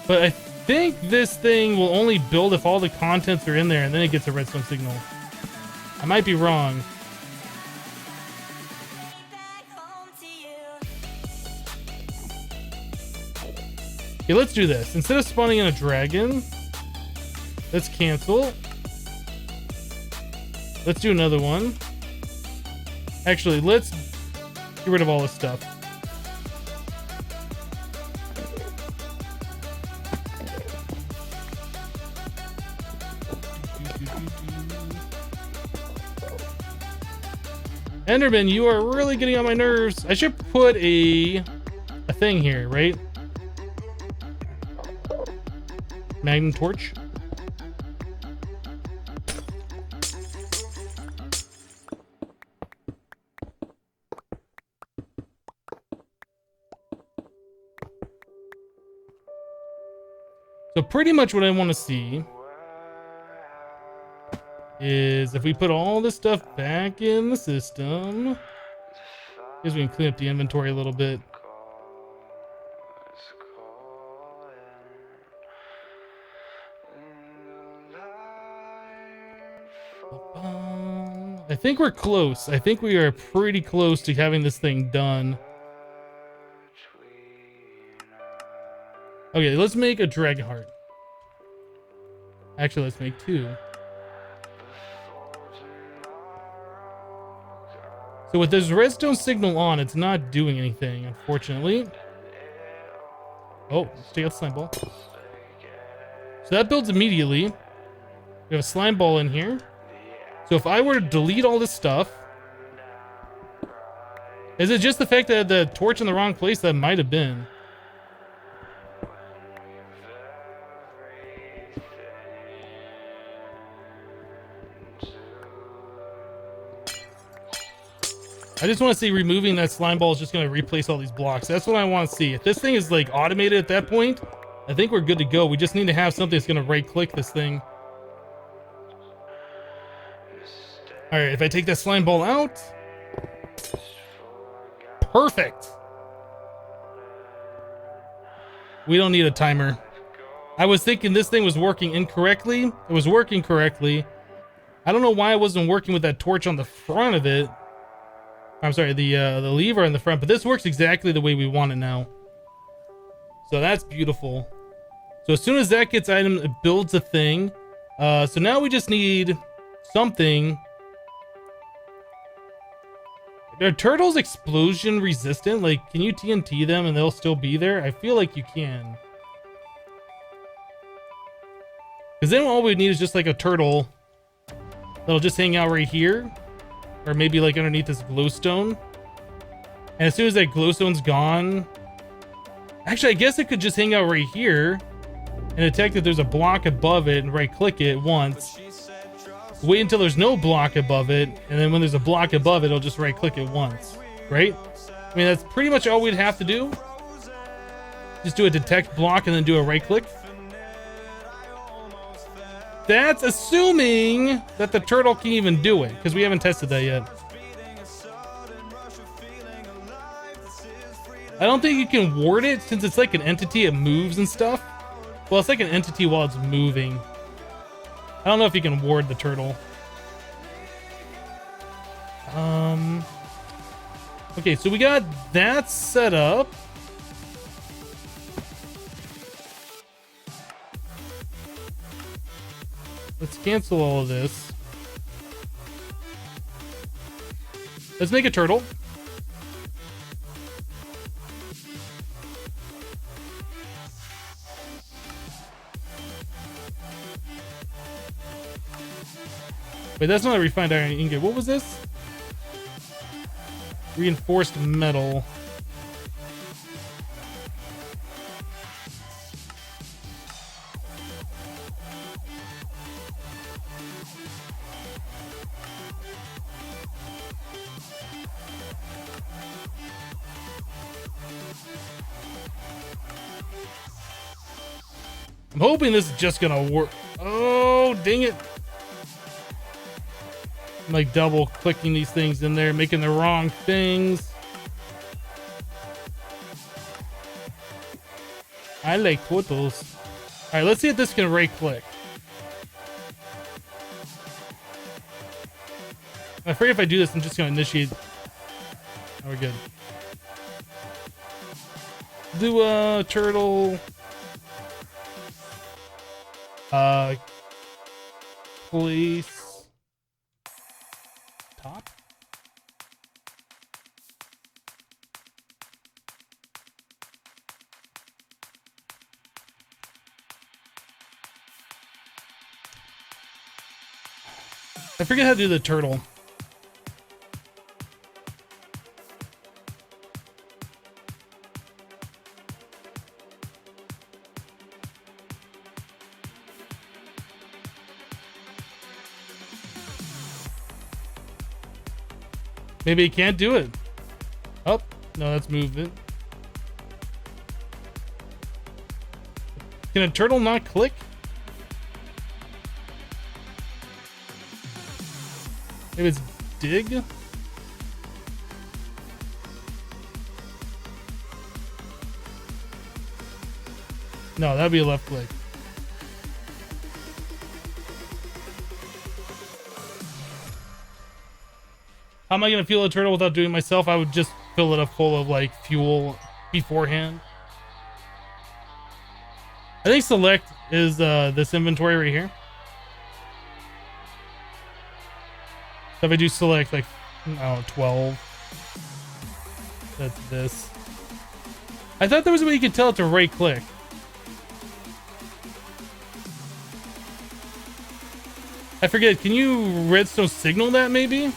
But I think this thing will only build if all the contents are in there, and then it gets a redstone signal. I might be wrong. Okay, let's do this. Instead of spawning in a dragon, let's cancel. Let's do another one. Actually, let's get rid of all this stuff. Enderman, you are really getting on my nerves. I should put a thing here, right? Magnum torch. So pretty much what I want to see is if we put all this stuff back in the system, because we can clean up the inventory a little bit. I think we're close. I think we are pretty close to having this thing done. Okay, let's make a dragon heart. Actually, let's make 2. So with this redstone signal on, it's not doing anything, unfortunately. Oh, let's take out the slime ball. So that builds immediately. We have a slime ball in here. So if I were to delete all this stuff, is it just the fact that the torch in the wrong place? That might have been. I just want to see removing that slime ball is just going to replace all these blocks. That's what I want to see. If this thing is like automated at that point, I think we're good to go. We just need to have something that's going to right click this thing. All right, if I take that slime ball out, perfect. We don't need a timer. I was thinking this thing was working incorrectly. It was working correctly. I don't know why it wasn't working with that torch on the front of it. I'm sorry, the lever in the front, but this works exactly the way we want it now. So that's beautiful. So as soon as that gets item, it builds a thing. So now we just need something. Are turtles explosion resistant? Like, can you TNT them and they'll still be there? I feel like you can. Because then all we need is just like a turtle that'll just hang out right here. Or maybe like underneath this glowstone. And as soon as that glowstone's gone... Actually, I guess it could just hang out right here. and detect that there's a block above it and right click it once. Wait until there's no block above it, and then when there's a block above it, it'll just right click it once, right? I mean, that's pretty much all we'd have to do. Just do a detect block and then do a right click. That's assuming that the turtle can even do it, because we haven't tested that yet. I don't think you can ward it, since it's like an entity, it moves and stuff. Well, it's like an entity while it's moving. I don't know if you can ward the turtle. Okay, so we got that set up. Let's cancel all of this. Let's make a turtle. Wait, that's not a refined iron ingot. What was this? Reinforced metal. I'm hoping this is just gonna work. Oh, dang it. I'm like double clicking these things in there, making the wrong things. I like turtles. All right, let's see if this can right click. I forget if I do this, I'm just gonna initiate. Oh, we're good. Do a turtle. Place top. I forget how to do the turtle. Maybe he can't do it. Oh, no, that's movement. Can a turtle not click? Maybe it's dig? No, that'd be a left click. How am I gonna fuel a turtle without doing it myself? I would just fill it up full of like fuel beforehand. I think select is this inventory right here. So if I do select like, oh, 12. That's this. I thought there was a way you could tell it to right click. I forget, can you redstone signal that maybe?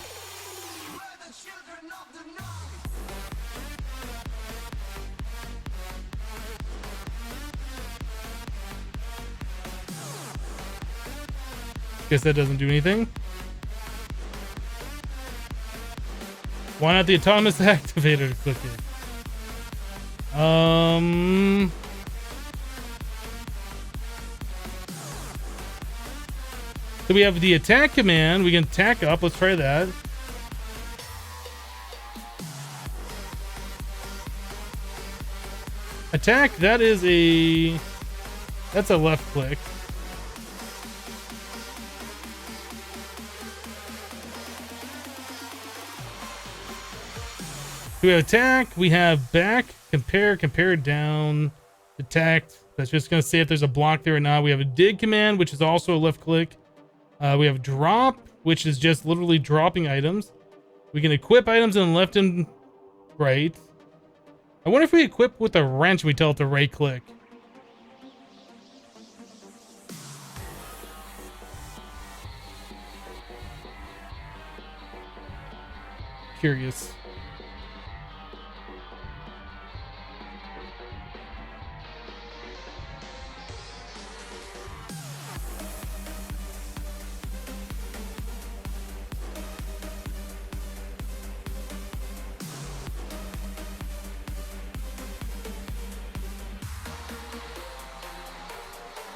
Guess that doesn't do anything. Why not the autonomous activator to click it? So we have the attack command. We can attack up. Let's try that. Attack, that is a... That's a left click. We have attack, we have back, compare down, detect. That's just going to say if there's a block there or not. We have a dig command, which is also a left click. We have drop, which is just literally dropping items. We can equip items in left and right. I wonder if we equip with a wrench, we tell it to right click. Curious.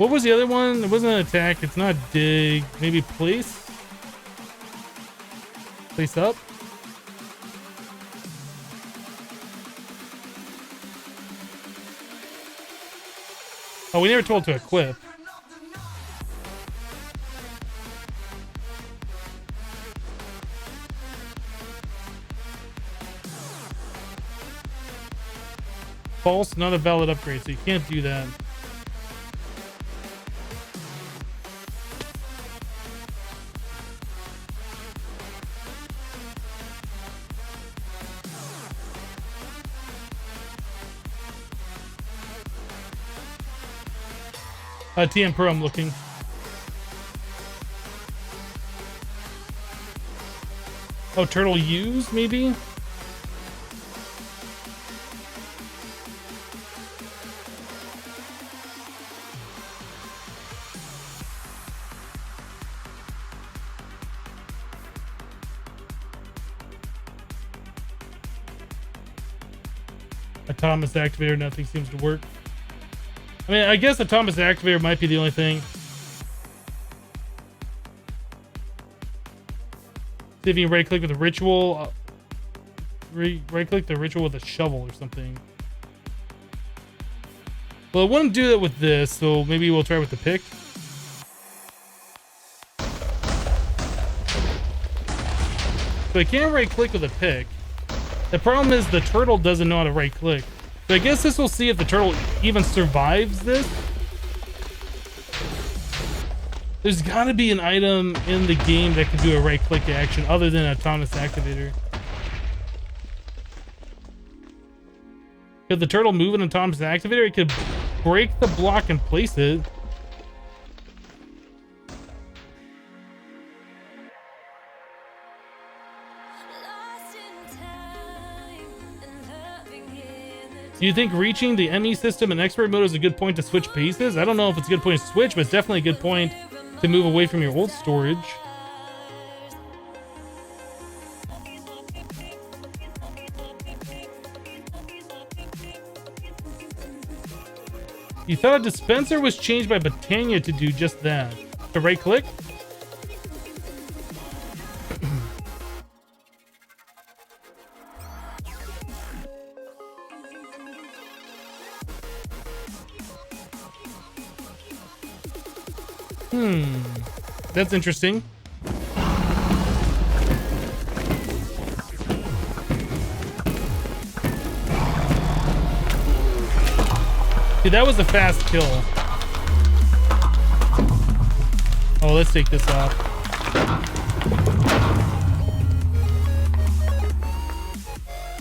What was the other one? It wasn't an attack. It's not dig. Maybe place? Place up? Oh, we never told to equip. False, not a valid upgrade, so you can't do that. TM Pro, I'm looking. Oh, turtle used, maybe? Thomas activator, nothing seems to work. I mean, I guess the Thomas activator might be the only thing. See if you can right click with a ritual. Right click the ritual with a shovel or something. Well, it wouldn't do that with this, so maybe we'll try with the pick. So I can't right click with a pick. The problem is the turtle doesn't know how to right click. So I guess this will see if the turtle even survives this. There's gotta be an item in the game that can do a right click action other than a Thomas activator. Could the turtle move in a Thomas activator? It could break the block and place it. Do you think reaching the ME system in expert mode is a good point to switch paces? I don't know if it's a good point to switch, but it's definitely a good point to move away from your old storage. You thought a dispenser was changed by Botania to do just that. To right click? That's interesting. Dude, that was a fast kill. Oh, let's take this off.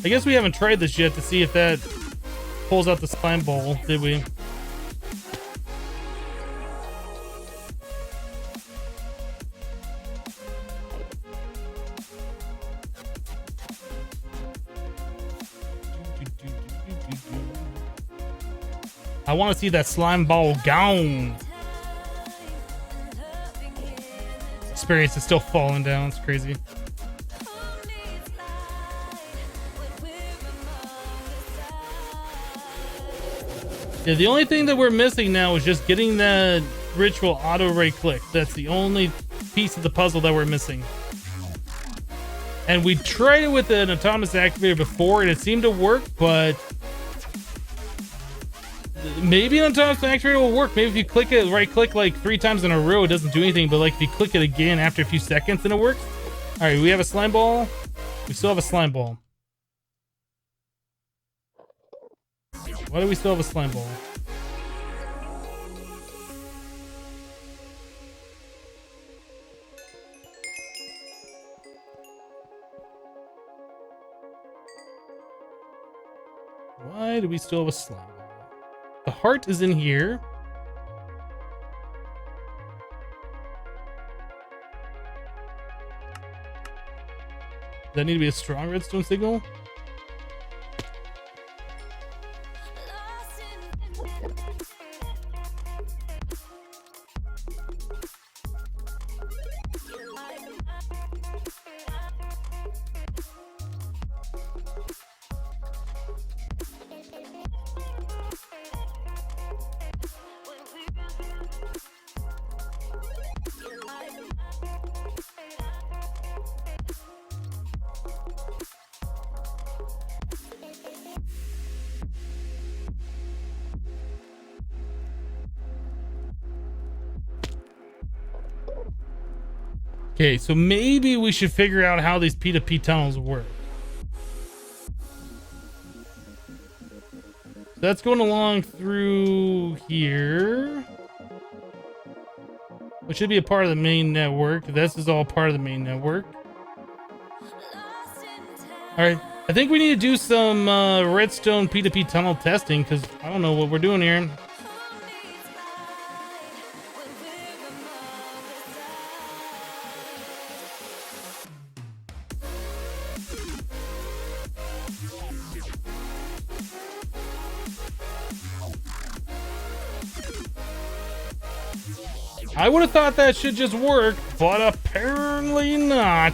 I guess we haven't tried this yet to see if that pulls out the slime ball, did we? I want to see that slime ball gone. Experience is still falling down. It's crazy. Yeah, the only thing that we're missing now is just getting that ritual auto right click. That's the only piece of the puzzle that we're missing. And we tried it with an Thomas activator before and it seemed to work, but maybe an Thomas activator will work. Maybe if you click it, right click like 3 times in a row, it doesn't do anything, but like if you click it again after a few seconds, then it works. All right, we have a slime ball. We still have a slime ball. Why do we still have a slime ball? Why do we still have a slime ball? The heart is in here. Does that need to be a strong redstone signal? Okay, so maybe we should figure out how these P2P tunnels work. So that's going along through here, which should be a part of the main network. This is all part of the main network. All right, I think we need to do some redstone P2P tunnel testing because I don't know what we're doing here. I would have thought that should just work, but apparently not.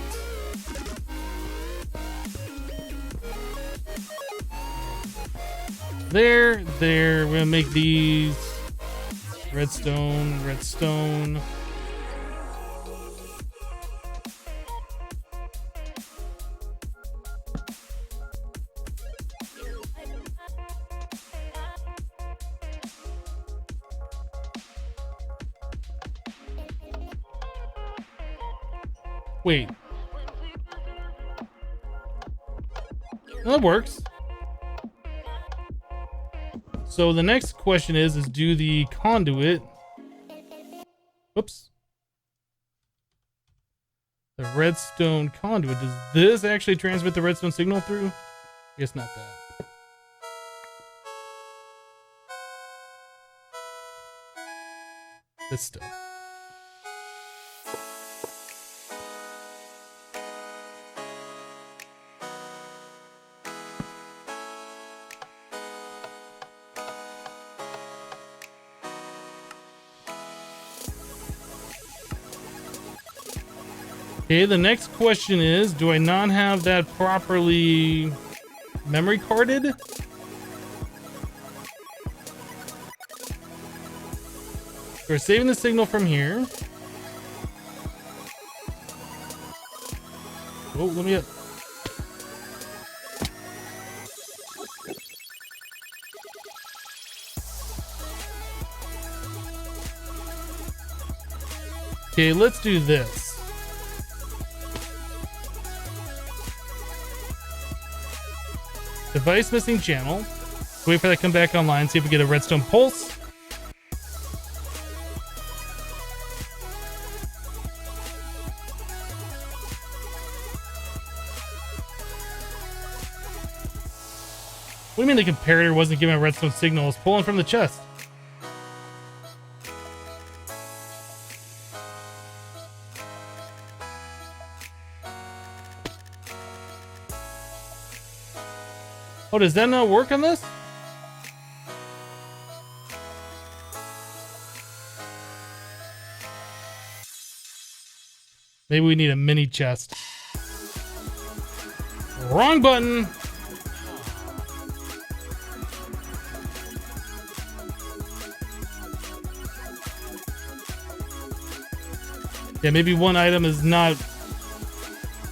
There. We're gonna make these redstone. Wait. That works. So the next question is do the conduit. Whoops. The redstone conduit. Does this actually transmit the redstone signal through? I guess not that. This stuff. Okay, the next question is, do I not have that properly memory carded? We're saving the signal from here. Oh, let me get... Okay, let's do this. Device missing channel. Wait for that to come back online. See if we get a redstone pulse. What do you mean the comparator wasn't giving a redstone signal? It's pulling from the chest. Oh, does that not work on this? Maybe we need a mini chest. Wrong button. Yeah, maybe one item is not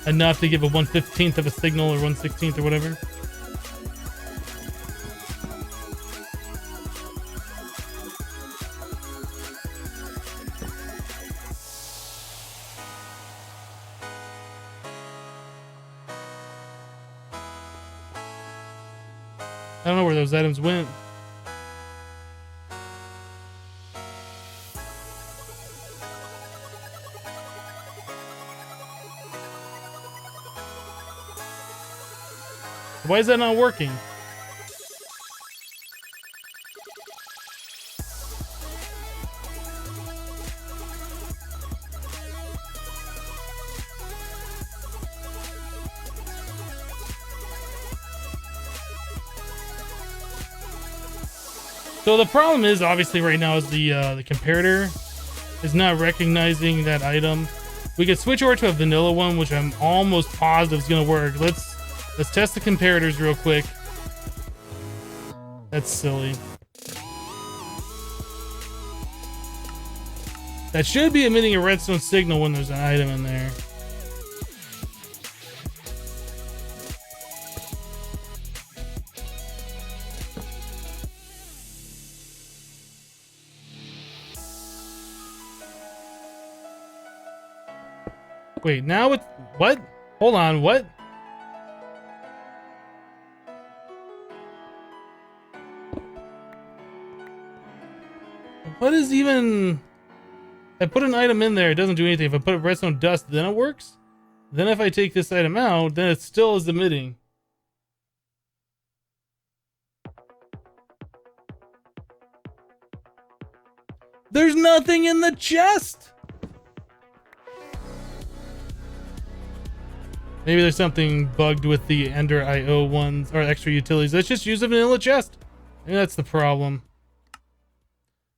enough to give a 1/15th of a signal or 1/16th or whatever. I don't know where those items went. Why is that not working? So the problem is obviously right now is the comparator is not recognizing that item. We could switch over to a vanilla one, which I'm almost positive is gonna work. Let's test the comparators real quick. That's silly. That should be emitting a redstone signal when there's an item in there. Wait, now it's what? Hold on, what? What is even... I put an item in there, it doesn't do anything. If I put redstone dust, then it works? Then if I take this item out, then it still is emitting. There's nothing in the chest! Maybe there's something bugged with the Ender IO ones, or extra utilities. Let's just use a vanilla chest. Maybe that's the problem.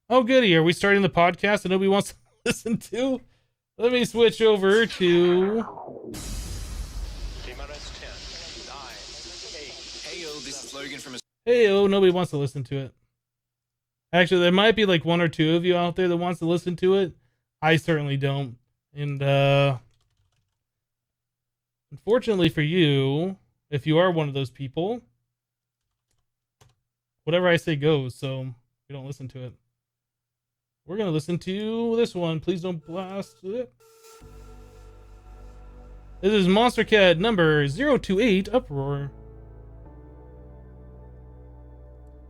Oh goody, are we starting the podcast that nobody wants to listen to? Let me switch over to... Hey, oh, nobody wants to listen to it. Actually, there might be like one or two of you out there that wants to listen to it. I certainly don't. And, unfortunately for you, if you are one of those people, whatever I say goes, so you don't listen to it. We're going to listen to this one. Please don't blast it. This is Monster Cat number 028 Uproar.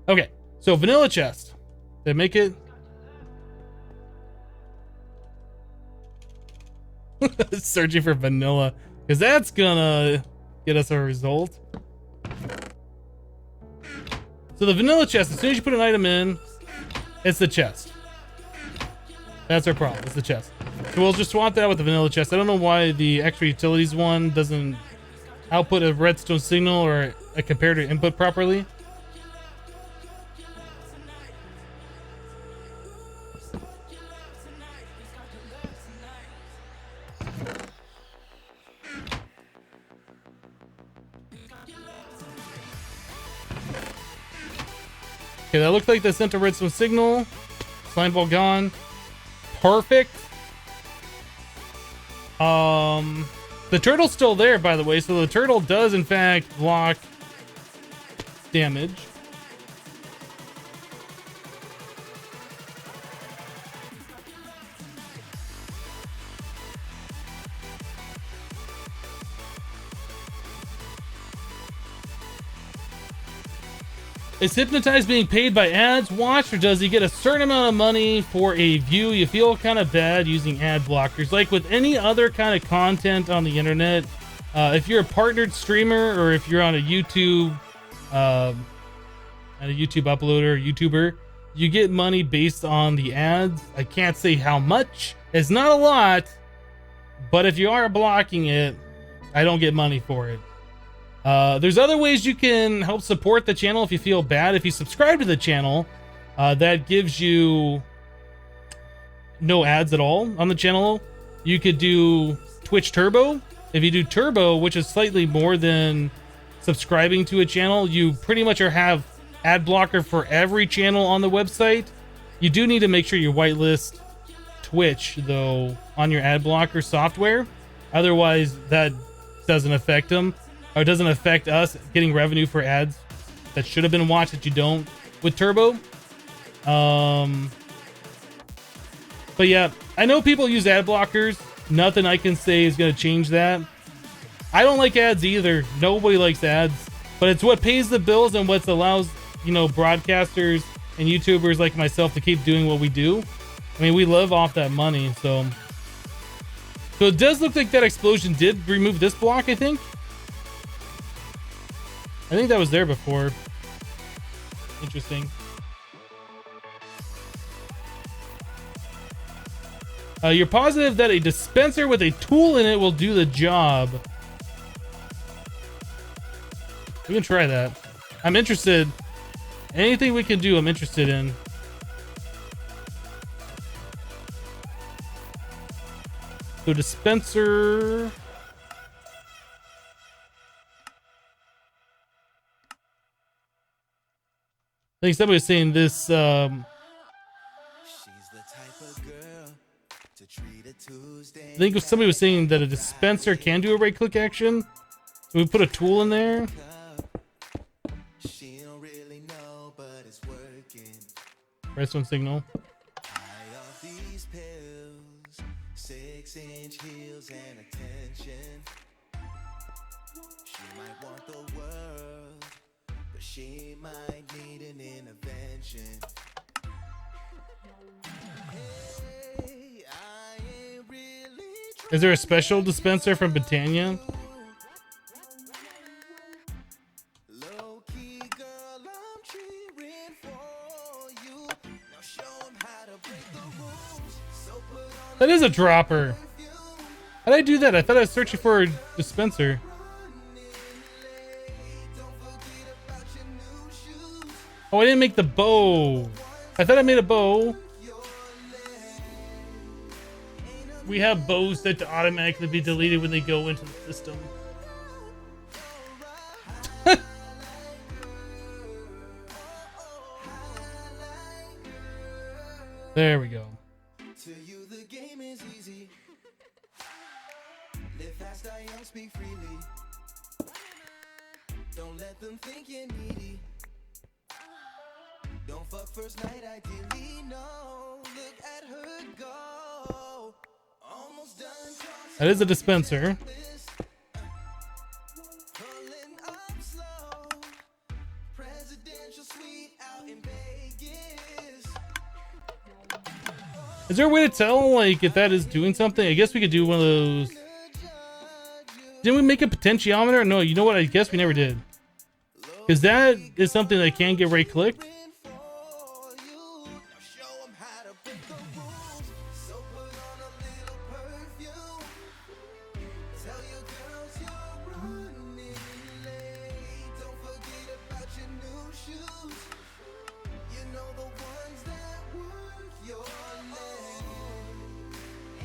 Okay, so vanilla chest. They make it... Searching for vanilla, because that's gonna get us a result. So the vanilla chest, as soon as you put an item in, it's the chest. That's our problem, it's the chest. So we'll just swap that with the vanilla chest. I don't know why the extra utilities one doesn't output a redstone signal or a comparator input properly. Okay, that looked like they sent a redstone signal. Slime ball gone. Perfect. The turtle's still there, by the way, so the turtle does in fact block damage. Is Hypnotized being paid by ads watched, or does he get a certain amount of money for a view? You feel kind of bad using ad blockers. Like with any other kind of content on the internet, if you're a partnered streamer or if you're on a YouTube, uploader, YouTuber, you get money based on the ads. I can't say how much. It's not a lot, but if you are blocking it, I don't get money for it. There's other ways you can help support the channel if you feel bad. If you subscribe to the channel, that gives you no ads at all on the channel. You could do Twitch Turbo. If you do Turbo, which is slightly more than subscribing to a channel, you pretty much have ad blocker for every channel on the website. You do need to make sure you whitelist Twitch, though, on your ad blocker software. Otherwise, that doesn't affect them. Or it doesn't affect us getting revenue for ads that should have been watched that you don't with Turbo. But yeah, I know people use ad blockers. Nothing I can say is going to change that. I don't like ads either. Nobody likes ads. But it's what pays the bills and what allows, you know, broadcasters and YouTubers like myself to keep doing what we do. I mean, we live off that money, so... So it does look like that explosion did remove this block, I think. I think that was there before. Interesting. You're positive that a dispenser with a tool in it will do the job. We can try that. I'm interested. Anything we can do, I'm interested in. So dispenser... I think somebody was saying this, I think somebody was saying that a dispenser can do a right click action. So we put a tool in there. Redstone signal. 6-inch heels and a might want the world, but she might need an intervention. Hey, I ain't really Is there a special dispenser from Britannia? low key, girl. I'm cheering for you. Now show 'em how to break the rules. So put on That is a dropper. perfume. How did I do that? I thought I was searching for a dispenser. Oh, I didn't make the bow. I thought I made a bow. We have bows that automatically be deleted when they go into the system. There we go. To you, the game is easy. Live fast, die young, speak freely. Don't let them think you're needy. Don't fuck first night, ideally. No, look at her go. Almost done. That is a dispenser. Pulling up slow. Presidential suite out in Vegas. Is there a way to tell, like, if that is doing something? I guess we could do one of those. Didn't we make a potentiometer? No, you know what? I guess we never did. Because that is something that can get right-clicked. For you. Now show 'em how to break the rules. So put on a little perfume. Tell your girls you're running late. Don't forget about your new shoes. You know the ones that work your leg.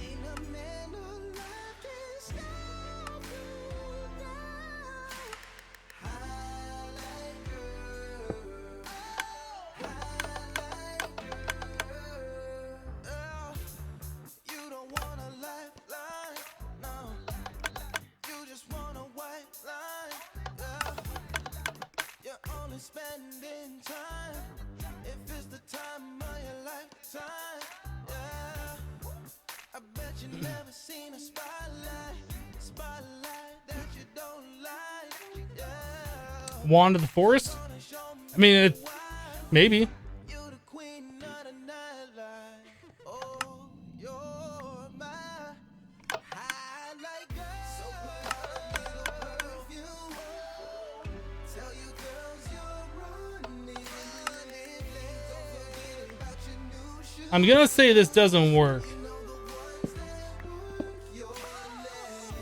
Ain't a man alive can stop you now. Highlight girl. Highlight girl. Oh, you don't want a lifeline, no. You just want a white line, girl. You're only spending time if it's the time of your lifetime, yeah. I bet you never seen a spotlight that you don't like, yeah. Wand of the Forest? I mean, maybe. You the queen of the nightlife. Oh, you're my highlight girl. So put on a little perfume. Tell you girls you're running late. Don't forget about your new shoes. I'm gonna say this doesn't work. You know the ones that work your leg.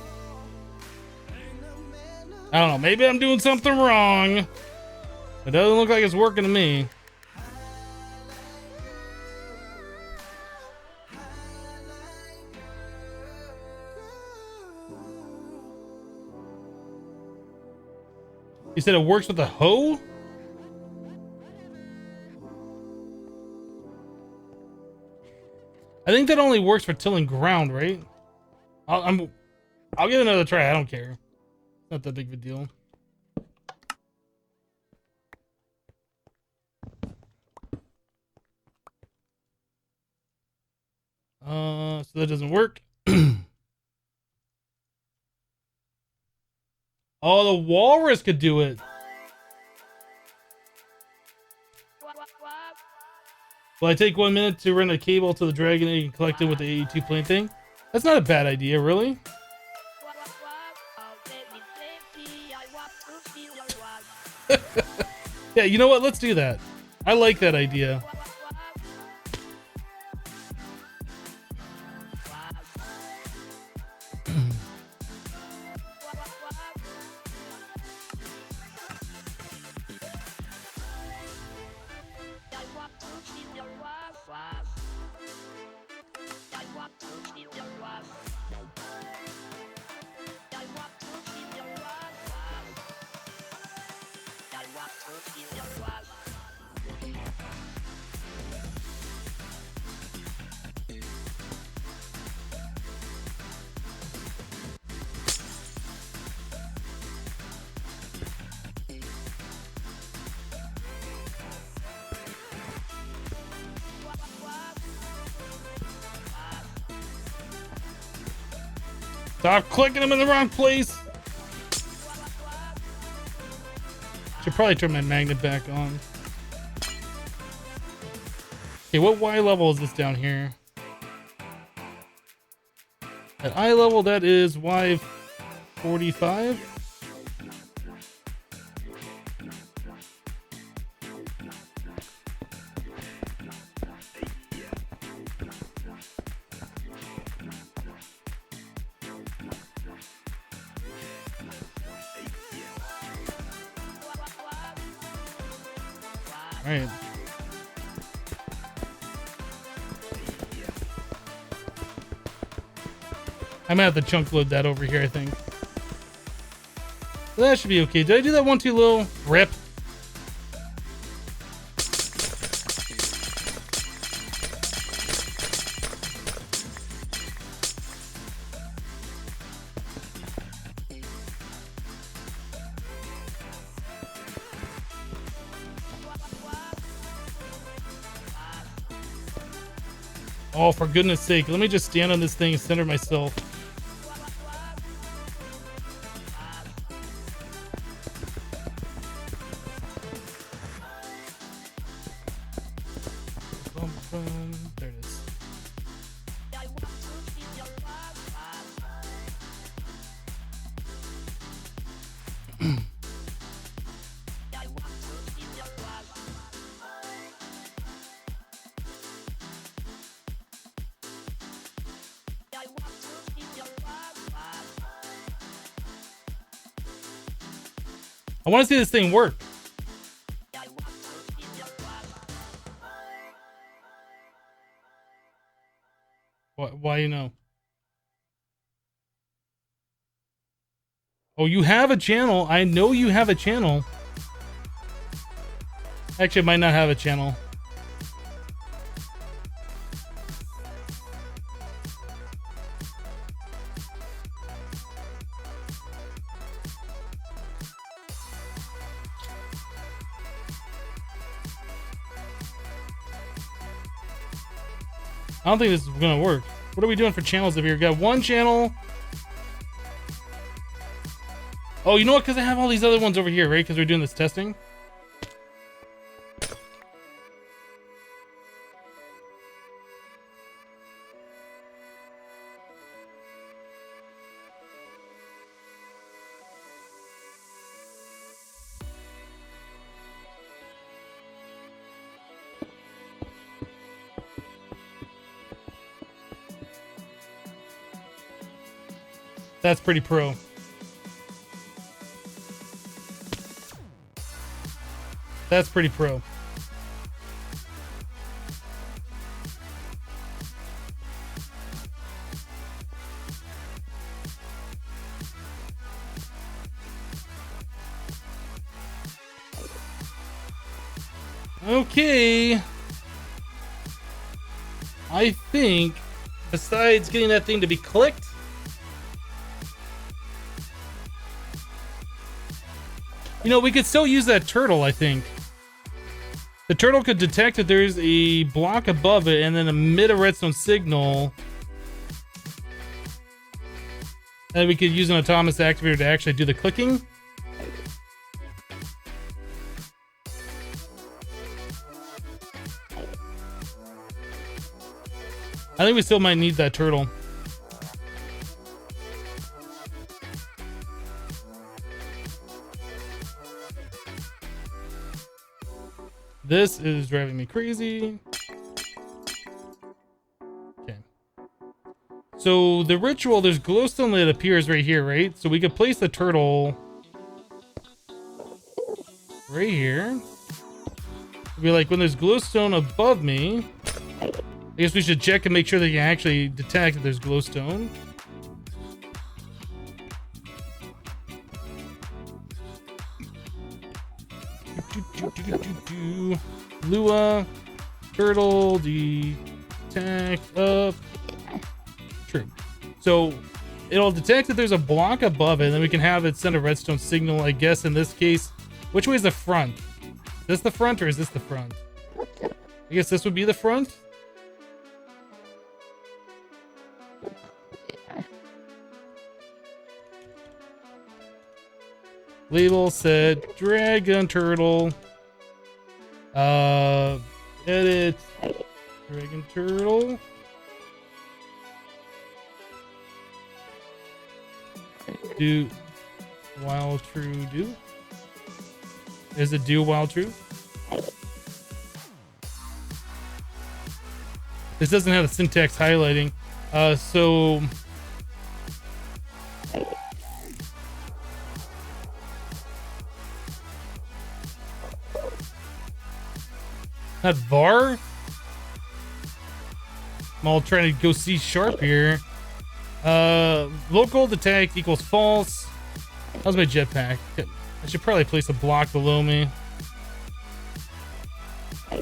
Ain't a man alive. I don't know. Maybe I'm doing something wrong. It doesn't look like it's working to me. You said it works with a hoe? I think that only works for tilling ground, right? I'll give it another try. I don't care. Not that big of a deal. So that doesn't work. Oh, the walrus could do it. Will I take 1 minute to run a cable to the dragon egg and collect it with the 82 plant thing? That's not a bad idea, really. Yeah, you know what? Let's do that. I like that idea. Stop clicking them in the wrong place. Should probably turn my magnet back on. Okay, what Y level is this down here? At eye level, that is Y45. All right. I might have to chunk load that over here, I think. But that should be okay. Did I do that one too low? Rip. Oh, for goodness sake. Let me just stand on this thing and center myself. There it is. I want to see this thing work. Why you know? Oh, you have a channel. I know you have a channel. Actually, I might not have a channel. I don't think this is gonna work. What are we doing for channels over here? We got one channel. Oh, you know what? Because I have all these other ones over here, right? Because we're doing this testing. That's pretty pro. That's pretty pro. Okay. I think, besides getting that thing to be clicked, you know, we could still use that turtle, I think. The turtle could detect that there's a block above it and then emit a redstone signal. And we could use an autonomous activator to actually do the clicking. I think we still might need that turtle. This is driving me crazy. Okay. So the ritual, there's glowstone that appears right here, right? So we could place the turtle right here. It'd be like when there's glowstone above me, I guess we should check and make sure that you can actually detect that there's glowstone. Lua, turtle, detect up. True. So it'll detect that there's a block above it, and then we can have it send a redstone signal, I guess, in this case. Which way is the front? Is this the front or is this the front? I guess this would be the front. Label set dragon turtle. Edit dragon turtle. Do while true do. Is it do while true? This doesn't have the syntax highlighting. So not var. I'm all trying to go C# here. Local detect equals false. How's my jetpack? I should probably place a block below me. I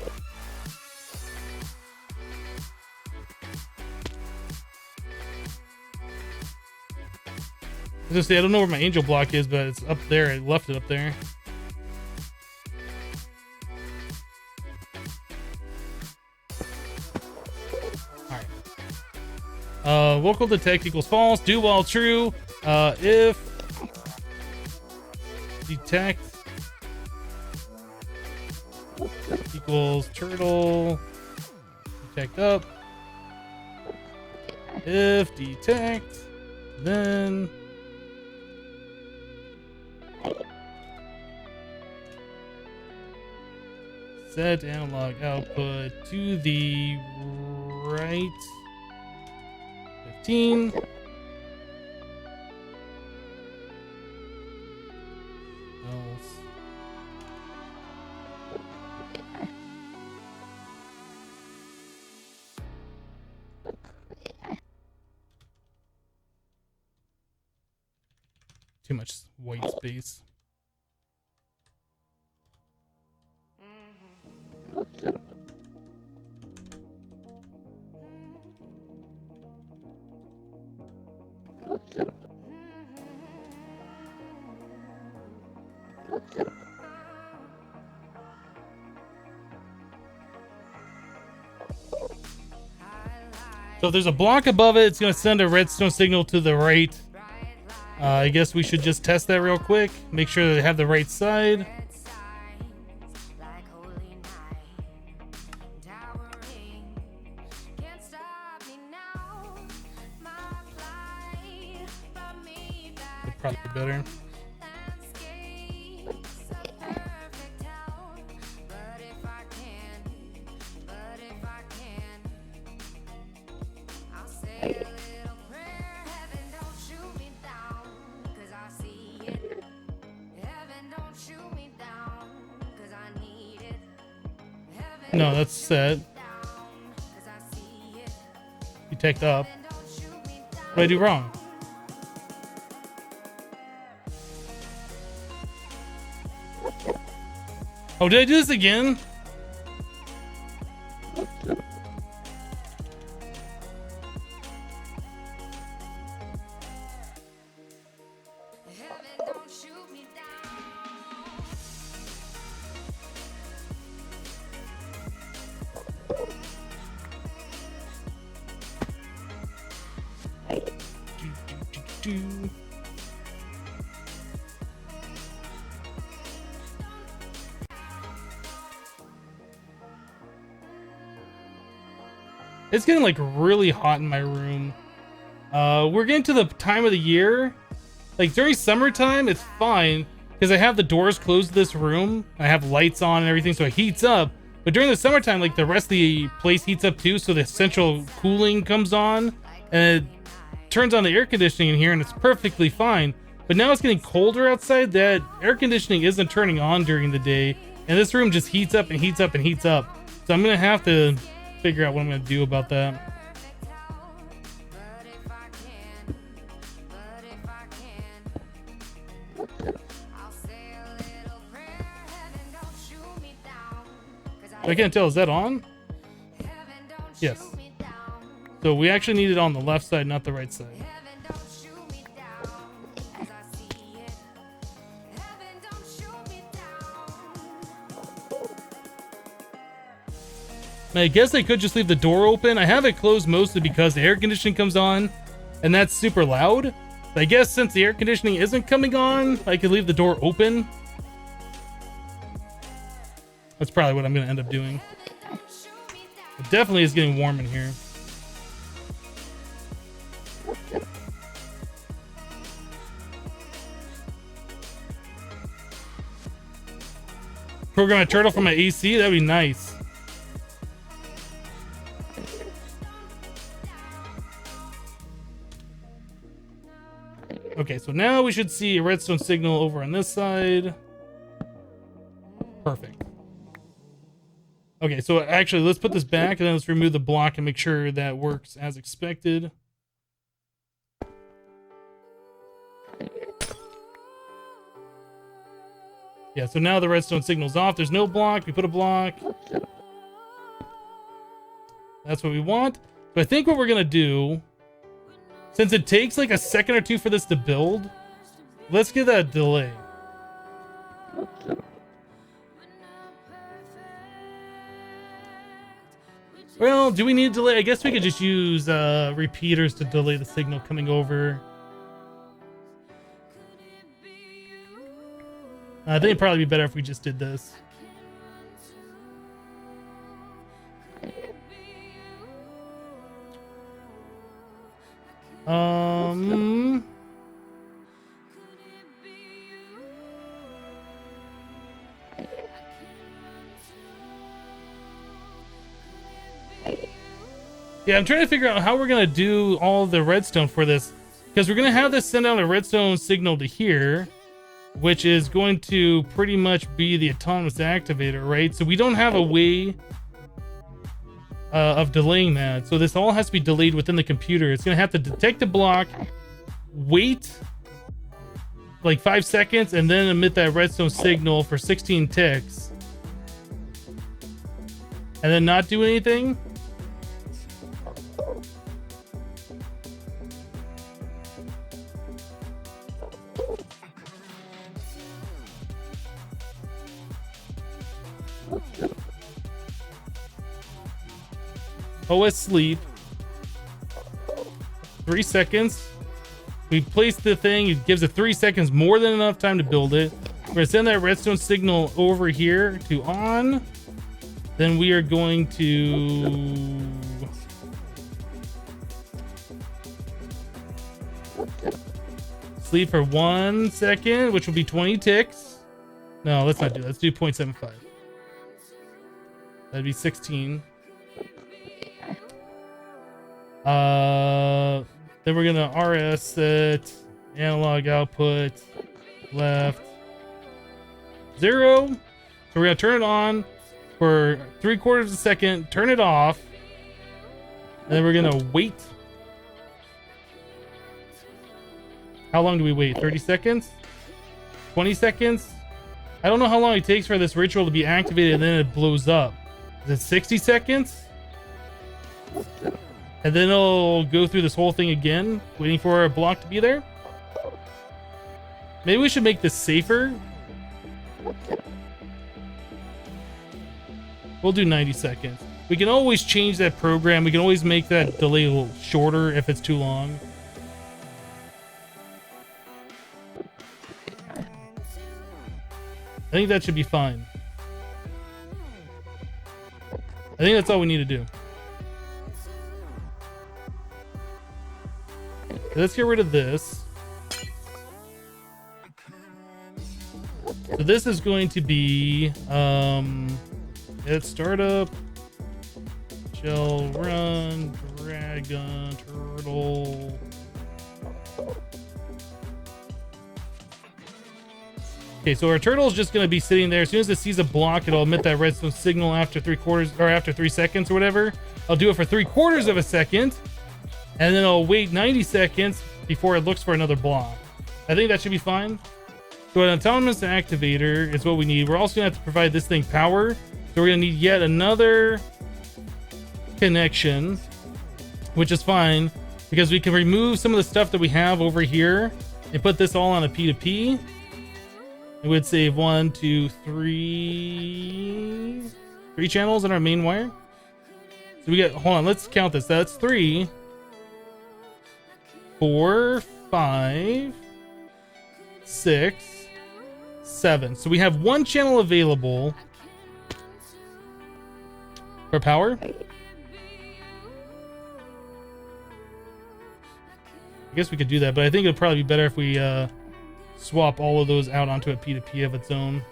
was gonna say, I don't know where my angel block is, but it's up there. I left it up there. Alright. Local detect equals false. Do while true. If detect equals turtle. Detect up. If detect, then set analog output to the right 15. Else. Too much white space. So if there's a block above it, it's going to send a redstone signal to the right. I guess we should just test that real quick. Make sure that they have the right side. Probably better. No, that's set. You take up. What did I do wrong? Oh, did I do this again? It's getting like really hot in my room. We're getting to the time of the year. Like during summertime, it's fine because I have the doors closed to this room. I have lights on and everything, so it heats up. But during the summertime, like the rest of the place heats up too, so the central cooling comes on and it turns on the air conditioning in here, and it's perfectly fine. But now it's getting colder outside. That air conditioning isn't turning on during the day, and this room just heats up and heats up and heats up. So I'm gonna have to figure out what I'm gonna do about that. I can't tell, is that on? Yes. So we actually need it on the left side, not the right side. I guess I could just leave the door open. I have it closed mostly because the air conditioning comes on and that's super loud. I guess since the air conditioning isn't coming on, I could leave the door open. That's probably what I'm going to end up doing. It definitely is getting warm in here. Program a turtle from my AC? That'd be nice. Okay, so now we should see a redstone signal over on this side. Perfect. Okay, so actually, let's put this back and then let's remove the block and make sure that works as expected. Yeah, so now the redstone signal's off. There's no block. We put a block. That's what we want. So I think what we're going to do, since it takes like a second or two for this to build, let's give that a delay. Well, do we need a delay? I guess we could just use repeaters to delay the signal coming over. I think it'd probably be better if we just did this. Yeah, I'm trying to figure out how we're gonna do all the redstone for this, because we're gonna have this send out a redstone signal to here, which is going to pretty much be the autonomous activator, right? So we don't have a way of delaying that. So this all has to be delayed within the computer. It's gonna have to detect the block, wait like 5 seconds, and then emit that redstone signal for 16 ticks, and then not do anything. OS sleep. 3 seconds. We place the thing. It gives it 3 seconds, more than enough time to build it. We're gonna send that redstone signal over here to on. Then we are going to sleep for 1 second, which will be 20 ticks. No, let's not do that. Let's do 0.75. That'd be 16. Then we're gonna RS set analog output left 0. So we're gonna turn it on for 3/4 of a second, turn it off, and then we're gonna wait. How long do we wait? 30 seconds? 20 seconds? I don't know how long it takes for this ritual to be activated and then it blows up. Is it 60 seconds? And then it'll go through this whole thing again, waiting for a block to be there. Maybe we should make this safer. We'll do 90 seconds. We can always change that program. We can always make that delay a little shorter if it's too long. I think that should be fine. I think that's all we need to do. Let's get rid of this. So this is going to be at startup, shell run, dragon, turtle. Okay, so our turtle is just going to be sitting there. As soon as it sees a block, it'll emit that redstone signal after 3/4 or after 3 seconds or whatever. I'll do it for 3/4 of a second, and then I'll wait 90 seconds before it looks for another block. I think that should be fine. So an autonomous activator is what we need. We're also going to have to provide this thing power. So we're going to need yet another connection, which is fine because we can remove some of the stuff that we have over here and put this all on a P2P. It would save 1, 2, 3 channels in our main wire. So we got, hold on, let's count this. That's 3, 4, 5, 6, 7. So we have one channel available for power. I guess we could do that, but I think it'd probably be better if we swap all of those out onto a P2P of its own.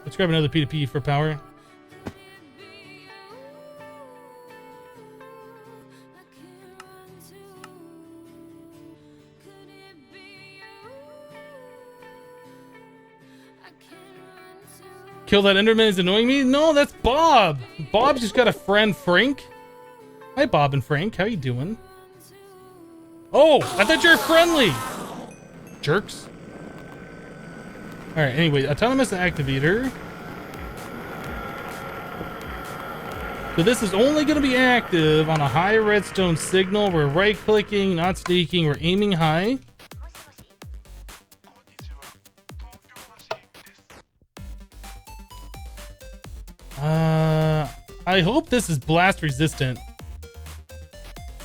Let's grab another P2P for power. Kill that Enderman is annoying me? No, that's Bob. Bob just got a friend, Frank. Hi, Bob and Frank. How you doing? Oh, I thought you were friendly. Jerks. All right, anyway, autonomous activator. So this is only going to be active on a high redstone signal. We're right-clicking, not sneaking. We're aiming high. I hope this is blast resistant.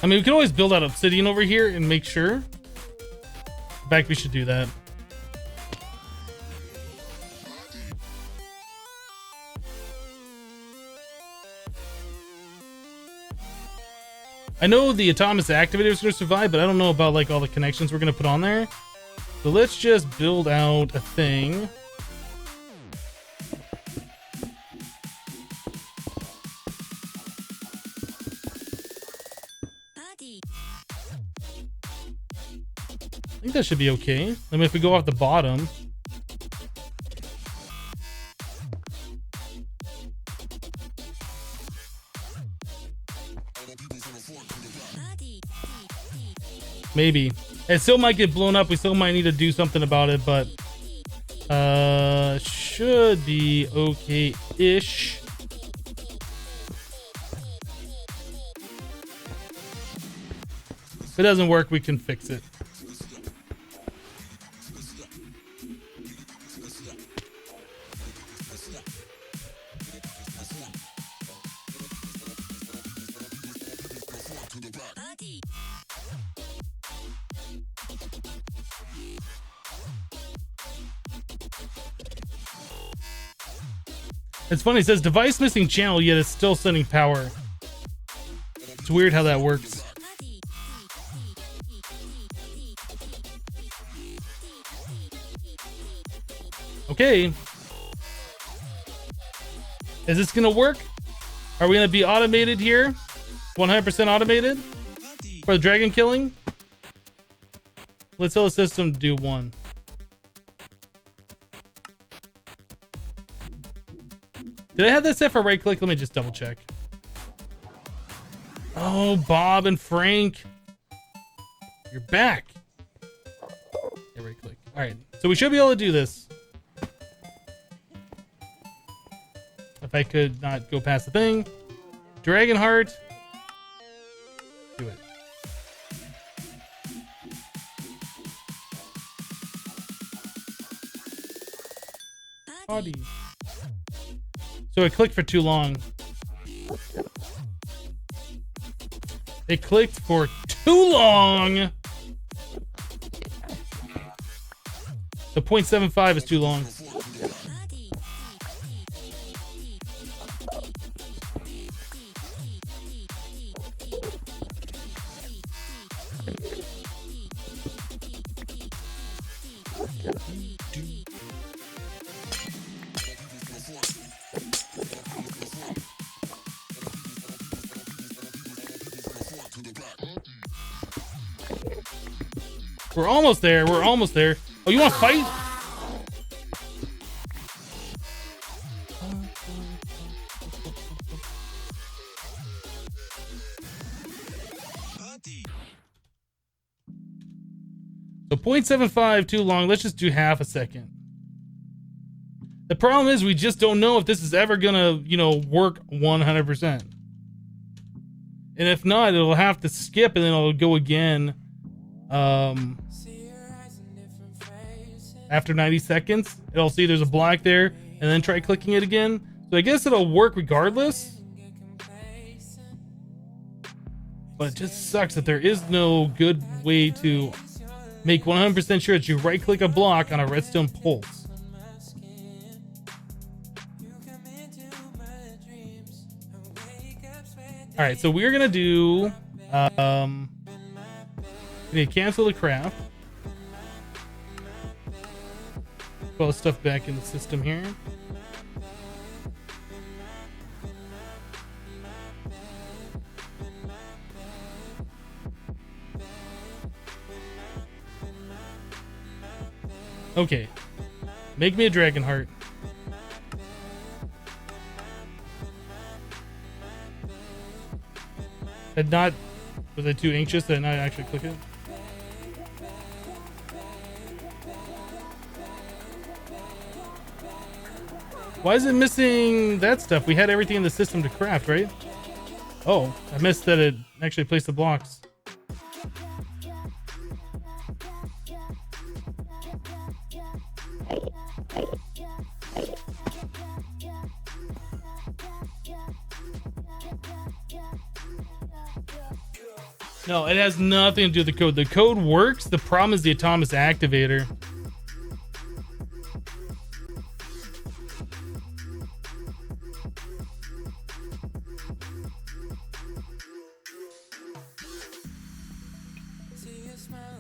I mean, we can always build out obsidian over here and make sure. In fact, we should do that. I know the autonomous activator is going to survive, but I don't know about like all the connections we're going to put on there. So let's just build out a thing. I think that should be okay. I mean, if we go off the bottom. Maybe. It still might get blown up. We still might need to do something about it, but should be okay-ish. If it doesn't work, we can fix it. It's funny, it says device missing channel, yet it's still sending power. It's weird how that works. Okay. Is this gonna work? Are we gonna be automated here? 100% automated? For the dragon killing? Let's tell the system to do 1. Did I have that set for right click? Let me just double check. Oh, Bob and Frank. You're back. Yeah, right click. All right. So we should be able to do this. If I could not go past the thing. Dragon heart. Do it. Body. So it clicked for too long. It clicked for too long. The 0.75 is too long. We're almost there. We're almost there. Oh, you want to fight? So 0.75 too long. Let's just do half a second. The problem is we just don't know if this is ever gonna, work 100%. And if not, it'll have to skip and then it'll go again. After 90 seconds, it'll see there's a black there and then try clicking it again. So I guess it'll work regardless. But it just sucks that there is no good way to make 100% sure that you right click a block on a redstone pulse. All right, so we're gonna do, we need to cancel the craft. Put all the stuff back in the system here. Okay, make me a dragon heart. Was I too anxious that I not actually click it? Why is it missing that stuff? We had everything in the system to craft, right? Oh, I missed that it actually placed the blocks. No, it has nothing to do with the code. The code works. The problem is the autonomous activator.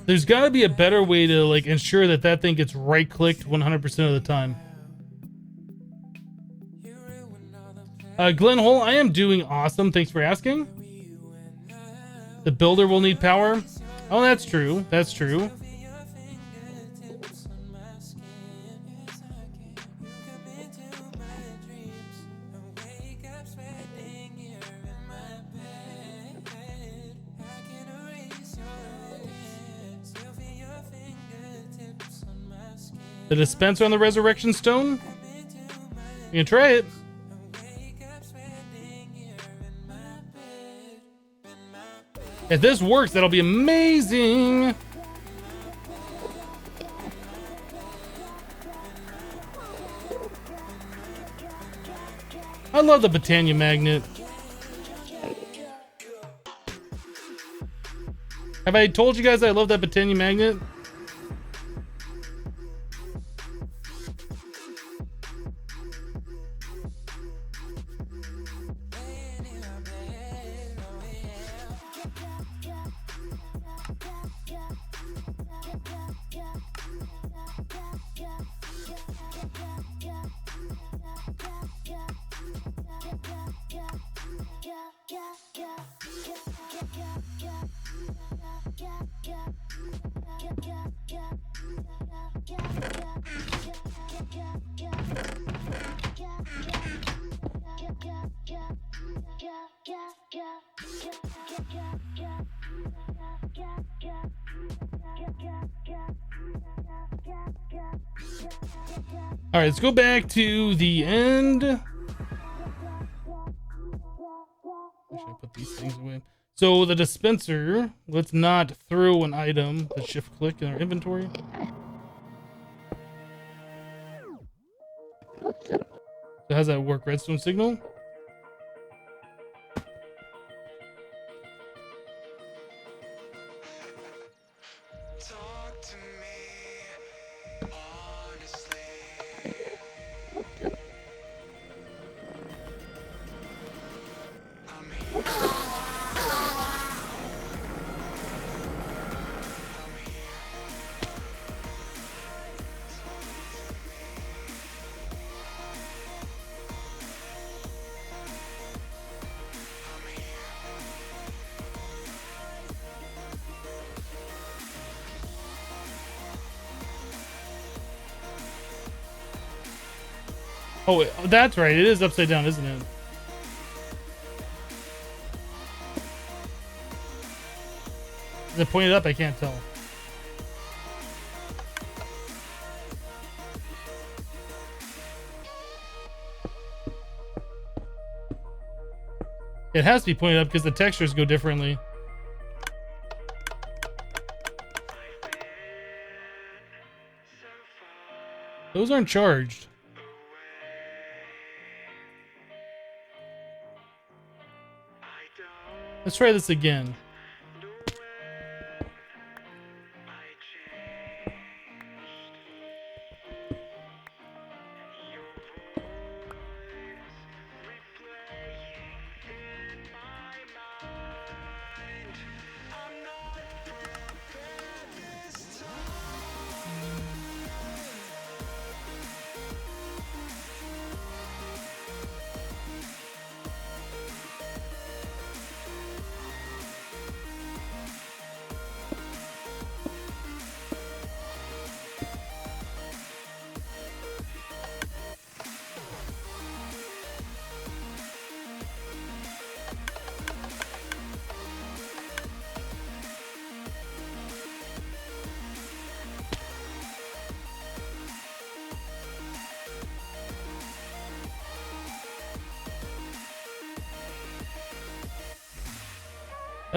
There's got to be a better way to like ensure that that thing gets right clicked 100% of the time. Glenn Hole, I am doing awesome. Thanks for asking. The builder will need power. Oh, that's true. That's true. The dispenser on the resurrection stone? You can try it. If this works, that'll be amazing. I love the Britannia magnet. Have I told you guys I love that Britannia magnet? All right, let's go back to the end. Where should I put these things away? So the dispenser, let's not throw an item, the shift click in our inventory. So how's that work? Redstone signal? Talk to me honestly. I'm here. Oh, that's right. It is upside down, isn't it? Is it pointed up? I can't tell. It has to be pointed up because the textures go differently. Those aren't charged. Let's try this again.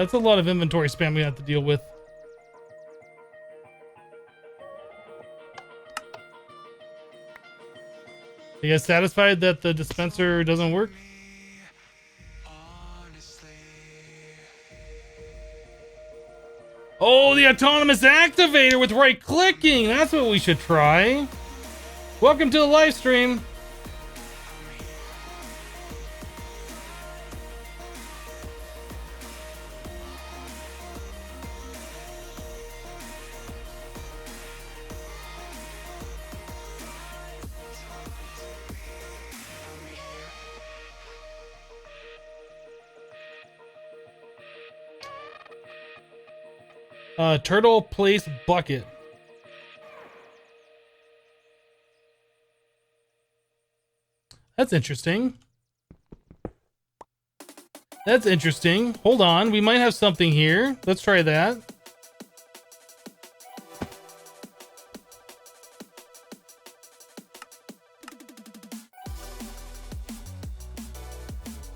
That's a lot of inventory spam we have to deal with. You guys satisfied that the dispenser doesn't work? Oh, the autonomous activator with right clicking. That's what we should try. Welcome to the live stream. Turtle place bucket. That's interesting. That's interesting. Hold on, we might have something here. Let's try that.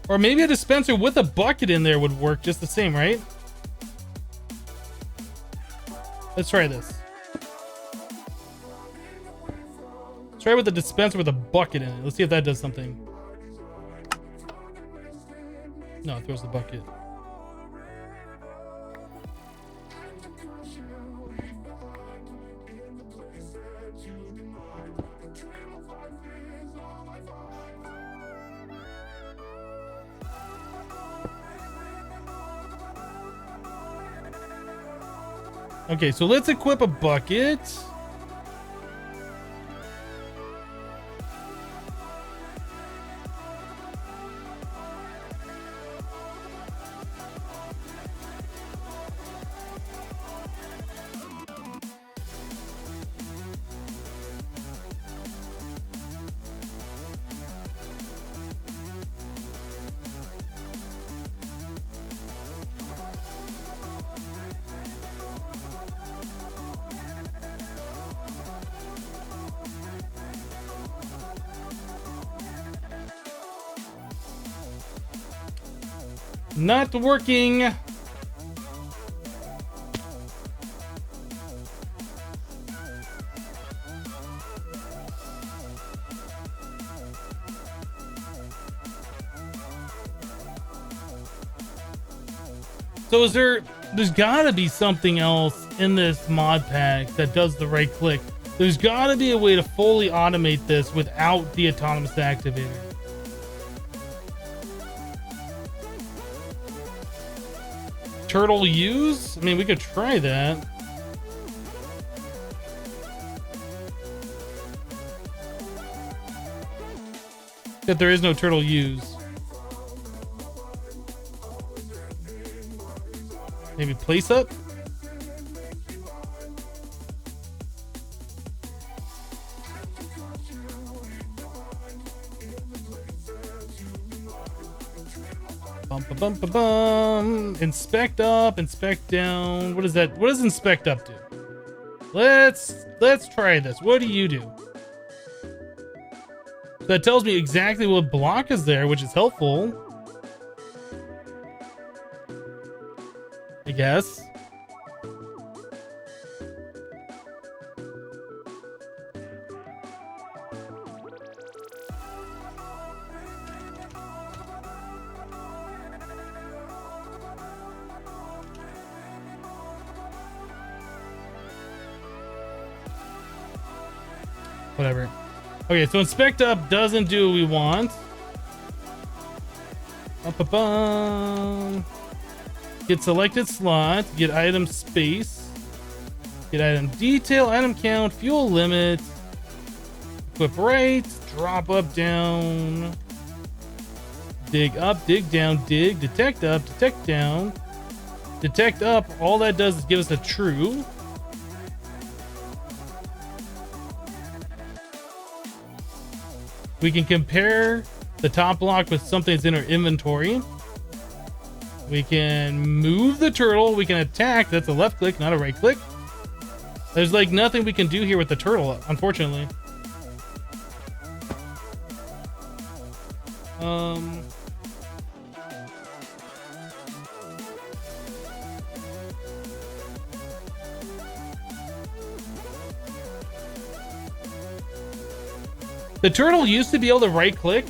Or maybe a dispenser with a bucket in there would work just the same, right? Let's try this. Let's try with the dispenser with a bucket in it. Let's see if that does something. No, it throws the bucket. Okay, so let's equip a bucket. Not working. So there's gotta be something else in this mod pack that does the right click. There's gotta be a way to fully automate this without the autonomous activator. Turtle use? I mean, we could try that. That there is no turtle use. Maybe place up? Bum, ba, bum. Inspect up, inspect down. What is that? What does inspect up do? Let's try this. What do you do? That tells me exactly what block is there, which is helpful, I guess. Whatever. Okay, so inspect up doesn't do what we want. Get selected slot, get item space, get item detail, item count, fuel limit, equip right, drop up, down, dig up, dig down, dig, detect up, detect down, detect up. All that does is give us a true. We can compare the top block with something that's in our inventory. We can move the turtle. We can attack. That's a left click, not a right click. There's like nothing we can do here with the turtle, unfortunately. The turtle used to be able to right click.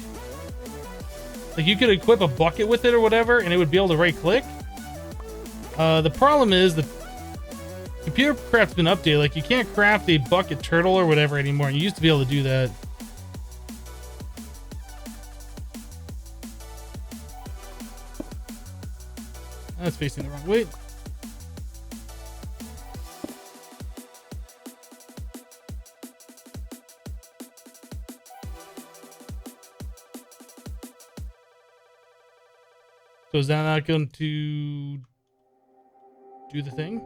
Like you could equip a bucket with it or whatever, and it would be able to right click. The problem is the computer craft's been updated. Like you can't craft a bucket turtle or whatever anymore. And you used to be able to do that. That's facing the wrong way. So is that not going to do the thing?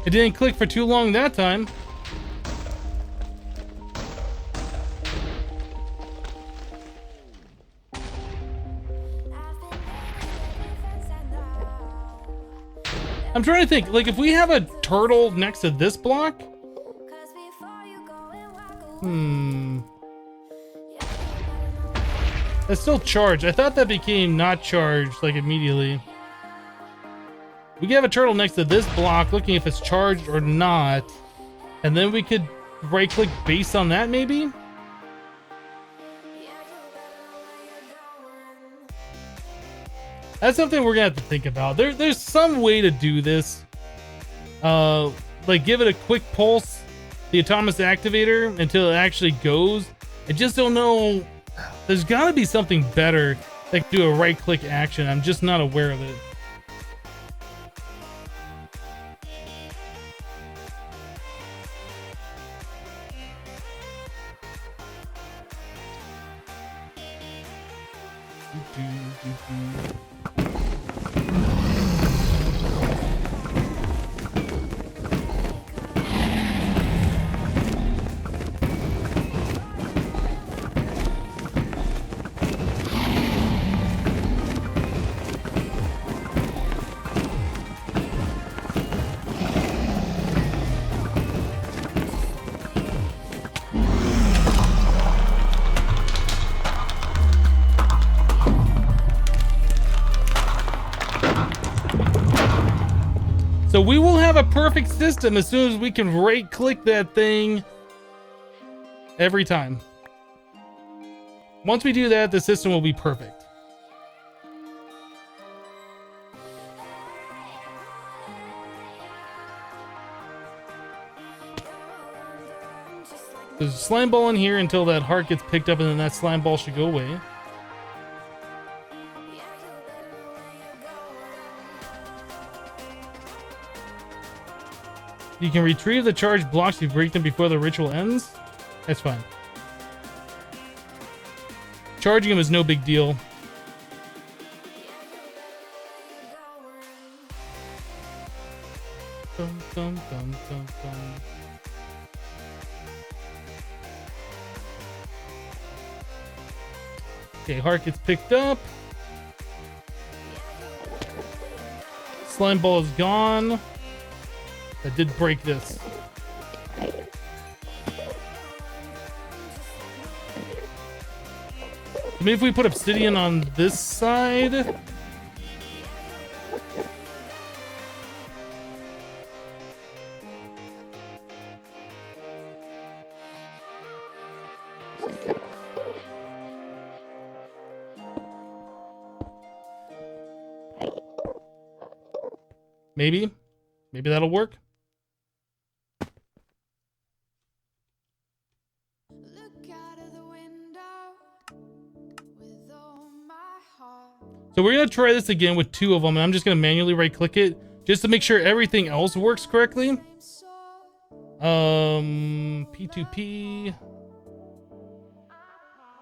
It didn't click for too long that time. I'm trying to think, like if we have a turtle next to this block. That's still charged. I thought that became not charged like immediately. We can have a turtle next to this block looking if it's charged or not. And then we could right click based on that maybe? That's something we're gonna have to think about. There's some way to do this. Like give it a quick pulse, the autonomous activator, until it actually goes. I just don't know. There's gotta be something better that can do a right click action. I'm just not aware of it. So we will have a perfect system as soon as we can right click that thing every time. Once we do that, the system will be perfect. There's a slime ball in here until that heart gets picked up, and then that slime ball should go away. You can retrieve the charged blocks if you break them before the ritual ends. That's fine. Charging them is no big deal. Dum, dum, dum, dum, dum. Okay, heart gets picked up. Slime ball is gone. That did break this. Maybe if we put obsidian on this side. Maybe that'll work. So we're going to try this again with 2 of them, and I'm just going to manually right click it just to make sure everything else works correctly. P2P.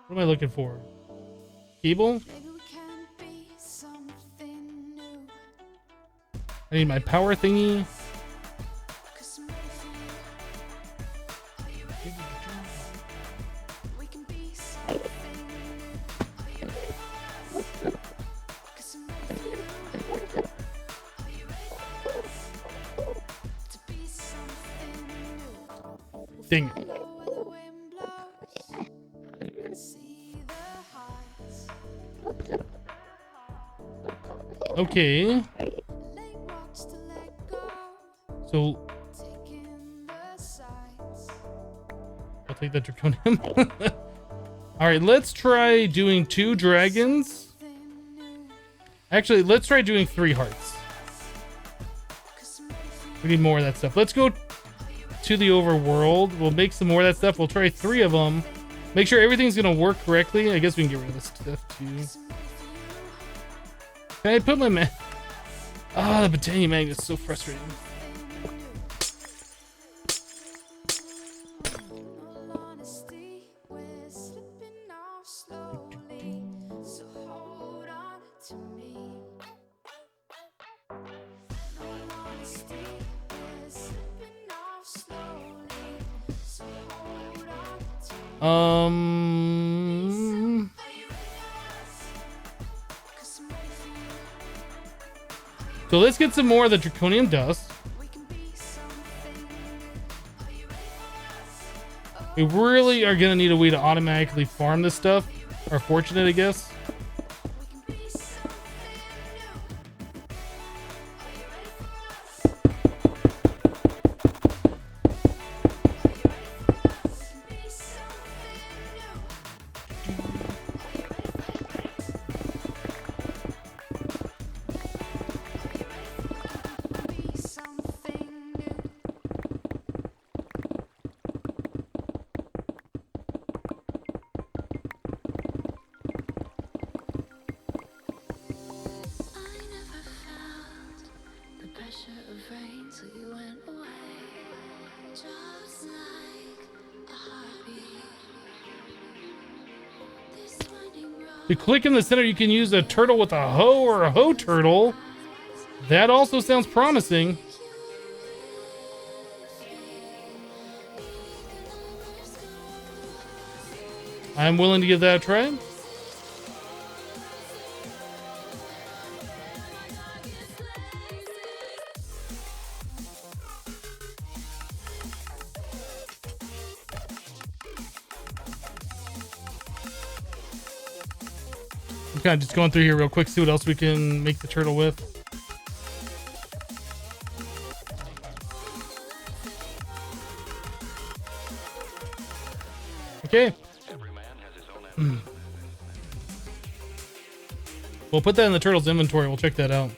What am I looking for? Cable? I need my power thingy. Dang it. Okay. So taking the sights. I'll take that draconium. All right, let's try doing 2 dragons. Actually, let's try doing 3 hearts. We need more of that stuff. Let's go to the overworld. We'll make some more of that stuff. We'll try 3 of them. Make sure everything's gonna work correctly. I guess we can get rid of this stuff too. Can I put my man? Ah, the botanium magnet is so frustrating. All honesty, we're slipping off slowly. So hold on to me. All honesty, we're slipping off slowly. So hold on to me. Are you ready for us? 'Cause I'm ready for you. So let's get some more of the draconium dust. We can be something. Are you ready for us? We really are gonna need a way to automatically farm this stuff. Or fortunate, I guess. We can be something new. Are you ready for us? Are you ready for us? We can be something new. Are you ready for us? Are you ready for us? We can be something new. I never felt the pressure of rain till you went away. Just like a heartbeat. This winding road. To click in the center, you can use a turtle with a hoe or a hoe turtle. That also sounds promising. I'm willing to give that a try. I'm kind of just going through here real quick, see what else we can make the turtle with. Okay. We'll put that in the turtle's inventory. We'll check that out.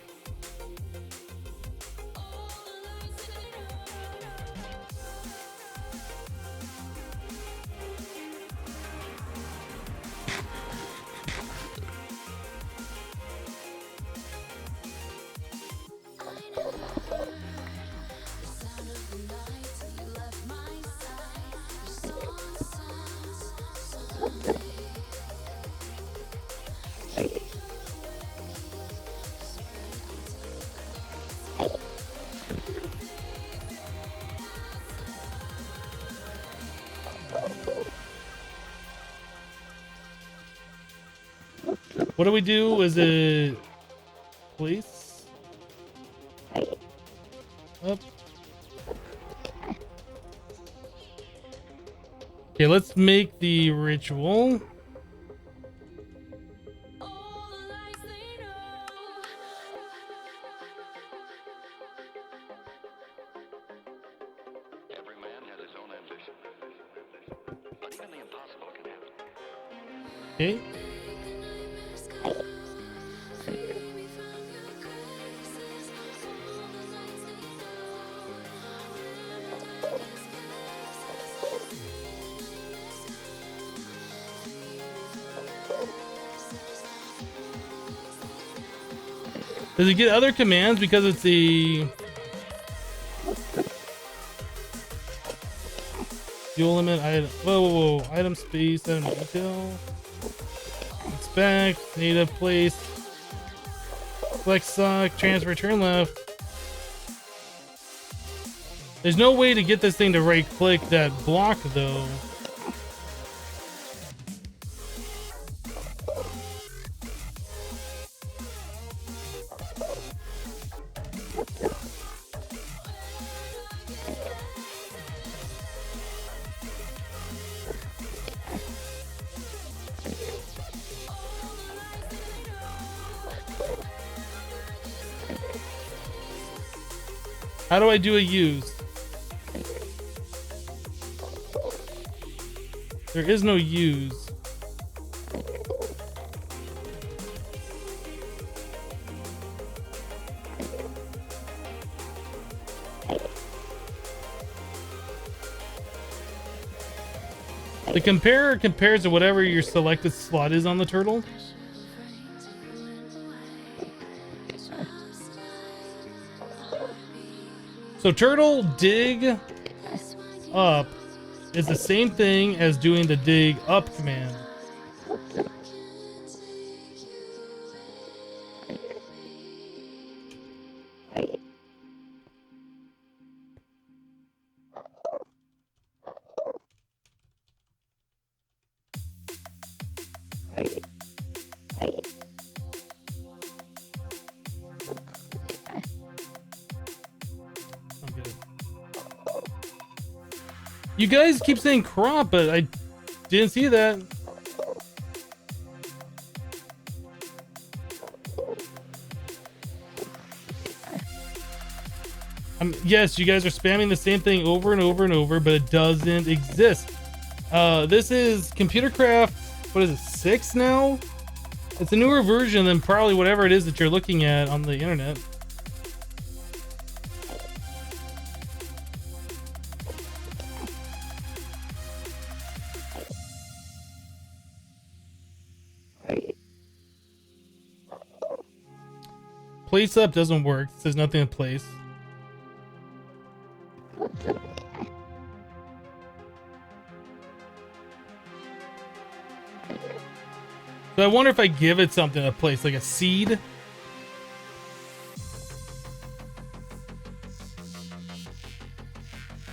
What do we do? Is it place? Up. Okay, let's make the ritual. Every man has his own ambition. But even the impossible can happen. Okay. Does it get other commands because it's the fuel limit? Item, whoa, item space, item detail, inspect, native place, flex sock, transfer, turn left. There's no way to get this thing to right click that block though. How do I do a use? There is no use. The comparer compares to whatever your selected slot is on the turtle. So turtle dig up is the same thing as doing the dig up command. You guys keep saying crop, but I didn't see that. Yes, you guys are spamming the same thing over and over and over, but it doesn't exist. This is ComputerCraft, what is it, 6 now? It's a newer version than probably whatever it is that you're looking at on the internet. Place up doesn't work. It says nothing in place. So I wonder if I give it something to place, like a seed.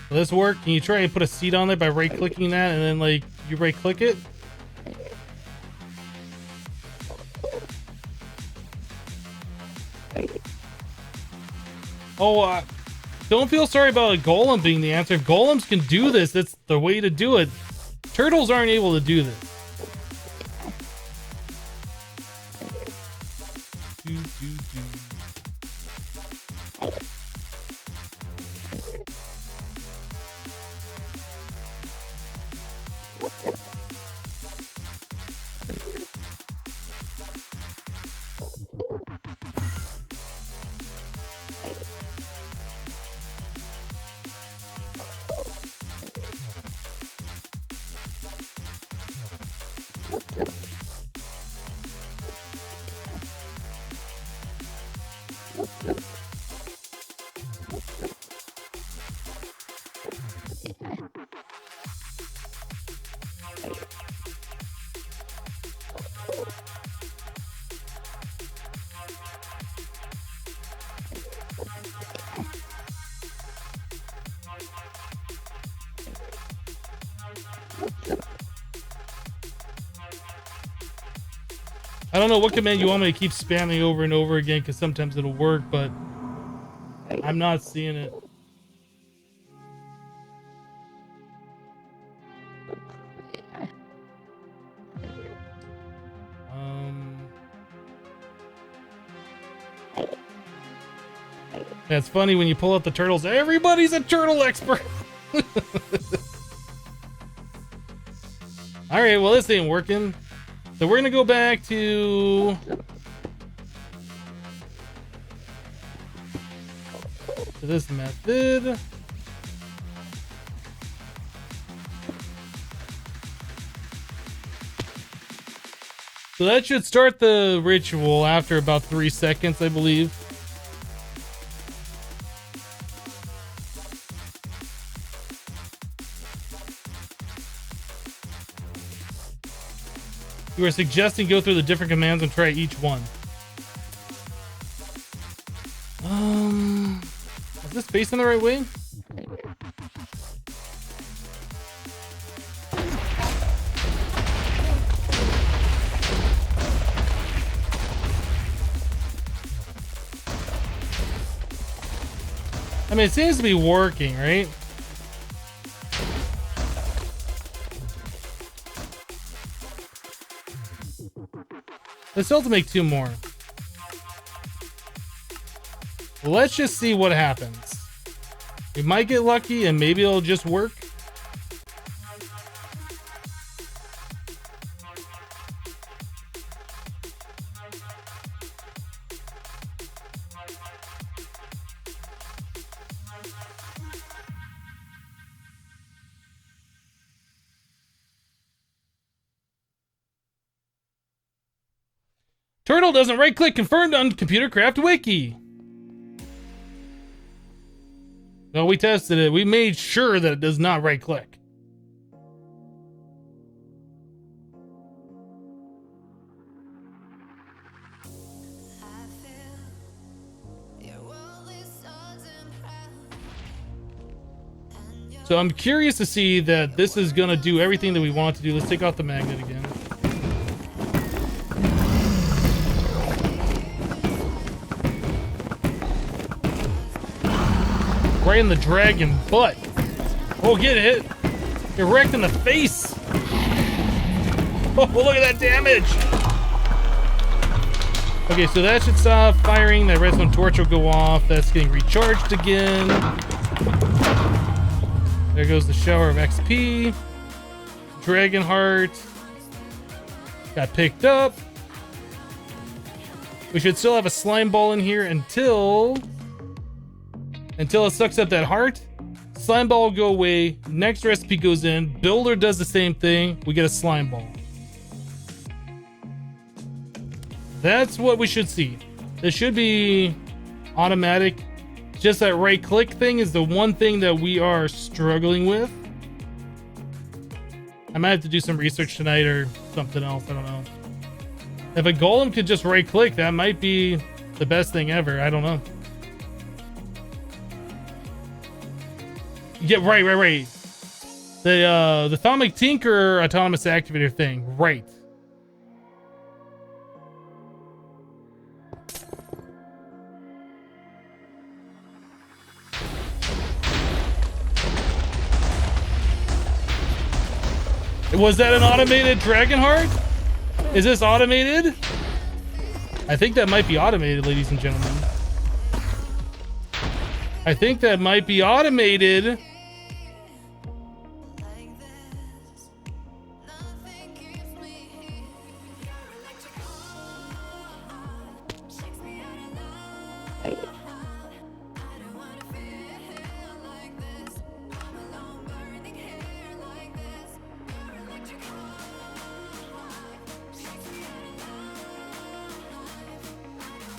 Will this work? Can you try and put a seed on there by right-clicking that and then like you right-click it? Oh, don't feel sorry about a golem being the answer. If golems can do this, that's the way to do it. Turtles aren't able to do this. I don't know what command you want me to keep spamming over and over again, because sometimes it'll work, but I'm not seeing it. That's funny when you pull out the turtles. Everybody's a turtle expert. All right, well, this ain't working. So we're gonna go back to this method. So that should start the ritual after about 3 seconds, I believe. You are suggesting go through the different commands and try each one. Is this facing the right way? I mean, it seems to be working, right? Let's still have to make 2 more. Let's just see what happens. We might get lucky and maybe it'll just work. Turtle doesn't right click, confirmed on Computer Craft Wiki. No, we tested it. We made sure that it does not right click. I feel your world is sudden proud. And your So I'm curious to see that this is gonna do everything that we want it to do. Let's take off the magnet again. Right in the dragon butt. Oh, get hit. You're wrecked in the face. Oh, look at that damage. Okay, so that should stop firing. That redstone torch will go off. That's getting recharged again. There goes the shower of XP. Dragon heart got picked up. We should still have a slime ball in here until it sucks up that heart. Slime ball will go away. Next recipe goes in. Builder does the same thing. We get a slime ball. That's what we should see. This should be automatic. Just that right click thing is the one thing that we are struggling with. I might have to do some research tonight or something else. I don't know. If a golem could just right click, that might be the best thing ever. I don't know. Yeah, right. The Atomic Tinker autonomous activator thing, right. Was that an automated dragon heart? Is this automated? I think that might be automated, ladies and gentlemen. I think that might be automated. like this. Nothing keeps me here. Your electric heart shakes me out of love. I don't wanna feel like this. I'm alone, burning hair like this. Your electric heart shakes me out of love. I don't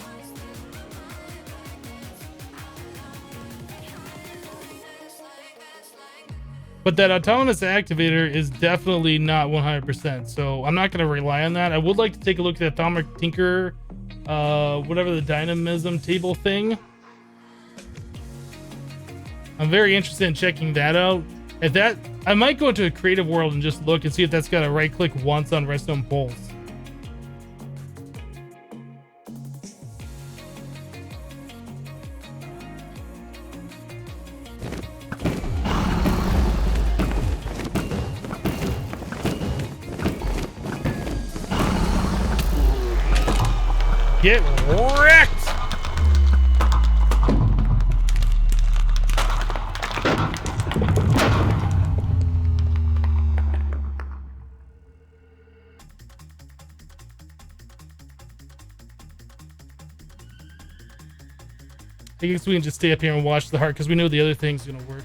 wanna spend my life like this. But that autonomous activator is definitely not 100%. So I'm not going to rely on that. I would like to take a look at the Atomic Tinker, whatever the dynamism table thing. I'm very interested in checking that out. If that, I might go into a creative world and just look and see if that's got a right click once on redstone poles. Get wrecked! I guess we can just stay up here and watch the heart because we know the other thing's gonna work.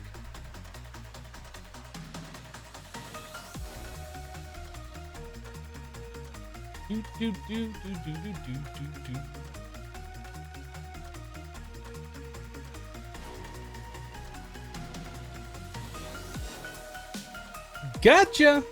Do, do, do, do, do, do, do, do. Gotcha.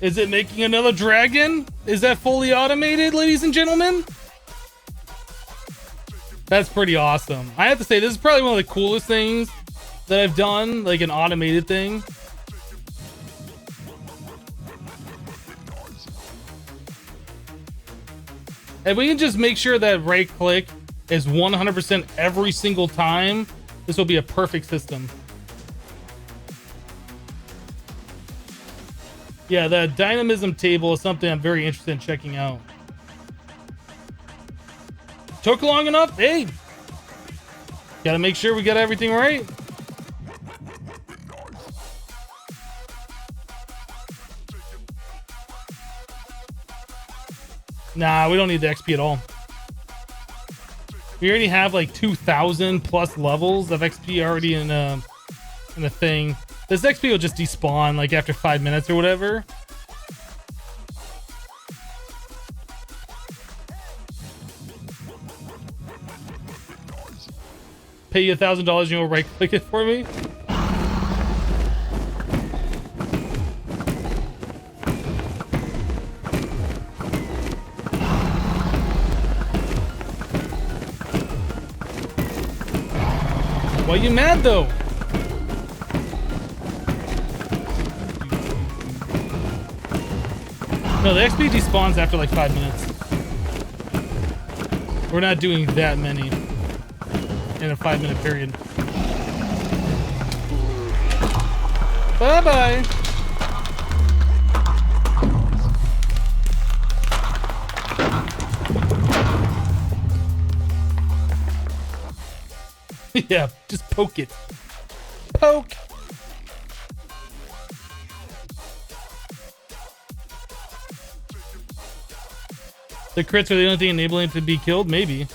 Is it making another dragon? Is that fully automated, ladies and gentlemen? That's pretty awesome. I have to say, this is probably one of the coolest things that I've done, like an automated thing. If we can just make sure that right click is 100% every single time, this will be a perfect system. Yeah, the dynamism table is something I'm very interested in checking out. Took long enough? Hey! Gotta make sure we got everything right. Nah, we don't need the XP at all. We already have like 2,000 plus levels of XP already in a thing. This XP will just despawn like after 5 minutes or whatever. Pay you $1,000 and you'll right click it for me. Why you mad though? No, the XP despawns after like 5 minutes. We're not doing that many in a 5-minute period. Bye-bye. Yeah, just poke it. Poke. The crits are the only thing enabling it to be killed? Maybe.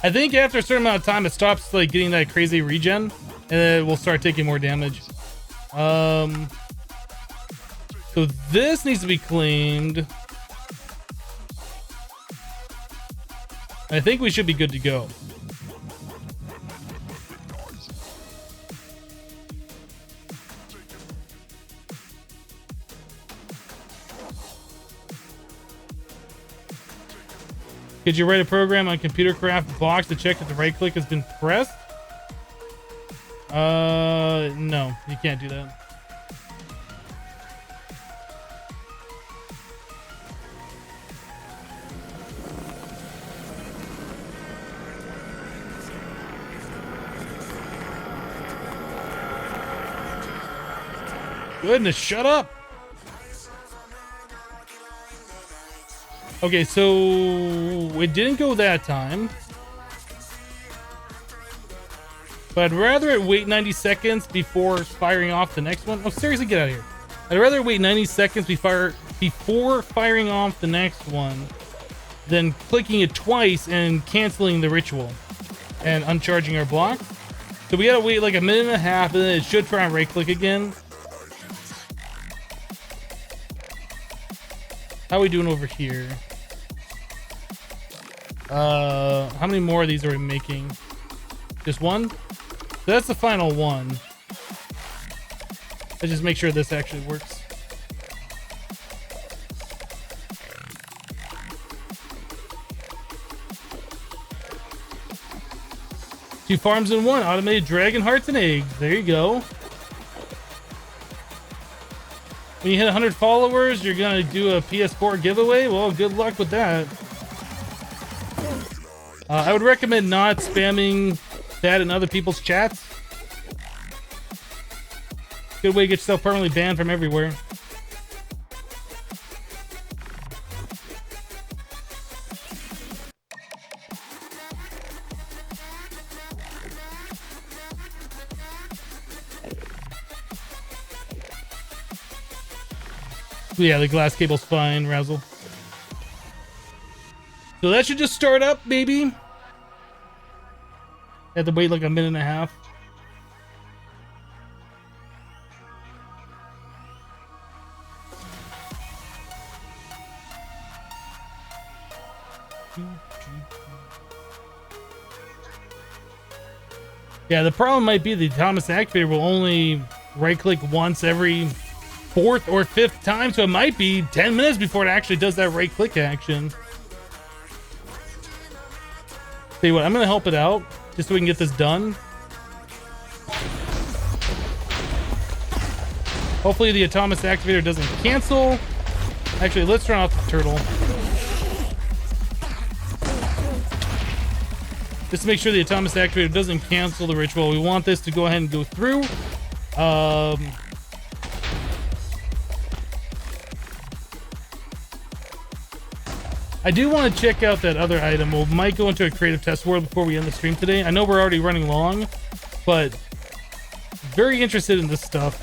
I think after a certain amount of time, it stops like getting that crazy regen, and then it will start taking more damage. So this needs to be cleaned. I think we should be good to go. Could you write a program on Computer Craft Box to check if the right click has been pressed? No, you can't do that. Goodness, shut up. Okay, so it didn't go that time. But I'd rather it wait 90 seconds before firing off the next one. Oh, seriously, get out of here. I'd rather wait 90 seconds before firing off the next one than clicking it twice and canceling the ritual and uncharging our block. So we gotta wait like a minute and a half, and then it should try and right click again. How are we doing over here? How many more of these are we making? Just one? So that's the final one. Let's just make sure this actually works. Two farms in one. Automated dragon hearts and eggs. There you go. When you hit 100 followers, you're gonna do a PS4 giveaway. Well, good luck with that. I would recommend not spamming that in other people's chats. Good way to get yourself permanently banned from everywhere. Yeah, the glass cable's fine, Razzle. So that should just start up, maybe. Have to wait like a minute and a half. Yeah, the problem might be the autonomous activator will only right-click once every 4th or 5th time, so it might be 10 minutes before it actually does that right-click action. Tell you what, I'm gonna help it out just so we can get this done. Hopefully the Atomic Activator doesn't cancel. Actually, let's turn off the turtle. Just to make sure the Atomic Activator doesn't cancel the ritual. We want this to go ahead and go through. I do want to check out that other item. We might go into a creative test world before we end the stream today. I know we're already running long, but very interested in this stuff.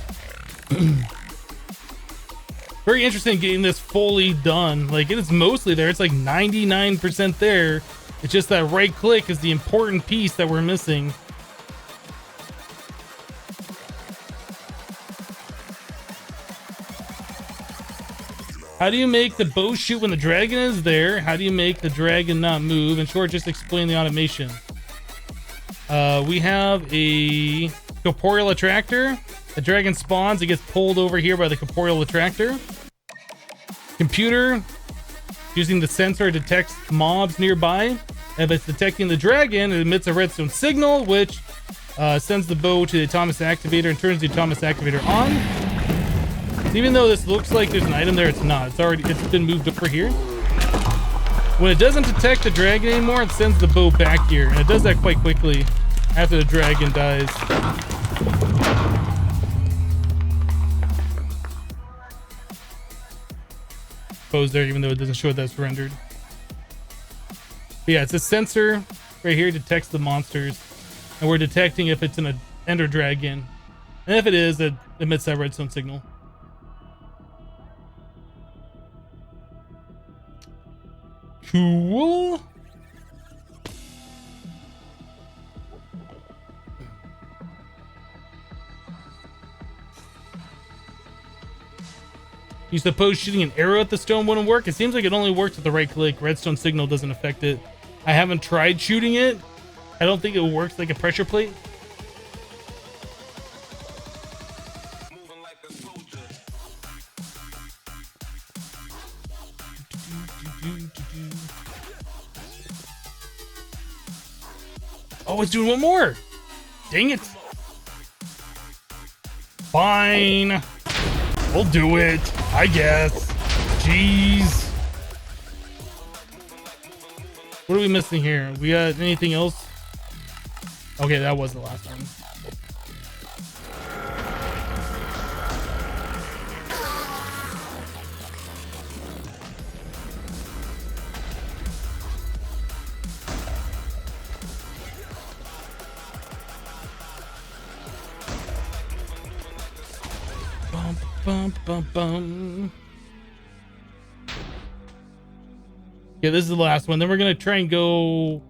Very interested in getting this fully done. Like, it is mostly there. It's like 99% there. It's just that right click is the important piece that we're missing. How do you make the bow shoot when the dragon is there? How do you make the dragon not move? In short, just explain the automation. We have a corporeal attractor. The dragon spawns, it gets pulled over here by the corporeal attractor. Computer, using the sensor, detects mobs nearby. If it's detecting the dragon, it emits a redstone signal, which sends the bow to the Atomic Activator and turns the Atomic Activator on. Even though this looks like there's an item there, it's not. It's been moved over here. When it doesn't detect the dragon anymore, it sends the bow back here, and it does that quite quickly after the dragon dies. Bow's there, even though it doesn't show that's rendered. But yeah, it's a sensor right here, detects the monsters, and we're detecting if it's an Ender Dragon, and if it is, it emits that redstone signal. Cool. You suppose shooting an arrow at the stone wouldn't work? It seems like it only works with the right click. Redstone signal doesn't affect it. I haven't tried shooting it. I don't think it works like a pressure plate. Oh, it's doing one more. Dang it. Fine. We'll do it, I guess. Jeez. What are we missing here? We got anything else? Okay, that was the last one. Bum, bum, bum. Yeah, this is the last one. Then we're gonna try and go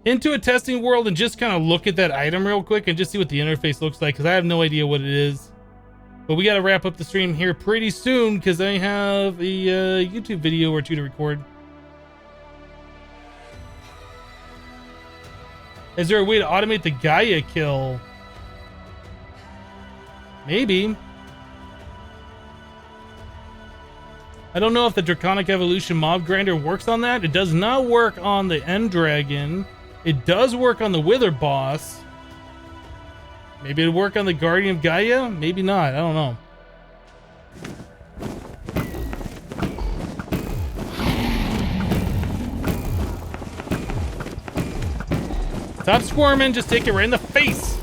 into a testing world and just kind of look at that item real quick and just see what the interface looks like, because I have no idea what it is. But we got to wrap up the stream here pretty soon because I have a YouTube video or two to record. Is there a way to automate the Gaia kill? Maybe. I don't know if the Draconic Evolution Mob Grinder works on that. It does not work on the End Dragon. It does work on the Wither Boss. Maybe it'll work on the Guardian of Gaia? Maybe not. I don't know. Stop squirming. Just take it right in the face.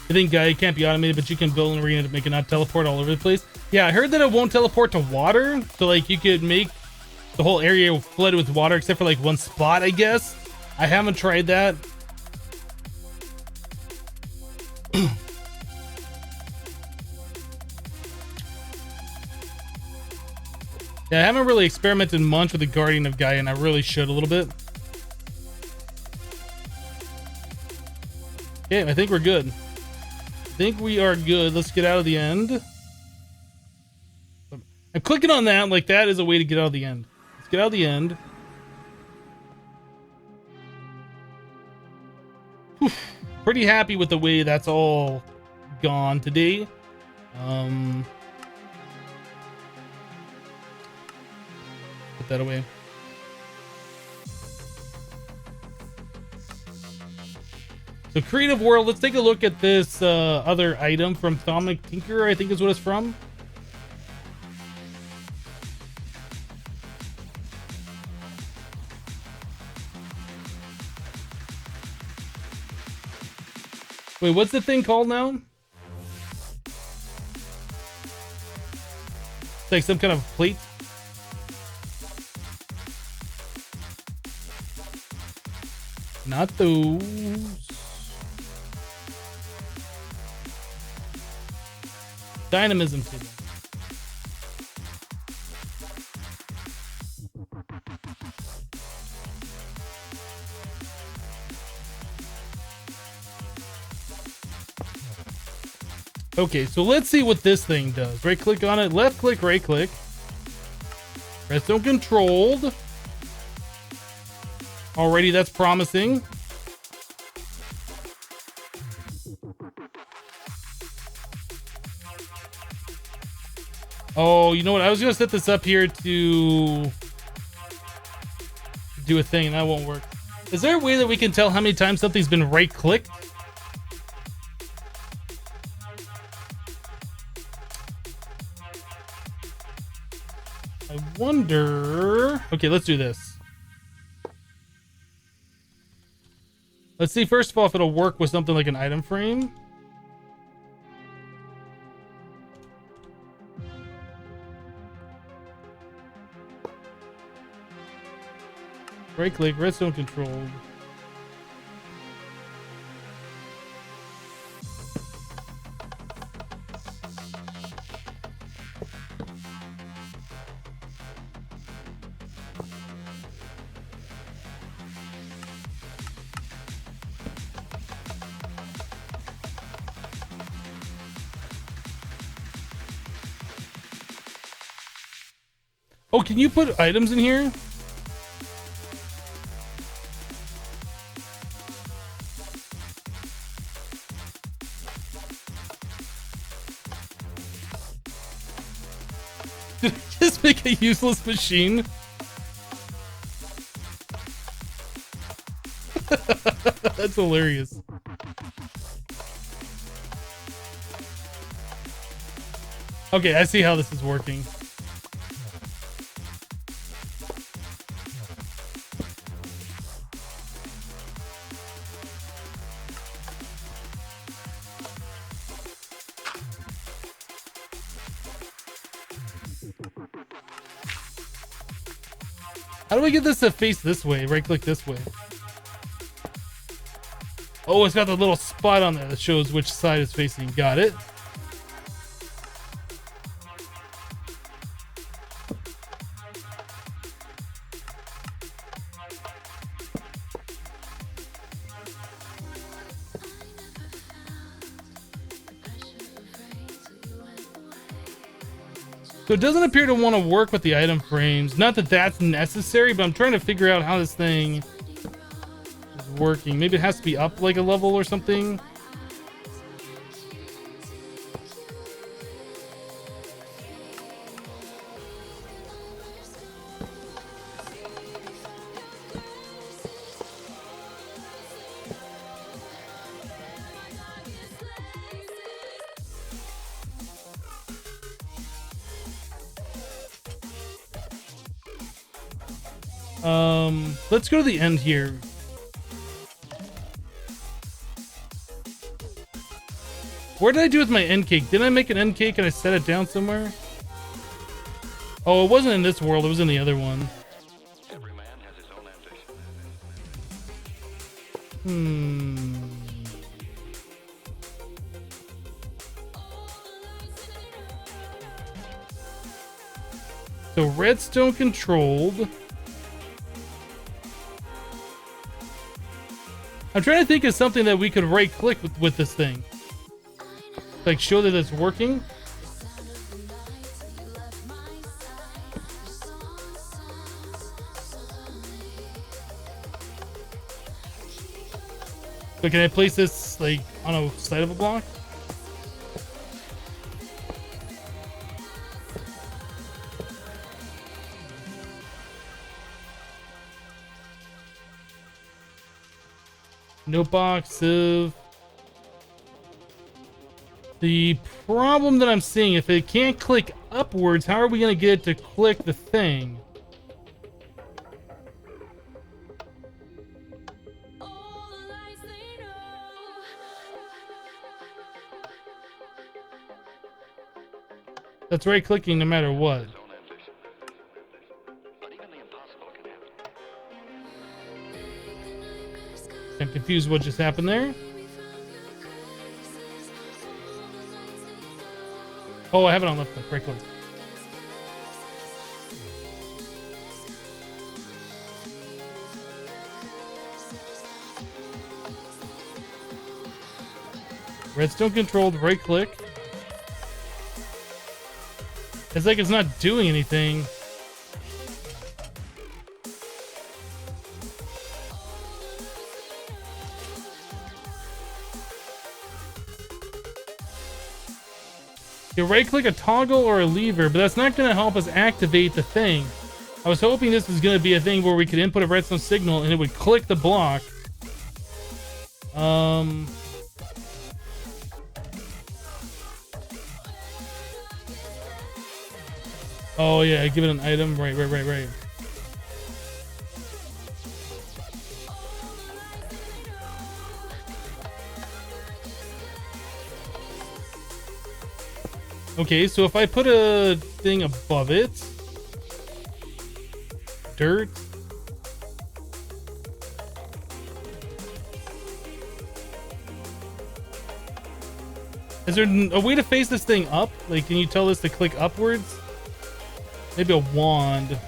I think Gaia can't be automated, but you can build an arena to make it not teleport all over the place. Yeah, I heard that it won't teleport to water, so like you could make the whole area flooded with water except for like one spot, I guess. I haven't tried that. Yeah, I haven't really experimented much with the Guardian of Gaia, and I really should a little bit. Okay, I think we're good. I think we are good. Let's get out of the end. I'm clicking on that like that is a way to get out of the end. Let's get out of the end. Whew. Pretty happy with the way that's all gone today. Put that away. So Creative World, let's take a look at this other item from Atomic Tinker, I think is what it's from. Wait, what's the thing called now? It's like some kind of plate. Not those. Dynamism table. Okay, so let's see what this thing does. Right click on it, left click, right click. Redstone controlled. Already that's promising. Oh, you know what? I was gonna set this up here to do a thing, and that won't work. Is there a way that we can tell how many times something's been right clicked? I wonder. Okay, let's do this. Let's see first of all if it'll work with something like an item frame. Right click, redstone controlled. Oh, can you put items in here? Did I just make a useless machine? That's hilarious. Okay, I see how this is working. How do we get this to face this way? Right click this way. Oh, it's got the little spot on there that shows which side it's facing. Got it. So it doesn't appear to want to work with the item frames. Not that that's necessary, but I'm trying to figure out how this thing is working. Maybe it has to be up like a level or something. Let's go to the end here. What did I do with my end cake? Didn't I make an end cake and I set it down somewhere? Oh, it wasn't in this world. It was in the other one. Every man has his own ambition. So redstone controlled. I'm trying to think of something that we could right click with this thing. Like show that it's working. So can I place this like on a side of a block? No box of... The problem that I'm seeing, if it can't click upwards, how are we going to get it to click the thing? That's right clicking no matter what. His own ambition. But even the impossible can happen. I'm confused what just happened there. Oh, I have it on left click, right click. Redstone controlled, right click. It's like it's not doing anything. You right click a toggle or a lever, but that's not going to help us activate the thing. I was hoping this was going to be a thing where we could input a redstone signal and it would click the block. Oh yeah, give it an item. Right. Okay, so if I put a thing above it, dirt. Is there a way to face this thing up? Like, can you tell this to click upwards? Maybe a wand.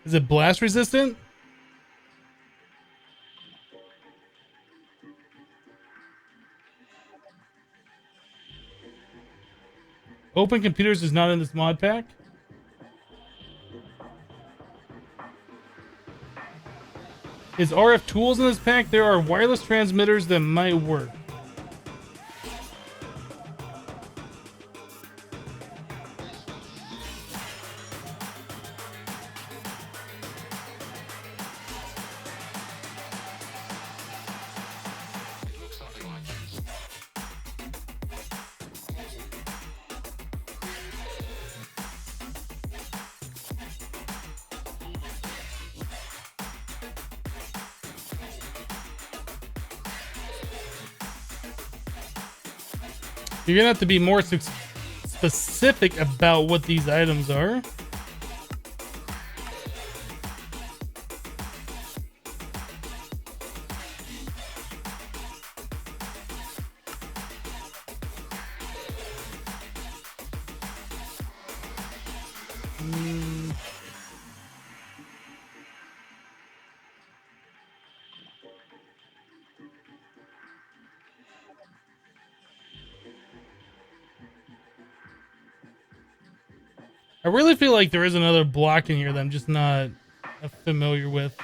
Is it blast resistant? Open computers is not in this mod pack. Is RF tools in this pack? There are wireless transmitters that might work. You're gonna have to be more specific about what these items are. I really feel like there is another block in here that I'm just not familiar with.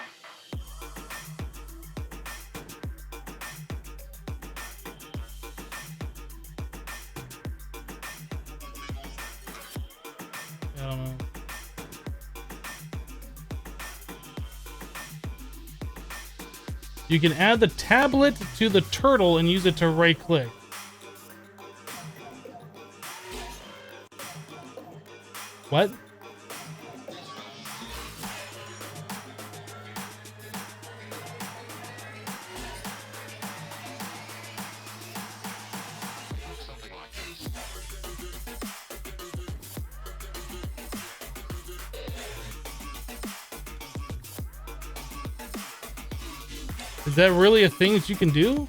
I don't know. You can add the tablet to the turtle and use it to right click. What? Is that really a thing that you can do?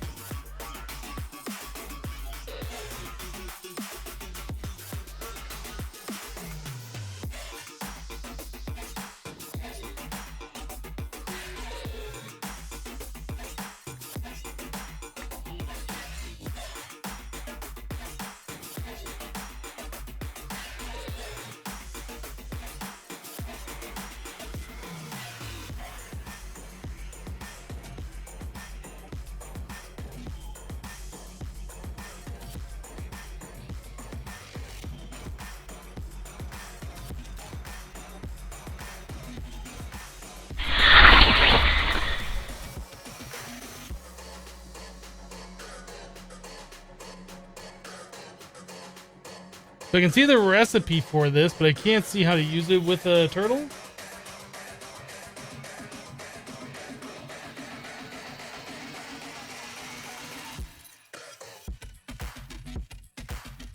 So I can see the recipe for this, but I can't see how to use it with a turtle.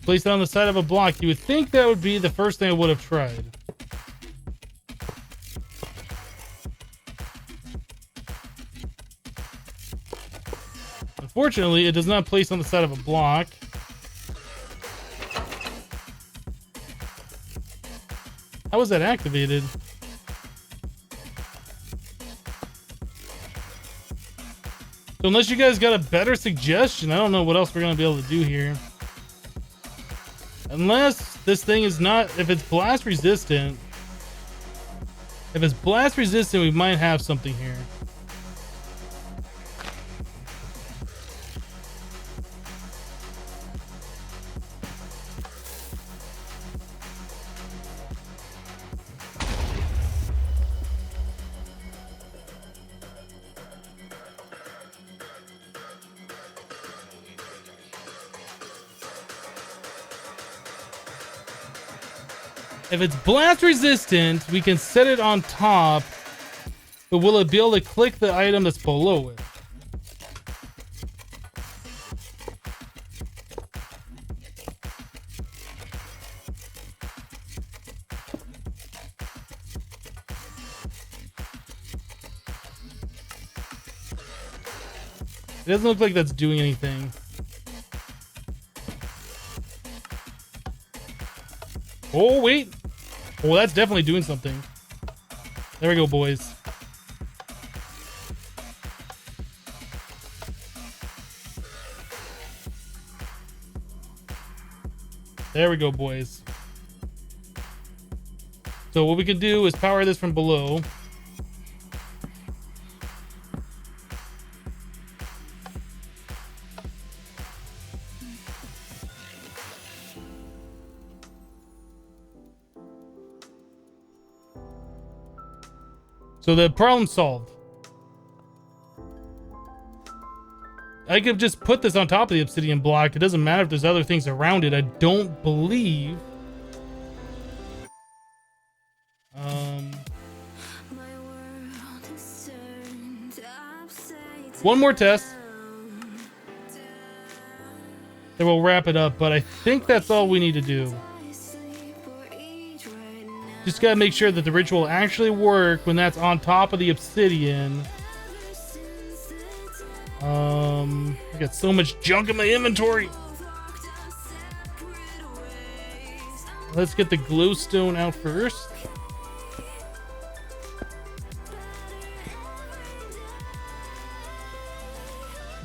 Place it on the side of a block. You would think that would be the first thing I would have tried. Unfortunately, it does not place on the side of a block. How was that activated? So unless you guys got a better suggestion, I don't know what else we're going to be able to do here. Unless this thing is not, if it's blast resistant. If it's blast resistant, we might have something here. If it's blast resistant, we can set it on top, but will it be able to click the item that's below it? It doesn't look like that's doing anything. Oh, wait. Oh, that's definitely doing something. There we go, boys. There we go, boys. So what we can do is power this from below. So the problem's solved. I could just put this on top of the obsidian block. It doesn't matter if there's other things around it. I don't believe. One more test. Then we'll wrap it up, but I think that's all we need to do. Just gotta make sure that the ritual actually work when that's on top of the obsidian. I got so much junk in my inventory. Let's get the glowstone out first.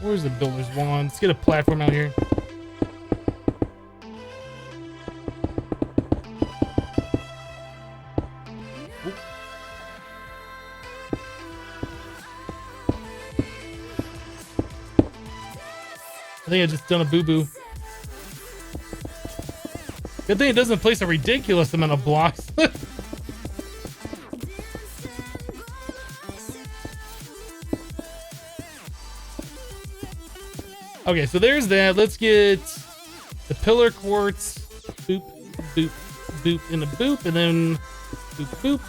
Where's the builder's wand? Let's get a platform out here. I think I just done a boo-boo. Good thing it doesn't place a ridiculous amount of blocks. Okay, so there's that. Let's get the pillar quartz. Boop, boop, boop, and a boop, and then boop, boop,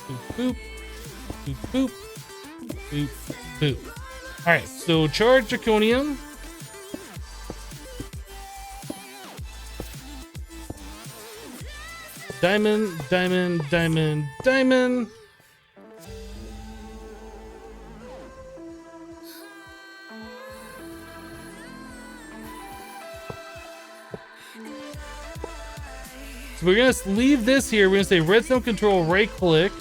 boop, boop, boop, boop, boop, boop. All right, so charge draconium. Diamond, diamond, diamond, diamond. So we're gonna leave this here. We're gonna say redstone control, right click.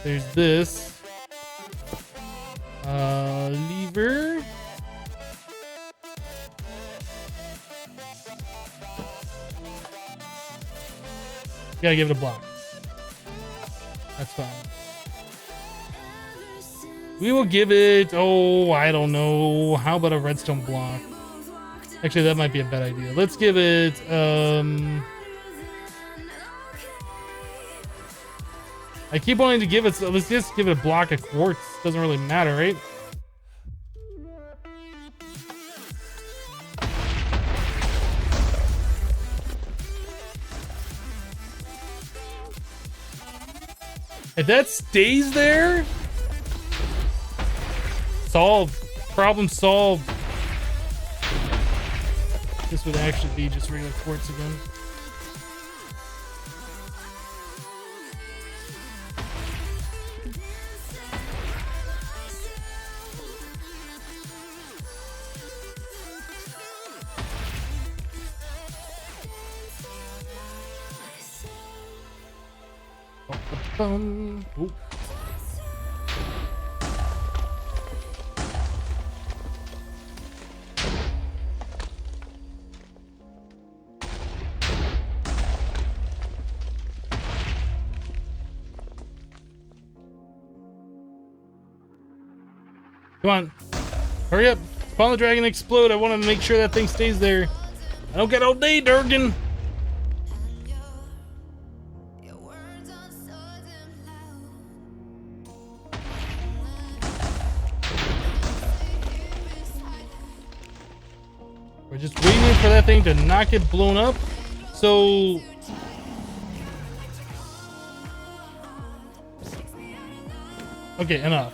There's this. Lever. Gotta give it a block. That's fine. We will give it, oh, I don't know. How about a redstone block? Actually, that might be a bad idea. Let's give it, I keep wanting to give it, so let's just give it a block of quartz. Doesn't really matter, right? If that stays there, solved. Problem solved. This would actually be just regular quartz again. Ooh. Come on. Hurry up. Spawn the dragon, explode. I want to make sure that thing stays there. I don't get all day, Durgan. We're just waiting for that thing to not get blown up. So okay, enough.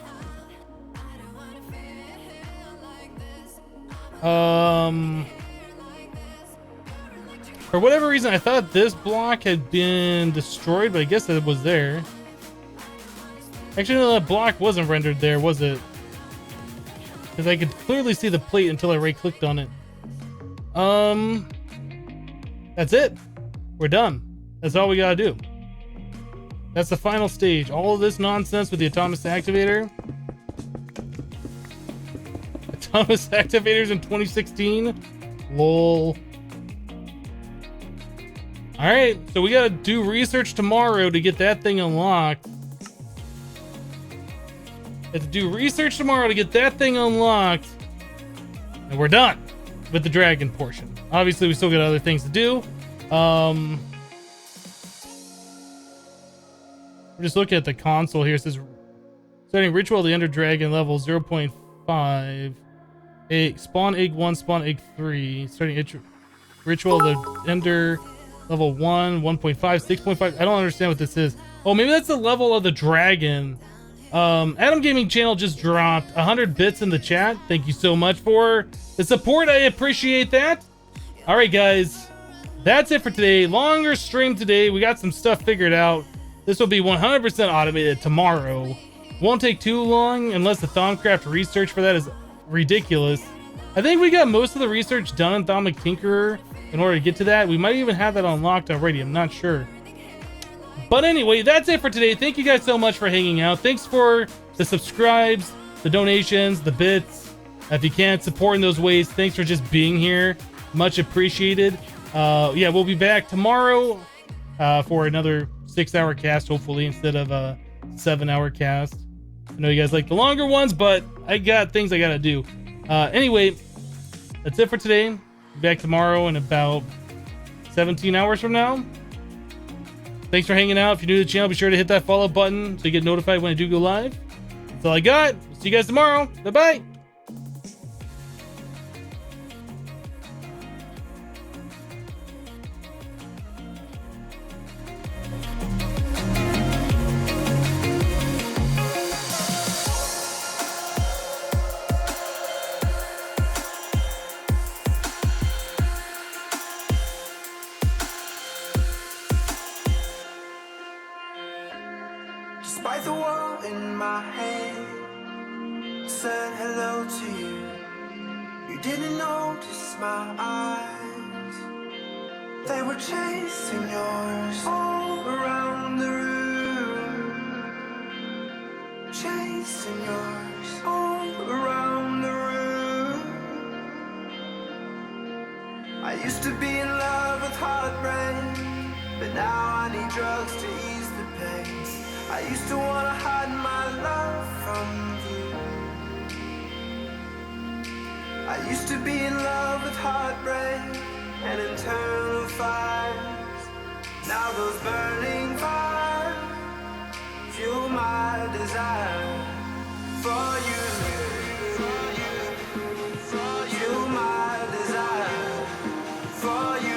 For whatever reason, I thought this block had been destroyed, but I guess it was there. Actually, no, that block wasn't rendered there, was it? Because I could clearly see the plate until I right-clicked on it. That's it. We're done. That's all we gotta do. That's the final stage. All of this nonsense with the Atomic Activator. Atomic Activators in 2016. Lol. Alright, so we gotta do research tomorrow to get that thing unlocked. Have to do research tomorrow to get that thing unlocked. And we're done with the dragon portion. Obviously, we still got other things to do. We're just looking at the console here. It says starting ritual the Ender Dragon level 0.5. Spawn egg 1, spawn egg 3. Starting ritual the Ender level 1, 1.5, 6.5. I don't understand what this is. Oh, maybe that's the level of the dragon. Adam Gaming Channel just dropped 100 bits in the chat. Thank you so much for the support. I appreciate that. All right, guys, that's it for today. Longer stream today. We got some stuff figured out. This will be 100% automated tomorrow. Won't take too long unless the Thaumcraft research for that is ridiculous. I think we got most of the research done in Thaumic Tinkerer in order to get to that. We might even have that unlocked already. I'm not sure. But anyway, that's it for today. Thank you guys so much for hanging out. Thanks for the subscribes, the donations, the bits. If you can't support in those ways, thanks for just being here. Much appreciated. Yeah, we'll be back tomorrow for another 6-hour cast, hopefully, instead of a 7-hour cast. I know you guys like the longer ones, but I got things I gotta do. Anyway, that's it for today. Be back tomorrow in about 17 hours from now. Thanks for hanging out. If you're new to the channel, be sure to hit that follow button so you get notified when I do go live. That's all I got. See you guys tomorrow. Bye-bye. Despite the wall in my head said hello to you. You didn't notice my eyes. They were chasing yours all around the room. Chasing yours all around the room. I used to be in love with heartbreak, but now I need drugs to ease the pain. I used to wanna hide my love from you. I used to be in love with heartbreak and internal fires. Now those burning fires fuel my desire for you. Fuel my desire for you.